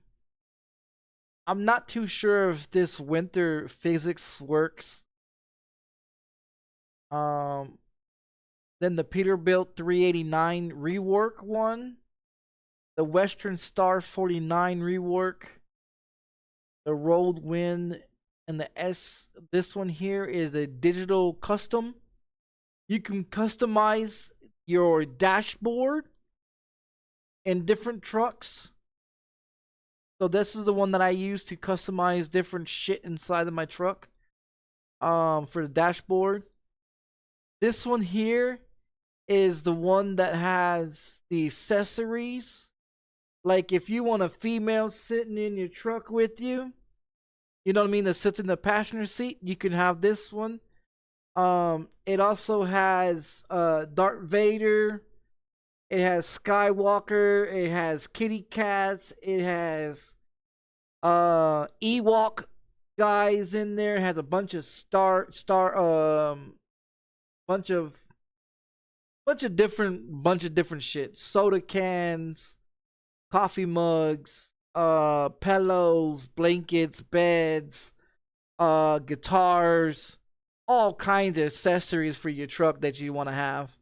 not too sure if this winter physics works. Then the Peterbilt 389 rework one, the Western Star 49 rework, the Rolled Wind, and the this one here is a digital custom. You can customize your dashboard in different trucks. So this is the one that I use to customize different shit inside of my truck for the dashboard. This one here is the one that has the accessories. Like if you want a female sitting in your truck with you, you know what I mean, that sits in the passenger seat, you can have this one. It also has Darth Vader. It has Skywalker. It has kitty cats. It has Ewok guys in there. It has a bunch of bunch of different shit. Soda cans, coffee mugs, pillows, blankets, beds, guitars, all kinds of accessories for your truck that you want to have.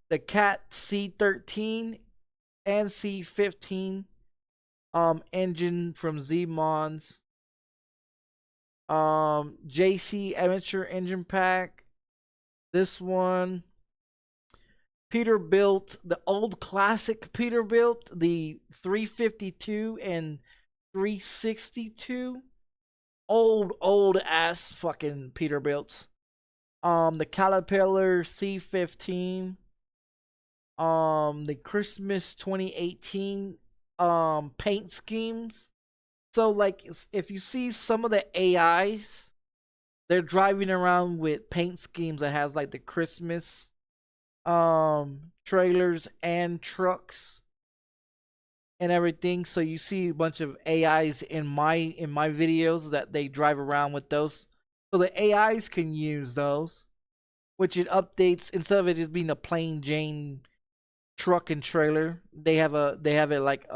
The Cat C13 and C15 engine from Z-Mods. JC Amateur engine pack. This one. Peterbilt, the old classic Peterbilt, the 352 and 362. Old ass fucking Peterbilts. The Caterpillar C15. The Christmas 2018 paint schemes. So like if you see some of the AIs, they're driving around with paint schemes that has like the Christmas trailers and trucks and everything. So you see a bunch of AIs in my videos that they drive around with those. So the AIs can use those, which it updates instead of it just being a plain Jane truck and trailer. They have it like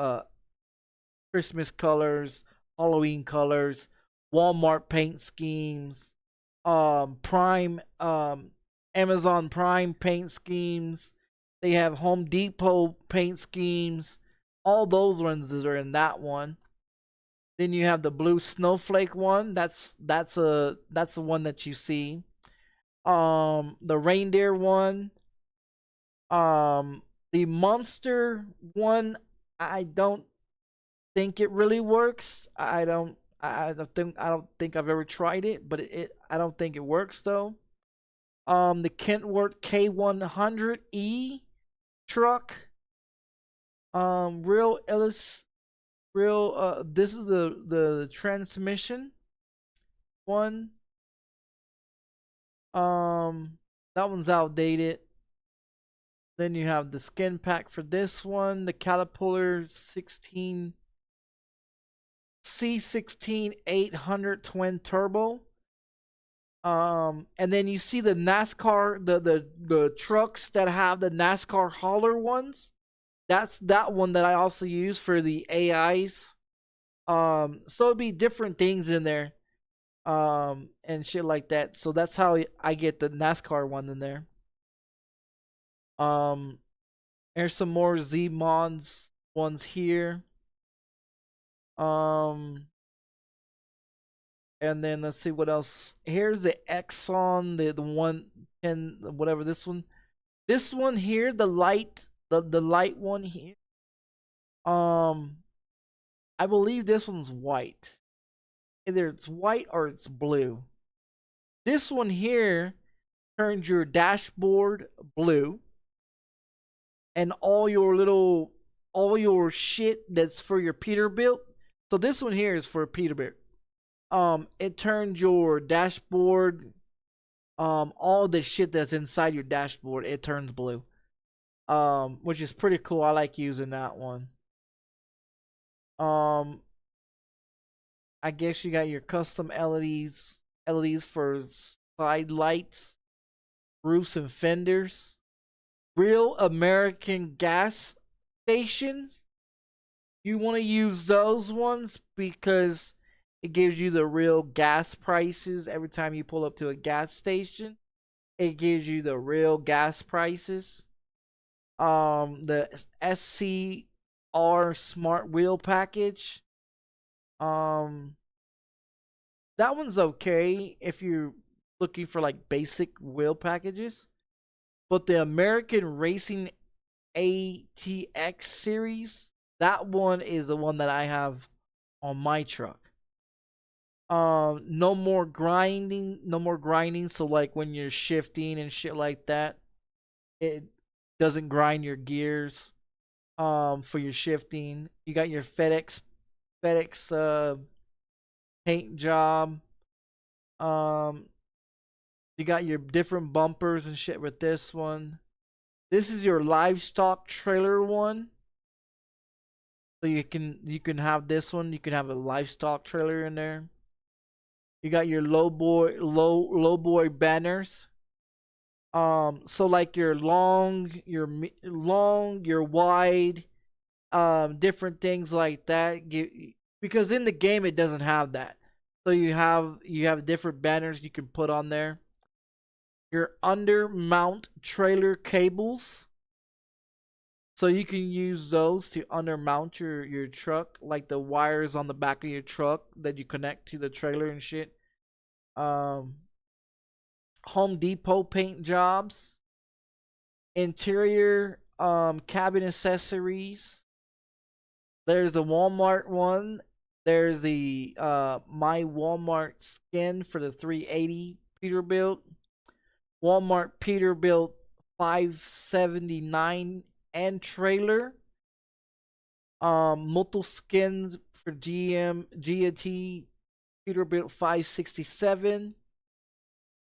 Christmas colors, Halloween colors, Walmart paint schemes, Prime Amazon Prime paint schemes. They have Home Depot paint schemes. All those ones are in that one. Then you have the blue snowflake one. That's the one that you see. The reindeer one. The monster one, I don't think it really works. I don't think I've ever tried it, but I don't think it works though. The Kentworth K100E truck. This is the transmission one. That one's outdated. Then you have the skin pack for this one, the Caterpillar C16 800 twin turbo. And then you see the NASCAR, the trucks that have the NASCAR hauler ones. That's that one that I also use for the AIs. So it'd be different things in there, and shit like that. So that's how I get the NASCAR one in there. Here's some more Z-Mods ones here. And then let's see what else. Here's the Exxon, the 110, whatever this one. This one here, the light, the light one here. I believe this one's white. Either it's white or it's blue. This one here turns your dashboard blue, and all your shit that's for your Peterbilt. So this one here is for Peterbilt. It turns your dashboard, all the shit that's inside your dashboard, it turns blue. Which is pretty cool. I like using that one. I guess you got your custom LEDs for side lights, roofs, and fenders. Real American gas stations. You want to use those ones because it gives you the real gas prices every time you pull up to a gas station. It gives you the real gas prices. The SCR Smart Wheel package. That one's okay if you're looking for like basic wheel packages. But the American Racing ATX series, that one is the one that I have on my truck. No more grinding. So like when you're shifting and shit like that, it doesn't grind your gears. For your shifting, you got your FedEx paint job. You got your different bumpers and shit with this one. This is your livestock trailer one. So you can have this one. You can have a livestock trailer in there. You got your low boy banners. So like your long, your wide, different things like that. Because in the game it doesn't have that. So you have different banners you can put on there. Your under mount trailer cables. So you can use those to under mount your truck, like the wires on the back of your truck that you connect to the trailer and shit. Home Depot paint jobs. Interior cabin accessories. There's the Walmart one. There's the My Walmart skin for the 380 Peterbilt. Walmart Peterbilt 579 and trailer. Multiple skins for GT Peterbilt 567.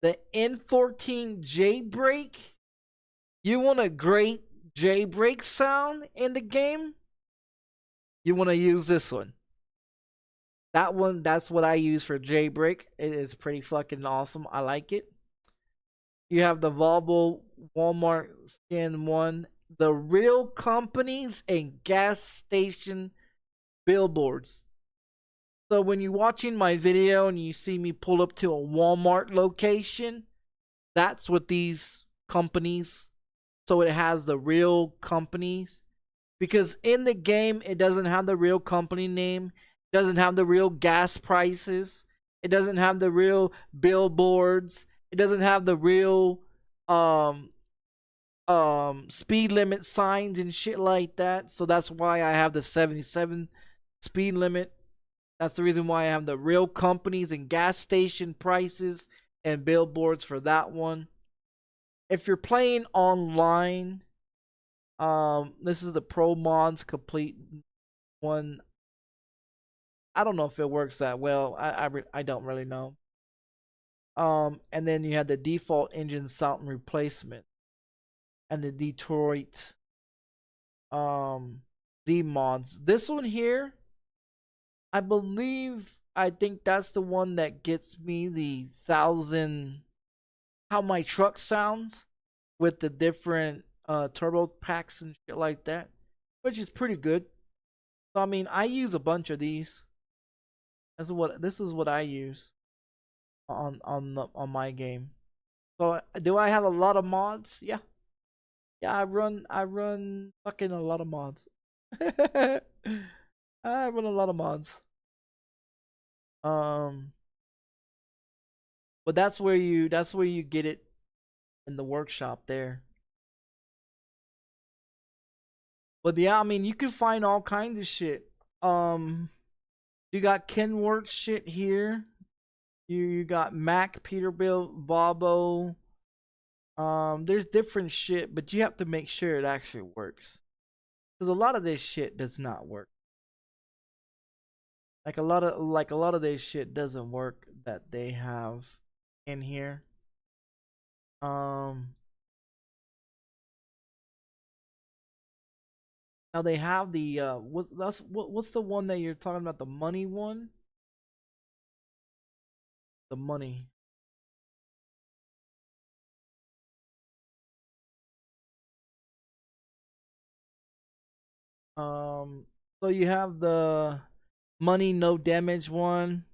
The N14 jailbreak. You want a great jailbreak sound in the game? You want to use this one. That one, that's what I use for jailbreak. It is pretty fucking awesome. I like it. You have the Volvo Walmart skin one. The real companies and gas station billboards. So when you're watching my video and you see me pull up to a Walmart location, that's what these companies. So it has the real companies. Because in the game, it doesn't have the real company name. It doesn't have the real gas prices. It doesn't have the real billboards. It doesn't have the real speed limit signs and shit like that. So that's why I have the 77 speed limit. That's the reason why I have the real companies and gas station prices and billboards for that one. If you're playing online, this is the Pro Mods complete one. I don't know if it works that well. I don't really know. And then you have the default engine sound replacement and the Detroit Z mods. This one here, I think that's the one that gets me the 1,000 how my truck sounds with the different turbo packs and shit like that, which is pretty good. So I mean, I use a bunch of these. This is what I use on my game. So do I have a lot of mods? Yeah. Yeah, I run fucking a lot of mods. I run a lot of mods. But that's where you get it in the workshop there. But yeah, I mean, you can find all kinds of shit. You got Kenworth shit here. You got Mac, Peterbilt, Volvo. There's different shit, but you have to make sure it actually works. Because a lot of this shit does not work. Like a lot of this shit doesn't work that they have in here. Now they have the what's the one that you're talking about, the money one? The money. So you have the money no damage one.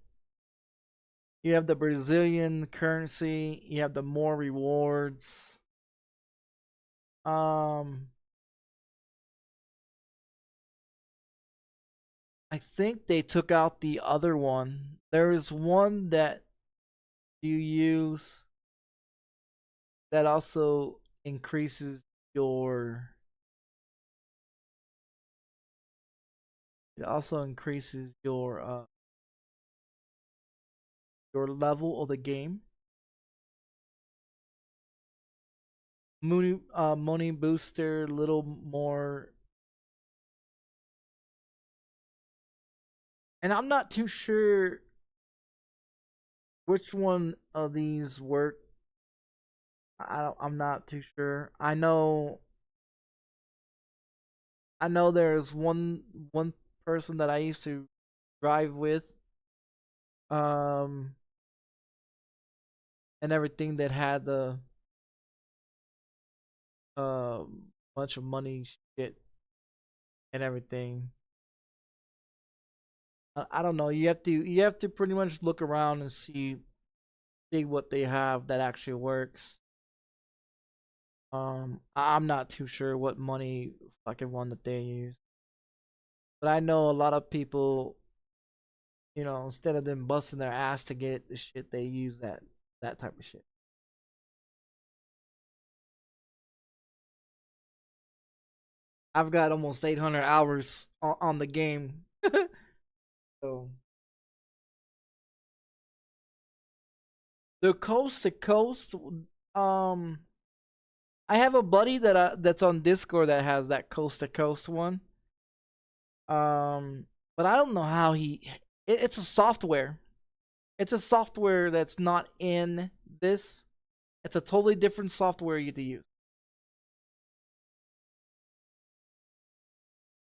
You have the Brazilian currency. You have the more rewards. I think they took out the other one. There is one that you use that also increases your. It also increases your level of the game. Money booster, little more. And I'm not too sure which one of these work. I'm not too sure. I know there's one person that I used to drive with, and everything that had the bunch of money shit and everything. I don't know. You have to pretty much look around and see what they have that actually works. I'm not too sure what money fucking one that they use, but I know a lot of people, you know, instead of them busting their ass to get the shit, they use that type of shit. I've got almost 800 hours on the game. So the coast to coast, I have a buddy that's on Discord that has that coast to coast one. But I don't know how it's a software. It's a software that's not in this. It's a totally different software you have to use.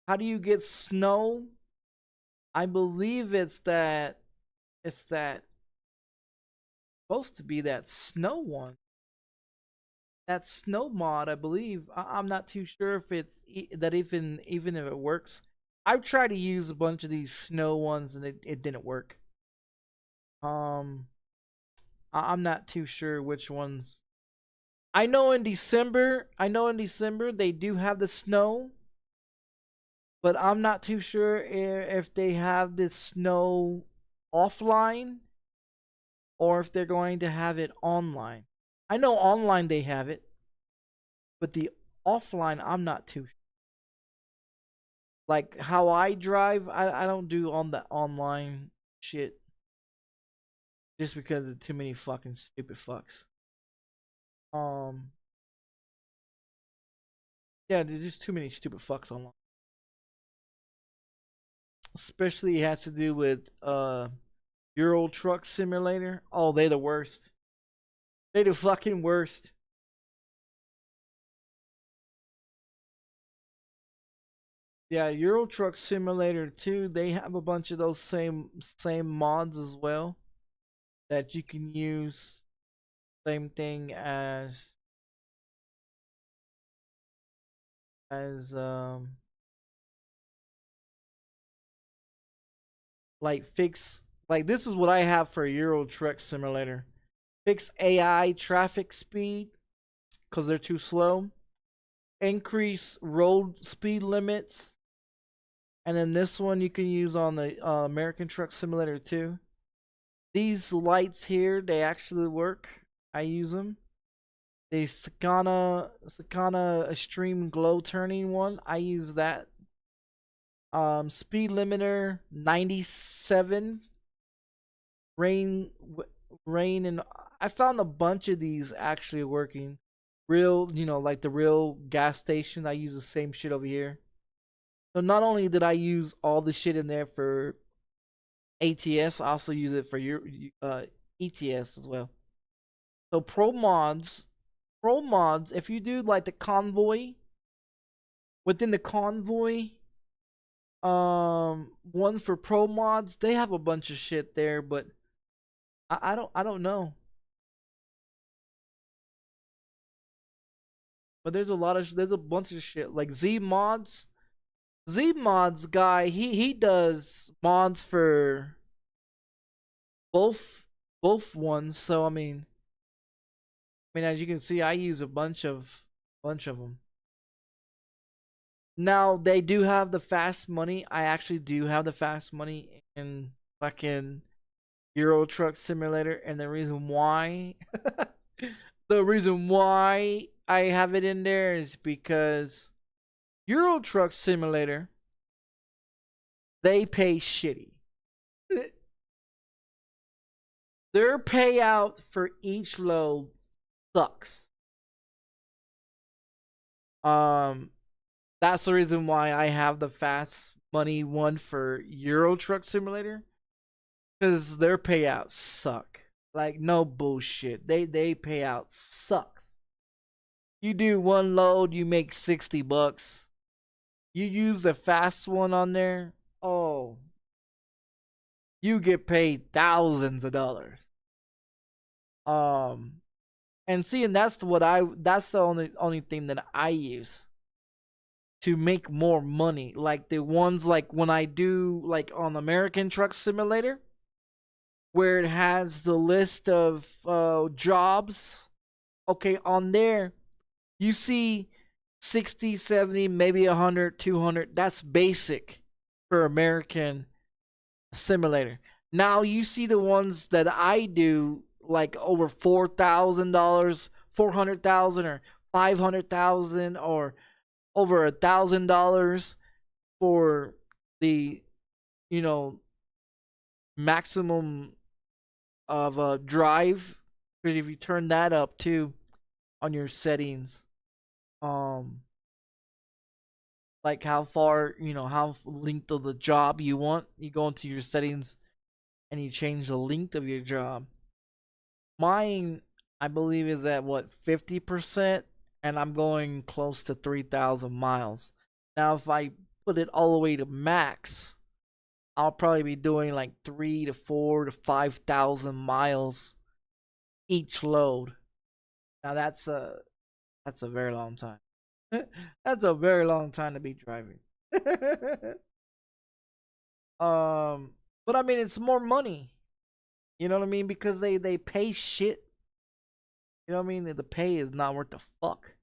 How do you get snow? I believe it's that supposed to be that snow one. That snow mod, I believe. I'm not too sure if it's that even if it works. I've tried to use a bunch of these snow ones and it didn't work. I'm not too sure which ones. I know in December they do have the snow, but I'm not too sure if they have this snow offline or if they're going to have it online. I know online they have it, but the offline I'm not too sure. Like how I drive, I don't do on the online shit just because of too many fucking stupid fucks. Yeah, there's just too many stupid fucks online. Especially it has to do with Euro Truck Simulator. Oh, they the worst. They the fucking worst. Yeah, Euro Truck Simulator 2, they have a bunch of those same mods as well that you can use. Same thing as like fix, like this is what I have for Euro Truck Simulator. Fix AI traffic speed because they're too slow. Increase road speed limits. And then this one you can use on the American Truck Simulator 2. These lights here, they actually work. I use them. The Sakana Extreme Glow Turning one, I use that Speed limiter 97. Rain, rain, and I found a bunch of these actually working. Real, like the real gas station. I use the same shit over here. So not only did I use all the shit in there for ATS, I also use it for your ETS as well. So pro mods, if you do like the convoy, within the convoy, ones for pro mods, they have a bunch of shit there, but I don't know. But there's a bunch of shit like Z mods guy, he does mods for both ones. So I mean as you can see, I use a bunch of them. Now they do have the fast money. I actually do have the fast money in fucking Euro Truck Simulator, and the reason why I have it in there is because Euro Truck Simulator, they pay shitty. Their payout for each load sucks. That's the reason why I have the fast money one for Euro Truck Simulator, because their payouts suck. Like, no bullshit. They payout sucks. You do one load, you make $60. You use the fast one on there, oh, you get paid thousands of dollars. And see, and that's the only thing that I use to make more money. Like the ones like when I do like on American Truck Simulator, where it has the list of jobs. Okay, on there you see 60, 70, maybe 100, 200. That's basic for American Simulator. Now you see the ones that I do, like over $4,000, 400,000, or 500,000, or over $1,000 for the maximum of a drive. Because if you turn that up too on your settings, like how far, how length of the job you want, you go into your settings and you change the length of your job. Mine, I believe, is at what, 50%, and I'm going close to 3,000 miles. Now if I put it all the way to max, I'll probably be doing like 3 to 4 to 5,000 miles each load. Now that's a very long time. That's a very long time to be driving. But I mean, it's more money. You know what I mean? Because they pay shit. You know what I mean? The pay is not worth the fuck.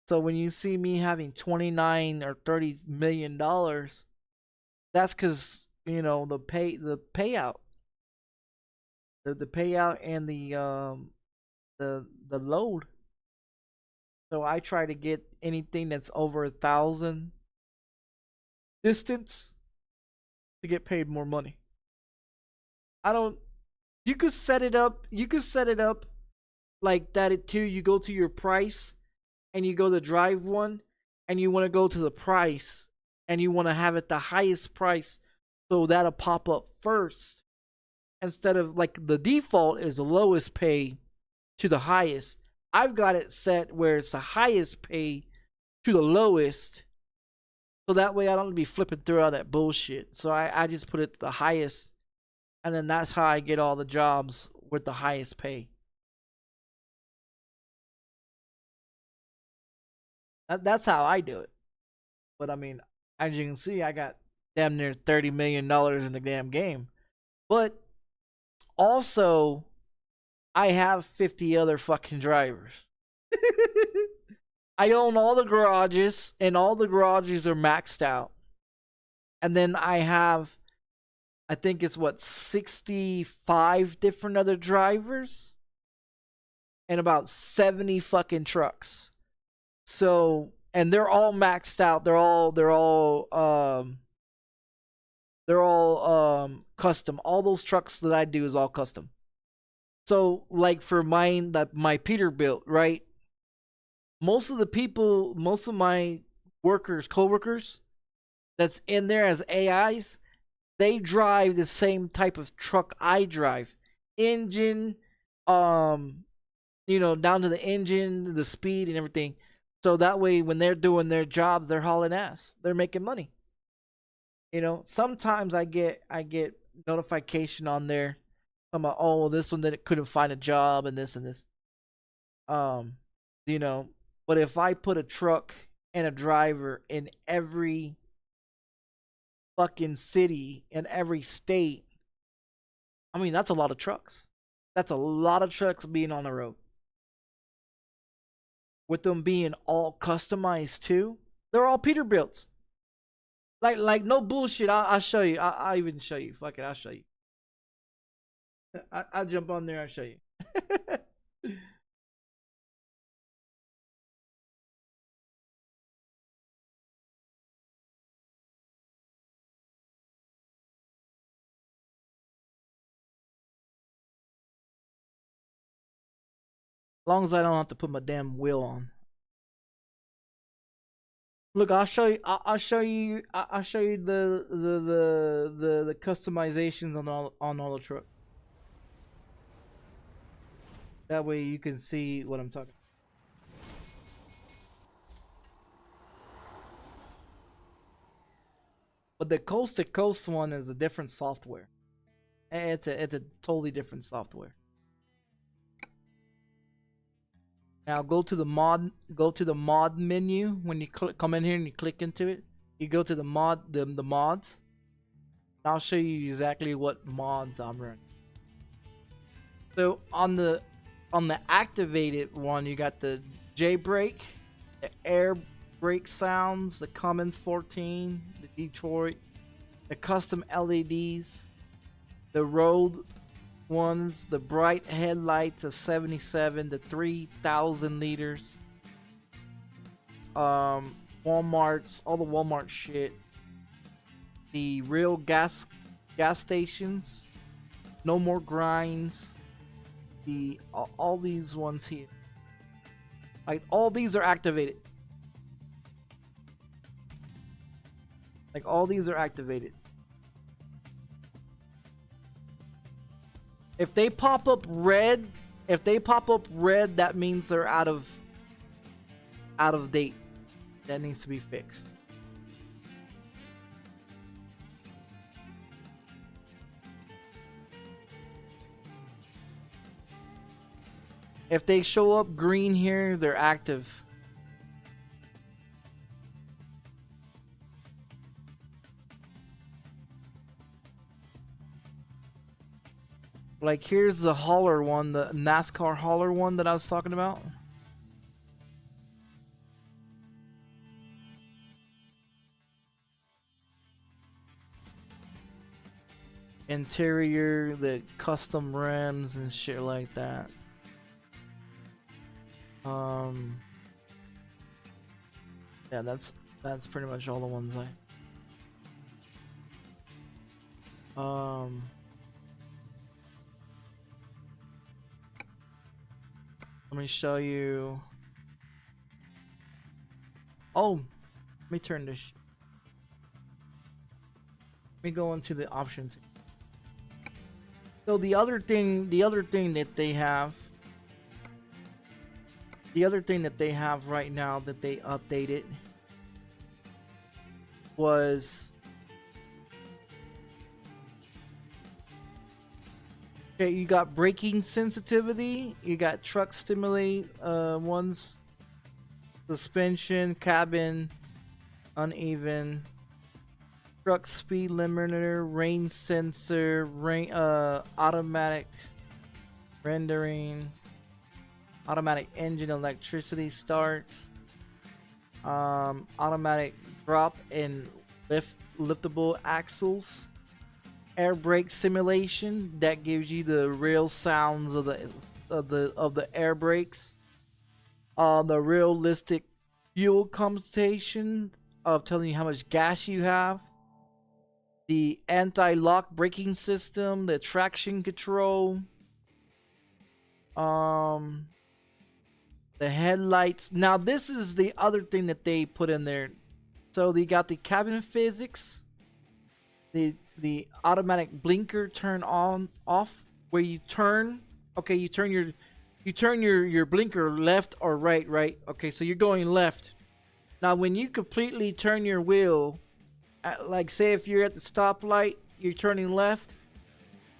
So when you see me having 29 or 30 million dollars, that's because the payout, the payout, and the load. So I try to get anything that's over 1,000 distance to get paid more money. You could set it up like that too. You go to your price and you go to drive one, and you want to go to the price and you want to have it the highest price, so that'll pop up first, instead of like the default is the lowest pay to the highest. I've got it set where it's the highest pay to the lowest, so that way I don't be flipping through all that bullshit. So I just put it to the highest, and then that's how I get all the jobs with the highest pay. That's how I do it. But I mean, as you can see, I got damn near $30 million in the damn game. But also, I have 50 other fucking drivers. I own all the garages, and all the garages are maxed out. And then I have, I think it's 65 different other drivers, and about 70 fucking trucks. So and they're all maxed out. They're all custom. All those trucks that I do is all custom. So like for mine, that my Peterbilt, right? Most of my coworkers that's in there as AIs, they drive the same type of truck I drive. Engine, down to the engine, the speed and everything. So that way when they're doing their jobs, they're hauling ass. They're making money. Sometimes I get notification on there. I'm like, oh, this one that couldn't find a job and this and this. But if I put a truck and a driver in every fucking city in every state, I mean, that's a lot of trucks. That's a lot of trucks being on the road. With them being all customized too, they're all Peterbilts. Like no bullshit. I'll show you. I'll even show you. Fuck it, I'll show you. I'll jump on there. I'll show you. As long as I don't have to put my damn wheel on. Look, I'll show you. I'll show you the customizations on all the trucks. That way you can see what I'm talking about. But the coast to coast one is a different software. It's a totally different software. Now go to the mod menu. When you come in here and you click into it, you go to the mods. I'll show you exactly what mods I'm running. So on the activated one, you got the J-brake, the air brake sounds, the Cummins 14, the Detroit, the custom LEDs, the road ones, the bright headlights of 77, the 3,000 liters, Walmart's, all the Walmart shit, the real gas stations, no more grinds, all these ones here, like all these are activated. Like all these are activated. If they pop up red, that means they're out of date. That needs to be fixed. If they show up green here, they're active. Like here's the hauler one, the NASCAR hauler one that I was talking about. Interior, the custom rims and shit like that. Yeah, that's pretty much all the ones let me show you. Oh, let me turn this. Let me go into the options. So the other thing that they have, right now that they updated was, okay, you got braking sensitivity, you got truck stimulate ones, suspension, cabin, uneven, truck speed limiter, rain sensor, automatic rendering, automatic engine electricity starts, automatic drop and liftable axles, air brake simulation that gives you the real sounds of the air brakes, the realistic fuel compensation of telling you how much gas you have, the anti-lock braking system, the traction control, the headlights. Now this is the other thing that they put in there. So they got the cabin physics, the automatic blinker turn on off, where you turn, okay, you turn your blinker left or right, right? Okay, so you're going left. Now when you completely turn your wheel, like say if you're at the stoplight, you're turning left,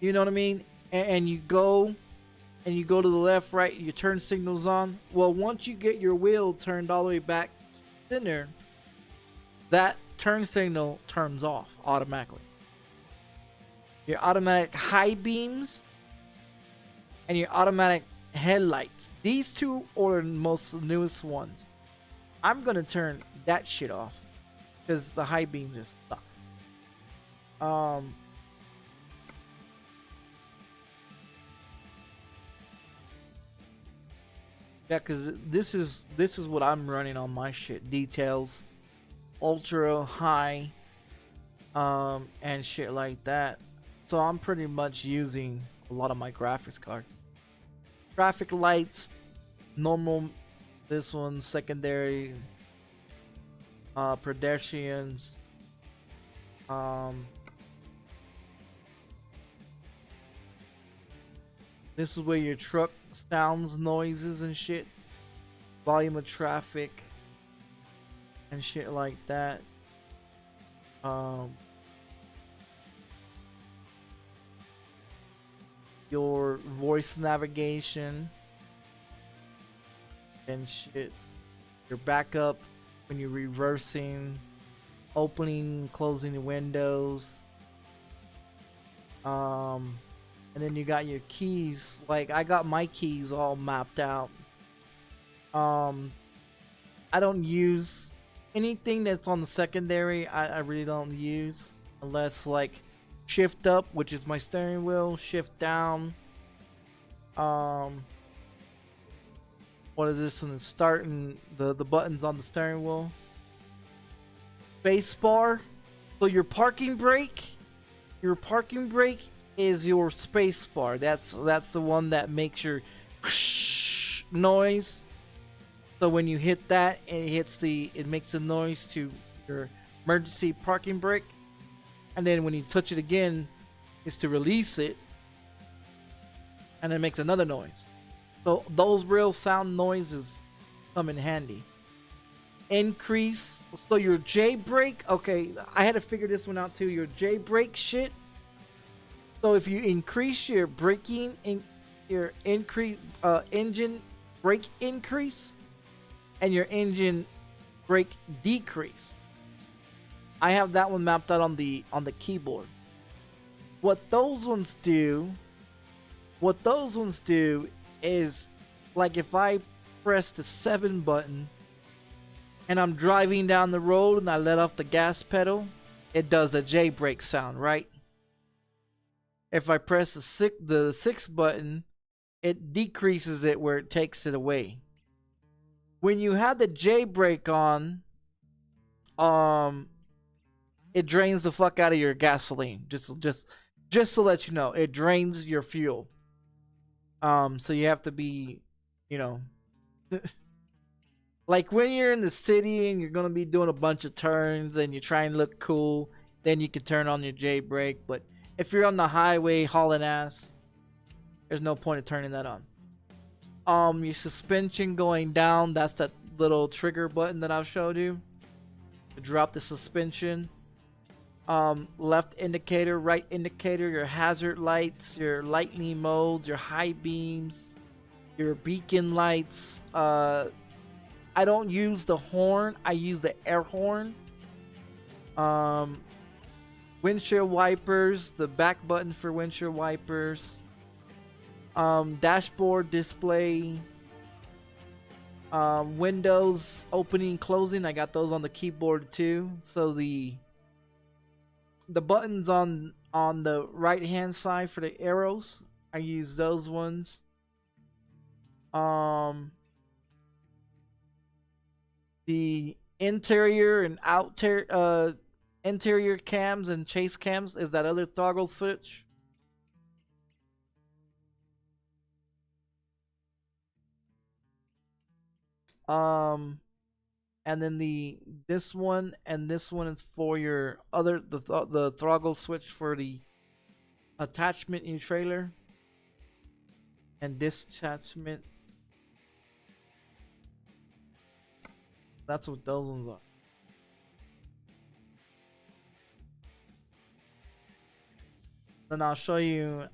you know what I mean? And you go to the left, right, your turn signal's on. Well, once you get your wheel turned all the way back center, that turn signal turns off automatically. Your automatic high beams and your automatic headlights. These two are the most newest ones. I'm gonna turn that shit off because the high beams are stuck. Yeah, because this is what I'm running on my shit. Details, ultra high, and shit like that. So I'm pretty much using a lot of my graphics card. Traffic lights, normal. This one secondary. Pedestrians. This is where your truck sounds, noises and shit, volume of traffic and shit like that. Your voice navigation and shit, your backup when you're reversing, opening, closing the windows. And then you got your keys. Like I got my keys all mapped out. I don't use anything that's on the secondary. I really don't use unless like shift up, which is my steering wheel, shift down. What is this one? Starting the buttons on the steering wheel. Space bar. So your parking brake is your space bar. That's the one that makes your noise. So when you hit that, it makes a noise to your emergency parking brake, and then when you touch it again, is to release it, and it makes another noise. So those real sound noises come in handy. Increase. So your J brake. Okay, I had to figure this one out too. Your J brake shit. So if you increase your braking in your engine brake increase and your engine brake decrease, I have that one mapped out on the keyboard. What those ones do is, like if I press the 7 button and I'm driving down the road and I let off the gas pedal, it does the J brake sound, right? If I press the 6 button, it decreases it where it takes it away. When you have the J brake on, it drains the fuck out of your gasoline. Just to let you know, it drains your fuel. So you have to be, you know, like when you're in the city and you're gonna be doing a bunch of turns and you try and look cool, then you can turn on your J brake. But if you're on the highway hauling ass, there's no point in turning that on. Your suspension going down, that's that little trigger button that I've showed you to drop the suspension. Left indicator, right indicator, your hazard lights, your lightning modes, your high beams, your beacon lights. I don't use the horn, I use the air horn. Windshield wipers, the back button for windshield wipers. Dashboard display. Windows opening, closing, I got those on the keyboard too. So the buttons on the right hand side for the arrows, I use those ones. the interior and interior cams and chase cams is that other toggle switch. And then this one and this one is for your other the toggle switch for the attachment in your trailer and disattachment. That's what those ones are. Then I'll show you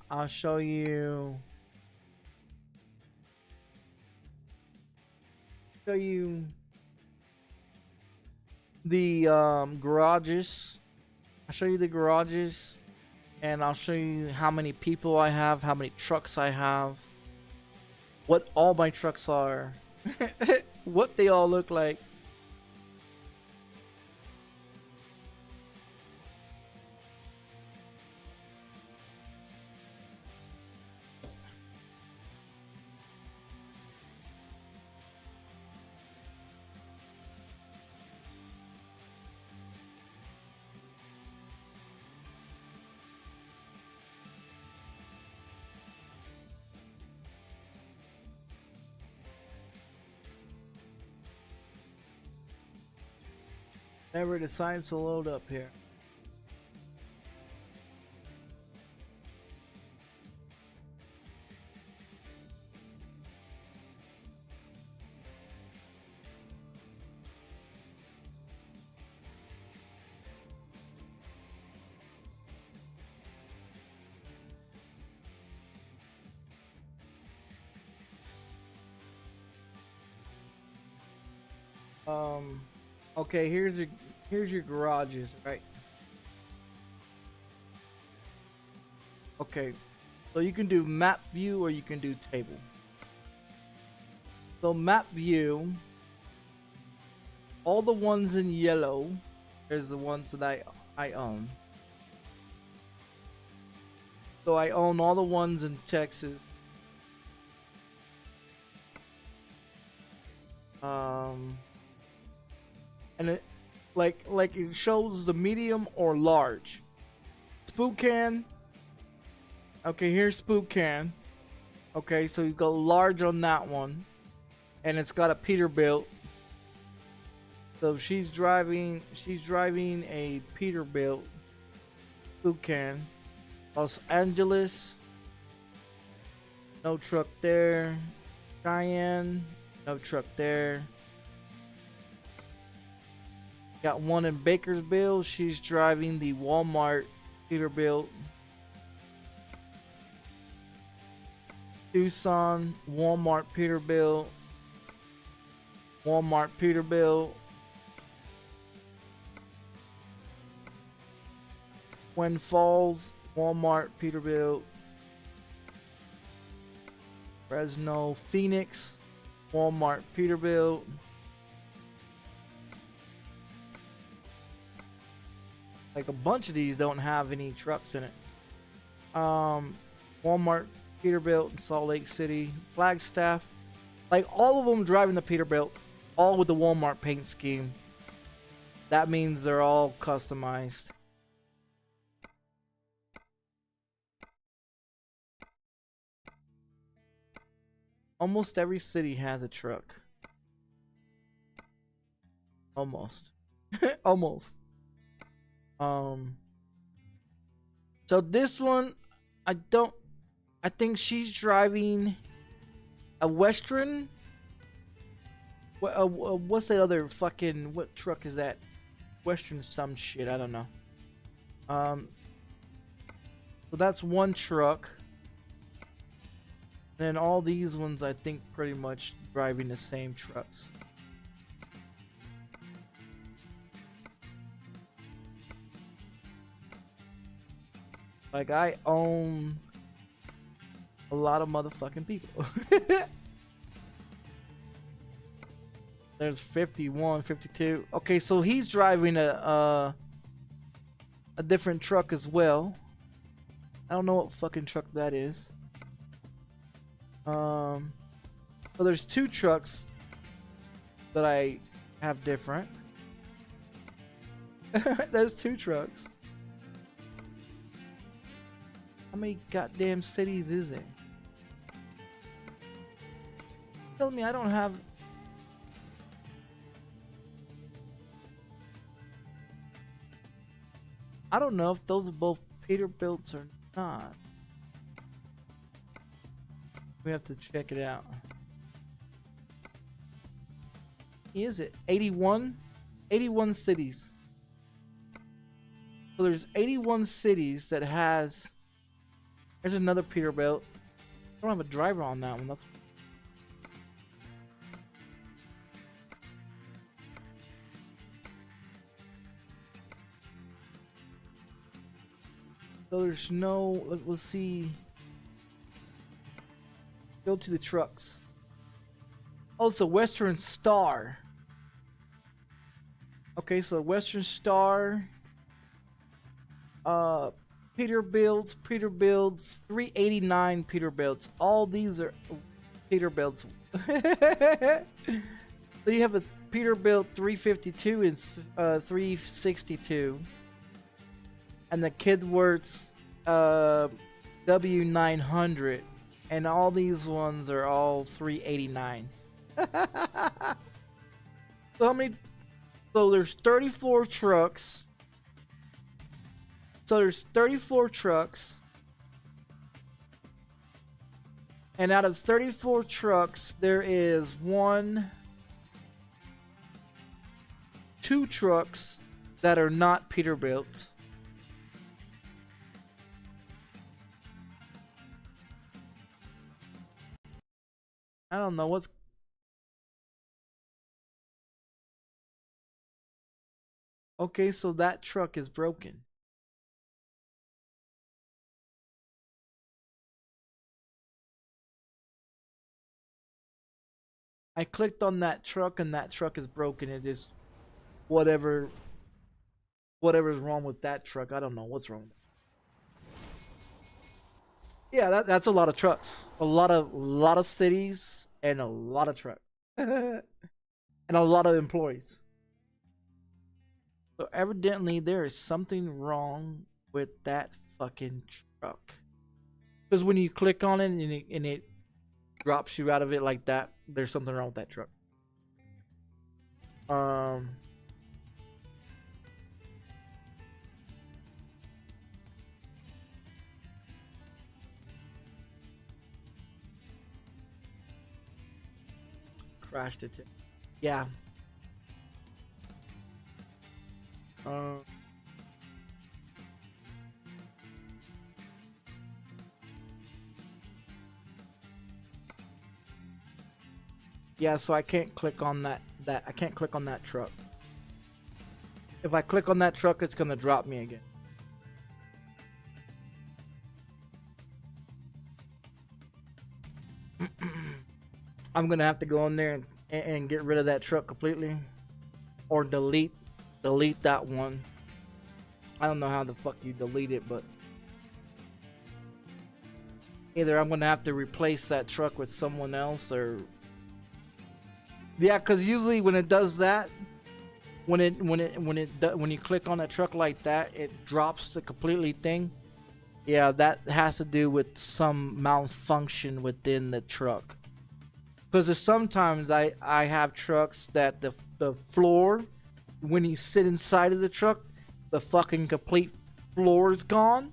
the garages. I'll show you the garages, and I'll show you how many people I have, how many trucks I have, what all my trucks are, what they all look like. Never decides to load up here. Okay, here's your garages, right? Okay, so you can do map view or you can do table. So map view, all the ones in yellow is the ones that I own. So I own all the ones in Texas. And it like it shows the medium or large. Spokane. Okay, here's Spokane. Okay, so you go large on that one, and it's got a Peterbilt. So she's driving a Peterbilt. Spokane. Los Angeles. No truck there. Cheyenne. No truck there. Got one in Bakersfield. She's driving the Walmart Peterbilt. Tucson, Walmart Peterbilt. Walmart Peterbilt. Twin Falls, Walmart Peterbilt. Fresno, Phoenix, Walmart Peterbilt. Like a bunch of these don't have any trucks in it. Walmart Peterbilt in Salt Lake City, Flagstaff, like all of them driving the Peterbilt, all with the Walmart paint scheme. That means they're all customized. Almost every city has a truck. Almost. Almost. So this one, I think she's driving a Western. What's the other fucking, what truck is that? Western some shit, I don't know. So that's one truck. And then all these ones, I think, pretty much driving the same trucks. Like, I own a lot of motherfucking people. There's 51, 52. Okay, so he's driving a different truck as well. I don't know what fucking truck that is. So there's two trucks that I have different. There's 2 trucks. How many goddamn cities is it? Tell me I don't have. I don't know if those are both Peterbilts or not. We have to check it out. Is it 81? 81 cities. So there's 81 cities that has. There's another Peterbilt. I don't have a driver on that one. That's. So there's no. Let's see. Go to the trucks. Also, Western Star. Okay, so Western Star. Peterbilts, 389 Peterbilts. All these are Peterbilts. So you have a Peterbilt 352 and 362. And the Kidworth's W900. And all these ones are all 389s. So how many? So there's 34 trucks. So there's 34 trucks. And out of 34 trucks, there is 2 trucks that are not Peterbilt. I don't know what's. Okay, so that truck is broken. I clicked on that truck and that truck is broken. It is whatever's wrong with that truck. I don't know what's wrong with it. Yeah, that's a lot of trucks. A lot of cities and a lot of trucks. And a lot of employees. So evidently there is something wrong with that fucking truck. Because when you click on it and it drops you out of it like that, there's something wrong with that truck. Crashed it. Yeah. Yeah, so I can't click on that I can't click on that truck. If I click on that truck, it's gonna drop me again. I'm gonna have to go in there and get rid of that truck completely, or delete that one. I don't know how the fuck you delete it, but either I'm gonna have to replace that truck with someone else, or yeah, because usually when it does that, when you click on a truck like that, it drops the completely thing. Yeah, that has to do with some malfunction within the truck. Because sometimes I have trucks that the floor, when you sit inside of the truck, the fucking complete floor is gone.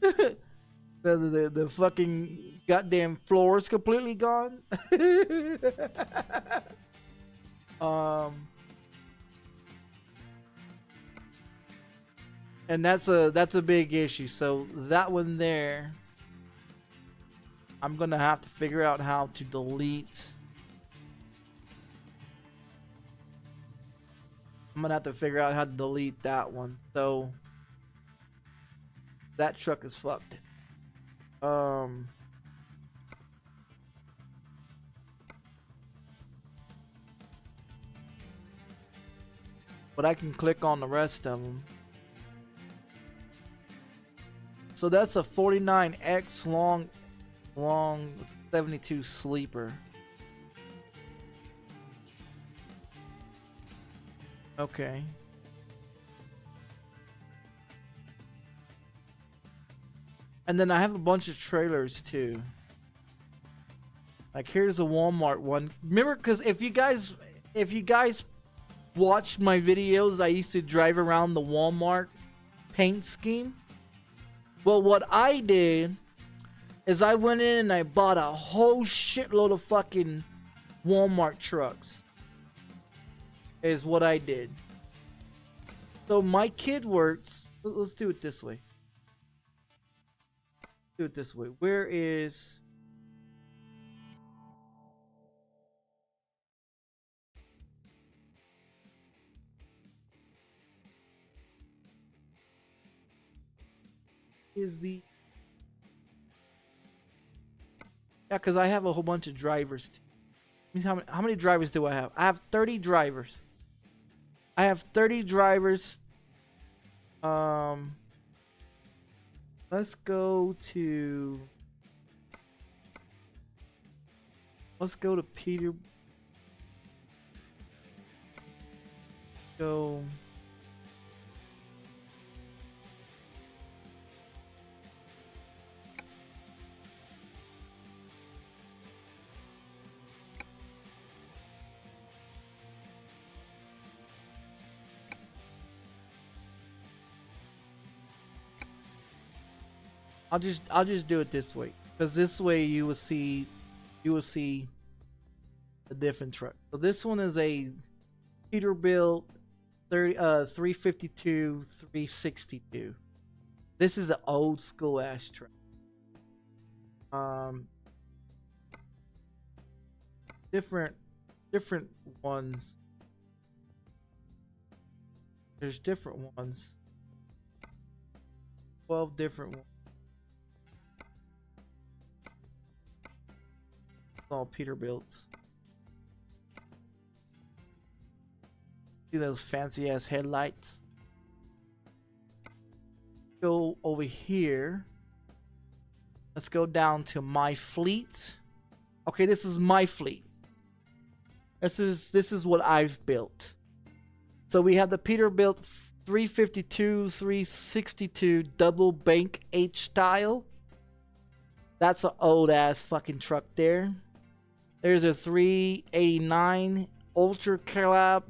the fucking goddamn floor is completely gone. And that's a big issue. So that one there, I'm gonna have to figure out how to delete. I'm gonna have to figure out how to delete that one. So that truck is fucked. But I can click on the rest of them. So that's a 49X long 72 sleeper. Okay. And then I have a bunch of trailers too. Like here's the Walmart one. Remember, because if you guys watched my videos, I used to drive around the Walmart paint scheme. Well, what I did is I went in and I bought a whole shitload of fucking Walmart trucks. Is what I did. So my kid works. Let's do it this way. Do it this way. Where is the because I have a whole bunch of drivers. Means how many drivers do I have? I have 30 drivers. I have 30 drivers. Let's go to Peter. Go. I'll just do it this way, because this way you will see a different truck. So this one is a Peterbilt 352 362. This is an old school ass truck. Different ones. There's different ones. 12 different ones. All Peterbilts. See those fancy ass headlights? Go over here. Let's go down to my fleet. Okay, this is my fleet. This is what I've built. So we have the Peterbilt 352 362 double bank H style. That's an old ass fucking truck there. There's a 389 Ultra Cab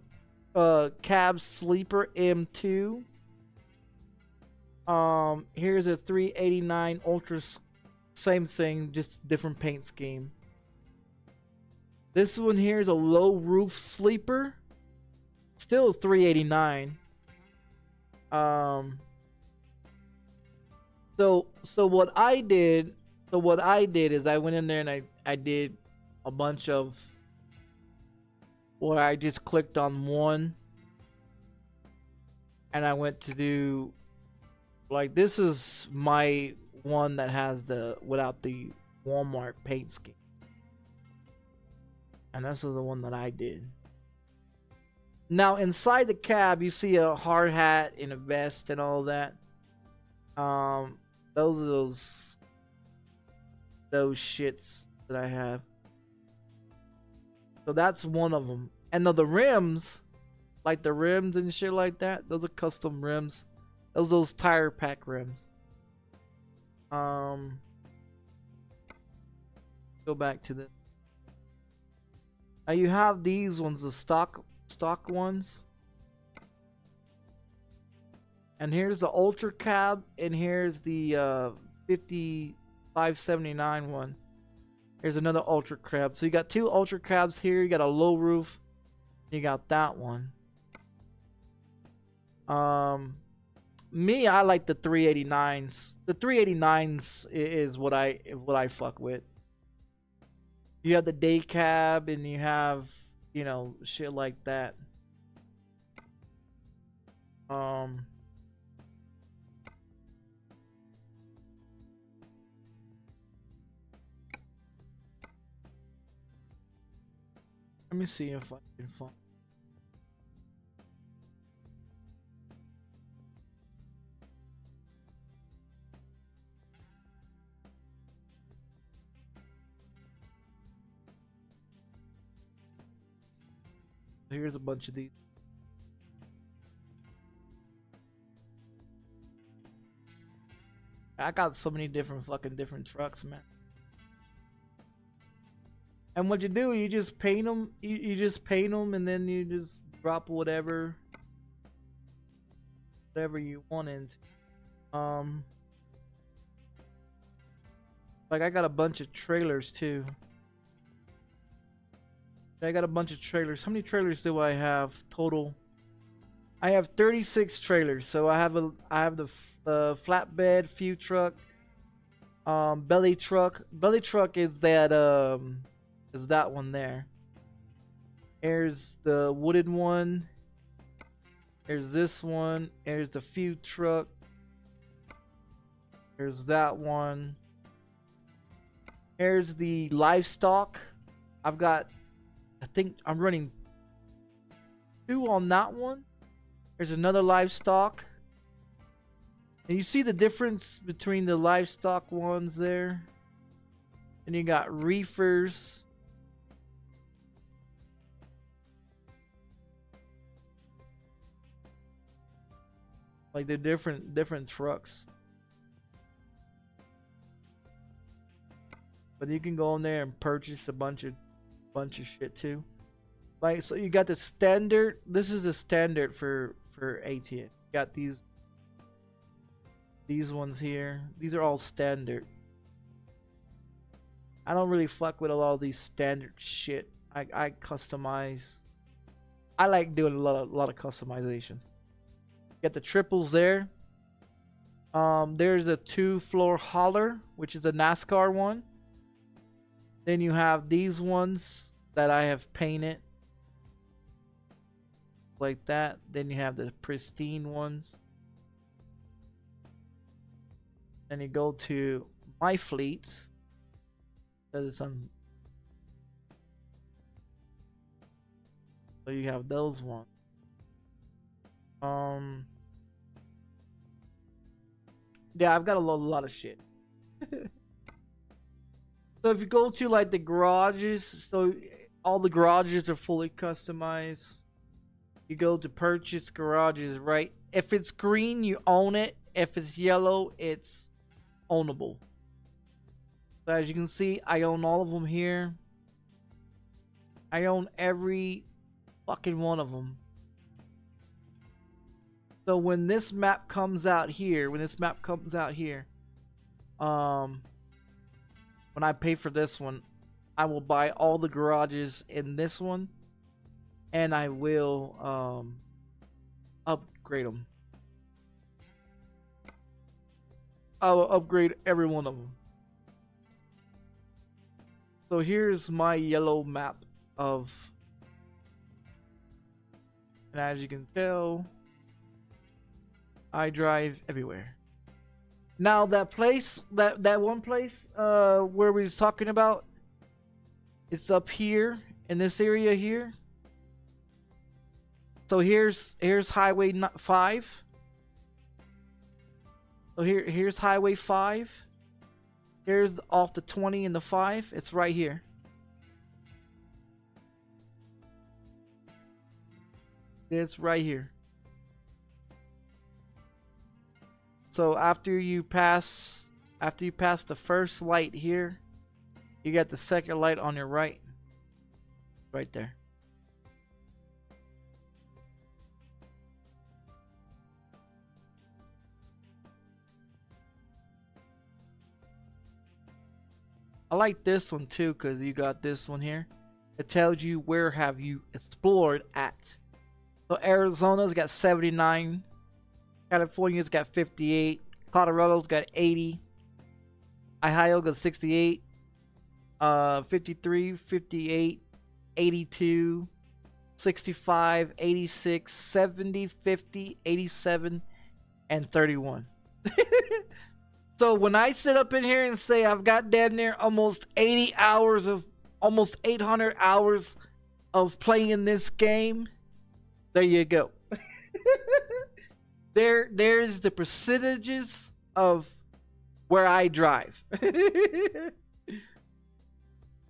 Sleeper M.2. Here's a 389 Ultra, same thing, just different paint scheme. This one here is a low roof sleeper, still 389. So what I did is I went in there and I did a bunch of where I just clicked on one and I went to do, like, this is my one that has the without the Walmart paint scheme, and this is the one that I did. Now inside the cab you see a hard hat and a vest and all that. Those are those shits that I have. So that's one of them. And the rims, like the rims and shit like that, those are custom rims. Those tire pack rims. Go back to this. Now you have these ones, the stock ones. And here's the Ultra Cab, and here's the 5579 one. Here's another Ultra Cab. So you got two Ultra Cabs here. You got a low roof. You got that one. Me, I like the 389s. The 389s is what I fuck with. You have the day cab, and you have, you know, shit like that. Let me see if I can find. Here's a bunch of these. I got so many different trucks, man. And what you do, you just paint them. You just paint them, and then you just drop whatever you want into. Like I got a bunch of trailers too. I got a bunch of trailers. How many trailers do I have total? I have 36 trailers. So I have the flatbed, few truck, belly truck. Belly truck is that one there. There's the wooden one. There's this one. There's the few truck. There's that one. There's the livestock. I think I'm running 2 on that one. There's another livestock. And you see the difference between the livestock ones there. And you got reefers. Like they're different trucks. But you can go in there and purchase a bunch of shit too. Like, so you got the standard. This is the standard for ATX. You got these ones here. These are all standard. I don't really fuck with a lot of these standard shit. I customize. I like doing a lot of customizations. Get the triples there. There's a 2-floor hauler, which is a NASCAR one. Then you have these ones that I have painted like that. Then you have the pristine ones. Then you go to my fleets. There's some. So you have those ones. Yeah, I've got a lot of shit. So if you go to like the garages, so all the garages are fully customized. You go to purchase garages, right? If it's green, you own it. If it's yellow, it's ownable. So as you can see, I own all of them here. I own every fucking one of them. So when this map comes out here, when I pay for this one, I will buy all the garages in this one, and I will upgrade them. I will upgrade every one of them. So here's my yellow map of, and as you can tell, I drive everywhere. Now that place, that one place where we was talking about, it's up here in this area here. So here's Highway 5. So here's Highway 5. Here's off the 20 and the 5. It's right here. It's right here. So after you pass the first light here, you got the second light on your right. Right there. I like this one too, because you got this one here. It tells you where have you explored at. So Arizona's got 79. California's got 58. Colorado's got 80. Ohio got 68. 53, 58, 82, 65, 86, 70, 50, 87, and 31. So when I sit up in here and say I've got damn near almost 80 hours of, almost 800 hours of playing this game, there you go. There's the percentages of where I drive.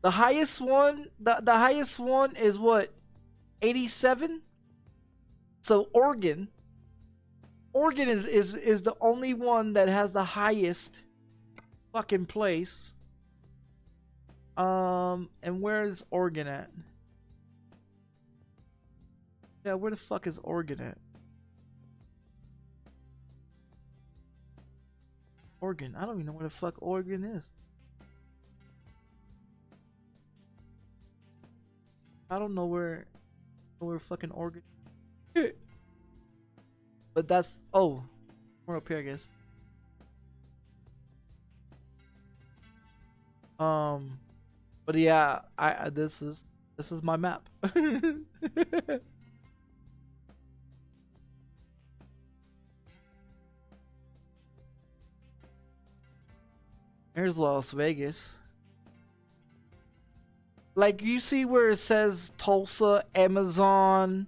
The highest one, the highest one is what? 87? So Oregon Oregon is the only one that has the highest fucking place. And where is Oregon at? Yeah, where the fuck is Oregon at? Oregon. I don't even know where the fuck Oregon is. I don't know where fucking Oregon. But that's, oh, we're up here, I guess. But yeah, this is my map. Here's Las Vegas. Like, you see where it says Tulsa, Amazon,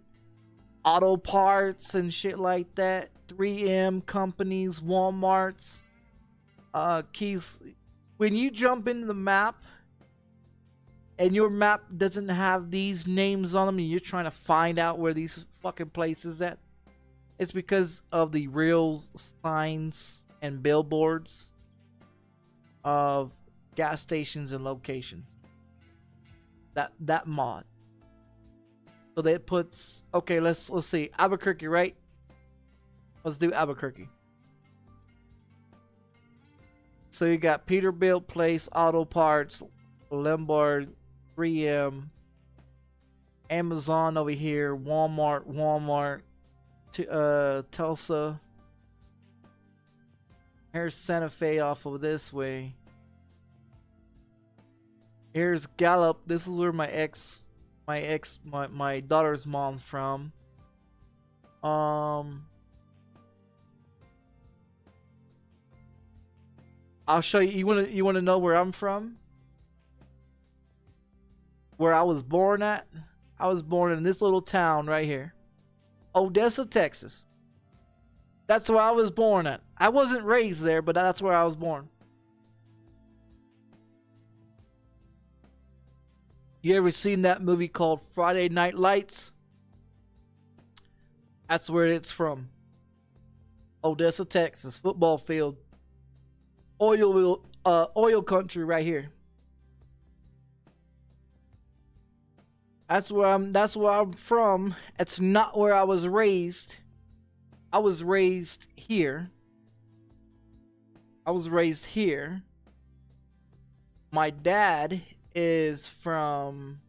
auto parts and shit like that, 3M companies, Walmarts, keys. When you jump into the map and your map doesn't have these names on them and you're trying to find out where these fucking places at, it's because of the real signs and billboards of gas stations and locations. That mod. So that puts, okay, let's see, Albuquerque, right? Let's do Albuquerque. So you got Peterbilt Place, Auto Parts, Lombard, 3M, Amazon over here, Walmart, Tulsa. Here's Santa Fe off of this way. Here's Gallup. This is where my daughter's mom's from. I'll show you. You wanna know where I'm from? Where I was born at? I was born in this little town right here. Odessa, Texas. That's where I was born at. I wasn't raised there, but that's where I was born. You ever seen that movie called Friday Night Lights? That's where it's from. Odessa, Texas, football field. Oil country right here. That's where I'm from. It's not where I was raised. I was raised here. My dad is from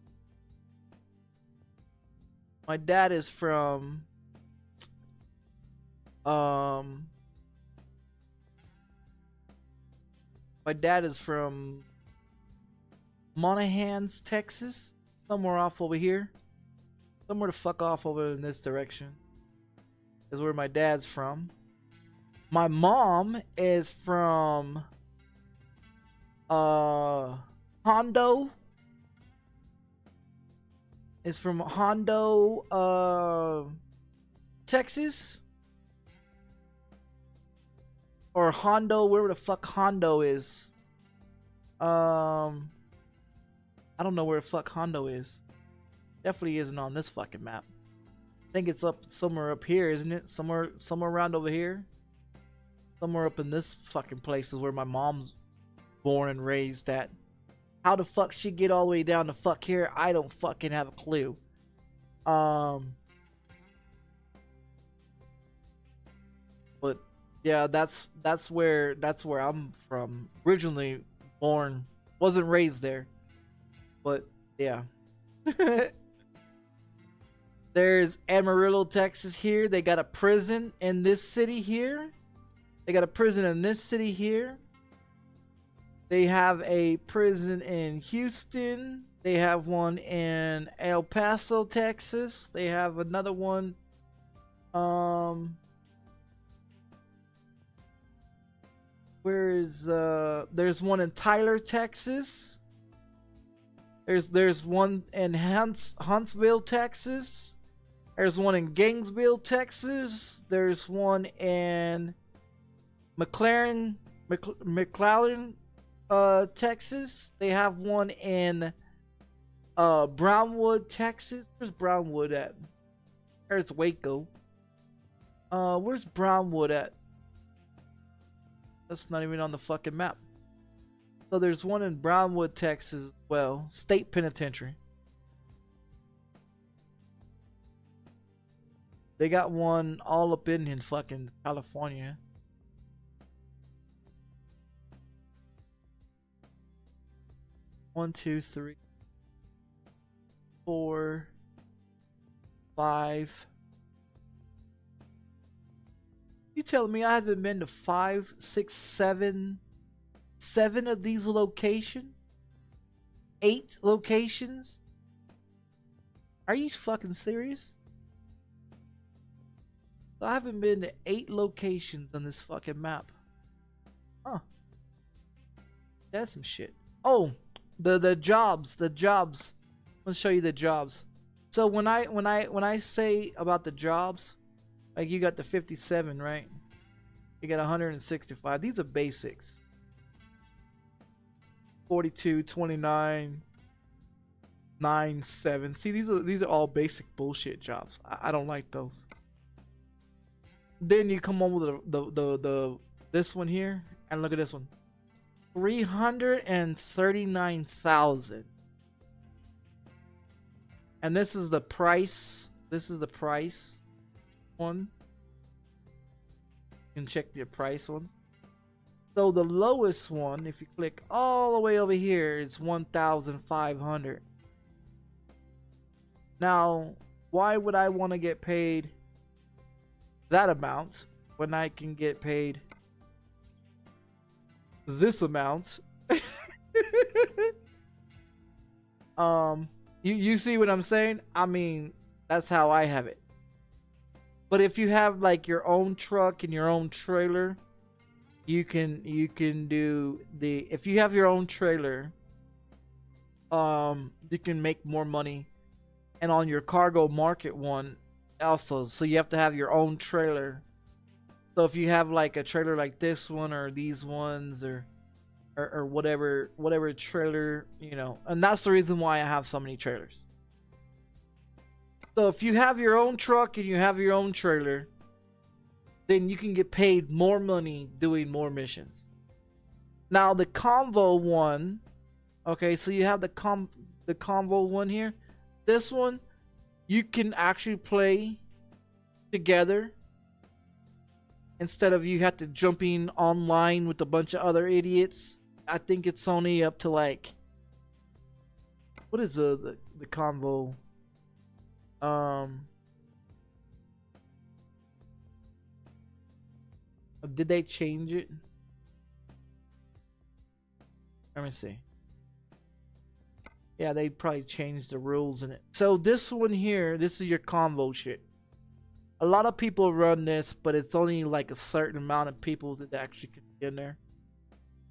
my dad is from Monahans, Texas, somewhere off over here, somewhere to fuck off over in this direction is where my dad's from. My mom is from Hondo. Is from Hondo, Texas. Or Hondo, wherever the fuck Hondo is. I don't know where the fuck Hondo is. Definitely isn't on this fucking map. I think it's up somewhere up here, isn't it? Somewhere around over here. Somewhere up in this fucking place is where my mom's born and raised at. How the fuck she get all the way down to fuck here? I don't fucking have a clue. But yeah, that's where I'm from. Originally born, wasn't raised there. But yeah. There's Amarillo, Texas here. They got a prison in this city here. They got a prison in this city here. They have a prison in Houston. They have one in El Paso, Texas. They have another one. There's one in Tyler, Texas. There's one in Huntsville, Texas. There's one in Gainesville, Texas. There's one in McLaren, Texas. They have one in Brownwood, Texas. Where's Brownwood at? There's Waco. Where's Brownwood at? That's not even on the fucking map. So there's one in Brownwood, Texas as well. State Penitentiary. They got one all up in fucking California. One, two, three, 4, 5. You telling me I haven't been to 5, 6, 7 of these locations? 8 locations? Are you fucking serious? I haven't been to 8 locations on this fucking map. Huh. That's some shit. Oh, the jobs. Let's show you the jobs. So when I say about the jobs, like you got the 57, right? You got 165. These are basics. 42, 29, 9, 7. See, these are all basic bullshit jobs. I don't like those. Then you come on with the this one here, and look at this one. 339,000. And this is the price. This is the price one. You can check your price ones. So the lowest one, if you click all the way over here, it's 1,500. Now, why would I want to get paid that amount when I can get paid this amount? You see what I'm saying? I mean, that's how I have it. But if you have like your own truck and your own trailer, you can do the, if you have your own trailer, you can make more money. And on your cargo market one also, so you have to have your own trailer. So if you have like a trailer like this one or these ones or whatever trailer, you know, and that's the reason why I have so many trailers. So if you have your own truck and you have your own trailer, then you can get paid more money doing more missions. Now the convo one, okay, so you have the convo one here. This one, you can actually play together instead of you have to jump in online with a bunch of other idiots. I think it's only up to like, what is the convo? Did they change it? Let me see. Yeah, they probably changed the rules in it. So this one here, this is your convo shit. A lot of people run this, but it's only like a certain amount of people that actually can get in there.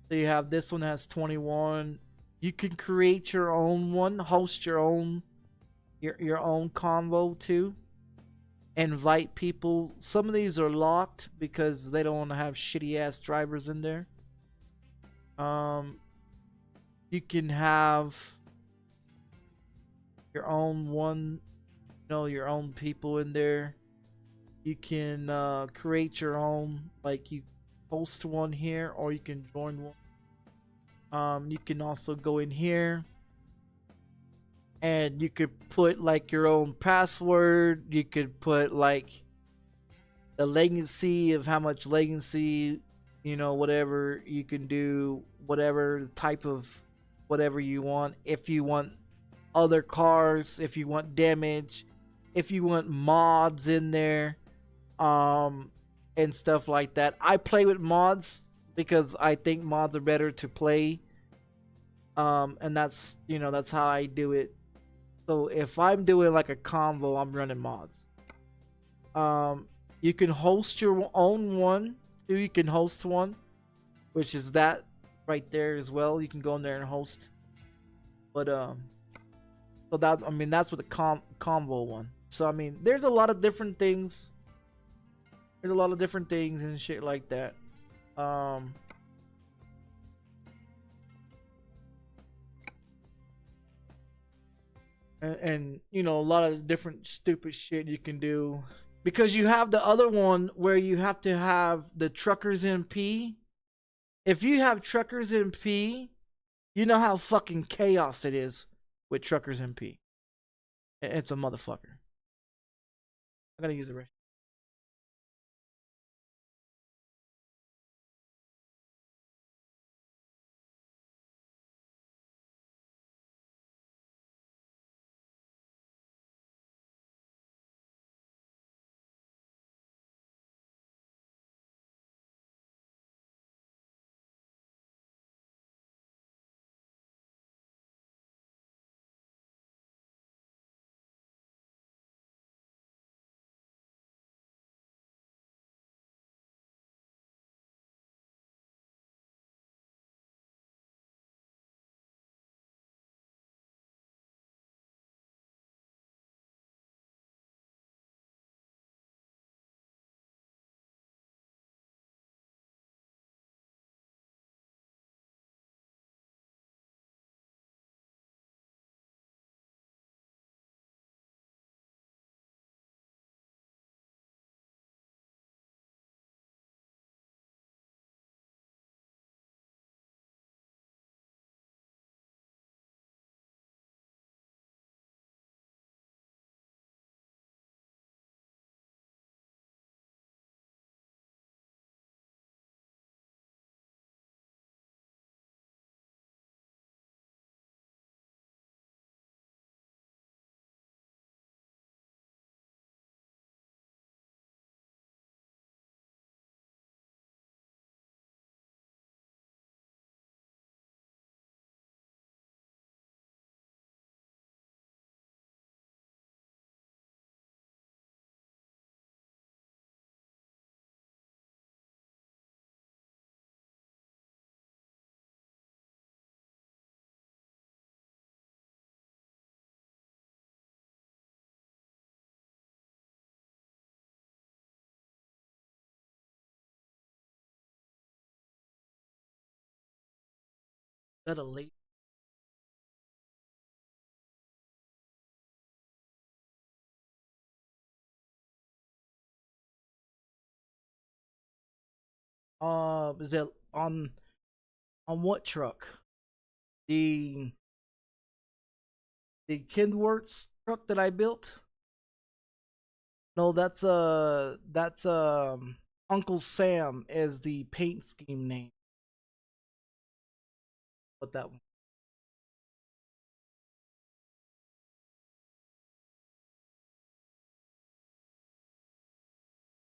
So you have this one has 21. You can create your own one, host your own convo too. Invite people. Some of these are locked because they don't want to have shitty ass drivers in there. You can have your own one, you know, your own people in there. You can create your own, like you host one here or you can join one. You can also go in here and you could put like your own password. You could put like the latency of how much latency, you know, whatever. You can do whatever type of whatever you want. If you want other cars, if you want damage, if you want mods in there, and stuff like that. I play with mods because I think mods are better to play, and that's, you know, that's how I do it. So if I'm doing like a convo, I'm running mods. You can host your own one too. You can host one, which is that right there as well. You can go in there and host. But so that, I mean, that's with the convo one. So I mean, there's a lot of different things. There's a lot of different things and shit like that. And you know, a lot of different stupid shit you can do. Because you have the other one where you have to have the truckers MP. If you have truckers MP, you know how fucking chaos it is with truckers MP. It's a motherfucker. I gotta use the restroom. Is that a late? Is it on what truck? The Kindworks truck that I built? No, that's Uncle Sam is the paint scheme name. But that one.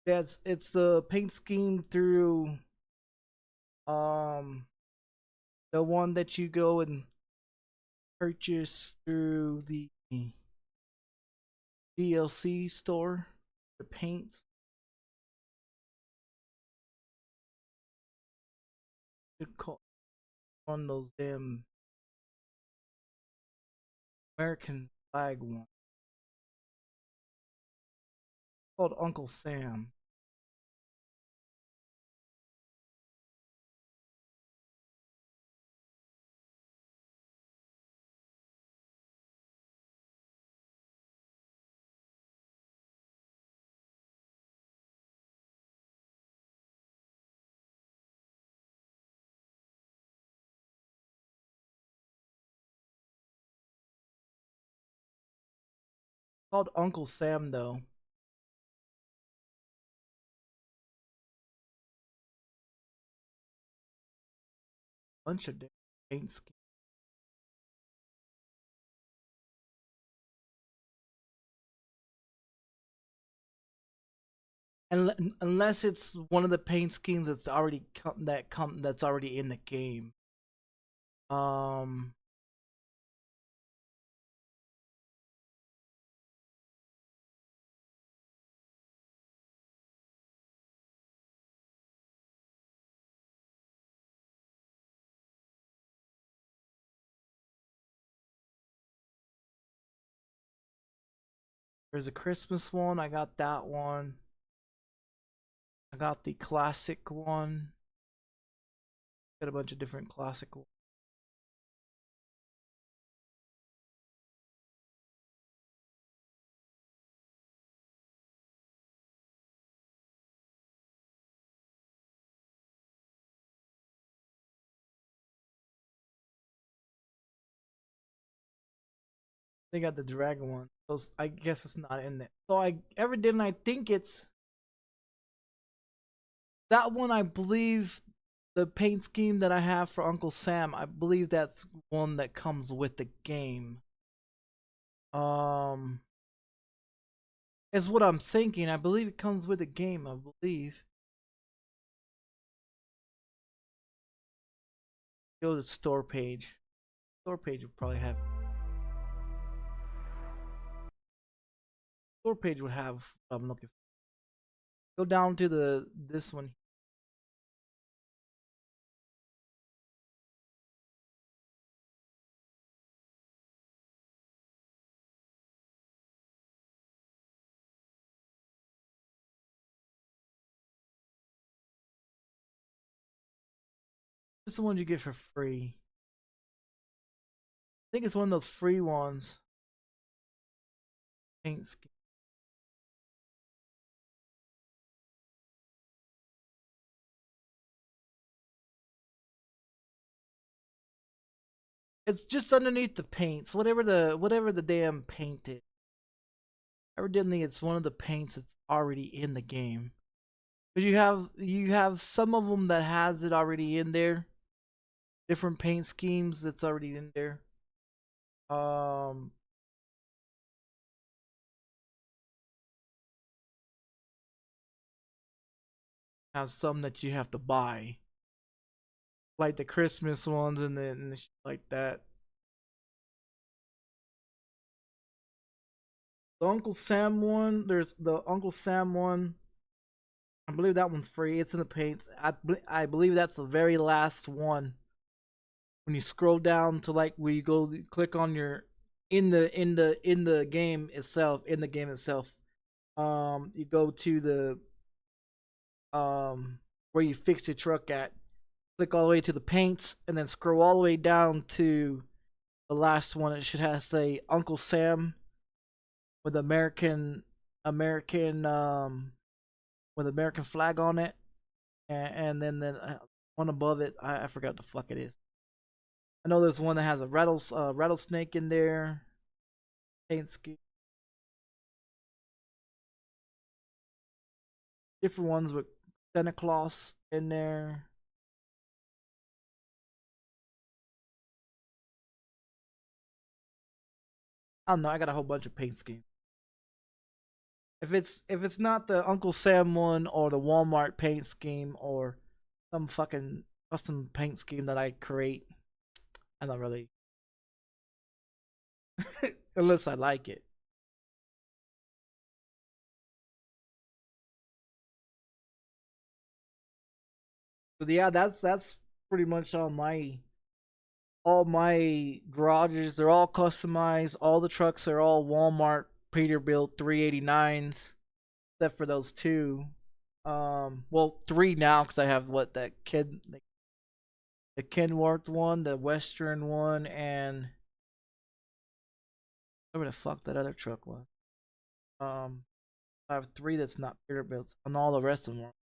Yeah, it's the paint scheme through um the one that you go and purchase through the DLC store, the paints. On those damn American flag one. Called Uncle Sam. Called Uncle Sam though. Bunch of damn paint schemes. Unless it's one of the paint schemes that's already that's already in the game. Um, there's a Christmas one. I got that one. I got the classic one. Got a bunch of different classic ones. They got the dragon one. So I guess it's not in there. So I evidently I think it's that one. I believe the paint scheme that I have for Uncle Sam, I believe that's one that comes with the game. Is what I'm thinking. I believe it comes with the game, I believe. Go to the store page. Store page would probably have. Store page would have what I'm looking for. Go down to this one. This is the one you get for free. I think it's one of those free ones. Paint scheme. It's just underneath the paints, whatever the damn paint is. Evidently, it's one of the paints that's already in the game. But you have some of them that has it already in there. Different paint schemes that's already in there. Have some that you have to buy, like the Christmas ones and the shit like that. The Uncle Sam one, there's the Uncle Sam one. I believe that one's free. It's in the paints. I believe that's the very last one. When you scroll down to like where you go click on your in the game itself, you go to the where you fix your truck at. Click all the way to the paints and then scroll all the way down to the last one. It should have say Uncle Sam with American with American flag on it, and then one above it, I forgot the fuck it is. I know there's one that has a rattlesnake in there. Paint scheme. Different ones with Santa Claus in there. I don't know. I got a whole bunch of paint schemes. If it's not the Uncle Sam one or the Walmart paint scheme or some fucking custom paint scheme that I create, I'm not really unless I like it. But yeah, that's pretty much all my garages. They're all customized. All the trucks are all Walmart Peterbilt 389s, except for those two. Well, three now because I have the Kenworth one, the Western one, and whatever the fuck that other truck was. I have three that's not Peterbilts, and all the rest of them are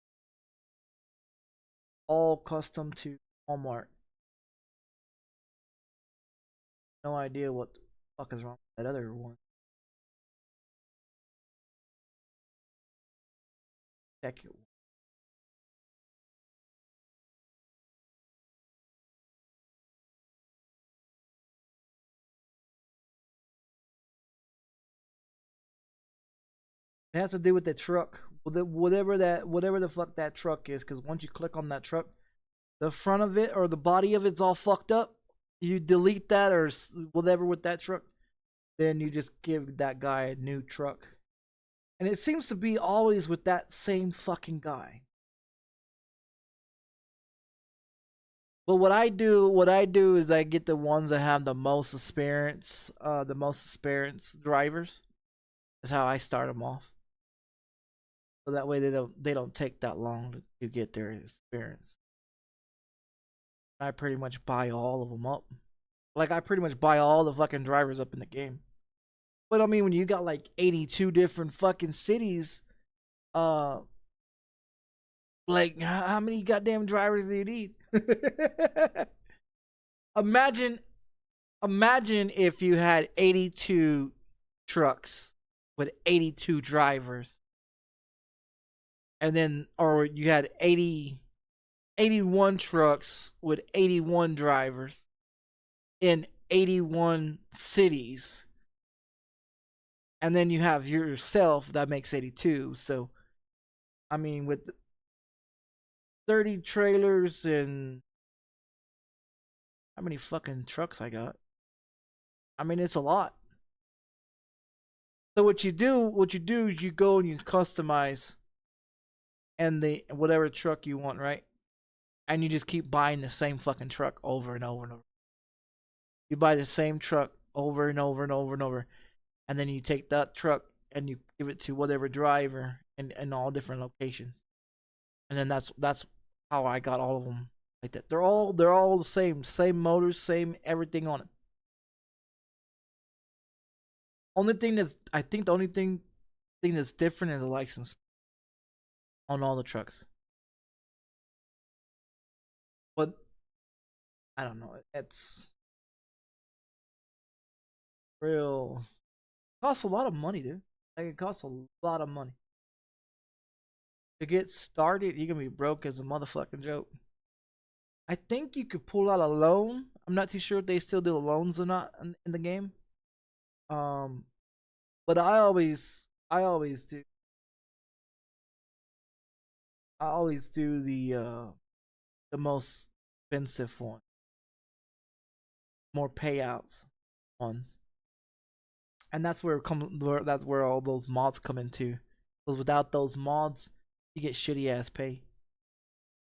all custom to Walmart. No idea what the fuck is wrong with that other one. Check your. It has to do with the truck, whatever the fuck that truck is. Because once you click on that truck, the front of it or the body of it's all fucked up. You delete that or whatever with that truck, then you just give that guy a new truck. And it seems to be always with that same fucking guy. But what I do is I get the ones that have the most experience drivers. That's how I start them off. So that way they don't take that long to get their experience. I pretty much buy all of them up. Like I pretty much buy all the fucking drivers up in the game. But I mean, when you got like 82 different fucking cities, like how many goddamn drivers do you need? Imagine imagine if you had 82 trucks with 82 drivers, and then, or you had 81 trucks with 81 drivers in 81 cities, and then you have yourself, that makes 82. So I mean, with 30 trailers and how many fucking trucks I got, I mean, it's a lot. So what you do is you go and you customize and the whatever truck you want, right? And you just keep buying the same fucking truck over and over and over. You buy the same truck over and over and over and over, and then you take that truck and you give it to whatever driver in all different locations. And then that's how I got all of them like that. They're all the same motors, same everything on it. Only thing that's, I think the only thing that's different is the license on all the trucks. But I don't know. It's real. It costs a lot of money, dude. Like, it costs a lot of money to get started. You're gonna be broke as a motherfucking joke. I think you could pull out a loan. I'm not too sure if they still do loans or not in the game. But I always do. I always do the most expensive one, more payouts ones, and that's that's where all those mods come into. Because without those mods, you get shitty ass pay.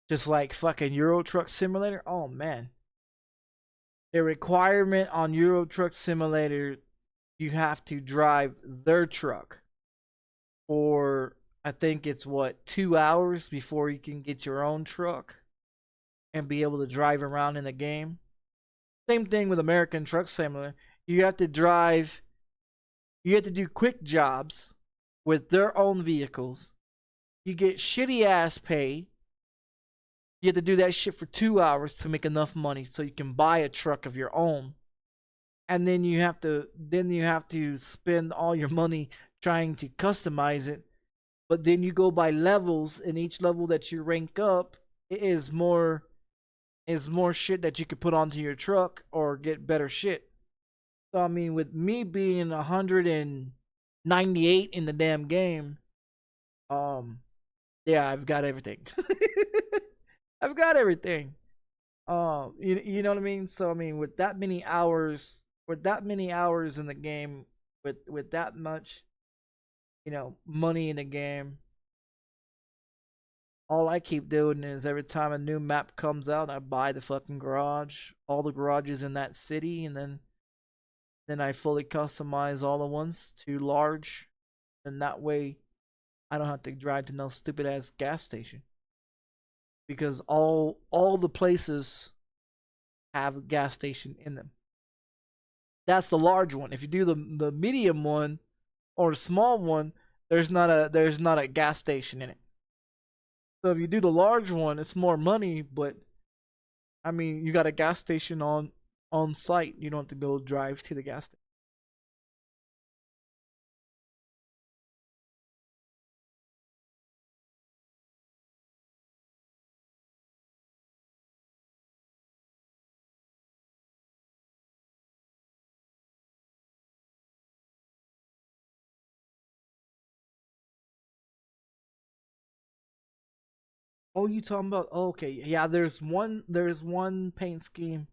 Just like fucking Euro Truck Simulator. Oh man, the requirement on Euro Truck Simulator, you have to drive their truck for, I think it's what, 2 hours before you can get your own truck and be able to drive around in the game. Same thing with American Truck Simulator. You have to do quick jobs with their own vehicles. You get shitty ass pay. You have to do that shit for 2 hours to make enough money so you can buy a truck of your own. And then you have to spend all your money trying to customize it. But then you go by levels, and each level that you rank up is more shit that you could put onto your truck or get better shit. So I mean, with me being 198 in the damn game, yeah, I've got everything. I've got everything. You know what I mean? So I mean, with that many hours in the game, with that much, money in the game, all I keep doing is every time a new map comes out, I buy the fucking garage, all the garages in that city, and then I fully customize all the ones to large, and that way I don't have to drive to no stupid ass gas station, because all the places have a gas station in them. That's the large one. If you do the medium one or the small one, there's not a gas station in it. So if you do the large one, it's more money, but I mean, you got a gas station on site. You don't have to go drive to the gas station. Oh, you talking about? Oh, okay, yeah. There's one paint scheme.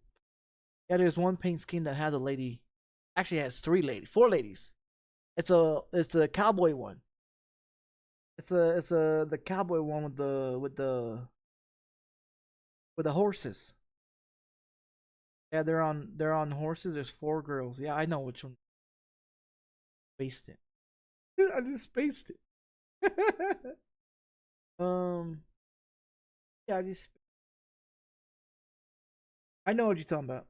Yeah, there's one paint scheme that has a lady. Actually, it has four ladies. It's a cowboy one. It's a the cowboy one with the horses. Yeah, they're on horses. There's four girls. Yeah, I know which one. Spaced it. I just spaced it. um, yeah, I know what you're talking about.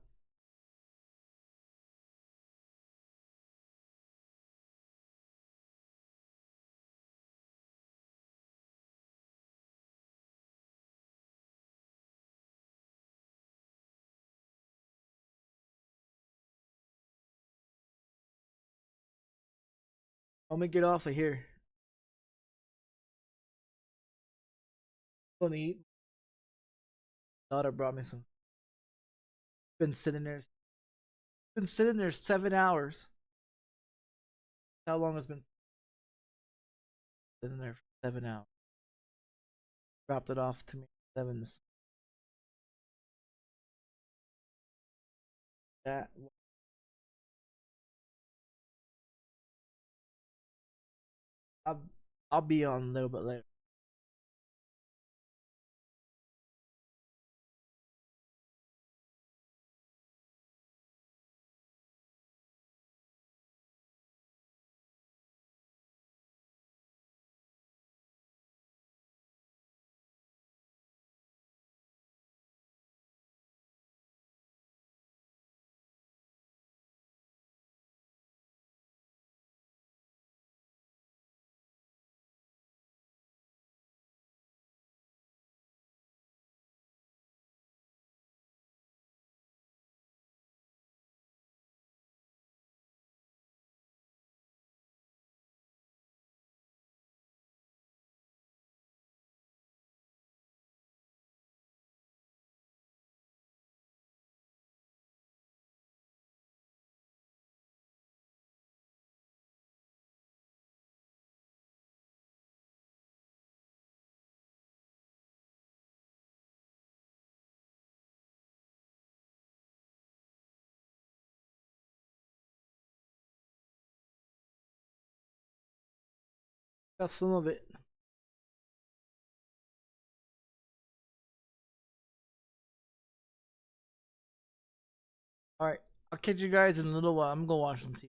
Let me get off of here. Gonna eat. Daughter brought me some. Been sitting there. Been sitting there 7 hours. How long it's been sitting there for 7 hours? Dropped it off to me at 7. That I'll, I'll be on a little bit later. Got some of it. Alright, I'll catch you guys in a little while. I'm gonna watch some TV.